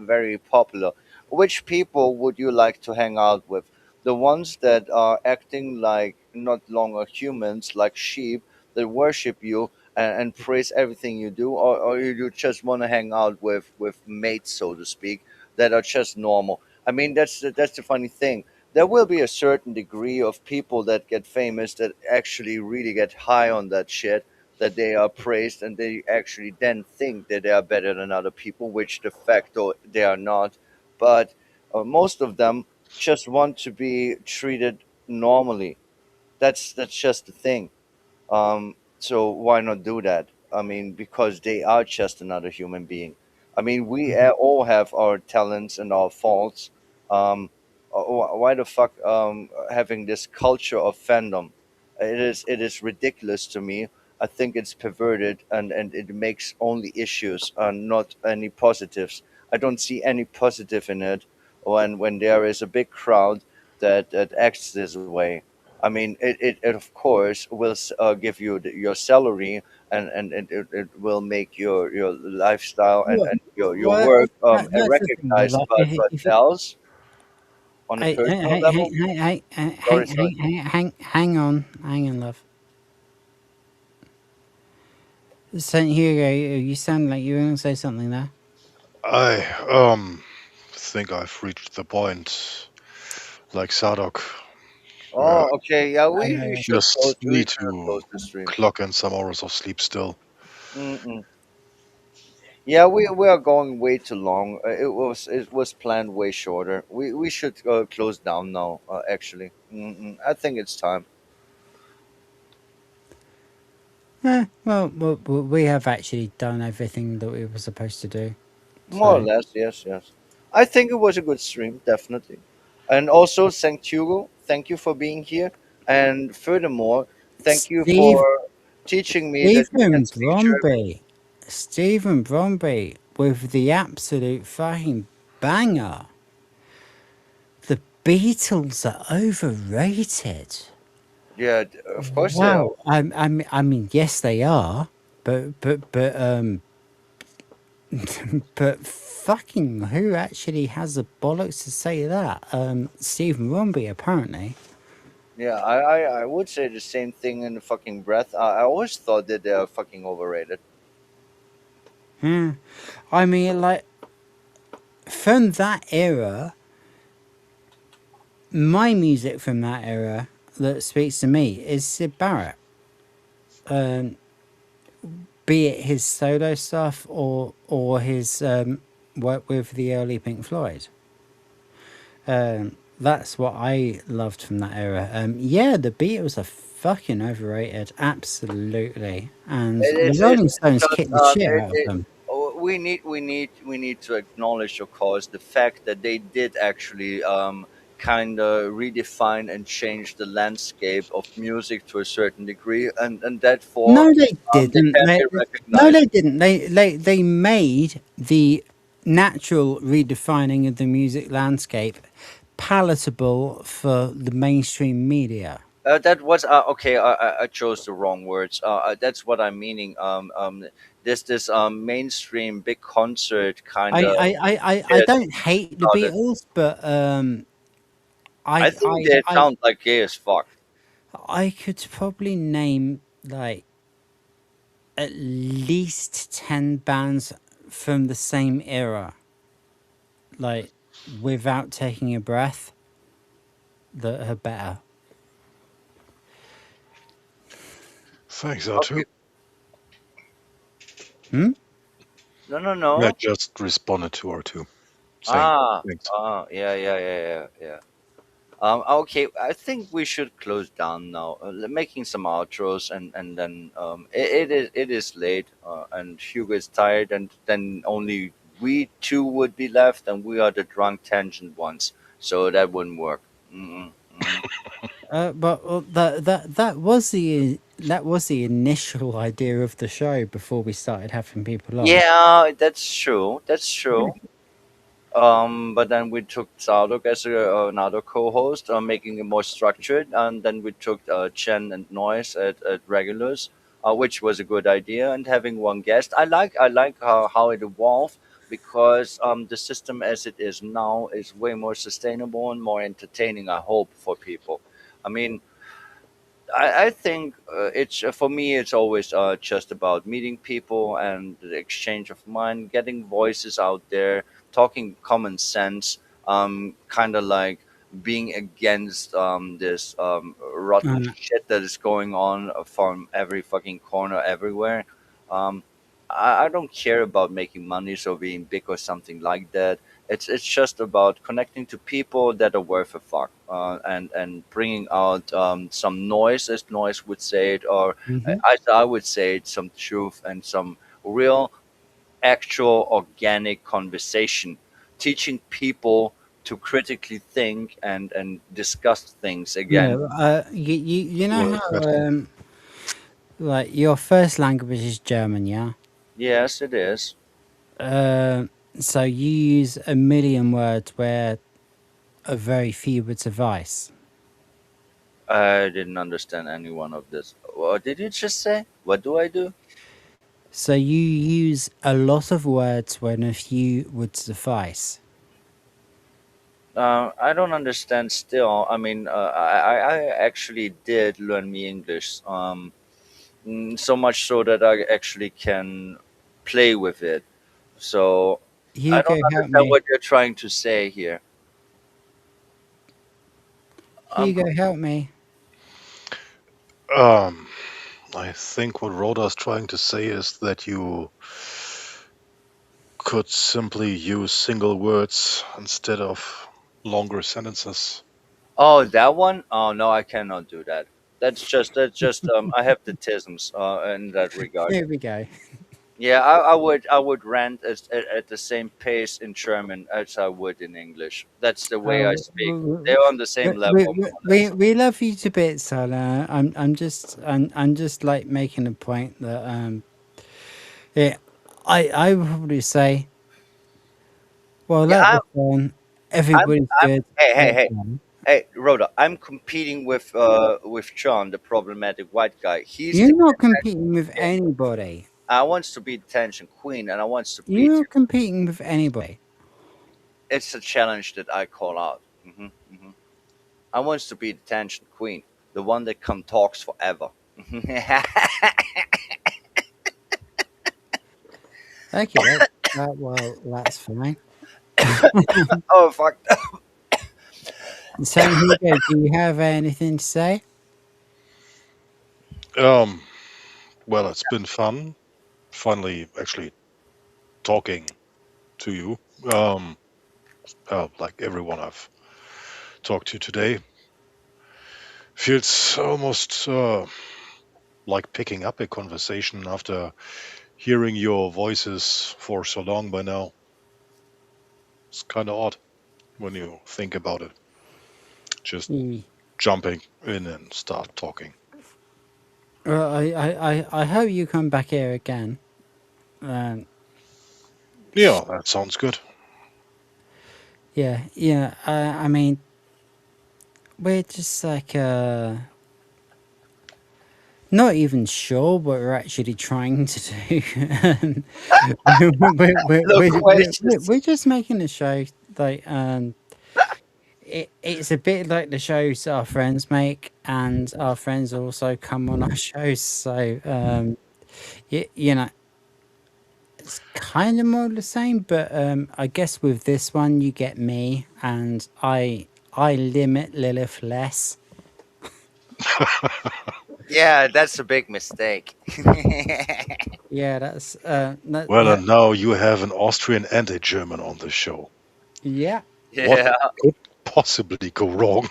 Speaker 5: very popular, which people would you like to hang out with? The ones that are acting like not longer humans, like sheep that worship you and praise everything you do, or you just want to hang out with mates, so to speak, that are just normal. I mean, that's the funny thing. There will be a certain degree of people that get famous that actually really get high on that shit, that they are praised, and they actually then think that they are better than other people, which de facto they are not. But most of them just want to be treated normally. That's just the thing. So why not do that? I mean, because they are just another human being. I mean, we all have our talents and our faults. Um, Why the fuck having this culture of fandom? It is ridiculous to me. I think it's perverted, and it makes only issues and not any positives. I don't see any positive in it when there is a big crowd that acts this way. I mean, it of course will give you your salary, and it will make your lifestyle and your
Speaker 4: Well,
Speaker 5: work
Speaker 4: that's the thing.
Speaker 5: recognized,
Speaker 4: Like,
Speaker 5: but
Speaker 4: if
Speaker 5: else on a
Speaker 4: hey,
Speaker 5: personal level. Sorry, sorry.
Speaker 4: hang on, love. St. Hugo, you sound like you were going to say something there.
Speaker 8: I think I've reached the point, like Sadok, where I
Speaker 5: Oh, okay. Yeah, we should close.
Speaker 8: just
Speaker 5: We
Speaker 8: need
Speaker 5: should close
Speaker 8: to
Speaker 5: the stream.
Speaker 8: clock in some hours of sleep still.
Speaker 5: Mm-mm. Yeah, we are going way too long. It was planned way shorter. We should close down now. Actually, I think it's time.
Speaker 4: Well, we have actually done everything that we were supposed to do.
Speaker 5: More or
Speaker 4: So,
Speaker 5: less, yes, yes. I think it was a good stream, definitely. And also, St. Hugo, thank you for being here. And furthermore, thank you
Speaker 4: Steve,
Speaker 5: for teaching me that you can
Speaker 4: Stephen
Speaker 5: speak German.
Speaker 4: Bromby, Stephen Bromby with the absolute fucking banger. The Beatles are overrated.
Speaker 5: Yeah, of course they are.
Speaker 4: Wow. I mean, yes, they are, but but fucking who actually has the bollocks to say that? Stephen Bromby, apparently.
Speaker 5: Yeah, I would say the same thing in the fucking breath. I always thought that they are fucking overrated.
Speaker 4: Yeah. I mean, like, from that era, my music from that era that speaks to me is Sid Barrett. Um, be it his solo stuff or his work with the early Pink Floyd. That's what I loved from that era. Yeah, the Beatles are fucking overrated, absolutely, and the Rolling
Speaker 5: It's
Speaker 4: Stones
Speaker 5: just
Speaker 4: kicked the shit out of them.
Speaker 5: we need to acknowledge, of course, the fact that they did actually kind of redefine and change the landscape of music to a certain degree, and therefore
Speaker 4: No, they
Speaker 5: they
Speaker 4: didn't.
Speaker 5: can be
Speaker 4: No,
Speaker 5: recognized.
Speaker 4: they didn't. They made the natural redefining of the music landscape palatable for the mainstream media.
Speaker 5: That was okay. I chose the wrong words. That's what I'm meaning. This mainstream big concert kind
Speaker 4: I
Speaker 5: of
Speaker 4: I, I, I
Speaker 5: shit
Speaker 4: don't hate the
Speaker 5: started.
Speaker 4: Beatles, but
Speaker 5: I
Speaker 4: I
Speaker 5: think
Speaker 4: I
Speaker 5: they
Speaker 4: I
Speaker 5: sound like gay as fuck.
Speaker 4: I could probably name like at least 10 bands from the same era, like without taking a breath, that are better.
Speaker 8: Thanks,
Speaker 5: Okay.
Speaker 8: R2.
Speaker 4: Hmm?
Speaker 5: No, no,
Speaker 8: I
Speaker 5: no.
Speaker 8: just responded to R2 saying
Speaker 5: Ah,
Speaker 8: thanks.
Speaker 5: yeah, yeah, yeah, yeah, yeah. Okay, I think we should close down now. Making some outros, and then it is late, and Hugo is tired, and then only we two would be left, and we are the drunk tangent ones, so that wouldn't work. Mm-mm, mm.
Speaker 4: But that was the initial idea of the show before we started having people on.
Speaker 5: Yeah, that's true. That's true. But then we took Zadok as another co-host, making it more structured, and then we took Chen and Noise at regulars, which was a good idea. And having one guest, I like how it evolved because the system as it is now is way more sustainable and more entertaining. I hope for people. I mean, I think it's for me. It's always just about meeting people and the exchange of mind, getting voices out there, talking common sense, kind of like being against this rotten
Speaker 4: Uh,
Speaker 5: shit that is going on from every fucking corner everywhere. Um, I don't care about making money or being big or something like that. It's just about connecting to people that are worth a fuck, and bringing out some noise, as noise would say it, or
Speaker 4: mhm.
Speaker 5: as I would say it, some truth and some real, actual, organic conversation, teaching people to critically think and discuss things
Speaker 4: Yeah,
Speaker 5: again.
Speaker 4: you know
Speaker 8: Well,
Speaker 4: how
Speaker 8: that,
Speaker 4: like your first language is German, yeah?
Speaker 5: Yes, it is.
Speaker 4: Uh, so you use a million words where a very few would suffice.
Speaker 5: I didn't understand any one of this. What did you just say? What do I do?
Speaker 4: So you use a lot of words when a few would suffice.
Speaker 5: I don't understand still. I mean, I actually did learn me English. So much so that I actually can play with it. So I
Speaker 4: Hugo,
Speaker 5: don't
Speaker 4: help
Speaker 5: understand
Speaker 4: me.
Speaker 5: what you're trying to say here. Um,
Speaker 4: Hugo, help me.
Speaker 8: um, I think what Rhoda's trying to say is that you could simply use single words instead of longer sentences.
Speaker 5: oh, that one? Oh no, I cannot do that. That's just I have the tisms in that regard.
Speaker 4: Here we go.
Speaker 5: Yeah, I would rant at the same pace in German as I would in English. That's the way I
Speaker 4: Oh,
Speaker 5: speak. They're on the same level, more or less.
Speaker 4: we love you to bits, Salah. I'm just like making a point that yeah, I would probably say, well,
Speaker 5: Yeah,
Speaker 4: that
Speaker 5: I'm
Speaker 4: was fun.
Speaker 5: I'm
Speaker 4: Everybody's
Speaker 5: I'm
Speaker 4: good.
Speaker 5: hey hey
Speaker 4: That's
Speaker 5: hey
Speaker 4: fun.
Speaker 5: hey Rhoda, I'm competing with John, the problematic white guy. He's the
Speaker 4: You're not
Speaker 5: attention
Speaker 4: competing with
Speaker 5: king.
Speaker 4: anybody.
Speaker 5: I wants to be the attention queen, and I wants to
Speaker 4: You're
Speaker 5: beat
Speaker 4: not
Speaker 5: him.
Speaker 4: competing with anybody.
Speaker 5: It's a challenge that I call out. I wants to be the attention queen, the one that come talks forever.
Speaker 4: Okay, well, that's fine.
Speaker 5: Oh fuck.
Speaker 4: So, Hugo, do you have anything to say?
Speaker 8: Um, well, it's been fun. Finally, actually talking to you. Um, like everyone I've talked to today. Feels almost like picking up a conversation after hearing your voices for so long by now. It's kind of odd when you think about it. Just
Speaker 4: Mm.
Speaker 8: jumping in and start talking.
Speaker 4: Well, I hope you come back here again. Um,
Speaker 8: Yeah, that sounds good.
Speaker 4: yeah, yeah. I mean, we're just like not even sure what we're actually trying to do. We're just making a show like it's a bit like the shows our friends make, and our friends also come on our shows. So you know, it's kind of more the same, but I guess with this one you get me, and I limit Lilith less.
Speaker 5: Yeah, that's a big mistake.
Speaker 4: Yeah, that's
Speaker 8: Well,
Speaker 4: that.
Speaker 8: and now you have an Austrian and a German on the show.
Speaker 4: Yeah.
Speaker 8: What
Speaker 5: Yeah.
Speaker 8: could possibly go wrong?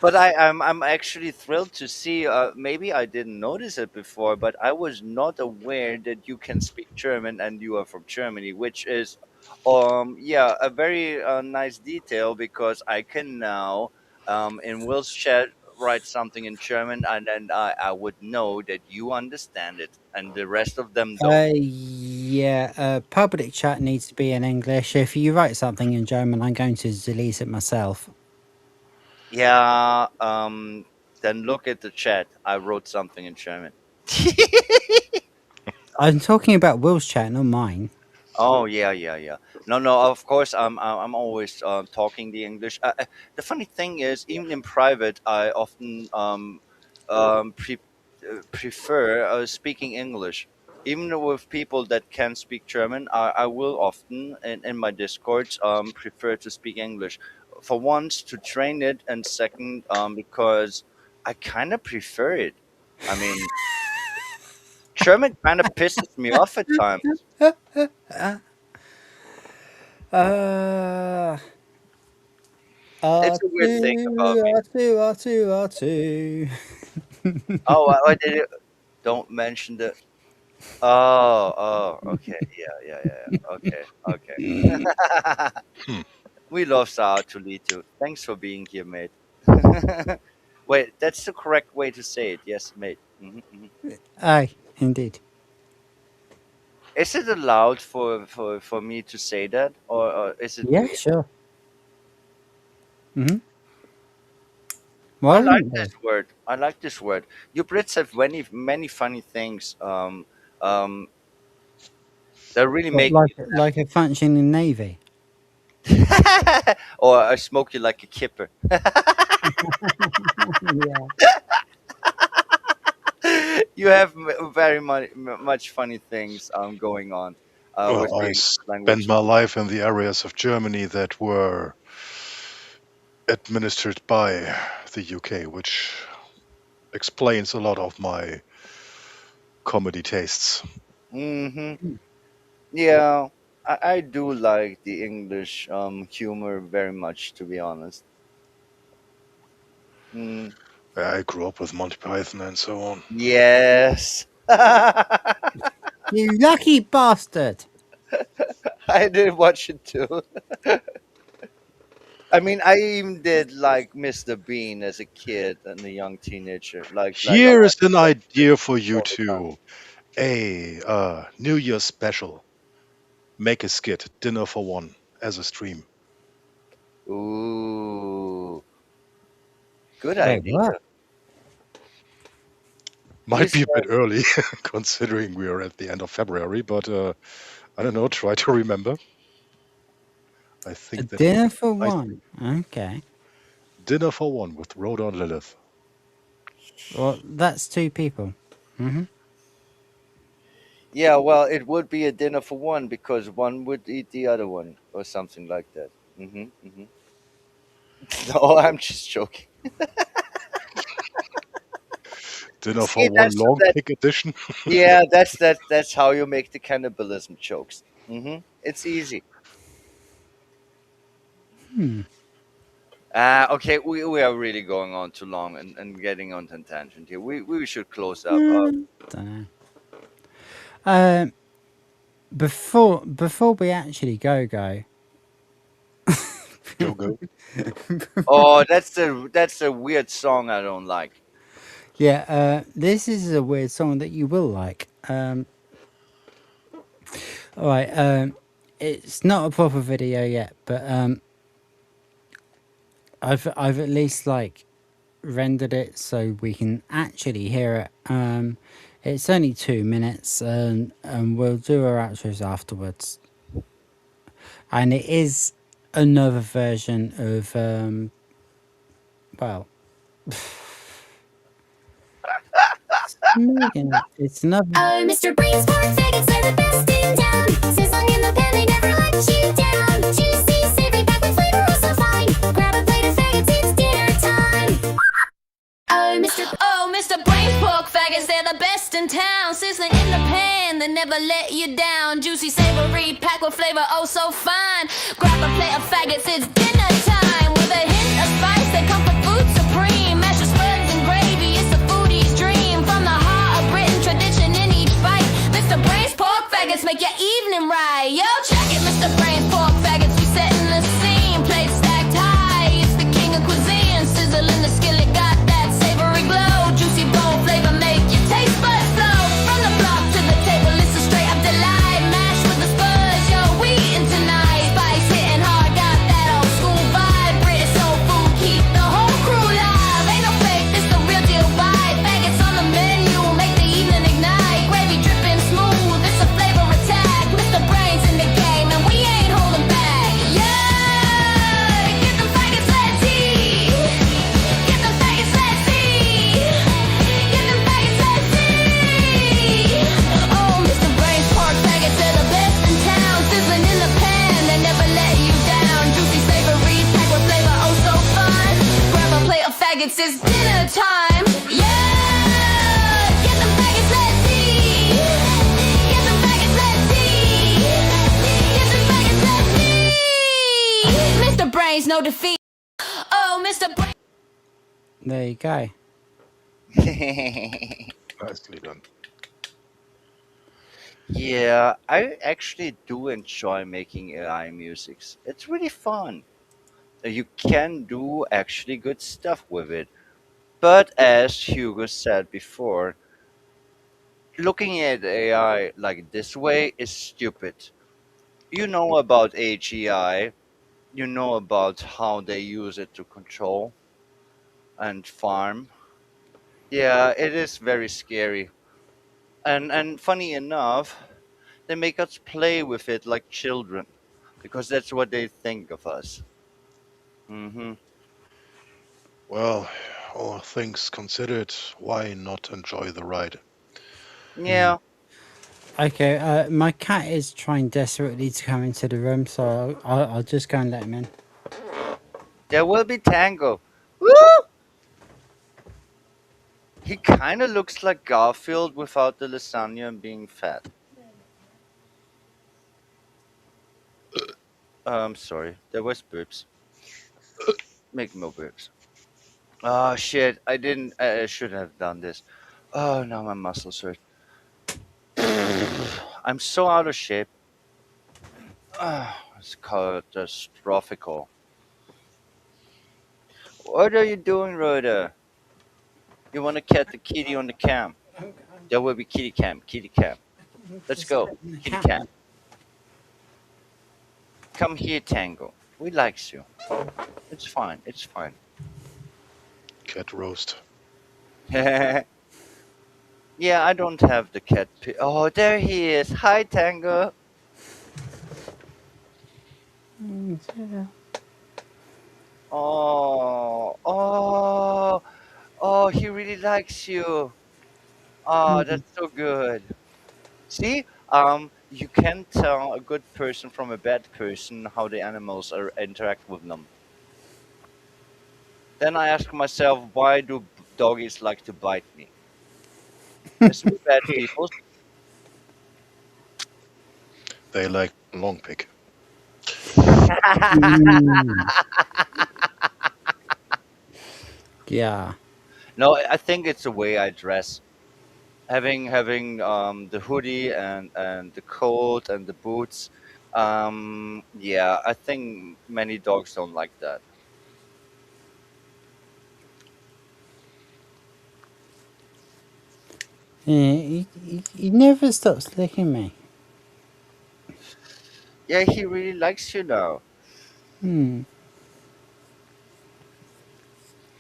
Speaker 5: But I'm actually thrilled to see. Maybe I didn't notice it before, but I was not aware that you can speak German and you are from Germany, which is, yeah, a very nice detail because I can now, in Will's chat, write something in German, and then I would know that you understand it, and the rest of them don't.
Speaker 4: Yeah, public chat needs to be in English. If you write something in German, I'm going to delete it myself.
Speaker 5: Yeah. Then look at the chat. I wrote something in German.
Speaker 4: I'm talking about Will's chat, not mine.
Speaker 5: Oh yeah, yeah, yeah. No, no. Of course, I'm always talking the English. The funny thing is, even in private, I often prefer speaking English. Even with people that can speak German, I will often in my discords prefer to speak English. For once, to train it, and second, because I kind of prefer it. I mean, German kind of pisses me off at times.
Speaker 4: Uh,
Speaker 5: It's a weird thing about me.
Speaker 4: R2, R2, R2, R2.
Speaker 5: Oh, I did it. Don't mention the. Oh, okay, yeah. Okay. We love Sao Tulito. Thanks for being here, mate. Wait, that's the correct way to say it. Yes, mate.
Speaker 4: Aye, indeed.
Speaker 5: Is it allowed for me to say that, or is it
Speaker 4: Yeah,
Speaker 5: weird?
Speaker 4: sure. Mm-hmm.
Speaker 5: I
Speaker 4: Why
Speaker 5: like
Speaker 4: wouldn't
Speaker 5: this
Speaker 4: they?
Speaker 5: word. I like this word. You Brits have many funny things. Um, that really
Speaker 4: What,
Speaker 5: make
Speaker 4: like a functioning navy?
Speaker 5: or I smoke you like a kipper.
Speaker 4: Yeah.
Speaker 5: You have very much funny things going on with
Speaker 8: Well,
Speaker 5: the
Speaker 8: I
Speaker 5: English
Speaker 8: spent
Speaker 5: language.
Speaker 8: my life in the areas of Germany that were administered by the UK, which explains a lot of my comedy tastes.
Speaker 5: Hmm. Yeah, I do like the English humor very much, to be honest. Mm,
Speaker 8: I grew up with Monty Python and so on.
Speaker 5: yes.
Speaker 4: You lucky bastard!
Speaker 5: I did watch it too. I mean, I even did like Mr. Bean as a kid and a young teenager. Like I
Speaker 8: Here is
Speaker 5: watched
Speaker 8: an idea for you
Speaker 5: all the time.
Speaker 8: two. A New Year's special. Make a skit, dinner for one, as a stream.
Speaker 5: Ooh, good
Speaker 4: Wait,
Speaker 5: idea.
Speaker 4: what?
Speaker 8: Might
Speaker 5: Is
Speaker 8: be a bit early, considering we are at the end of February, but I don't know, try to remember. I
Speaker 4: A
Speaker 8: think that would
Speaker 4: dinner
Speaker 8: be
Speaker 4: for
Speaker 8: nice.
Speaker 4: one. Okay.
Speaker 8: Dinner for one with Rhoda and Lilith.
Speaker 4: Well, that's two people. Mm-hmm.
Speaker 5: Yeah, well, it would be a dinner for one because one would eat the other one or something like that. Hmm. No, I'm just joking.
Speaker 8: Dinner
Speaker 5: See,
Speaker 8: for one long
Speaker 5: that.
Speaker 8: kick edition.
Speaker 5: Yeah, that's how you make the cannibalism jokes. It's easy.
Speaker 4: Hmm.
Speaker 5: Okay, we are really going on too long and getting on a tangent here. We should close up.
Speaker 4: Don't know. Before we actually go,
Speaker 8: Go.
Speaker 5: Oh, that's a weird song I don't like.
Speaker 4: yeah. This is a weird song that you will like. All right. It's not a proper video yet, but I've at least like rendered it so we can actually hear it. It's only 2 minutes, and we'll do our outros afterwards. And it is another version of well, it's another.
Speaker 1: Oh, Mr. Brain's pork faggots, they're the best in town. Sizzling in the pan, they never let you down. Juicy, savory, packed with flavor, oh so fine. Grab a plate of faggots, it's dinner time. Oh, Mr. Brain's pork faggots, they're the best in town. Sizzling in the pan, they never let you down. Juicy, savory, packed with flavor, oh so fine. Grab a plate of faggots, it's dinner time. With a hint of spice, they come for food supreme. Mashed with spuds and gravy, it's a foodie's dream. From the heart of Britain, tradition in each bite. Mr. Brain's pork faggots make your evening right. Yo, check it, Mr. Brain's pork faggots, we setting the scene. Plates stacked high, it's the king of cuisine. Sizzling the skillet, got that savory glow. Juicy bone flavor make your taste buds flow. From the block to the table, it's a straight up delight. Mashed with the spuds, yo, we eating tonight. Spice hitting hard, got that old school vibe. British soul food, keep the whole crew live. Ain't no fake, this the real deal vibe. Faggots on the menu, make the evening ignite. Gravy dripping smooth, it's a flavor attack. Mr. Brain's in the game, and we ain't holding back. Yeah, get them faggots, let's eat. Get them faggots, let's eat. Get them faggots, let's eat. Oh, Mr. Brain's pork faggots, they're the best in town. Sizzling in the pan, they never let you down. Juicy, savory, packed with flavor, oh so fun. Grab a plate of faggots, it's dinner time. Yeah, get them faggots, let's eat. Get them faggots, let's eat. Get them faggots, let's eat. Mr. Brain's no defeat. Oh, Mr. Brain.
Speaker 4: There you go.
Speaker 8: Nicely done.
Speaker 5: Yeah, I actually do enjoy making AI musics. It's really fun. You can do actually good stuff with it. But as Hugo said before, looking at AI like this way is stupid. You know about AGI, you know about how they use it to control and farm. Yeah, it is very scary. And funny enough, they make us play with it like children because that's what they think of us. Hmm.
Speaker 8: Well, all things considered, why not enjoy the ride?
Speaker 5: Yeah.
Speaker 4: Okay, my cat is trying desperately to come into the room, so I'll just go and let him in.
Speaker 5: There will be tango. Woo! He kind of looks like Garfield without the lasagna and being fat. Sorry, there was burps. Make more burps. Oh shit! I didn't. I should have done this. Oh, now my muscles hurt. I'm so out of shape. It's catastrophical. What are you doing, Rhoda? You want to cat the kitty on the cam? There will be kitty cam. Kitty cam. Let's
Speaker 4: Just
Speaker 5: go.
Speaker 4: letting the
Speaker 5: Kitty
Speaker 4: cat
Speaker 5: cam.
Speaker 4: in.
Speaker 5: Come here, Tango. We likes you. It's fine. It's fine.
Speaker 8: Cat roast.
Speaker 5: Yeah, I don't have the cat. Oh, there he is. Hi, Tango.
Speaker 4: Yeah.
Speaker 5: Oh, he really likes you. Oh, that's so good. See, you can tell a good person from a bad person how the animals are interact with them. Then I ask myself, why do doggies like to bite me? Is we bad people?
Speaker 8: They like long pig.
Speaker 4: Mm. Yeah.
Speaker 5: No, I think it's the way I dress. Having the hoodie and the coat and the boots. Yeah, I think many dogs don't like that.
Speaker 4: Yeah, he never stops licking me.
Speaker 5: Yeah, he really likes you now.
Speaker 4: Hmm.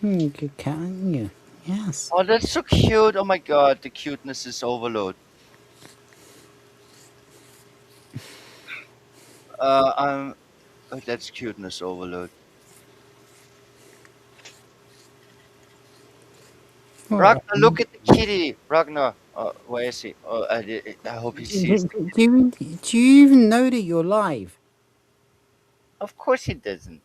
Speaker 4: Good cat, aren't you? Yes.
Speaker 5: Oh, that's so cute. Oh my god, the cuteness is overload. I'm. Oh, that's cuteness overload.
Speaker 4: What?
Speaker 5: Ragnar, look at the kitty. Ragnar, where is he? Oh, I hope he sees the kitty.
Speaker 4: Do you even know that you're live?
Speaker 5: Of course he doesn't.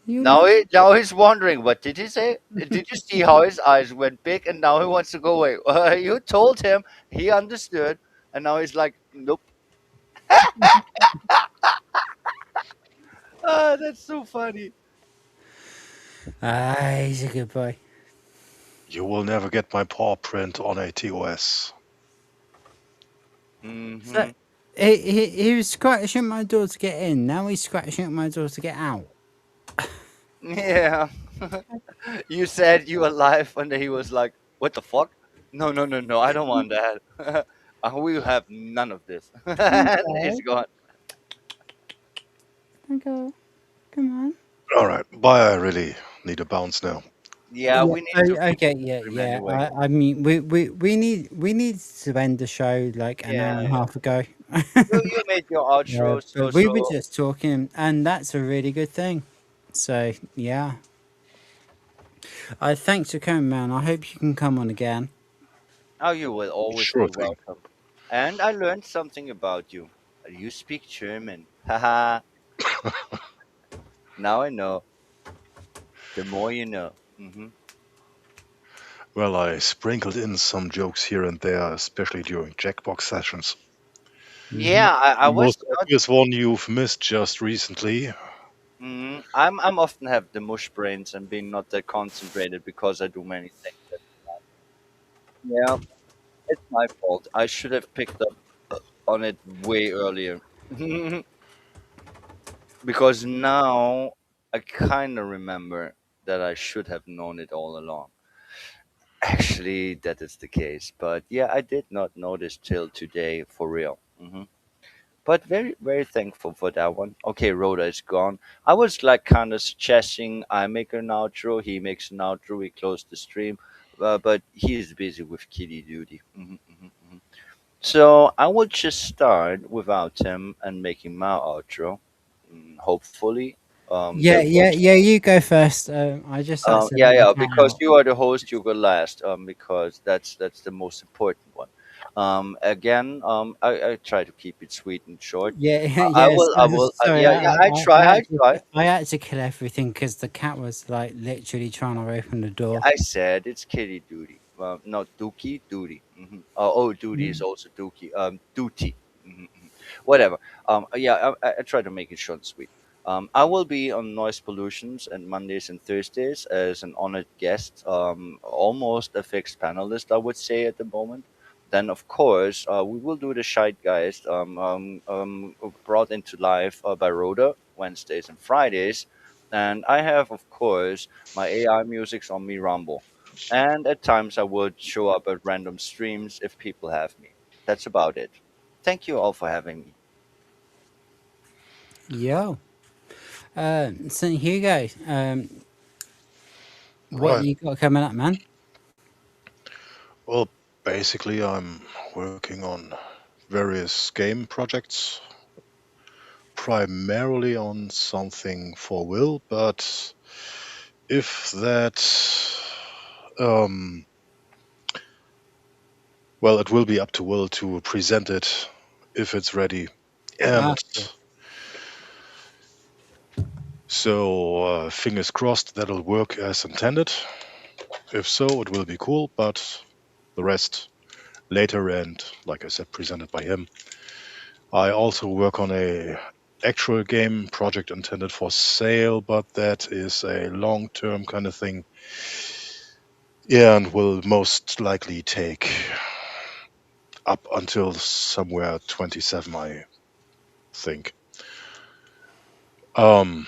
Speaker 4: You're
Speaker 5: Now he's wondering. What did he say? Did you see how his eyes went big, and now he wants to go away? You told him, he understood, and now he's like, nope. Ah, that's so funny.
Speaker 4: He's a good boy.
Speaker 8: You will never get my paw print on a TOS.
Speaker 5: Hmm.
Speaker 4: So, he was scratching at my door to get in. Now he's scratching at my door to get out.
Speaker 5: Yeah. You said you were live, and then he was like, "What the fuck? No, no, no, no! I don't want that. We will have none of this." And he's
Speaker 4: Okay.
Speaker 5: gone.
Speaker 4: Okay. Come on.
Speaker 8: All right, bye. I really need a bounce now.
Speaker 5: Yeah,
Speaker 4: Yeah.
Speaker 5: we need to finish
Speaker 4: Okay.
Speaker 5: the
Speaker 4: Yeah.
Speaker 5: stream
Speaker 4: Yeah.
Speaker 5: anyway.
Speaker 4: I mean, we need to end the show like an hour
Speaker 5: Yeah,
Speaker 4: and a half ago.
Speaker 5: you made your outro, so
Speaker 4: But we were
Speaker 5: so.
Speaker 4: just talking, and that's a really good thing. So yeah. Thanks for coming, man. I hope you can come on again.
Speaker 5: Oh, you will always
Speaker 8: Sure
Speaker 5: be
Speaker 8: thing.
Speaker 5: welcome. And I learned something about you. You speak German. Haha. Now I know. The more you know.
Speaker 8: Well, I sprinkled in some jokes here and there, especially during Jackbox sessions.
Speaker 5: Yeah, I
Speaker 8: The
Speaker 5: was
Speaker 8: most
Speaker 5: not.
Speaker 8: obvious one you've missed just recently.
Speaker 5: I'm often have the mush brains and being not that concentrated because I do many things at the time. Yeah, it's my fault. I should have picked up on it way earlier. Because now I kind of remember that I should have known it all along. Actually, that is the case. But yeah, I did not know this till today for real. But very, very thankful for that one. Okay, Rhoda is gone. I was like kind of suggesting I make an outro, he makes an outro, we close the stream. But he is busy with kitty duty. So I will just start without him and making my outro. Hopefully,
Speaker 4: Yeah,
Speaker 5: there
Speaker 4: yeah,
Speaker 5: was
Speaker 4: yeah. You go first. I just had to
Speaker 5: yeah,
Speaker 4: let the
Speaker 5: yeah,
Speaker 4: cat
Speaker 5: because
Speaker 4: out.
Speaker 5: you are the host, you go last. Because that's the most important one. Again, I try to keep it sweet and short.
Speaker 4: Yeah,
Speaker 5: I
Speaker 4: yes.
Speaker 5: will, I will.
Speaker 4: Sorry,
Speaker 5: Yeah, yeah. I try, I try.
Speaker 4: I had to kill everything because the cat was like literally trying to open the door.
Speaker 5: I said it's kitty duty. Not dookie, duty. Oh, duty is
Speaker 4: Mm.
Speaker 5: also dookie. Duty. Whatever. Yeah, I try to make it short and sweet. I will be on Noise Pollutions and Mondays and Thursdays as an honored guest, almost a fixed panelist, I would say at the moment. Then, of course, we will do the Shitegeist, brought into life by Rhoda Wednesdays and Fridays. And I have, of course, my AI musics on me Rumble. And at times I would show up at random streams if people have me. That's about it. Thank you all for having me.
Speaker 4: Yo, St. Hugo, what
Speaker 8: Right.
Speaker 4: you got coming up, man?
Speaker 8: Well, basically, I'm working on various game projects, primarily on something for Will, but if that, um, well, it will be up to Will to present it if it's ready.
Speaker 4: Ah,
Speaker 8: And
Speaker 4: cool.
Speaker 8: so, fingers crossed that'll work as intended. If so, it will be cool, but the rest later and, like I said, presented by him. I also work on a actual game project intended for sale, but that is a long-term kind of thing. Yeah, and will most likely take up until somewhere 27, I think. Um,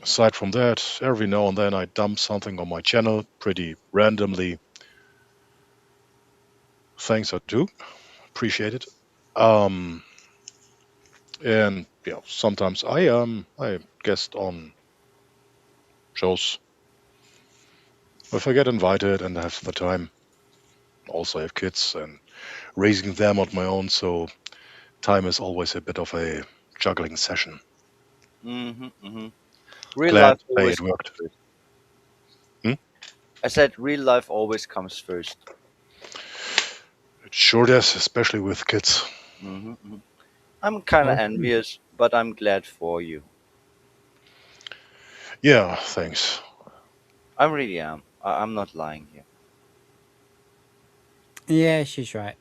Speaker 8: Aside from that, every now and then I dump something on my channel pretty randomly. Thanks, I do. Appreciate it. Um, and yeah, sometimes I guest on shows if I get invited and have the time. Also, I have kids and raising them on my own, so time is always a bit of a juggling session.
Speaker 5: Real
Speaker 8: Glad
Speaker 5: life
Speaker 8: to say
Speaker 5: always
Speaker 8: it
Speaker 5: comes
Speaker 8: worked.
Speaker 5: first.
Speaker 8: Hmm?
Speaker 5: I said real life always comes first.
Speaker 8: It sure does, especially with kids.
Speaker 5: I'm kind of
Speaker 4: Awesome.
Speaker 5: envious, but I'm glad for you.
Speaker 8: Yeah, thanks.
Speaker 5: I really am. I'm not lying here.
Speaker 4: Yeah, she's right.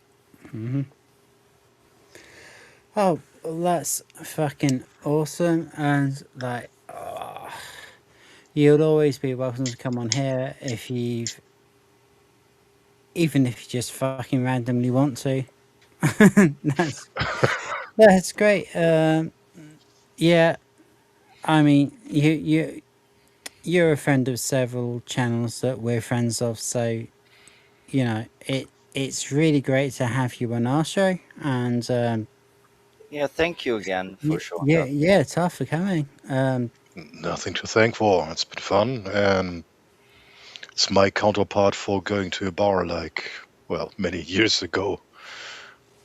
Speaker 4: Oh, well, that's fucking awesome, and like, you'll always be welcome to come on here if you've, even if you just fucking randomly want to. that's that's great. Yeah, I mean, you're a friend of several channels that we're friends of, so you know it's really great to have you on our show, and
Speaker 5: Yeah, thank you again for showing
Speaker 4: yeah,
Speaker 5: up.
Speaker 4: yeah, tough for coming.
Speaker 8: Nothing to thank for. It's been fun, and it's my counterpart for going to a bar like, well, many years ago.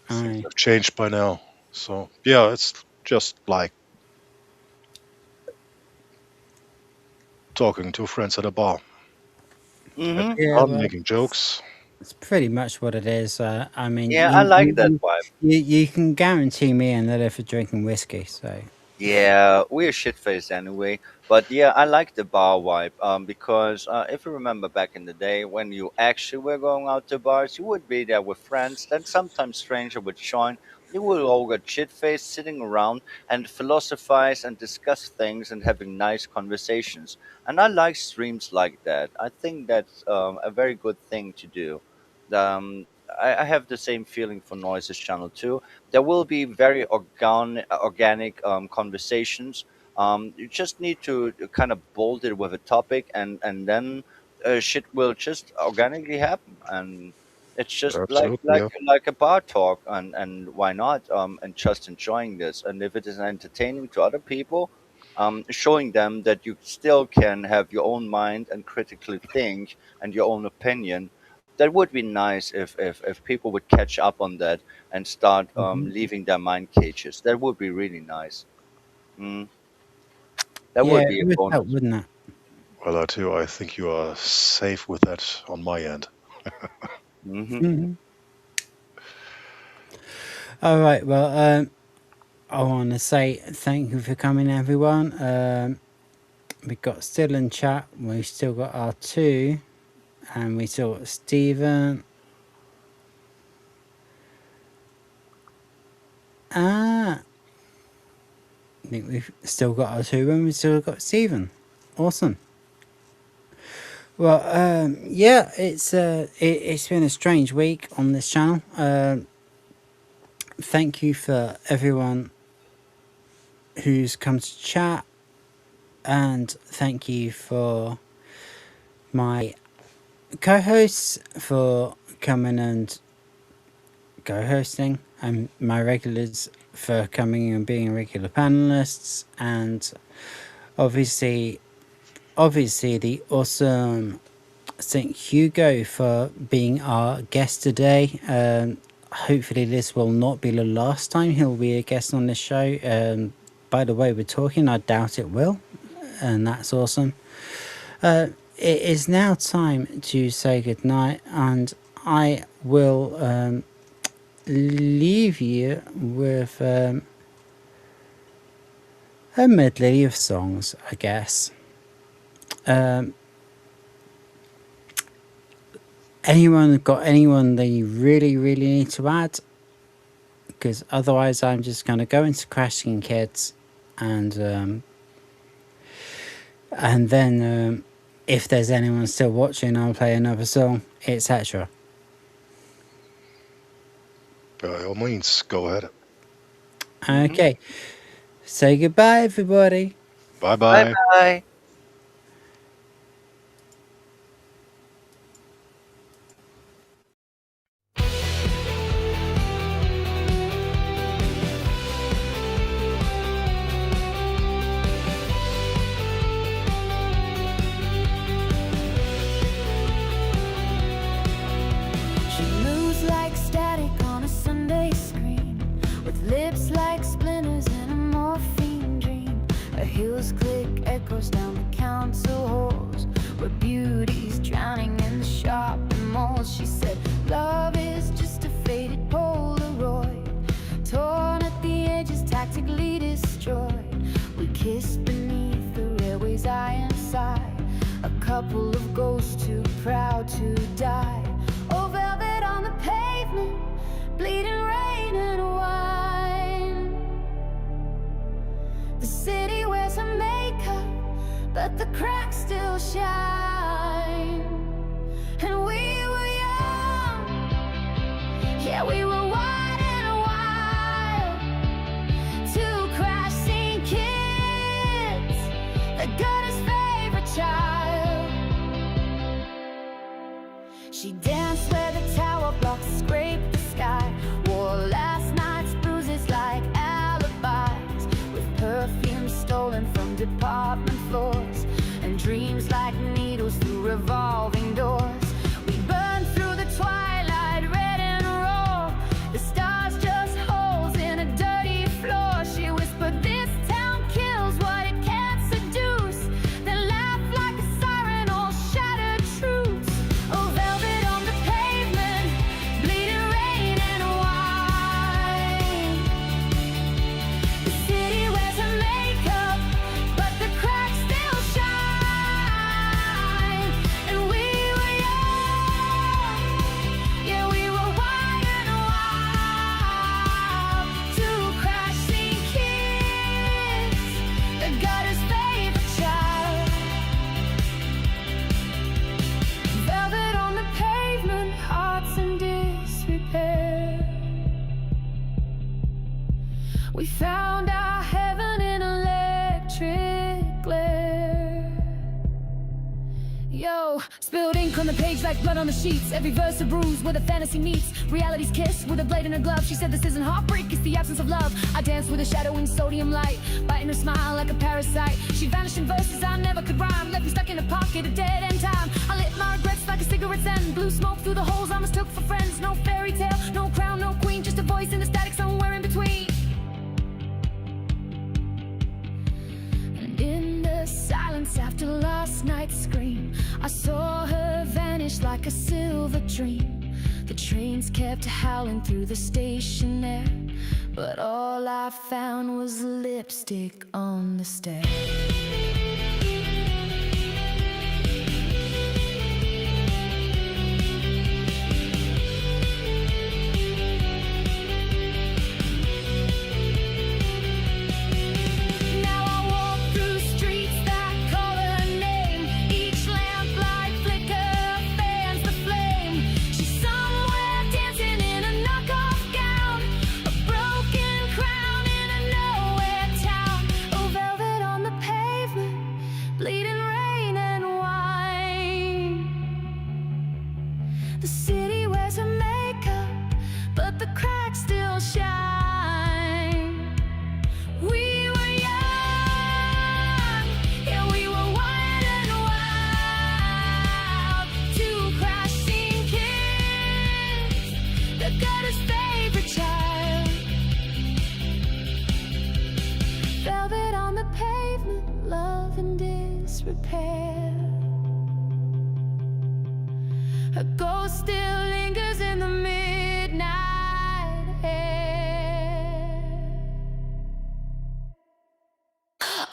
Speaker 8: Things
Speaker 4: I
Speaker 8: have changed by now. So, yeah, it's just like talking to friends at a bar. Having
Speaker 4: yeah,
Speaker 8: fun,
Speaker 4: well,
Speaker 8: making jokes.
Speaker 4: it's pretty much what it is. I mean,
Speaker 5: Yeah, I like that vibe.
Speaker 4: you can guarantee me another for drinking whiskey. So
Speaker 5: Yeah, we're shit faced anyway. But yeah, I like the bar vibe. Because if you remember back in the day when you actually were going out to bars, you would be there with friends. Then sometimes stranger would join. You would all get shit faced, sitting around and philosophize and discuss things and having nice conversations. And I like streams like that. I think that's a very good thing to do. I have the same feeling for Noises channel too. There will be very organic conversations. You just need to kind of bold it with a topic, and then shit will just organically happen, and it's just
Speaker 8: Absolutely, yeah.
Speaker 5: like a bar talk, and why not? And just enjoying this, and if it is entertaining to other people, showing them that you still can have your own mind and critically think and your own opinion. That would be nice if people would catch up on that and start leaving their mind cages. That would be really nice. Mm, that
Speaker 4: Yeah,
Speaker 5: would
Speaker 4: it
Speaker 5: be a
Speaker 4: would help,
Speaker 5: bonus.
Speaker 4: wouldn't it?
Speaker 8: Well, too, I think you are safe with that on my end.
Speaker 5: Hmm.
Speaker 4: All right. Well, I want to say thank you for coming, everyone. We got still in chat. We still got R2, and we still got Stephen. I think we've still got R2, and we still got Stephen. Awesome. Well, yeah, it's been a strange week on this channel. Thank you for everyone who's come to chat, and thank you for my co-hosts for coming and co-hosting, and my regulars for coming and being regular panelists, and obviously the awesome St.Hugo for being our guest today. Hopefully this will not be the last time he'll be a guest on this show. By the way we're talking, I doubt it will, and that's awesome. It is now time to say goodnight, and I will leave you with a medley of songs, I guess. Anyone got anyone that you really need to add? Because otherwise I'm just going to go into Crashing Kids, and then if there's anyone still watching, I'll play another song, etc.
Speaker 8: By all means, go ahead.
Speaker 4: Okay. Say goodbye, everybody.
Speaker 8: Bye-bye.
Speaker 5: Bye.
Speaker 1: She moves like static on a Sunday screen, with lips like splinters in a morphine dream. Her heels click, echoes down the council halls, where beauty's drowning in the shopping malls. She said, love is just a faded Polaroid, torn at the edges, tactically destroyed. We kissed beneath the railway's iron side, a couple of ghosts too proud to die. Oh, velvet on the pavement, bleeding rain and wine. The city wears her makeup, but the cracks still shine. And we were young, yeah, we were wide and wild. Two crashing kids, the gunner's favorite child. She danced where the tower blocks scraped the sky, wore last night's bruises like alibis, with perfume stolen from department floors, and dreams like needles through revolving doors. We burned through the twilight, red and raw, the stars just holes in a dirty floor. She whispered, this town kills what it can't seduce, then laughed like a siren, all shattered truths. Oh, velvet on the pavement, bleeding rain and wine. The city wears her makeup, but the cracks still shine. And we found our heaven in electric glare. Yo, spilled ink on the page like blood on the sheets. Every verse a bruise where the fantasy meets reality's kiss with a blade in her glove. She said this isn't heartbreak, it's the absence of love. I danced with a shadow in sodium light, biting her smile like a parasite. She vanished in verses I never could rhyme, left me stuck in a pocket of dead end time. I lit my regrets like a cigarette's end, blew smoke through the holes I mistook for friends. No fairy tale, no crown, no queen, just a voice in the static somewhere in between. And in the silence after last night's scream, I saw her vanish like a silver dream. The trains kept howling through the station there, but all I found was lipstick on the stair. The city wears her makeup, but the cracks still shine. We were young, yeah, we were wild and wild. Two crashing kids, the gutter's favorite child. Velvet on the pavement, love in disrepair. Her ghost still lingers in the midnight air.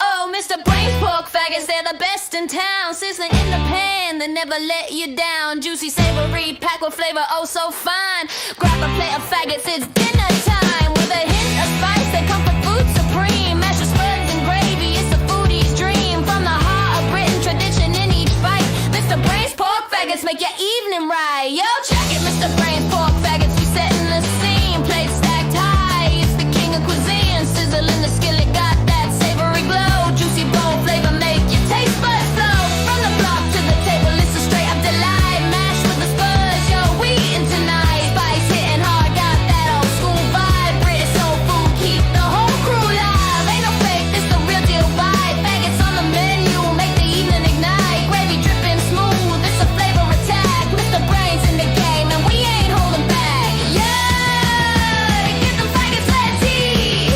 Speaker 1: Oh, Mr. Brain Pork Faggots, they're the best in town. Sizzling in the pan, they never let you down. Juicy, savory, packed with flavor, oh so fine. Grab a plate of faggots, it's dinner time. With a hint of spice, they come for food supreme. Mashed with spreads and gravy, it's a foodie's dream. From the heart of Britain, tradition in each bite. Mr. Brain's Pork Faggots make your evening right. Yo, check it, Mr. Brain's Pork Faggots, we setting the scene. Plate stacked high, it's the king of cuisine. Sizzle in the skillet, got that savory glow. Juicy bone flavor make your taste buds flow. From the block to the table, it's a straight up delight. Mashed with the spurs, yo, we eating tonight. Spice hitting hard, got that old school vibe. British soul food, keep the whole crew live. Ain't no fake, this the real deal vibe. Faggots on the menu, make the evening ignite. Gravy dripping smooth, it's a flavor attack. Mr. Brain's in the game, and we ain't holding back. Yeah, get them faggots, let's eat.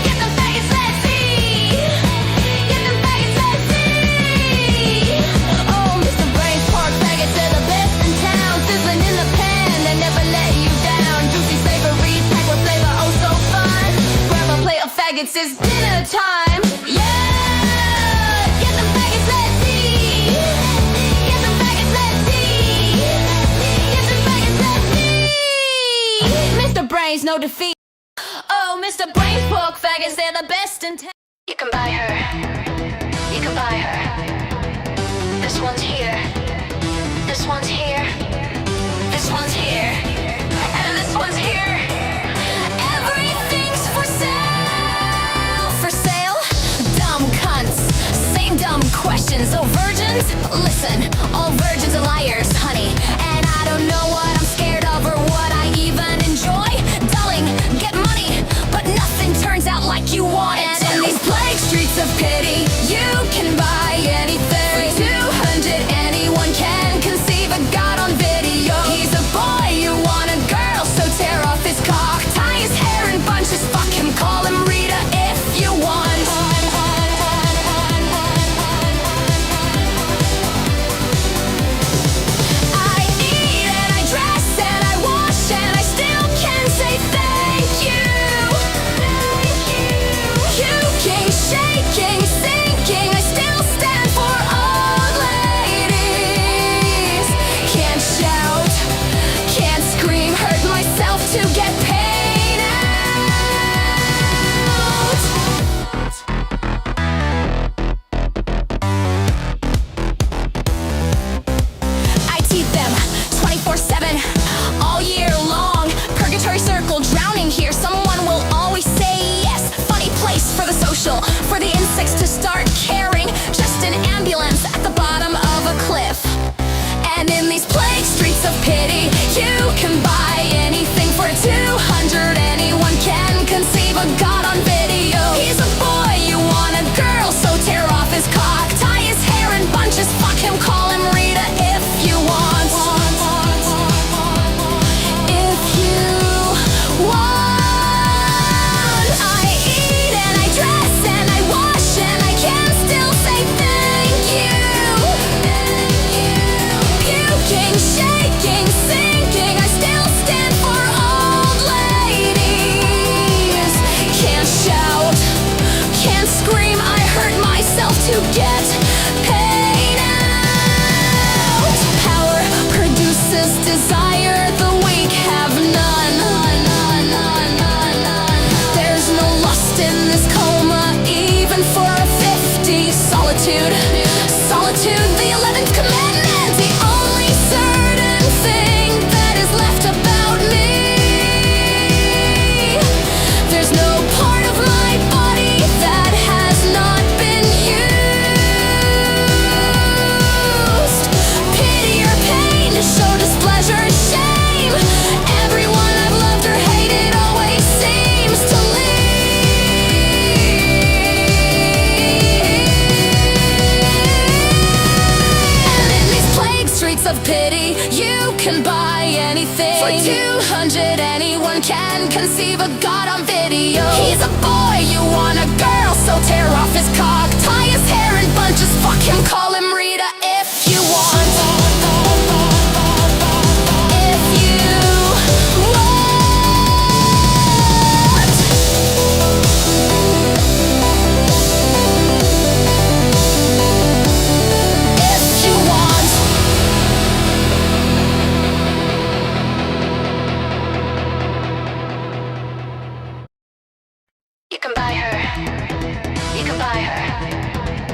Speaker 1: Get them faggots, let's eat. Get them faggots, let's eat. Oh, Mr. Brain's Pork Faggots, they're the best in town. Sizzling in the pan, they never let you down. Juicy, savory, packed with flavor, oh so fun. Grab a plate of faggots, it's dinner time. Yeah, get them faggots, let's eat. Get them faggots, let's eat. Get them faggots, let's eat. Mr. Brain's no defeat. Oh, Mr. Brain's Pork Faggots, they're the best in town. You can buy her. You can buy her. This one's here. This one's here. This one's here. And this one's here. Everything's for sale. For sale? Dumb cunts. Same dumb questions. Oh, virgins? Listen, all virgins are liars, honey. And I don't know what I'm scared of or what I even enjoy. Darling, get money, but nothing turns out like you want it. And in these plague streets of pity, you can buy anything. For 200, anyone can conceive a god on video. He's a boy, you want a girl, so tear off his cock. Tie his hair in bunches, fuck him, call him Rita if you want. of pity. You can buy anything for 200. Anyone can conceive a god on video. He's a boy, you want a girl, so tear off his cock, tie his hair in bunches, fuck him, call him Rita if you want. If you want, I eat and I dress and I wash and I can still say thank you. Puking, shaking, sinking, I still stand for old ladies. Can't shout, can't scream, I hurt myself to get paid out. Power produces desire, the weak have none. There's no lust in this coma, even for a 50. Solitude, solitude, the 11th commandment, the only certain thing that is left about me. There's no part of my body that has not been used. Pity or pain, show displeasure, shame. Everyone I've loved or hated always seems to And in these plague streets of pity, you can buy anything. For 200, anyone can conceive a god on video. He's a boy, you want a girl, so tear off his cock, tie his hair in bunches, fuck him, call him Rita if you want. If you want. If you want. You can buy her